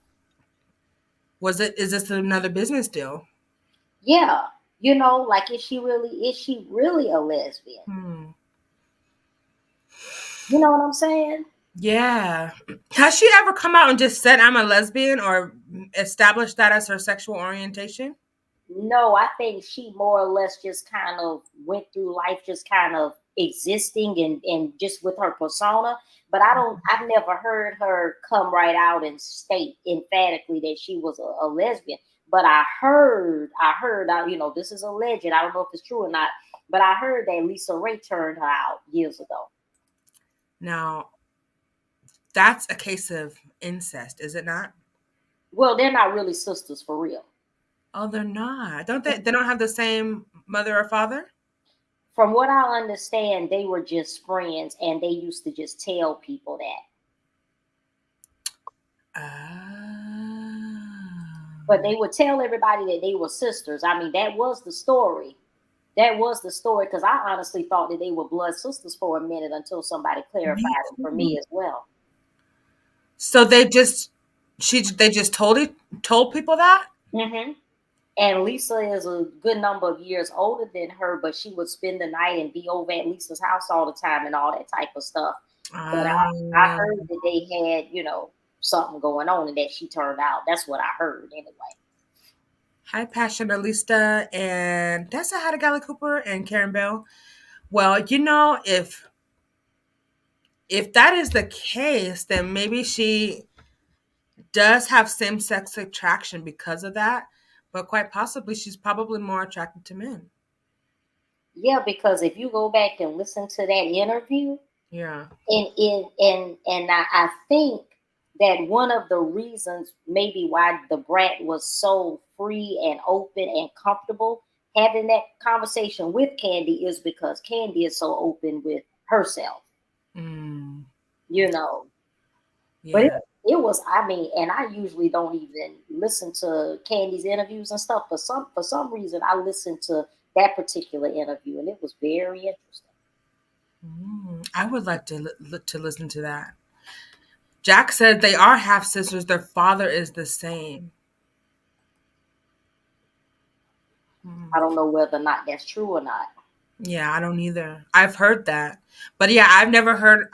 another business deal? Yeah. Like, is she really a lesbian? You know what I'm saying? Yeah. Has she ever come out and just said, I'm a lesbian, or established that as her sexual orientation? No, I think she more or less just kind of went through life just kind of existing and just with her persona. But I've never heard her come right out and state emphatically that she was a lesbian. But I heard, this is alleged. I don't know if it's true or not, but I heard that Lisa Ray turned her out years ago. Now, that's a case of incest, is it not? Well, they're not really sisters for real. Oh, they're not. Don't they? They don't have the same mother or father? From what I understand, they were just friends, and they used to just tell people that. But they would tell everybody that they were sisters. I mean, that was the story. Because I honestly thought that they were blood sisters for a minute until somebody clarified it for me as well. So they just told people that? Mm-hmm. And Lisa is a good number of years older than her, but she would spend the night and be over at Lisa's house all the time and all that type of stuff. But I heard that they had, something going on and that she turned out. That's what I heard anyway. Hi, Passionalista, and that's a Hattie Galley Cooper and Karen Bell. Well, if that is the case, then maybe she does have same-sex attraction because of that, but quite possibly she's probably more attracted to men. Yeah, because if you go back and listen to that interview, yeah, and I think that one of the reasons maybe why the brat was so free and open and comfortable having that conversation with Candy is because Candy is so open with herself. Mm. You know. Yeah. But it was, I mean, and I usually don't even listen to Candy's interviews and stuff. For some reason, I listened to that particular interview, and it was very interesting. I would like to listen to that. Jack said they are half sisters. Their father is the same. I don't know whether or not that's true or not. Yeah, I don't either. I've heard that, but yeah, I've never heard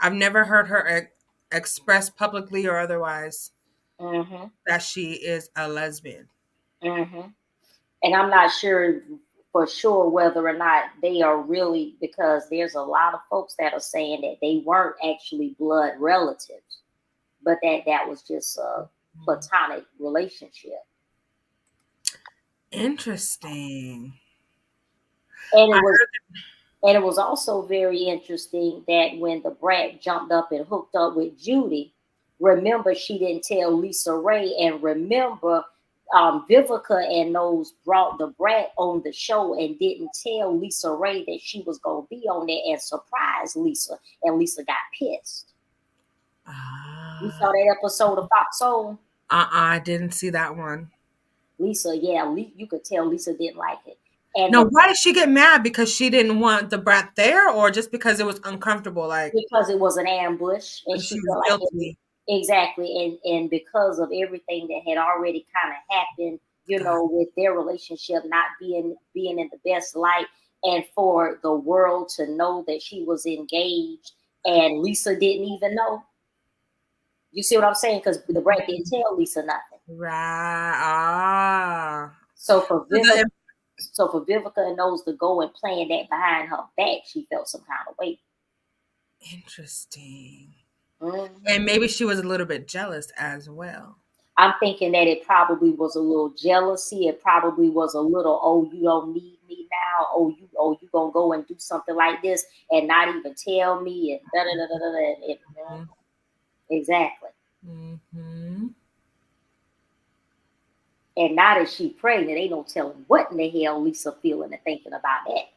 her express publicly or otherwise that she is a lesbian. And I'm not sure for sure whether or not they are really, because there's a lot of folks that are saying that they weren't actually blood relatives, but that was just a platonic relationship. Interesting. And it was also very interesting that when the brat jumped up and hooked up with Judy, remember she didn't tell Lisa Ray, and remember Vivica and those brought the brat on the show and didn't tell Lisa Ray that she was going to be on there and surprise Lisa, and Lisa got pissed. You saw that episode of Fox Soul? I didn't see that one. Lisa, yeah, you could tell Lisa didn't like it. And no, why did she get mad? Because she didn't want the brat there, or just because it was uncomfortable? Like because it was an ambush, and she felt like guilty. Exactly, and because of everything that had already kind of happened, you know, with their relationship not being in the best light, and for the world to know that she was engaged, and Lisa didn't even know. You see what I'm saying? Because the brat didn't tell Lisa nothing. Right. So for Vivica and those to go and playing that behind her back, she felt some kind of way. Interesting. And maybe she was a little bit jealous as well. I'm thinking that it probably was a little jealousy. It probably was a little, oh, you don't need me now. Oh, you gonna go and do something like this and not even tell me, and da da da da da. Exactly. And now that she's pregnant, ain't no telling what in the hell Lisa feeling and thinking about that.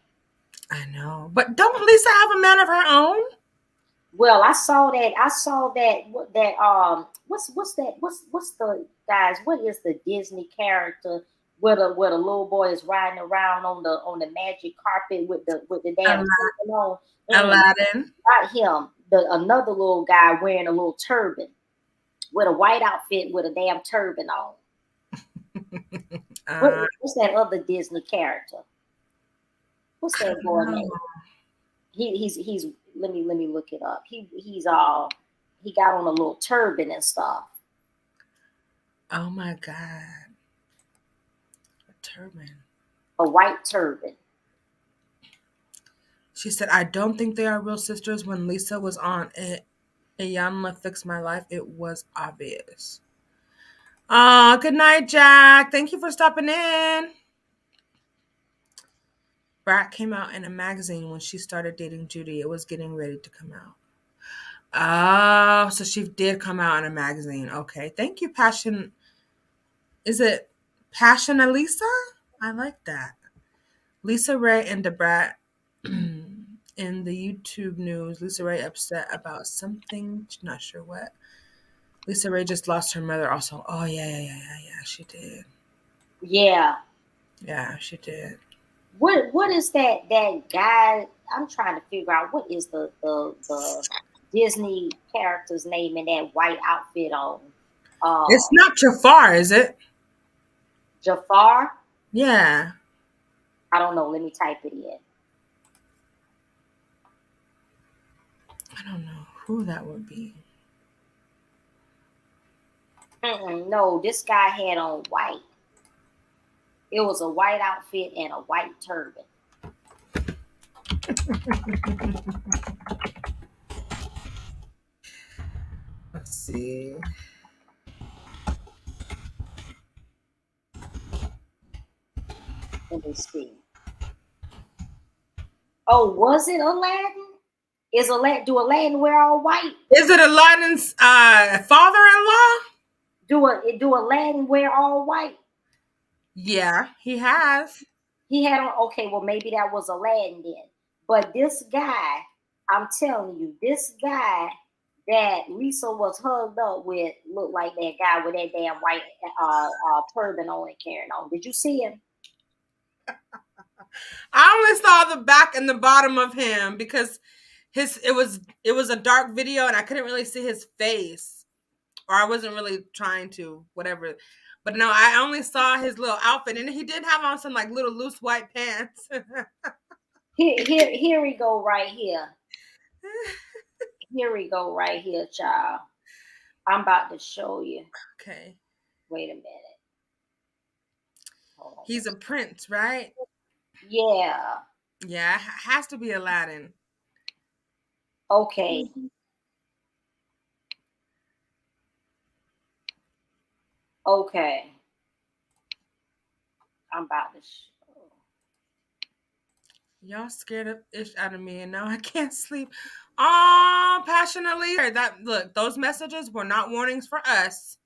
I know, but don't Lisa have a man of her own? Well, I saw that. What's that? What's the guys? What is the Disney character where the little boy is riding around on the magic carpet with the damn turban on? Aladdin. Not him. Another little guy wearing a little turban with a white outfit with a damn turban on. What's that other Disney character? What's that boy name? He's let me look it up. He got on a little turban and stuff. Oh my God. A turban. A white turban. She said, I don't think they are real sisters. When Lisa was on Iyanla Fix My Life, it was obvious. Good night, Jack. Thank you for stopping in. Brat came out in a magazine when she started dating Judy. It was getting ready to come out. Oh, so she did come out in a magazine. Okay. Thank you, Passion. Is it Passion Elisa? I like that. Lisa Ray and the Brat in the YouTube news. Lisa Ray upset about something. Not sure what. Lisa Ray just lost her mother also. Oh, yeah, she did. Yeah. Yeah, she did. What is that guy? I'm trying to figure out what is the Disney character's name in that white outfit on. It's not Jafar, is it? Jafar? Yeah. I don't know. Let me type it in. I don't know who that would be. No, this guy had on white. It was a white outfit and a white turban. Let's see. Let me see. Oh, was it Aladdin? Do Aladdin wear all white? Is it Aladdin's father-in-law? Do Aladdin wear all white? Yeah, he has. He had on, okay, well, maybe that was Aladdin then. But this guy, I'm telling you, this guy that Lisa was hugged up with looked like that guy with that damn white turban on and carrying on. Did you see him? I only saw the back and the bottom of him because it was a dark video and I couldn't really see his face, or I wasn't really trying to, whatever. But no, I only saw his little outfit, and he did have on some like little loose white pants. Here we go right here. Here we go right here, child. I'm about to show you. Okay. Wait a minute. He's a prince, right? Yeah. Yeah, has to be Aladdin. Okay. Okay. I'm about to show. Y'all scared of ish out of me, and now I can't sleep. Oh, passionately. That look, those messages were not warnings for us.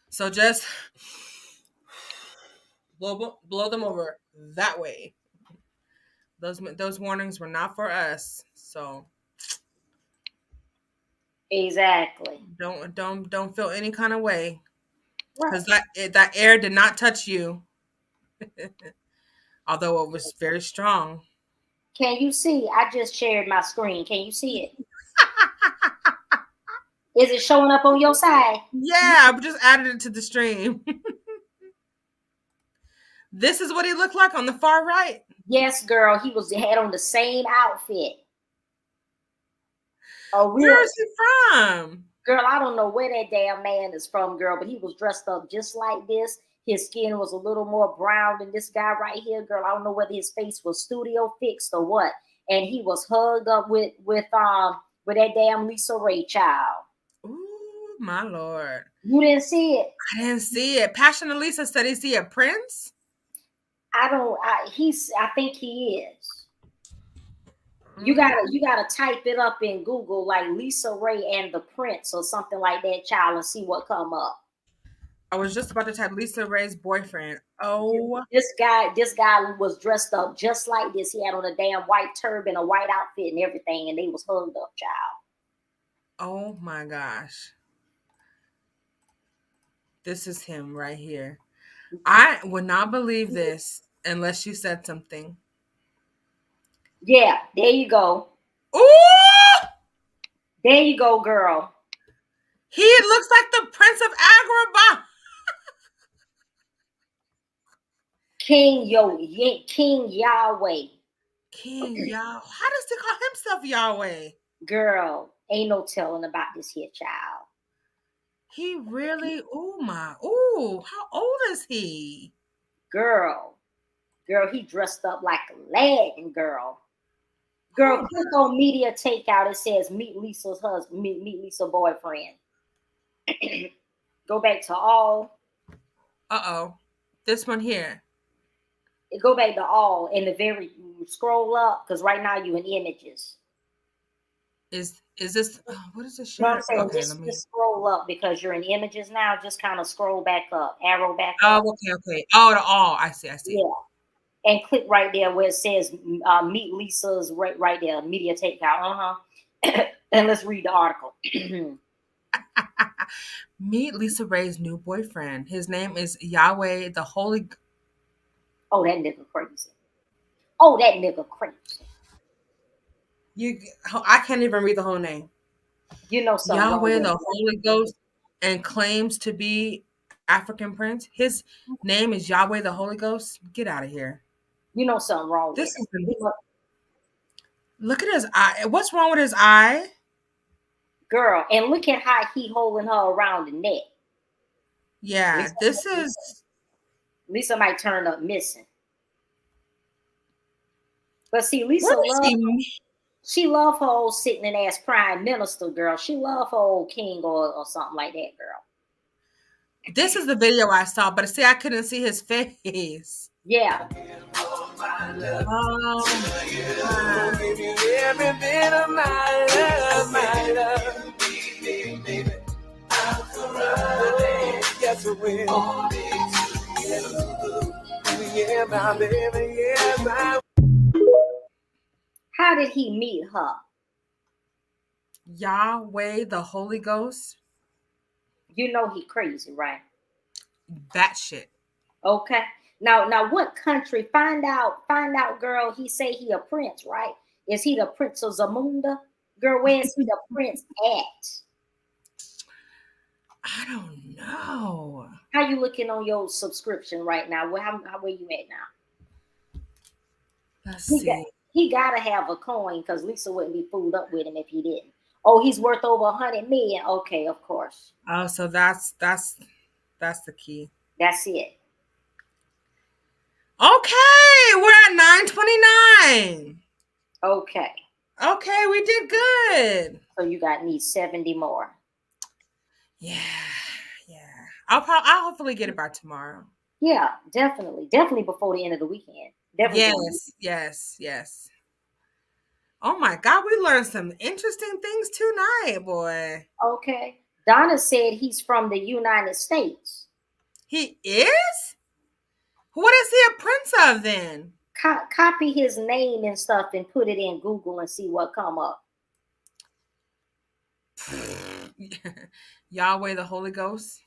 So just blow them over that way. Those warnings were not for us. So exactly. Don't feel any kind of way, because that air did not touch you. Although it was very strong. Can you see? I just shared my screen. Can you see it? Is it showing up on your side? Yeah, I just added it to the stream. This is what he looked like on the far right. Yes, girl. He had on the same outfit. Where is he from? Girl, I don't know where that damn man is from, girl, but he was dressed up just like this. His skin was a little more brown than this guy right here, girl. I don't know whether his face was studio fixed or what. And he was hugged up with that damn Lisa Ray child. Ooh, my Lord. You didn't see it? I didn't see it. Passion Elisa said, is he a prince? I think he is. You gotta type it up in Google like Lisa Ray and the Prince or something like that, child, and see what come up. I was just about to type Lisa Ray's boyfriend. Oh, this guy was dressed up just like this. He had on a damn white turban, a white outfit, and everything, and they was hugged up, child. Oh my gosh. This is him right here. I would not believe this unless you said something. Yeah, there you go. Ooh! There you go, girl. He looks like the Prince of Agrabah. King Yahweh. King Yahweh. How does he call himself Yahweh? Girl, ain't no telling about this here child. He really, how old is he? Girl, he dressed up like Aladdin, girl. Girl, click on media takeout. It says meet Lisa's husband, meet Lisa's boyfriend. Go back to all. This one here. Go back to all and scroll up, because right now you in images. Is this what is this? No, I'm saying just scroll up because you're in images now. Just kind of scroll back up, arrow back up. Okay. Oh, to all. I see. Yeah. And click right there where it says meet Lisa's right there, media takeout. And let's read the article. Meet Lisa Ray's new boyfriend. His name is Yahweh the Holy. Oh, that nigga crazy. I can't even read the whole name. You know something. Yahweh the Holy Ghost, and claims to be African prince. His name is Yahweh the Holy Ghost. Get out of here. You know something wrong. Look at his eye. What's wrong with his eye? Girl, and look at how he holding her around the neck. Yeah, Lisa might turn up missing. But see, Lisa she love her old sitting ass prime minister, girl. She love her old king or something like that, girl. This is the video I saw, but see, I couldn't see his face. Yeah. Every bit of my love, my love. Yes, it will. Yeah, my baby, yeah, my. How did he meet her? Yahweh, the Holy Ghost. You know he crazy, right? That shit. Okay. Now what country? Find out, girl. He say he a prince, right? Is he the Prince of Zamunda? Girl, where is he the prince at? I don't know. How you looking on your subscription right now? Where you at now? Let's see. He gotta have a coin because Lisa wouldn't be fooled up with him if he didn't. Oh, he's worth over 100 million. Okay, of course. Oh, so that's the key. That's it. Okay, we're at 929. Okay. Okay, we did good. So you need 70 more. Yeah. I'll hopefully get it by tomorrow. Yeah, definitely before the end of the weekend. Definitely. Yes. Oh my God, we learned some interesting things tonight, boy. Okay. Donna said he's from the United States. He is? What is he a prince of then? Copy his name and stuff and put it in Google and see what come up. Yahweh, the Holy Ghost.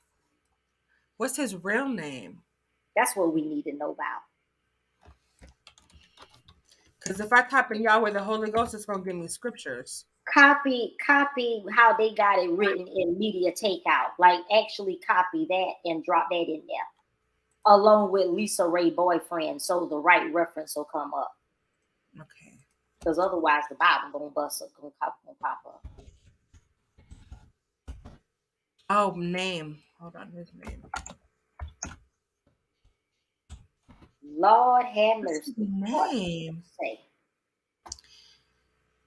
What's his real name? That's what we need to know about. Because if I type in Yahweh, the Holy Ghost, it's going to give me scriptures. Copy how they got it written in media takeout. Like actually copy that and drop that in there. Along with Lisa Ray boyfriend, so the right reference will come up. Okay. Because otherwise the Bible gonna pop up. Oh, name. Hold on, his name. Lord have mercy. Name.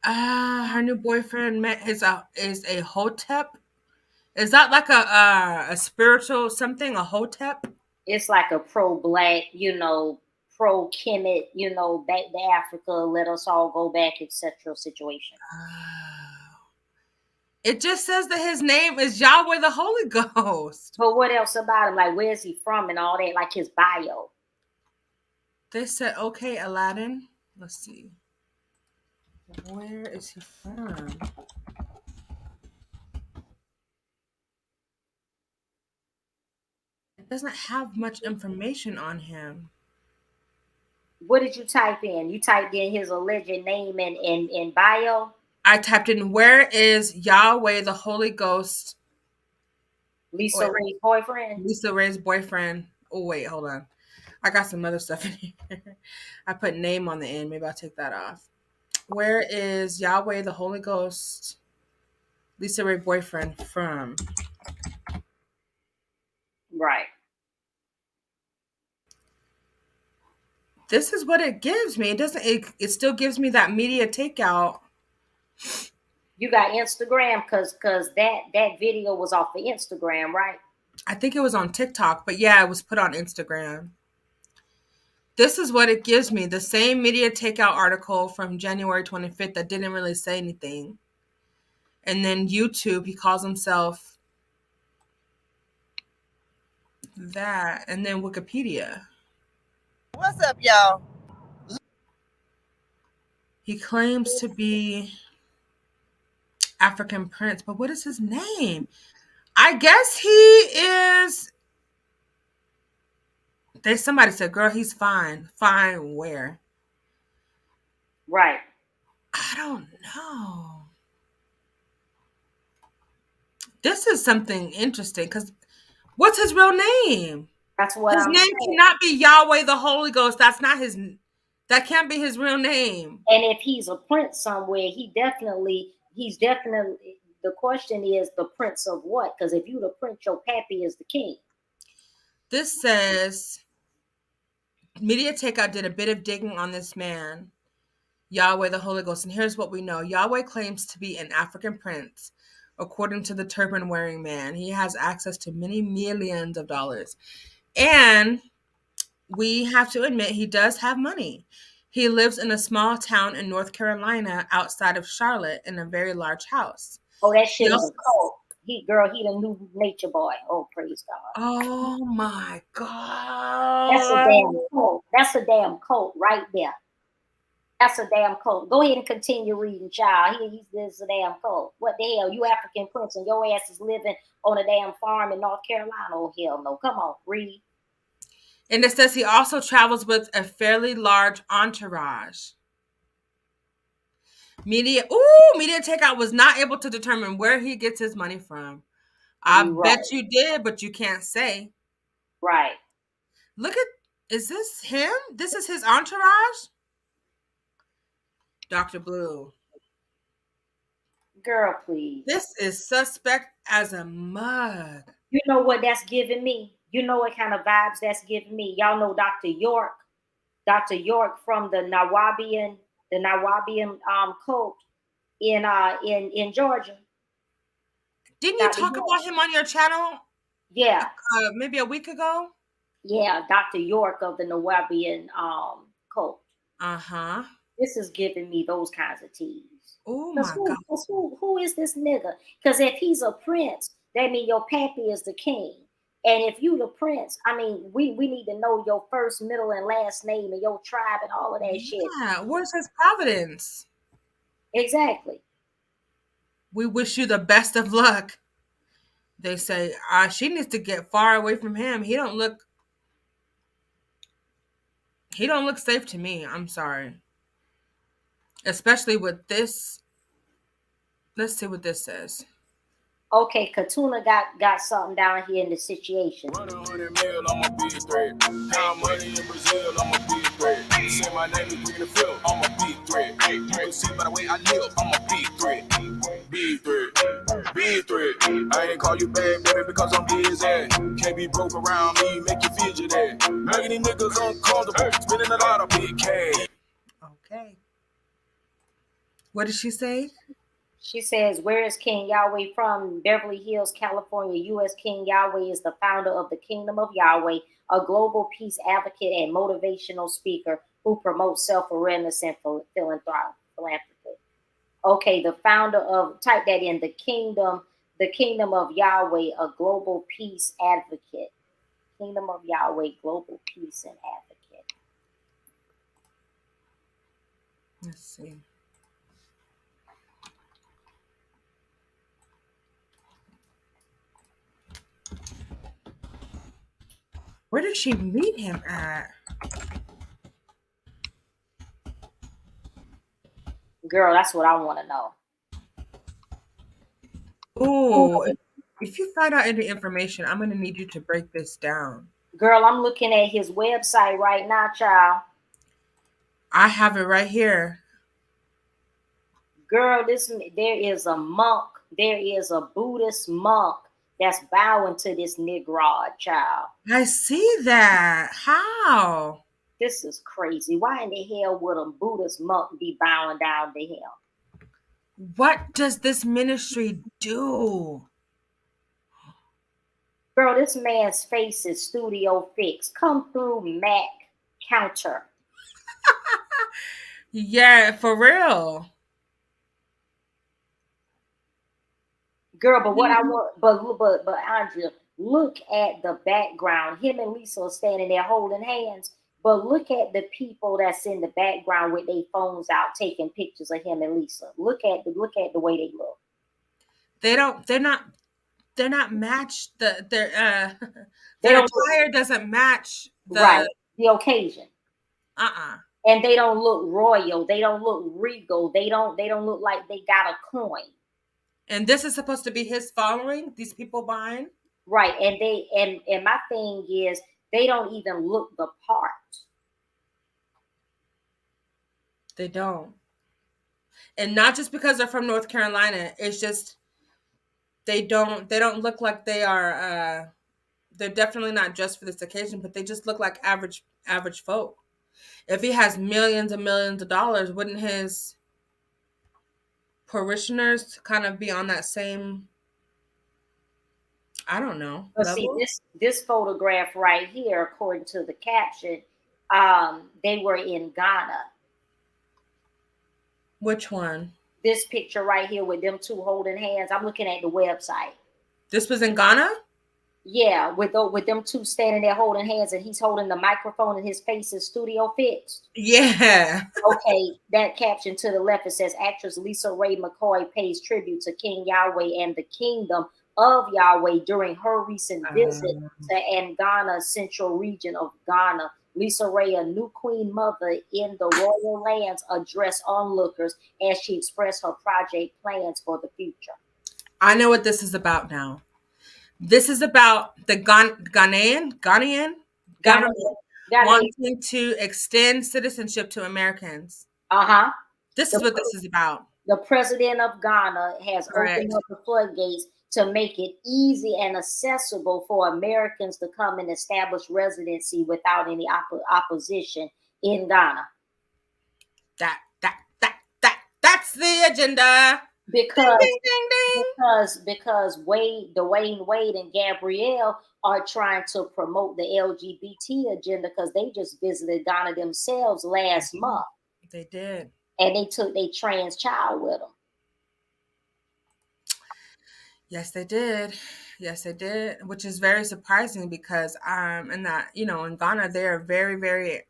Her new boyfriend is a Hotep. Is that like a spiritual something? A Hotep? It's like a pro-black, pro-Kemet, back to Africa, let us all go back, etc. situation. It just says that his name is Yahweh the Holy Ghost. But what else about him? Like, where is he from and all that? Like his bio. They said, okay, Aladdin. Let's see. Where is he from? It doesn't have much information on him. What did you type in? You typed in his alleged name and bio? I typed in, where is Yahweh the Holy Ghost? Lisa Ray's boyfriend? Lisa Ray's boyfriend. Oh, wait, hold on. I got some other stuff in here. I put name on the end. Maybe I'll take that off. Where is Yahweh the Holy Ghost? Lisa Ray boyfriend from? Right. This is what it gives me. It doesn't. It still gives me that media takeout. You got Instagram because that video was off of Instagram, right? I think it was on TikTok, but yeah, it was put on Instagram. This is what it gives me. The same media takeout article from January 25th that didn't really say anything. And then YouTube, he calls himself that. And then Wikipedia. What's up, y'all? He claims to be African prince, but what is his name? I guess he is. Somebody said, girl, he's fine. Fine where? Right. I don't know. This is something interesting because what's his real name? That's what his I'm name saying. Cannot be Yahweh the Holy Ghost. That's not his. That can't be his real name. And if he's a prince somewhere, he's definitely. The question is the prince of what? Because if you the prince, your pappy is the king. This says Media Takeout did a bit of digging on this man, Yahweh the Holy Ghost, and here's what we know. Yahweh claims to be an African prince. According to the turban-wearing man, he has access to many millions of dollars. And we have to admit he does have money. He lives in a small town in North Carolina outside of Charlotte in a very large house. Oh, that shit He is also, a cult. He the new nature boy. Oh, praise God. oh my That's a God. damn cult. That's a damn cult right there. That's a damn cult. Go ahead and continue reading, child. This is a damn cult. What the hell? You African prince and your ass is living on a damn farm in North Carolina. Oh, hell no. Come on, read. And it says he also travels with a fairly large entourage. Media Takeout was not able to determine where he gets his money from. I bet you did, but you can't say. Right. Look at, is this him? This is his entourage? Dr. Blue. Girl, please. This is suspect as a mug. You know what that's giving me? You know what kind of vibes that's giving me? Y'all know Dr. York. Dr. York from the Nawabian cult in Georgia. Didn't you talk about him on your channel? Yeah. Maybe a week ago? Yeah, Dr. York of the Nawabian cult. Uh-huh. This is giving me those kinds of teas. Oh my God. Who is this nigga? Because if he's a prince, that means your pappy is the king. And if you the prince, I mean, we need to know your first, middle, and last name and your tribe and all of that shit. Yeah, where's his providence? Exactly. We wish you the best of luck. They say, she needs to get far away from him. He don't look safe to me. I'm sorry. Especially with this. Let's see what this says. Okay, Katuna got something down here in the situation. $100 million, I'm a big threat. Pound money in Brazil, I'm a big threat. Say my name is bringing the field, I'm a big threat. You can see by the way I live, I'm a big threat. Big threat, big threat. I ain't call you bad, baby, because I'm busy. Can't be broke around me, make you fidgety. Making these niggas uncomfortable, spending a lot of big cash. Okay. What did she say? She says, where is King Yahweh from? Beverly Hills, California. U.S. King Yahweh is the founder of the Kingdom of Yahweh, a global peace advocate and motivational speaker who promotes self-awareness and philanthropy. Okay, the founder of, type that in, the Kingdom of Yahweh, a global peace advocate. Kingdom of Yahweh, global peace and advocate. Let's see. Where did she meet him at? Girl, that's what I want to know. Oh, if you find out any information, I'm going to need you to break this down. Girl, I'm looking at his website right now, child. I have it right here. Girl, there is a monk. There is a Buddhist monk that's bowing to this Negro child. I see that. How? This is crazy. Why in the hell would a Buddhist monk be bowing down to him? What does this ministry do? Girl, this man's face is studio fixed. Come through, Mac Counter. Yeah, for real. Girl, but what I want, but Andrea, look at the background. Him and Lisa are standing there holding hands. But look at the people that's in the background with their phones out taking pictures of him and Lisa. Look at the way they look. They're not matched. Their attire doesn't match the occasion. And they don't look royal. They don't look regal. They don't look like they got a coin. And this is supposed to be his following, these people behind? Right. And my thing is they don't even look the part. They don't. And not just because they're from North Carolina. It's just they don't look like they are they're definitely not just for this occasion, but they just look like average folk. If he has millions and millions of dollars, wouldn't his parishioners kind of be on that same I don't know. But see, Level? this photograph right here, according to the caption, they were in Ghana. Which one? This picture right here with them two holding hands. I'm looking at the website. This was in Ghana? Yeah, with them two standing there holding hands, and he's holding the microphone, and his face is studio fixed. Yeah. Okay, that caption to the left, it says actress Lisa Ray McCoy pays tribute to King Yahweh and the kingdom of Yahweh during her recent visit to Ngana, central region of Ghana. Lisa Ray, a new queen mother in the royal lands, addressed onlookers as she expressed her project plans for the future. I know what this is about now. This is about the Ghanaian government wanting to extend citizenship to Americans. Uh-huh. This is what this is about. The president of Ghana has Correct. opened up the floodgates to make it easy and accessible for Americans to come and establish residency without any opposition in Ghana. That's the agenda. Because ding, ding, ding. because Dwayne Wade and Gabrielle are trying to promote the LGBT agenda because they just visited Ghana themselves last month. They did. And they took their trans child with them. Yes, they did. Yes, they did, which is very surprising because in Ghana they are very, very,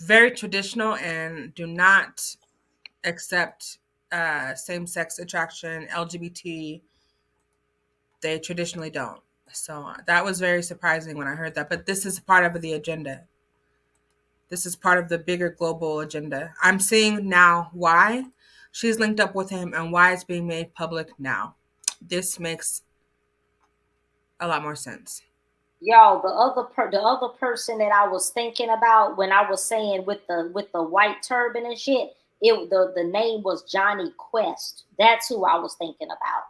very traditional and do not accept same-sex attraction, LGBT. They traditionally don't. So that was very surprising when I heard that. But this is part of the agenda. This is part of the bigger global agenda. I'm seeing now why she's linked up with him and why it's being made public now. This makes a lot more sense. Yo, the other person that I was thinking about when I was saying with the white turban and shit, the name was Johnny Quest. That's who I was thinking about.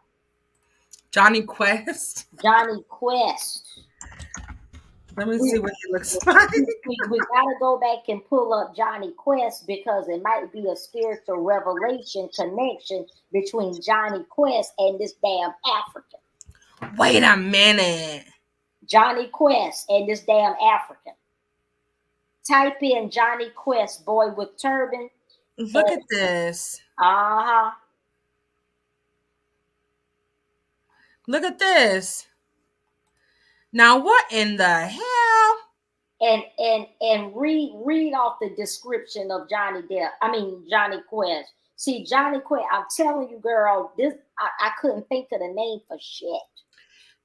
Johnny Quest? Johnny Quest. Let me see what he looks like. We gotta go back and pull up Johnny Quest because it might be a spiritual revelation connection between Johnny Quest and this damn African. Wait a minute. Johnny Quest and this damn African. Type in Johnny Quest, boy with turban. Look at this. Uh-huh. Look at this. Now what in the hell? And read off the description of Johnny Quest. See, Johnny Quest, I'm telling you, girl, this I couldn't think of the name for shit.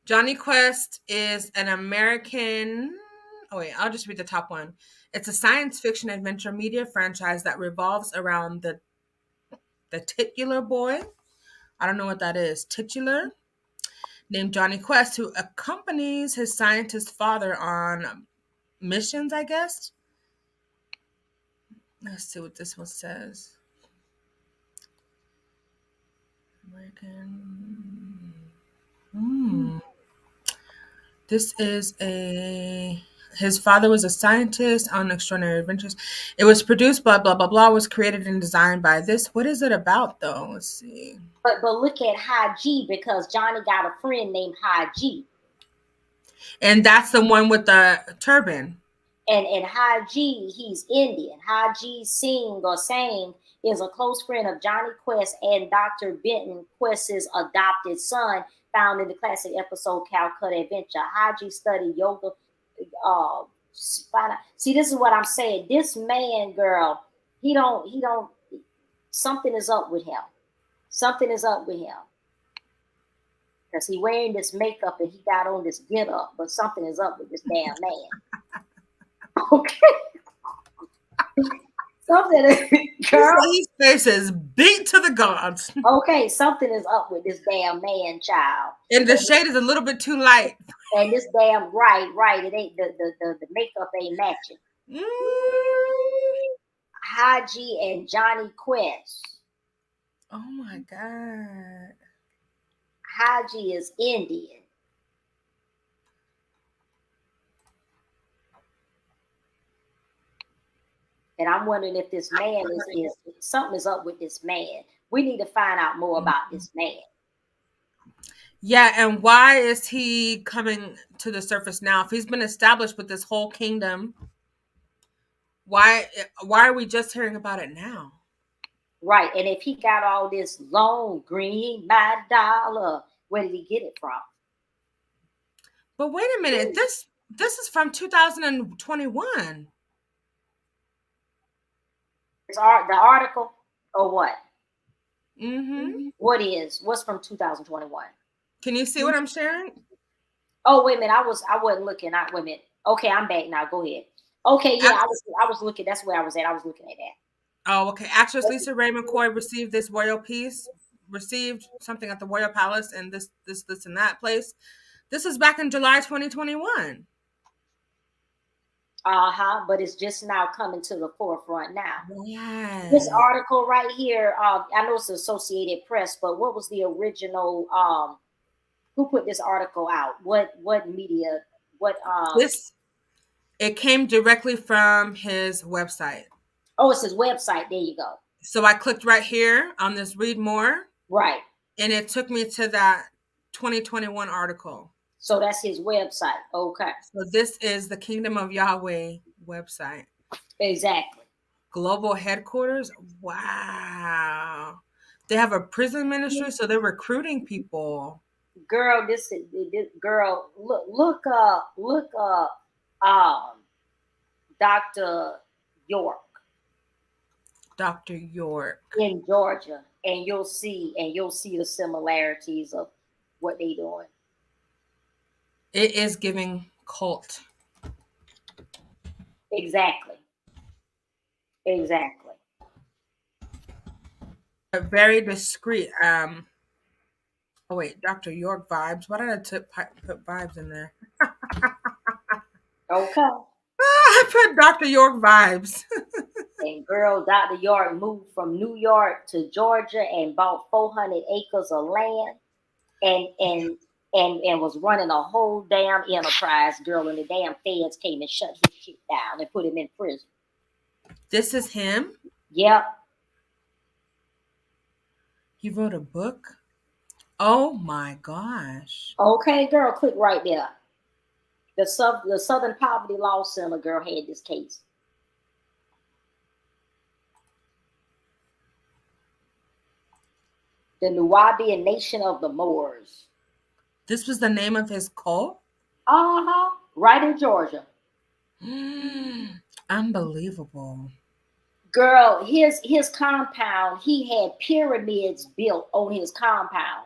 Johnny Quest is an American. Oh wait, I'll just read the top one. It's a science fiction adventure media franchise that revolves around the titular boy. I don't know what that is. Titular, named Johnny Quest, who accompanies his scientist father on missions, I guess. Let's see what this one says. American. This is his father was a scientist on extraordinary adventures. It was produced, blah, blah, blah, blah, was created and designed by this. What is it about, though? Let's see. But look at Haji, because Johnny got a friend named Haji. And that's the one with the turban. And Haji, he's Indian. Haji Singh is a close friend of Johnny Quest and Dr. Benton Quest's adopted son, found in the classic episode Calcutta Adventure. Haji studied yoga. See, this is what I'm saying. This man, girl, he don't. Something is up with him. Something is up with him. Because he wearing this makeup and he got on this get up, but something is up with this damn man. Okay. Something, girl. His face is beat to the gods. Okay, something is up with this damn man, child. And the shade is a little bit too light. And this damn right. It ain't the makeup ain't matching. Haji and Johnny Quest. Oh my God. Haji is Indian. And I'm wondering if this man is something is up with this man. We need to find out more about this man. Yeah, and why is he coming to the surface now? If he's been established with this whole kingdom, why are we just hearing about it now? Right. And if he got all this long green, my dollar, where did he get it from? But wait a minute, this is from 2021. It's the article or what? Mm-hmm. What's from 2021? Can you see what I'm sharing? Oh, wait a minute. I wasn't looking. Wait a minute. Okay, I'm back now. Go ahead. Okay, yeah, I was looking. That's where I was at. I was looking at that. Oh, okay. Actress Lisa Ray McCoy received this royal piece, received something at the Royal Palace and this and that place. This is back in July 2021. But it's just now coming to the forefront now. Yeah. This article right here, I know it's Associated Press, but what was the original? Who put this article out? What media? It came directly from his website. Oh, it's his website. There you go. So I clicked right here on this read more. Right. And it took me to that 2021 article. So that's his website. Okay. So this is the Kingdom of Yahweh website. Exactly. Global headquarters. Wow. They have a prison ministry, so they're recruiting people. Girl, this girl, look up Dr. York. Dr. York. In Georgia. And you'll see the similarities of what they doing. It is giving cult. Exactly. A very discreet. Oh wait, Dr. York vibes. Why did I put vibes in there? Okay. I put Dr. York vibes. And girl, Dr. York moved from New York to Georgia and bought 400 acres of land and was running a whole damn enterprise, girl, and the damn feds came and shut his shit down and put him in prison. This is him? Yep. He wrote a book? Oh my gosh. Okay, girl, click right there. The Southern Poverty Law Center, girl, had this case. The Nubian Nation of the Moors. This was the name of his cult? Right in Georgia. Unbelievable. Girl, his compound, he had pyramids built on his compound.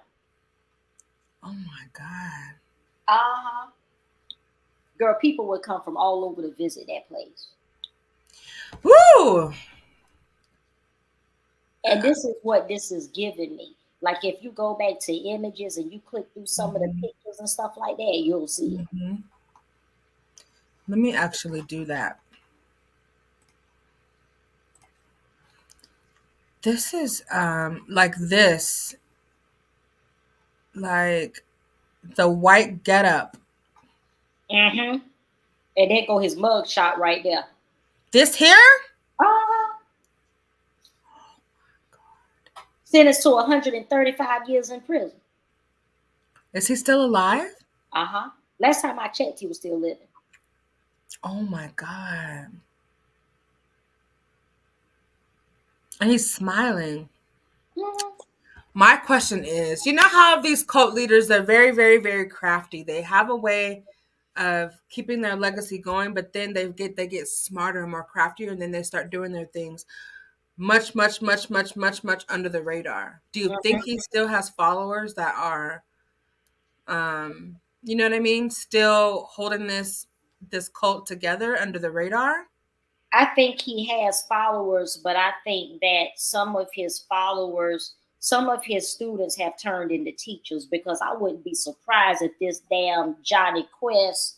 Oh my God. Girl, people would come from all over to visit that place. Woo! And this is what this is giving me. Like if you go back to images and you click through some of the pictures and stuff like that, you'll see it. Let me actually do that. This is like this. Like the white getup. And there go his mug shot right there. This here? Sentenced to 135 years in prison. Is he still alive? Last time I checked, he was still living. Oh my God. And he's smiling. My question is, you know how these cult leaders, they're very, very, very crafty. They have a way of keeping their legacy going, but then they get smarter and more craftier, and then they start doing their things much under the radar. Do you think he still has followers that are, you know what I mean, still holding this cult together under the radar? I think he has followers, but I think that some of his followers, some of his students have turned into teachers, because I wouldn't be surprised if this damn Johnny Quest,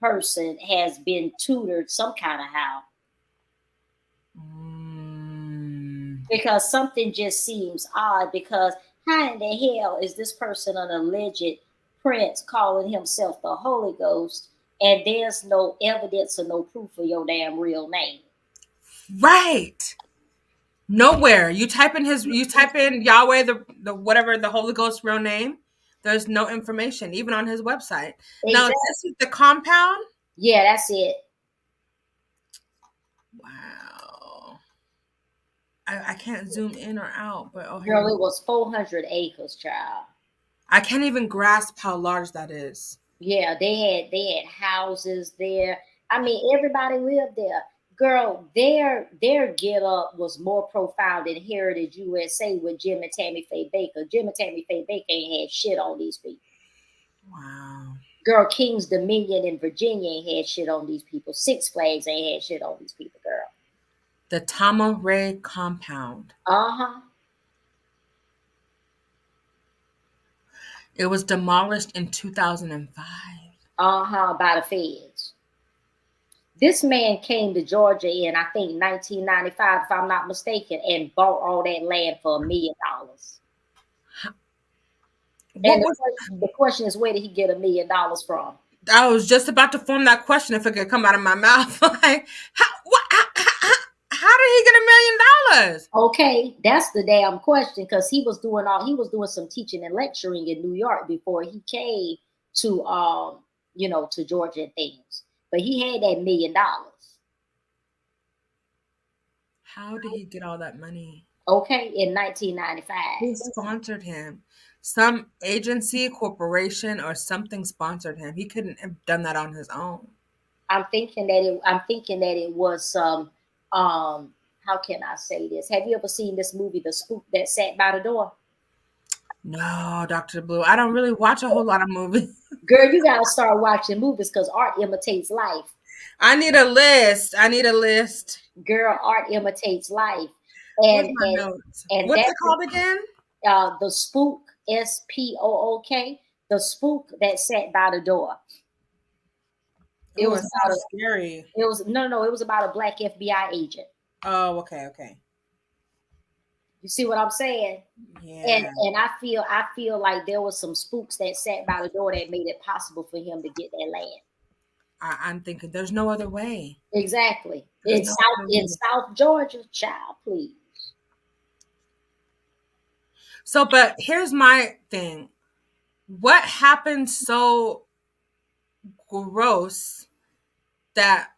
person has been tutored some kind of how. Because something just seems odd, because how in the hell is this person an alleged prince calling himself the Holy Ghost, and there's no evidence or no proof of your damn real name? Right. Nowhere. You type in Yahweh, the whatever, the Holy Ghost real name. There's no information, even on his website. Exactly. Now, this is the compound? Yeah, that's it. Wow. I can't zoom in or out, but Girl, it was 400 acres, child. I can't even grasp how large that is. Yeah, they had houses there. I mean, everybody lived there. Girl, their get up was more profound than Heritage USA with Jim and Tammy Faye Baker. Jim and Tammy Faye Baker ain't had shit on these people. Wow. Girl, King's Dominion in Virginia ain't had shit on these people. Six Flags ain't had shit on these people, girl. The Tama Ray compound. Uh-huh. It was demolished in 2005. Uh-huh, by the feds. This man came to Georgia in, I think, 1995, if I'm not mistaken, and bought all that land for $1 million. And the question is, where did he get $1 million from? I was just about to form that question if it could come out of my mouth. Like, how did he get $1 million? Okay, that's the damn question, because he was doing some teaching and lecturing in New York before he came to to Georgia and things. But he had that $1 million. How did he get all that money? Okay, in 1995. Who sponsored him? Some agency, corporation, or something sponsored him. He couldn't have done that on his own. I'm thinking that it was some how can I say this? Have you ever seen this movie, The Spook That Sat by the Door? No, Dr. Blue. I don't really watch a whole lot of movies. Girl, you gotta start watching movies because art imitates life. I need a list. Girl, art imitates life. And what's it called again? The Spook, SPOOK. The Spook That Sat by the Door. It was about scary. It was it was about a black FBI agent. Oh, okay. You see what I'm saying? Yeah. And I feel like there was some spooks that sat by the door that made it possible for him to get that land. I'm thinking there's no other way. Exactly. In South Georgia, child, please. So, but here's my thing. What happened so gross that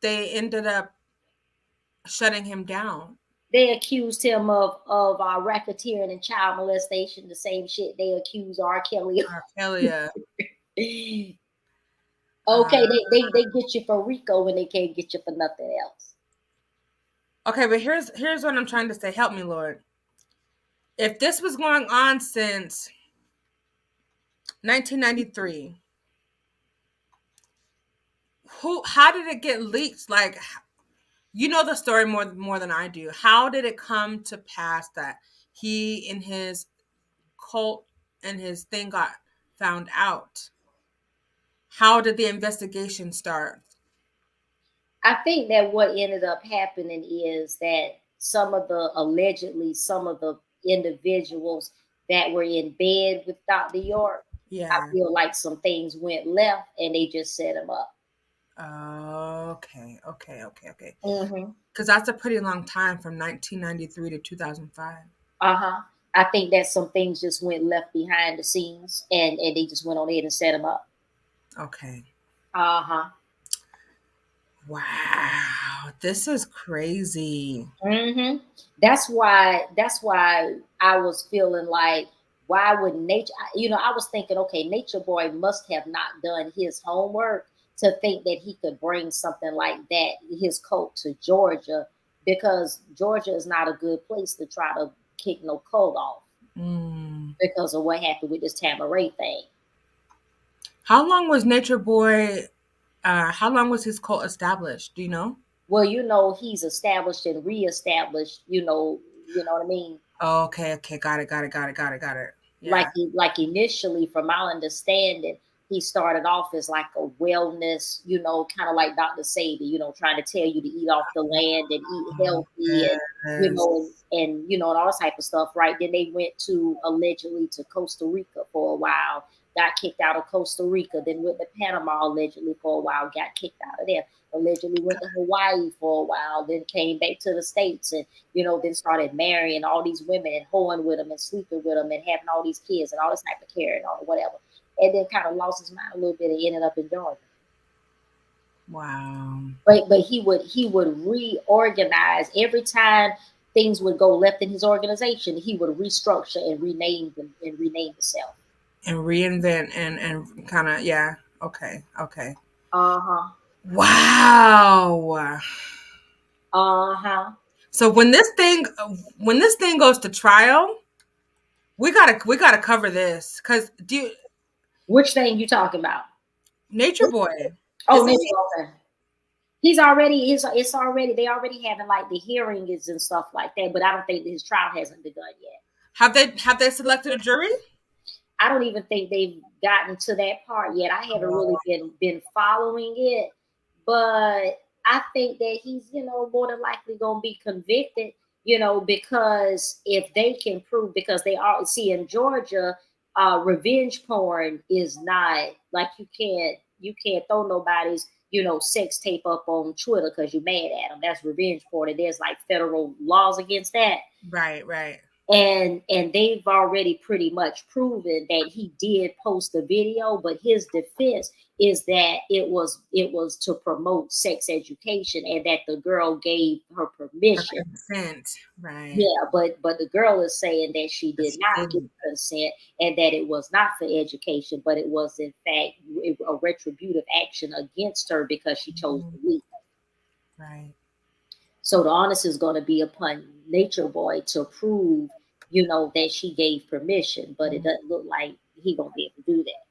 they ended up shutting him down? They accused him of racketeering and child molestation, the same shit they accuse R. Kelly of. R. Kelly. Okay, they get you for RICO when they can't get you for nothing else. Okay, but here's what I'm trying to say. Help me, Lord. If this was going on since 1993, how did it get leaked? Like, you know the story more than I do. How did it come to pass that he and his cult and his thing got found out? How did the investigation start? I think that what ended up happening is that allegedly some of the individuals that were in bed with Dr. York, I feel like some things went left and they just set him up. Okay. Mm-hmm. Because that's a pretty long time, from 1993 to 2005. I think that some things just went left behind the scenes and they just went on ahead and set him up. Okay. Wow, this is crazy. Mm-hmm. That's why I was feeling like, why would Nature? I was thinking, okay, Nature Boy must have not done his homework to think that he could bring something like that, his cult, to Georgia, because Georgia is not a good place to try to kick no cult off because of what happened with this Tamaray thing. How long was Nature Boy? How long was his cult established? Do you know? Well, he's established and reestablished. You know what I mean? Oh, okay. Got it. Yeah. Like initially, from my understanding, he started off as like a wellness, kind of like Dr. Sadie, trying to tell you to eat off the land and eat healthy and all that type of stuff, right? Then they went allegedly to Costa Rica for a while, got kicked out of Costa Rica, then went to Panama allegedly for a while, got kicked out of there. Allegedly went to Hawaii for a while, then came back to the States and, then started marrying all these women and hoeing with them and sleeping with them and having all these kids and all this type of carrying on or whatever. And then kind of lost his mind a little bit and ended up in Georgia. Wow. But he would reorganize every time things would go left in his organization. He would restructure and rename them and rename himself and reinvent and kind of okay. Wow. So when this thing goes to trial, we gotta cover this because which thing you talking about? Nature Boy. Oh, Nature Boy. They already having like the hearings and stuff like that, but I don't think his trial hasn't begun yet. Have they selected a jury? I don't even think they've gotten to that part yet. I haven't really been following it, but I think that he's, more than likely going to be convicted, because if they can prove, because they are, see, in Georgia, revenge porn is not like you can't throw nobody's, sex tape up on Twitter because you're mad at them. That's revenge porn, and there's like federal laws against that. Right. And they've already pretty much proven that he did post the video, but his defense is that it was to promote sex education and that the girl gave her permission. Consent, right? Yeah, but the girl is saying that she did not give consent and that it was not for education, but it was in fact a retributive action against her because she chose to leave. Right. So the onus is going to be upon Nature Boy to prove, that she gave permission, but it doesn't look like he gonna be able to do that.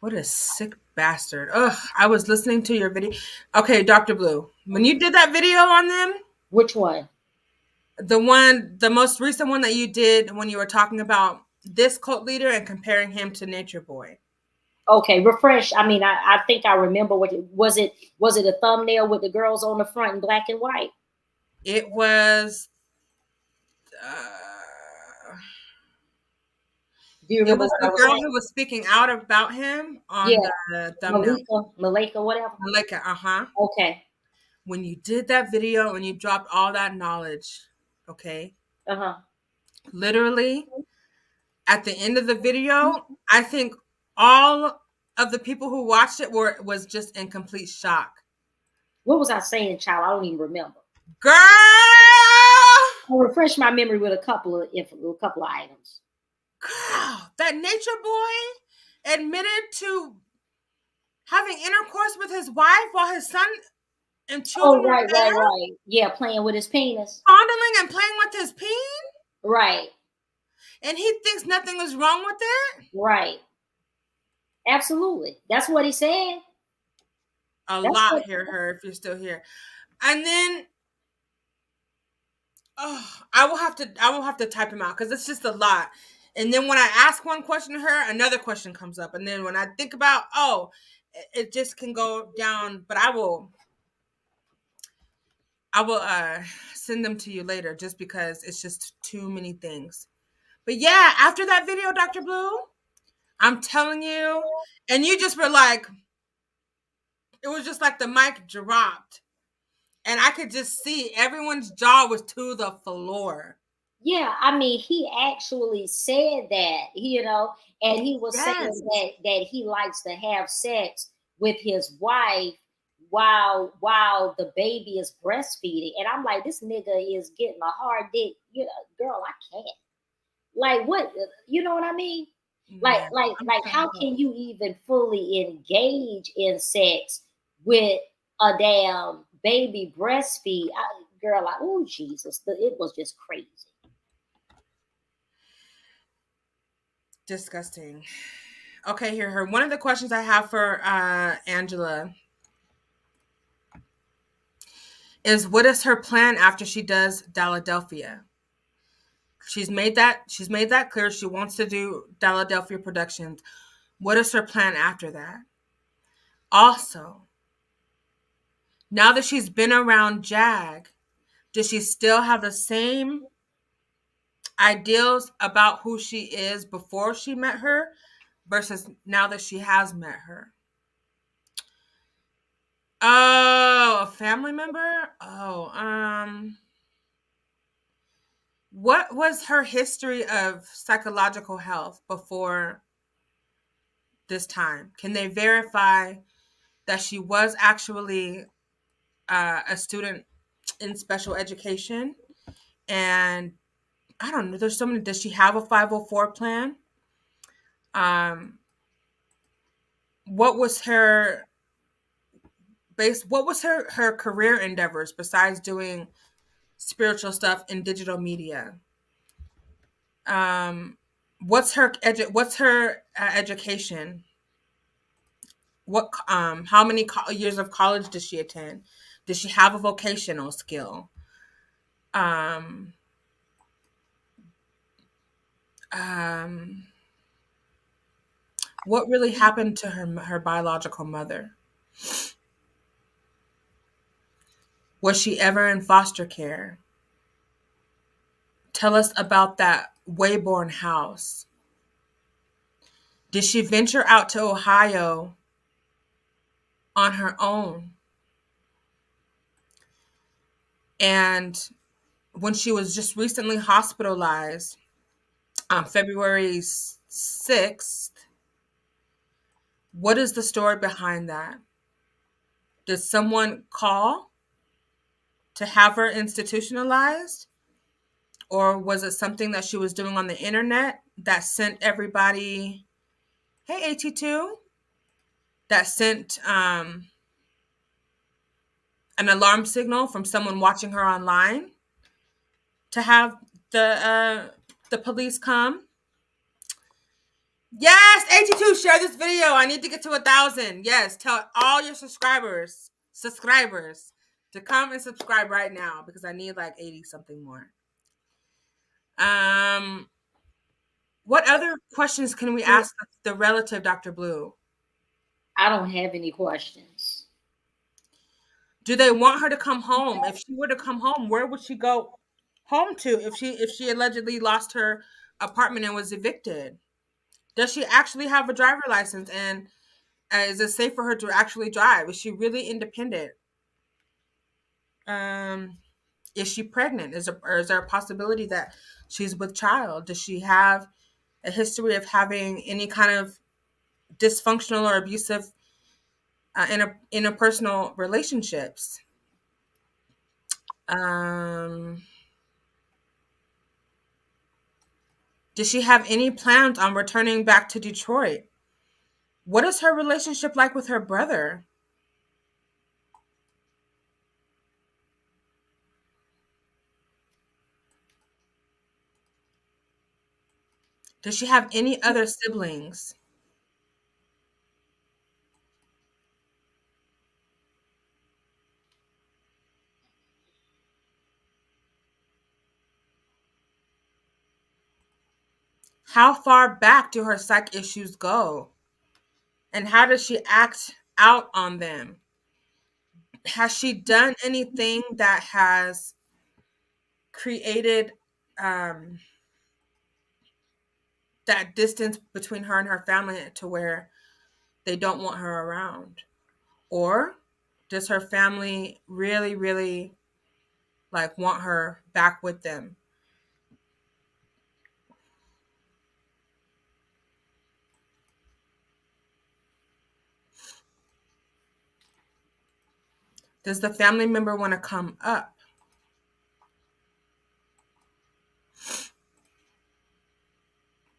What a sick bastard. Ugh, I was listening to your video. Okay, Dr. Blue, when you did that video on them. Which one? The most recent one that you did when you were talking about this cult leader and comparing him to Nature Boy. Okay, refresh. I mean, I think I remember what was it a thumbnail with the girls on the front in black and white? It was do you remember the girl who was speaking out about him on the thumbnail? Malika, whatever. Malika, Okay. When you did that video and you dropped all that knowledge, okay? Literally, at the end of the video, I think all of the people who watched it was just in complete shock. What was I saying, child? I don't even remember. Girl! I'll refresh my memory with a couple of items. Girl, that Nature Boy admitted to having intercourse with his wife while his son and children were there. Right. Yeah, playing with his penis. Fondling and playing with his peen? Right. And he thinks nothing is wrong with it? Right. Absolutely. That's what he said. That's lot here, her, if you're still here. And then I will have to type him out because it's just a lot. And then when I ask one question to her, another question comes up. And then when I think about, it just can go down. But I will send them to you later just because it's just too many things. But yeah, after that video, Dr. Blue, I'm telling you, and you just were like, it was just like the mic dropped. And I could just see everyone's jaw was to the floor. Yeah, I mean, he actually said that, and he was saying that he likes to have sex with his wife while the baby is breastfeeding. And I'm like, this nigga is getting a hard dick. Girl, I can't. Like, what? You know what I mean? Like, how can you even fully engage in sex with a damn baby breastfeed? Girl, like, oh, Jesus. It was just crazy. Disgusting. Okay, here. One of the questions I have for Angela is, what is her plan after she does Philadelphia? She's made that clear. She wants to do Philadelphia Productions. What is her plan after that? Also, now that she's been around JAG, does she still have the same ideals about who she is before she met her versus now that she has met her. Oh, a family member? Oh, what was her history of psychological health before this time? Can they verify that she was actually a student in special education? And I don't know, there's so many. Does she have a 504 plan? What was her her career endeavors besides doing spiritual stuff in digital media? What's her education? What how many years of college does she attend? Does she have a vocational skill? Um, um, what really happened to her biological mother? Was she ever in foster care? Tell us about that Wayborn house. Did she venture out to Ohio on her own? And when she was just recently hospitalized on February 6th, what is the story behind that? Did someone call to have her institutionalized? Or was it something that she was doing on the internet that sent everybody, hey, AT2, that sent an alarm signal from someone watching her online to have the police come? Yes, AT2, share this video. I need to get to 1,000. Yes, tell all your subscribers to come and subscribe right now because I need like 80 something more. What other questions can we ask the relative, Dr. Blue? I don't have any questions. Do they want her to come home? If she were to come home, where would she go home to if she allegedly lost her apartment and was evicted? Does she actually have a driver license? And is it safe for her to actually drive? Is she really independent? Is she pregnant? Is there a possibility that she's with child? Does she have a history of having any kind of dysfunctional or abusive interpersonal relationships? Does she have any plans on returning back to Detroit? What is her relationship like with her brother? Does she have any other siblings? How far back do her psych issues go? And how does she act out on them? Has she done anything that has created that distance between her and her family to where they don't want her around? Or does her family really, really like want her back with them? Does the family member want to come up?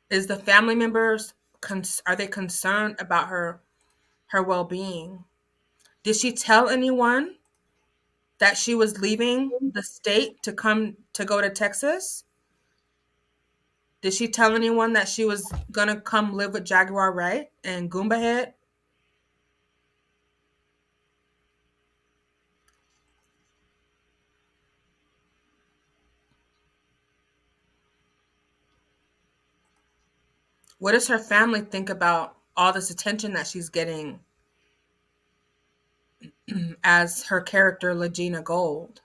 Is the family members are they concerned about her well-being? Did she tell anyone that she was leaving the state to go to Texas? Did she tell anyone that she was gonna come live with Jaguar Wright and Goomba Head? What does her family think about all this attention that she's getting as her character Legena Gold?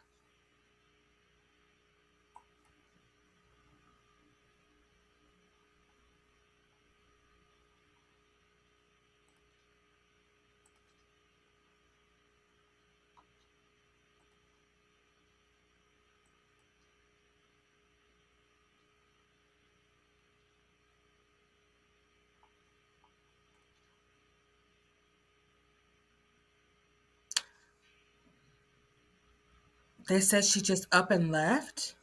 They said she just up and left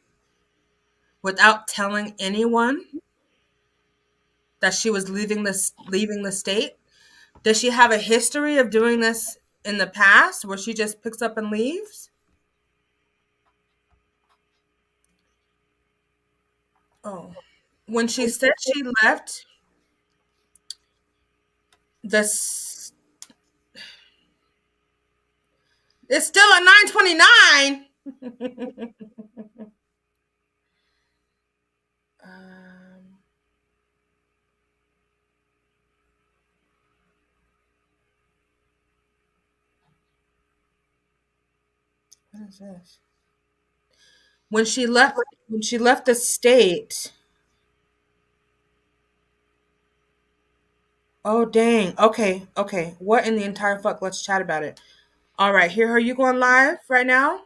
without telling anyone that she was leaving the state. Does she have a history of doing this in the past where she just picks up and leaves? Oh. When she said she left this, it's still at 9:29. What is this? When she left the state. Oh dang. Okay. What in the entire fuck? Let's chat about it. All right, here are you going live right now?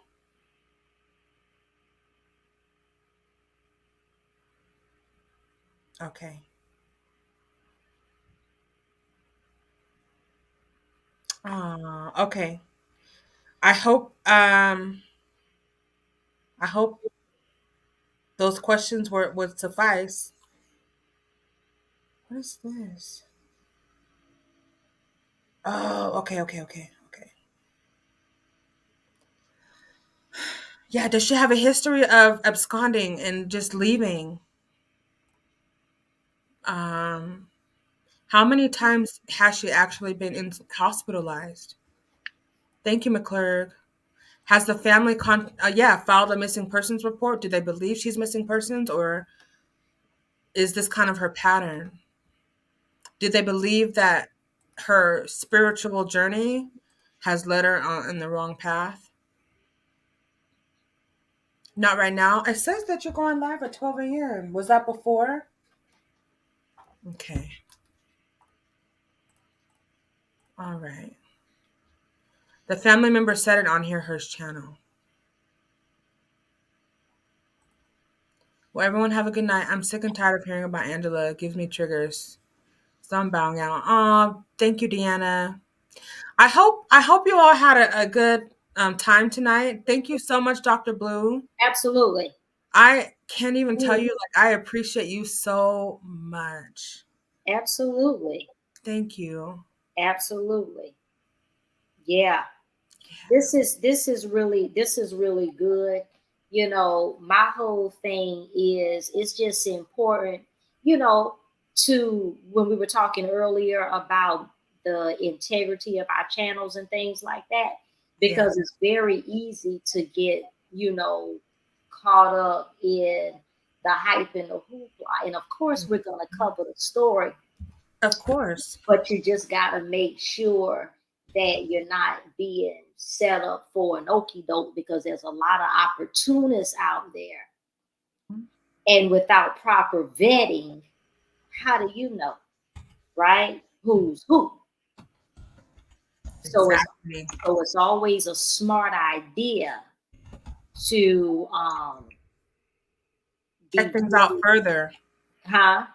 Okay. Okay. I hope those questions would suffice. What is this? Oh, okay. Yeah, does she have a history of absconding and just leaving? How many times has she actually been hospitalized? Thank you, McClurg. Has the family filed a missing persons report? Do they believe she's missing persons, or is this kind of her pattern? Do they believe that her spiritual journey has led her on in the wrong path? Not right now. It says that you're going live at 12 a.m. Was that before? Okay. All right. The family member said it on Hers channel. Well, everyone have a good night. I'm sick and tired of hearing about Angela. It gives me triggers. So I'm bowing out. Oh, thank you, Deanna. I hope you all had a good time tonight. Thank you so much, Dr. Blue. Absolutely. I can't even tell you, like, I appreciate you so much. Absolutely. Thank you. Absolutely. Yeah. This is really good. You know, my whole thing is it's just important, you know, to when we were talking earlier about the integrity of our channels and things like that, because it's very easy to get, you know, caught up in the hype and the hoopla. And of course, we're going to cover the story. Of course. But you just got to make sure that you're not being set up for an okie doke, because there's a lot of opportunists out there. And without proper vetting, how do you know, right? Who's who? Exactly. So it's always a smart idea to check things out further. Huh?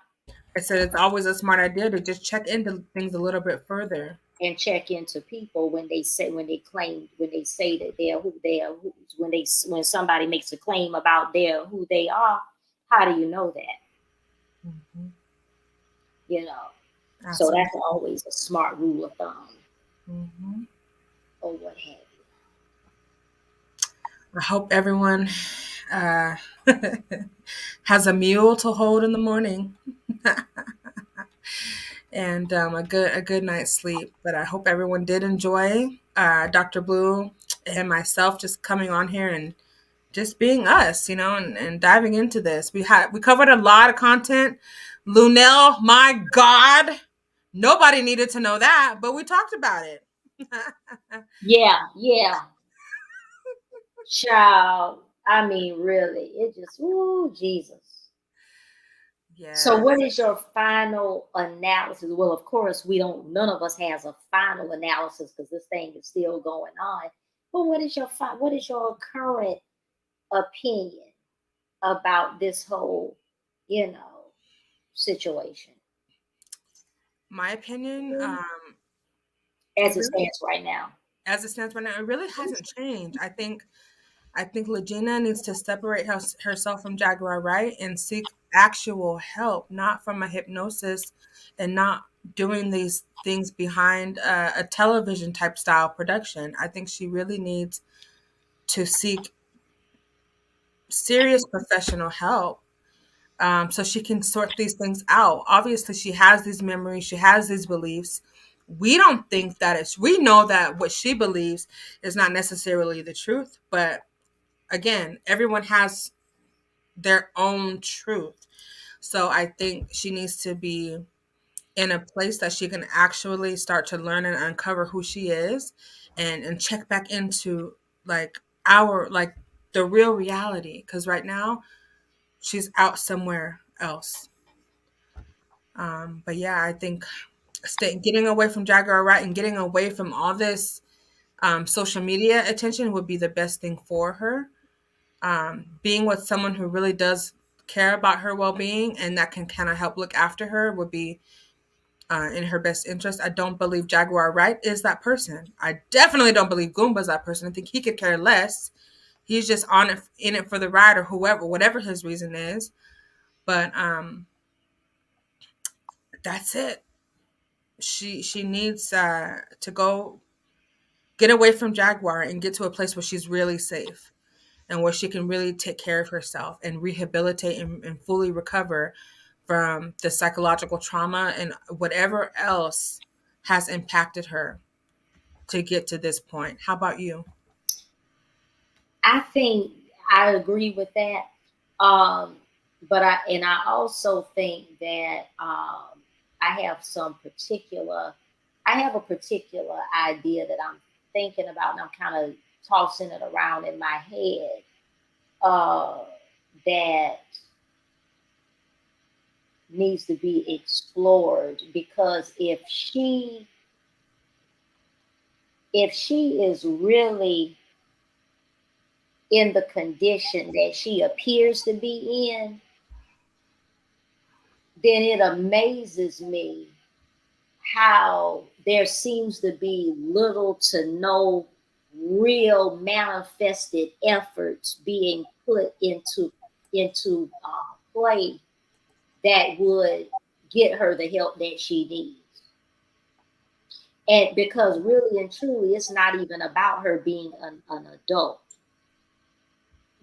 I said it's always a smart idea to just check into things a little bit further. And check into people when they say that they're who they are, when somebody makes a claim about who they are. How do you know that? Mm-hmm. You know, Absolutely. So that's always a smart rule of thumb. Mm-hmm. Or what have you. I hope everyone has a mule to hold in the morning. And a good night's sleep. But I hope everyone did enjoy Dr. Blue and myself just coming on here and just being us, you know, and diving into this. We covered a lot of content. Lunel, my God, nobody needed to know that, but we talked about it. Yeah. Child, I mean, really, it just, ooh, Jesus. Yeah. So what is your final analysis? Well, of course, none of us has a final analysis because this thing is still going on. But what is your current opinion about this whole, you know, situation? My opinion, as it stands right now. As it stands right now, it really hasn't changed. I think I think Legena needs to separate herself from Jaguar, right? And seek actual help, not from a hypnosis and not doing these things behind a television type style production. I think she really needs to seek serious professional help, so she can sort these things out. Obviously, she has these memories, she has these beliefs. We don't think that we know that what she believes is not necessarily the truth, but again, everyone has their own truth. So I think she needs to be in a place that she can actually start to learn and uncover who she is, and check back into like like the real reality, because right now she's out somewhere else. But yeah, I think getting away from Jaguar, right, and getting away from all this social media attention would be the best thing for her. Being with someone who really does care about her well-being and that can kind of help look after her would be in her best interest. I don't believe Jaguar Wright is that person. I definitely don't believe Goomba's that person. I think he could care less. He's just in it for the ride, or whatever his reason is. But that's it. She needs to go get away from Jaguar and get to a place where she's really safe and where she can really take care of herself and rehabilitate and fully recover from the psychological trauma and whatever else has impacted her to get to this point. How about you? I think I agree with that. But I also think that I have a particular idea that I'm thinking about, and I'm kind of tossing it around in my head, that needs to be explored. Because if she is really in the condition that she appears to be in, then it amazes me how there seems to be little to no real manifested efforts being put into play that would get her the help that she needs. And because really and truly, it's not even about her being an adult.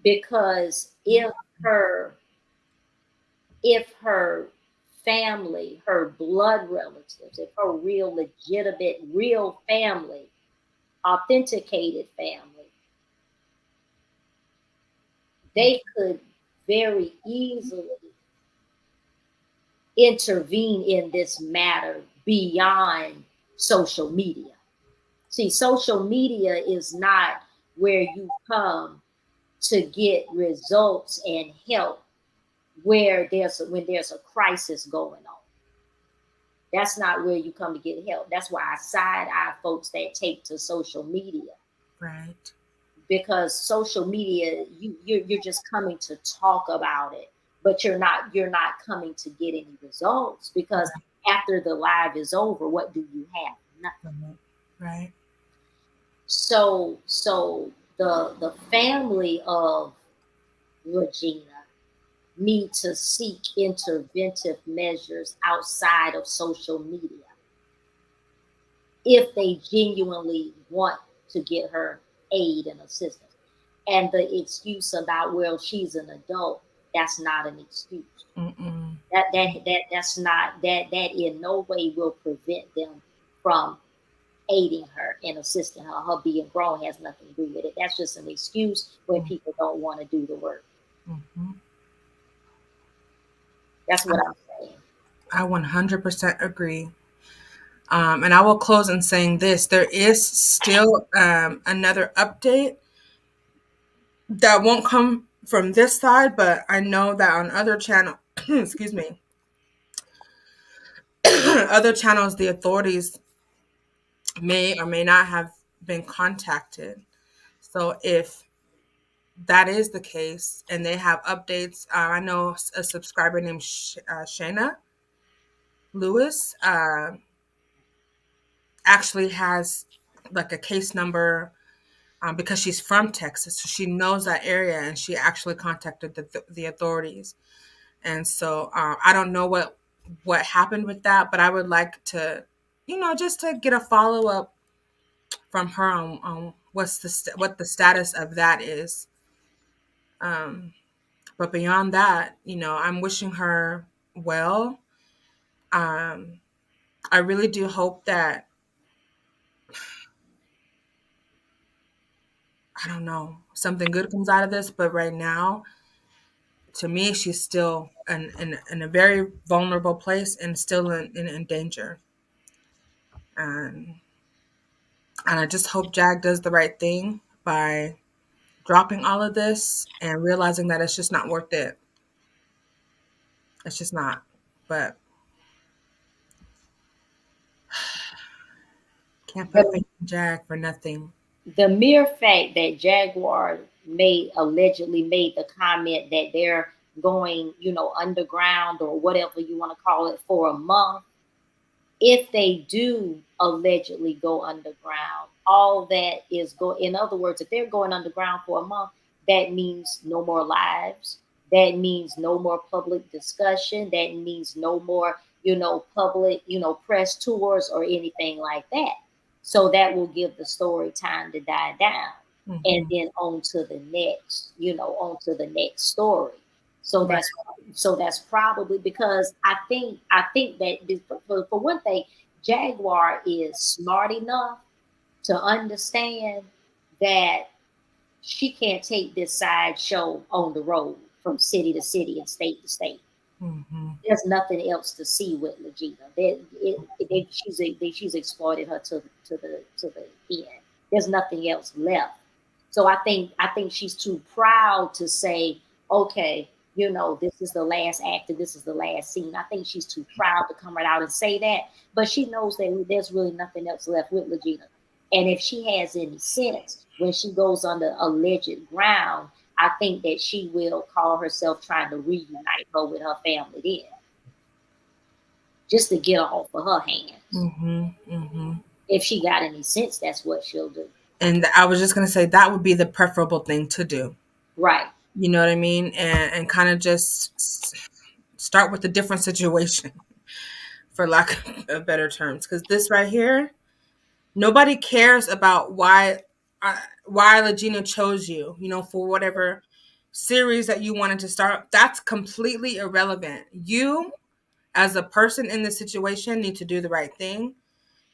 Because if her family, her blood relatives, if her real legitimate, real family, authenticated family, they could very easily intervene in this matter beyond social media. See, social media is not where you come to get results and help when there's a crisis going on. That's not where you come to get help. That's why I side eye folks that take to social media. Right. Because social media, you're just coming to talk about it, but you're not coming to get any results, because after the live is over, what do you have? Nothing. Right. So the family of Regina need to seek interventive measures outside of social media if they genuinely want to get her aid and assistance. And the excuse about, well, she's an adult, that's not an excuse. Mm-mm. That's not that in no way will prevent them from aiding her and assisting her. Her being grown has nothing to do with it. That's just an excuse when people don't want to do the work. Mm-hmm. That's what I'm saying. I 100% agree. And I will close in saying this. There is still another update that won't come from this side, but I know that on other channel, excuse me, other channels, the authorities may or may not have been contacted. So if that is the case and they have updates, I know a subscriber named Shayna Lewis actually has like a case number because she's from Texas, so she knows that area, and she actually contacted the authorities. And so I don't know what happened with that, but I would like to, just to get a follow up from her on what the status of that is. But beyond that, I'm wishing her well. I really do hope that, I don't know, something good comes out of this. But right now, to me, she's still in a very vulnerable place and still in danger. And I just hope Jag does the right thing by dropping all of this and realizing that it's just not worth it. It's just not. But can't put faith in Jag for nothing. The mere fact that Jaguar allegedly made the comment that they're going, underground or whatever you want to call it for a month, if they do allegedly go underground, all that is in other words, if they're going underground for a month, that means no more lives. That means no more public discussion. That means no more, public, press tours or anything like that. So that will give the story time to die down. Mhm. And then on to the next story. So Right. that's probably because I think that for one thing, Jaguar is smart enough to understand that she can't take this sideshow on the road from city to city and state to state. Mhm. There's nothing else to see with Legena. She's exploited her to the end. There's nothing else left. So I think she's too proud to say, okay, this is the last act and this is the last scene. I think she's too proud to come right out and say that. But she knows that there's really nothing else left with Legena. And if she has any sense, when she goes under alleged ground, I think that she will call herself trying to reunite her with her family then. Just to get off of her hands. Mm-hmm. Mm-hmm. If she got any sense, that's what she'll do. And I was just going to say that would be the preferable thing to do. Right. You know what I mean? And kind of just start with a different situation, for lack of better terms. Because this right here, nobody cares about why Legena chose you, for whatever series that you wanted to start. That's completely irrelevant. You, as a person in this situation, need to do the right thing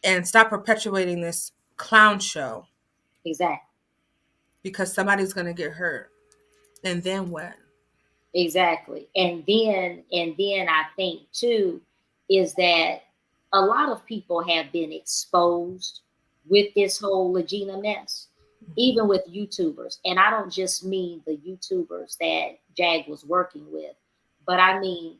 and stop perpetuating this clown show. Exactly. Because somebody's going to get hurt. And then what? Exactly. And then I think too is that a lot of people have been exposed with this whole Legena mess, even with YouTubers. And I don't just mean the YouTubers that Jag was working with, but I mean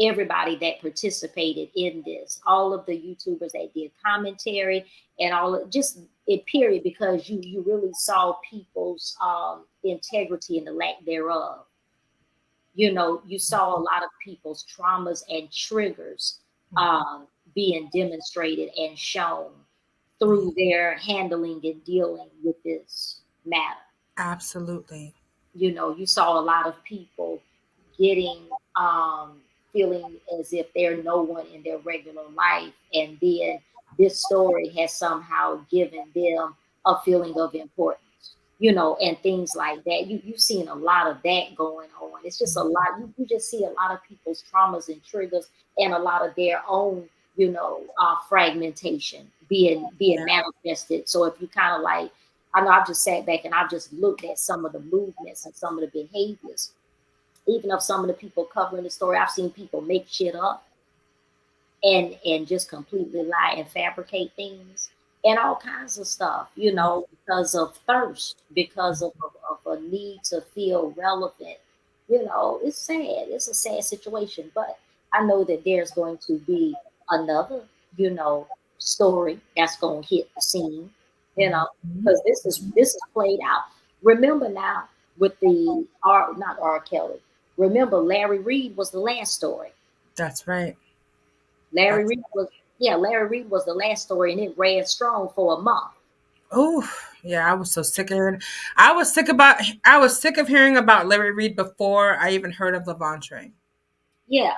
everybody that participated in this, all of the YouTubers that did commentary and all of just it period, because you really saw people's integrity and the lack thereof. You saw a lot of people's traumas and triggers being demonstrated and shown through their handling and dealing with this matter. Absolutely. You saw a lot of people getting feeling as if they're no one in their regular life, and then this story has somehow given them a feeling of importance, and things like that. You've seen a lot of that going on. It's just a lot. You just see a lot of people's traumas and triggers, and a lot of their own, fragmentation being manifested. So if you kind of like, I know I've just sat back and I've just looked at some of the movements and some of the behaviors, even of some of the people covering the story. I've seen people make shit up and just completely lie and fabricate things and all kinds of stuff, because of thirst, because of a need to feel relevant. It's sad. It's a sad situation, but I know that there's going to be another, story that's going to hit the scene, because this is played out. Remember now with the not R. Kelly. Remember, Larry Reid was the last story. That's right. Larry Reid was the last story, and it ran strong for a month. Oof. Yeah, I was so sick of hearing. I was sick of hearing about Larry Reed before I even heard of Levontre. Yeah,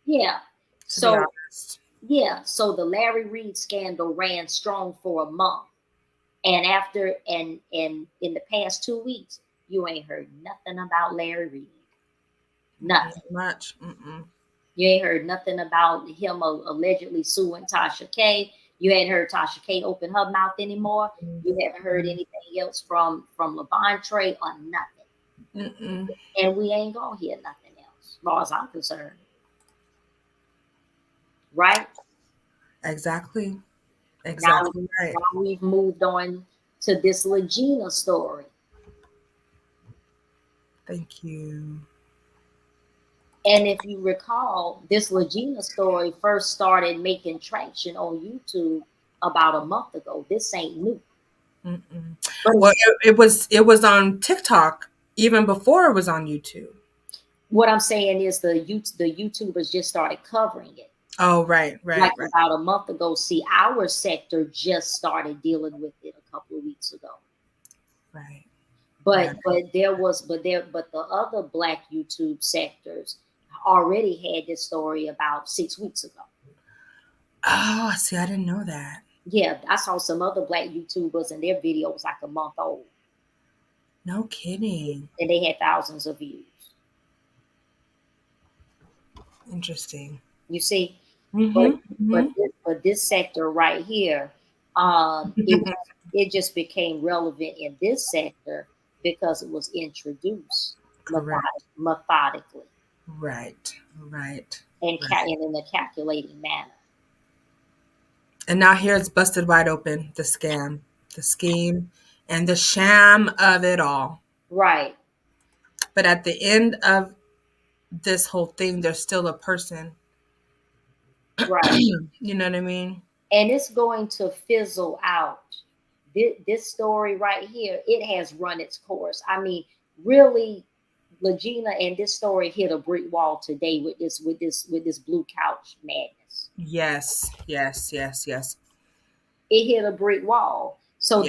yeah. To be So honest. yeah, so the Larry Reed scandal ran strong for a month, and after and in the past 2 weeks, you ain't heard nothing about Larry Reed. Nothing. Not much. Mm-mm. You ain't heard nothing about him allegedly suing Tasha K. You ain't heard Tasha K open her mouth anymore. You haven't heard anything else from Levontre or nothing. Mm-mm. And we ain't gonna hear nothing else, as far as I'm concerned. Right? Exactly. Exactly right. Now we've moved on to this LEGENA story. Thank you. And if you recall, this LEGENA story first started making traction on YouTube about a month ago. This ain't new. Mm-mm. Well, it was on TikTok even before it was on YouTube. What I'm saying is the YouTubers just started covering it. Oh, right. Like about a month ago. See, our sector just started dealing with it a couple of weeks ago. Right. But the other Black YouTube sectors already had this story about 6 weeks ago. Oh, see, I didn't know that. Yeah, I saw some other Black YouTubers and their video was like a month old. No kidding. And they had thousands of views. Interesting. You see, Mm-hmm. but this sector right here, it just became relevant in this sector because it was introduced methodically. Right. And in a calculating manner. And now here it's busted wide open, the scam, the scheme, and the sham of it all. Right. But at the end of this whole thing, there's still a person. Right. You know what I mean? And it's going to fizzle out. This story right here, it has run its course. I mean, really, LEGENA and this story hit a brick wall today with this blue couch madness. Yes. It hit a brick wall. So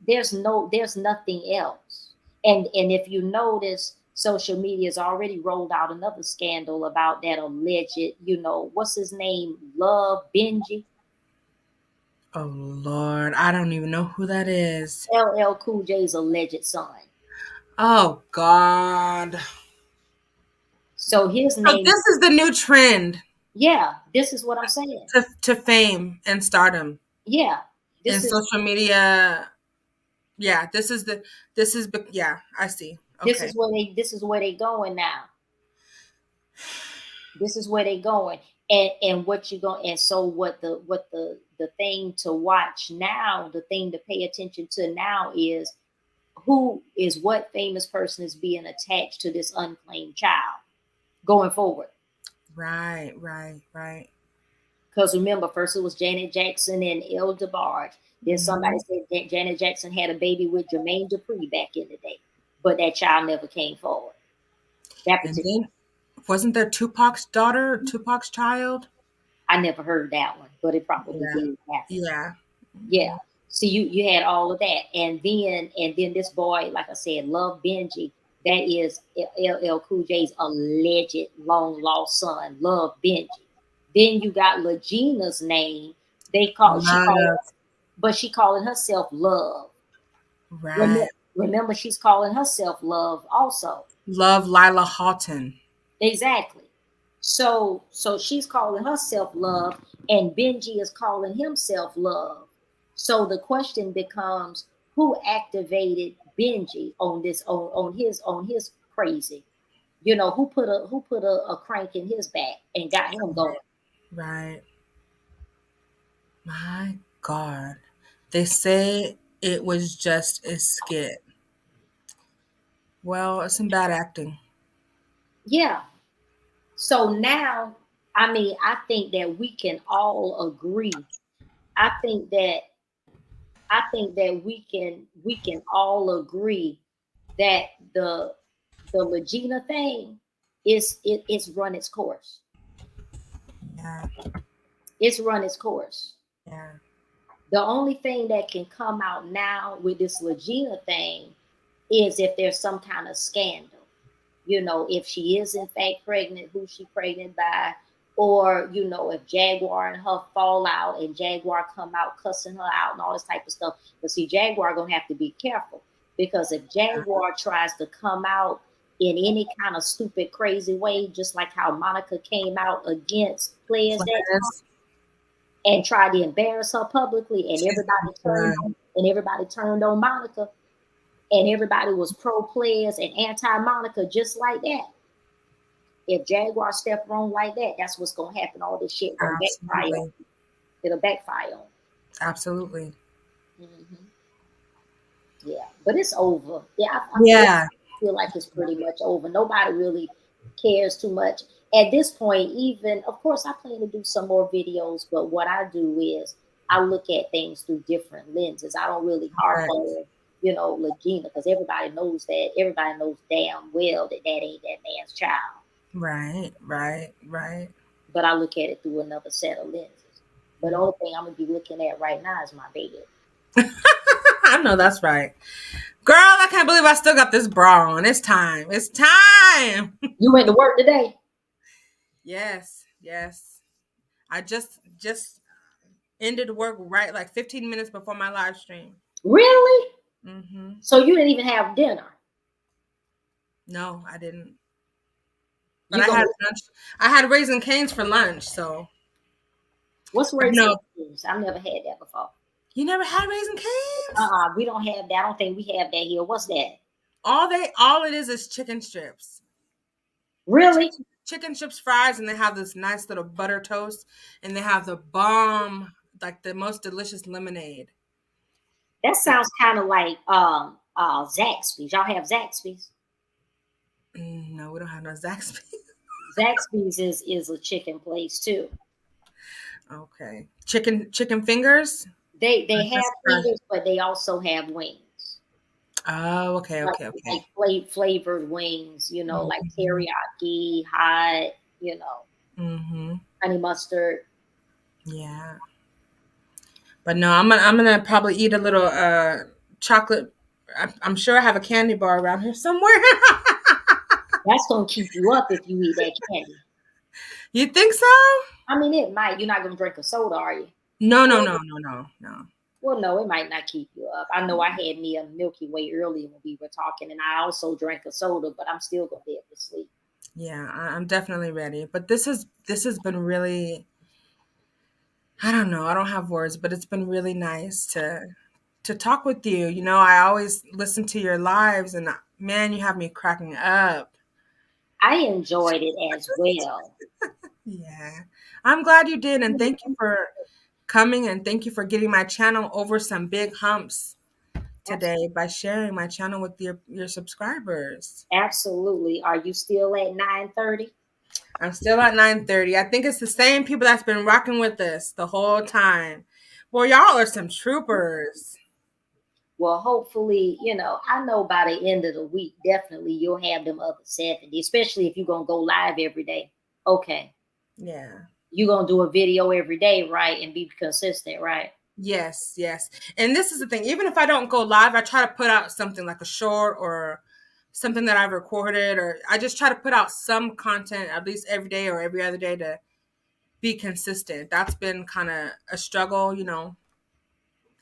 there's nothing else. And if you notice, social media has already rolled out another scandal about that alleged, what's his name? Love Benji. Oh Lord, I don't even know who that is. LL Cool J's alleged son. Oh God. So his name. So this is the new trend. Yeah, this is what I'm saying. To fame and stardom. Yeah. And social media. Yeah, yeah, I see. Okay. This is where they going now. This is where they going. And what you go and so what the thing to watch now, the thing to pay attention to now is what famous person is being attached to this unclaimed child going forward. Right. Because remember, first it was Janet Jackson and El DeBarge. Then somebody said that Janet Jackson had a baby with Jermaine Dupri back in the day, but that child never came forward. And then, wasn't there Tupac's daughter, Tupac's child? I never heard that one, but it probably did happen. Yeah. So you had all of that, and then this boy, like I said, Love Benji. That is LL Cool J's alleged long lost son, Love Benji. Then you got LEGENA's name. She calling herself Love. Right. Remember, she's calling herself Love also. Love Lila Houghton. Exactly. So she's calling herself Love, and Benji is calling himself Love. So the question becomes, who activated Benji on this on his crazy? Who put a crank in his back and got him going? Right. My God. They say it was just a skit. Well, it's some bad acting. Yeah. So now, I mean, I think that we can all agree. I think that we can all agree that the LEGENA thing it's run its course. Yeah. It's run its course. Yeah. The only thing that can come out now with this Legena thing is if there's some kind of scandal. You know, if she is in fact pregnant, who she pregnant by, or, you know, if Jaguar and her fall out and Jaguar come out cussing her out and all this type of stuff. But see, Jaguar gonna have to be careful, because if Jaguar tries to come out in any kind of stupid, crazy way, just like how Monica came out against players that time and tried to embarrass her publicly, and everybody turned on Monica, and everybody was pro players and anti Monica, just like that. If Jaguar step wrong like that, that's what's gonna happen. All this shit gonna backfire. It'll backfire on. Absolutely. Mm-hmm. Yeah, but it's over. Yeah, I feel like it's pretty much over. Nobody really cares too much at this point. Even, of course, I plan to do some more videos, but what I do is I look at things through different lenses. I don't really harp on, you know, Legena, because everybody knows damn well that ain't that man's child. Right. But I look at it through another set of lenses. But the only thing I'm gonna be looking at right now is my baby. I know that's right. Girl, I can't believe I still got this bra on. It's time. It's time. You went to work today? Yes. I just ended work right like 15 minutes before my live stream. Really? Mm-hmm. So you didn't even have dinner? No, I didn't. But I had lunch. I had Raisin Canes for lunch. So what's Raisin Canes? I've never had that before. You never had Raisin Canes? We don't have that. I don't think we have that here. What's that? All it is chicken strips. Really? Chicken strips, fries, and they have this nice little butter toast, and they have the bomb, like the most delicious lemonade. That sounds kind of like Zaxby's. Y'all have Zaxby's? No, we don't have no Zaxby's. Zaxby's is a chicken place too. Okay. Chicken fingers? They have fingers, but they also have wings. Oh, okay. Like flavored wings, you know, like teriyaki, hot, you know, honey mustard. Yeah. But no, I'm gonna probably eat a little chocolate. I'm sure I have a candy bar around here somewhere. That's gonna keep you up if you eat that candy. You think so? I mean, it might. You're not gonna drink a soda, are you? No. Well, no, it might not keep you up. I know I had me a Milky Way earlier when we were talking, and I also drank a soda, but I'm still gonna be able to sleep. Yeah, I'm definitely ready. But this has been really, I don't know, I don't have words, but it's been really nice to talk with you. You know, I always listen to your lives, and man, you have me cracking up. I enjoyed it as well. Yeah, I'm glad you did, and thank you for coming, and thank you for getting my channel over some big humps today by sharing my channel with your subscribers. Absolutely. Are you still at 9:30? I'm still at 9:30. I think it's the same people that's been rocking with us the whole time. Well, y'all are some troopers. Well, hopefully, you know, I know by the end of the week, definitely you'll have them other 70, especially if you're going to go live every day. Okay. Yeah. You're going to do a video every day, right? And be consistent, right? Yes. And this is the thing. Even if I don't go live, I try to put out something like a short or something that I've recorded, or I just try to put out some content at least every day or every other day to be consistent. That's been kind of a struggle, you know,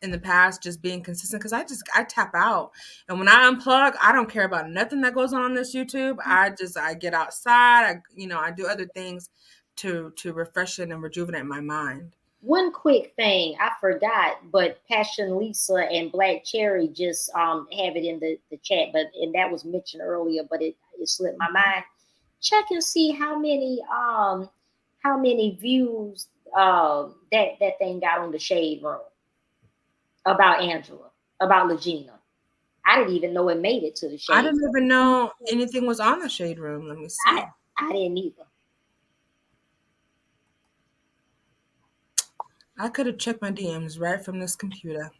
in the past, just being consistent, because I tap out, and when I unplug, I don't care about nothing that goes on this YouTube. I get outside, I do other things to refresh it and rejuvenate my mind. One quick thing I forgot, but Passion Lisa and Black Cherry just have it in the chat, and that was mentioned earlier, but it slipped my mind. Check and see how many views that thing got on the Shade Room about Angela, about Legena. I didn't even know it made it to the Shade Room. I didn't even know anything was on the Shade Room. Let me see. I didn't either. I could have checked my DMs right from this computer.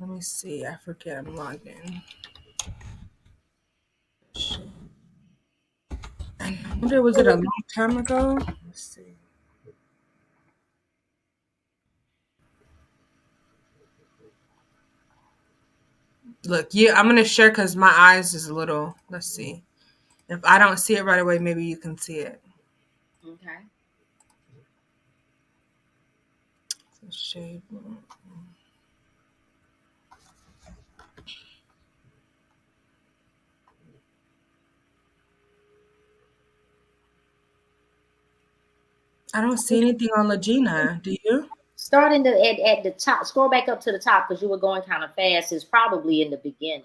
Let me see. I forget I'm logged in. I wonder, was it a long time ago? Let's see. Look, I'm gonna share because my eyes is a little. Let's see. If I don't see it right away, maybe you can see it. Okay. Shade. I don't see anything on LEGENA. Do you? Starting at the top, scroll back up to the top because you were going kind of fast. It's probably in the beginning.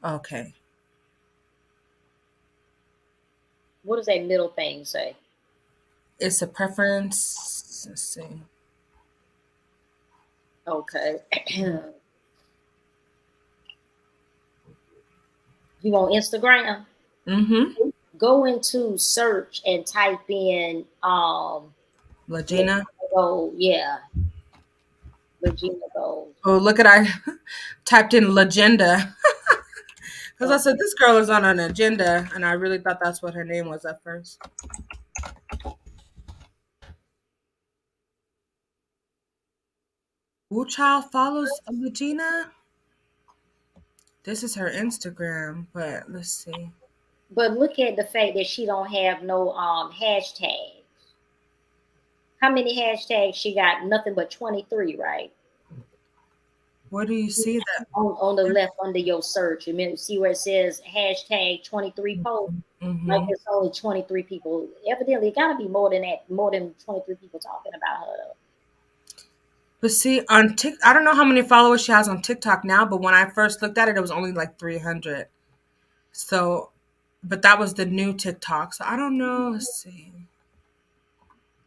Okay. What does that middle thing say? It's a preference. Let's see. Okay. You on Instagram? Mm-hmm. Go into search and type in LEGENA. Gold. Yeah. LEGENA Gold. Oh, look at I typed in legenda. Because I said this girl is on an agenda, and I really thought that's what her name was at first. Wu Child follows LEGENA. This is her Instagram, but let's see. But look at the fact that she don't have no hashtags. How many hashtags she got? Nothing but 23, right? Where do you see that? On the left under your search. You see where it says hashtag 23 posts? Mm-hmm. Like it's only 23 people. Evidently, it gotta be more than that, more than 23 people talking about her. But see, on TikTok, I don't know how many followers she has on TikTok now, but when I first looked at it, it was only like 300. So, but that was the new TikTok. So I don't know. Let's see.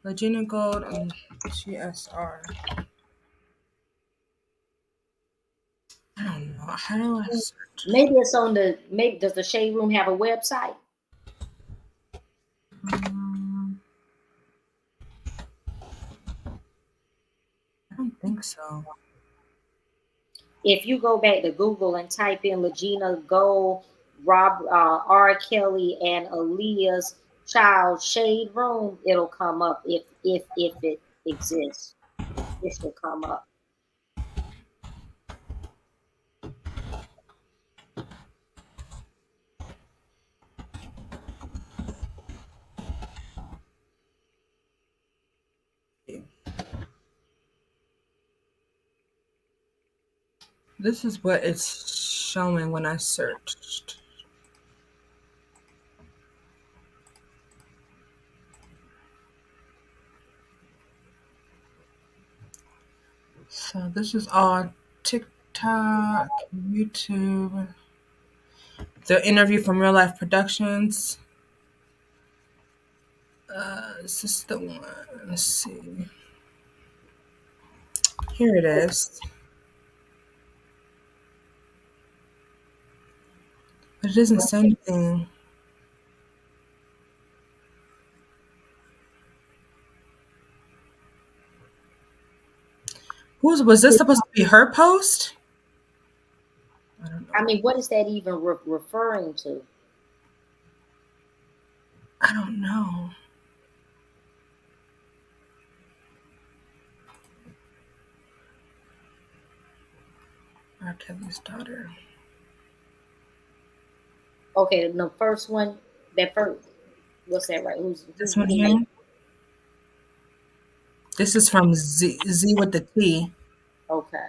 LEGENA Gold and GSR. I don't know. How do I search? Maybe it's on the, maybe does the Shade Room have a website? I don't think so. If you go back to Google and type in LEGENA Gold, R. Kelly, and Aaliyah's Child Shade Room, it'll come up if it exists. It should come up. This is what it's showing when I searched. So this is all TikTok, YouTube. The interview from Real Life Productions. This is the one. Let's see. Here it is. But it doesn't say anything. Was this supposed to be her post? I mean, what is that even referring to? I don't know. R. Kelly's daughter. Okay, the first one, that first, what's that right? Who's This one here? This is from Z with the T. Okay.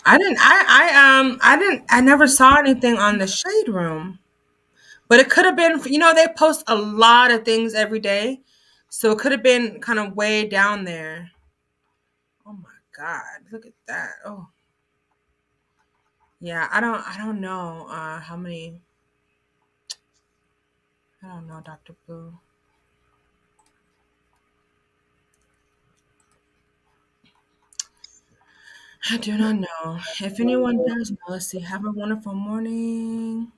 I never saw anything on the Shade Room. But it could have been, they post a lot of things every day. So it could have been kind of way down there. Oh my God, look at that. Oh. Yeah, I don't know how many. I don't know, Dr. Blue. I do not know. If anyone does know, let's see. Have a wonderful morning.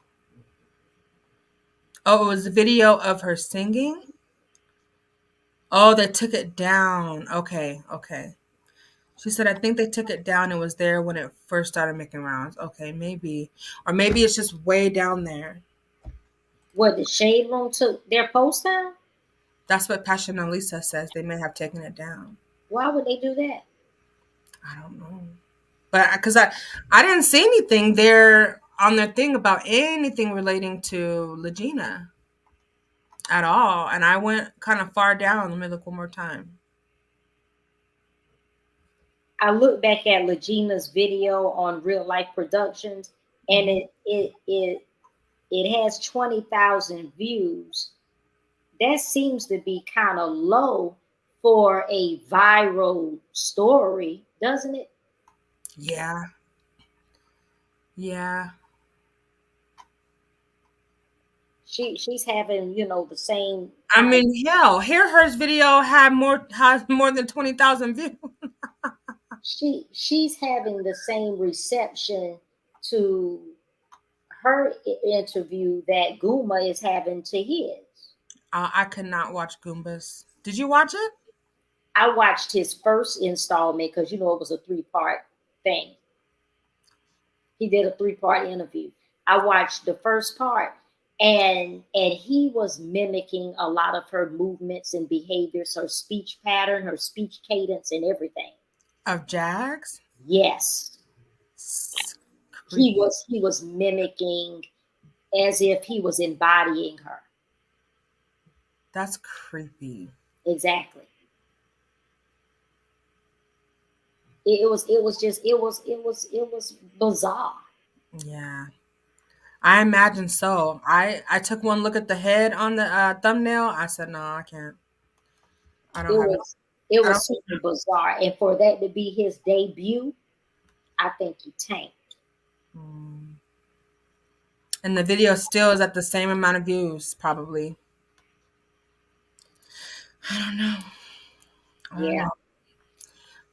Oh, it was a video of her singing? Oh, they took it down. Okay. She said, I think they took it down. It was there when it first started making rounds. Okay, maybe. Or maybe it's just way down there. What, the Shade Room took their post down? That's what Passion Lisa says. They may have taken it down. Why would they do that? I don't know. But because I didn't see anything there on their thing about anything relating to Legena at all. And I went kind of far down. Let me look one more time. I look back at Legena's video on Real Life Productions, and it has 20,000 views. That seems to be kind of low for a viral story, doesn't it? Yeah. Yeah. She's having, the same. I mean, hell, Hair Hers video has more than 20,000 views. She's having the same reception to her interview that Guma is having to his. I could not watch Goombas. Did you watch it? I watched his first installment because it was a 3-part thing. He did a 3-part interview. I watched the first part, and he was mimicking a lot of her movements and behaviors, her speech pattern, her speech cadence, and everything. Of Jags? Yes. He was mimicking as if he was embodying her. That's creepy. Exactly. It was bizarre. Yeah. I imagine so. I took one look at the head on the thumbnail. I said, no, I can't. It was super bizarre. And for that to be his debut, I think he tanked. And the video still is at the same amount of views, probably. I don't know. I don't know.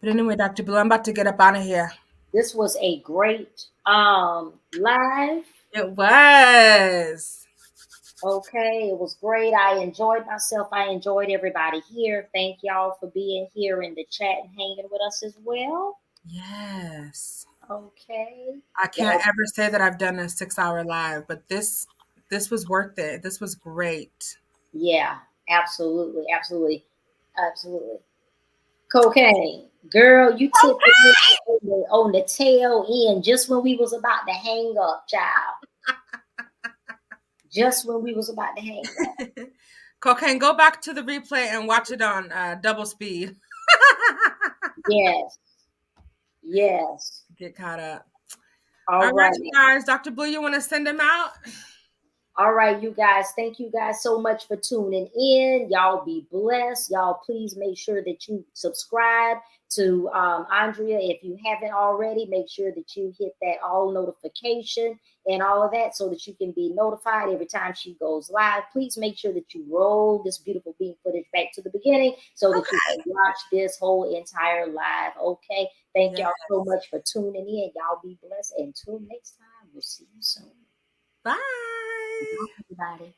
But anyway, Dr. Blue, I'm about to get up out of here. This was a great live. It was. Okay, it was great. I enjoyed myself. I enjoyed everybody here. Thank y'all for being here in the chat and hanging with us as well. Yes. Okay. I can't ever say that I've done a 6-hour live, but this was worth it. This was great. Yeah, absolutely. Cocaine. Girl, you tipped me on the tail end just when we was about to hang up, child. Just when we was about to hang up. Cocaine, go back to the replay and watch it on double speed. Yes. Get caught up. All right, you guys. Dr. Blue, you want to send them out? All right, you guys. Thank you guys so much for tuning in. Y'all be blessed. Y'all please make sure that you subscribe to Andrea. If you haven't already, make sure that you hit that all notification and all of that so that you can be notified every time she goes live. Please make sure that you roll this beautiful beat footage back to the beginning so that you can watch this whole entire live. Okay. Thank y'all so much for tuning in. Y'all be blessed. Until next time, we'll see you soon. Bye. Bye, everybody.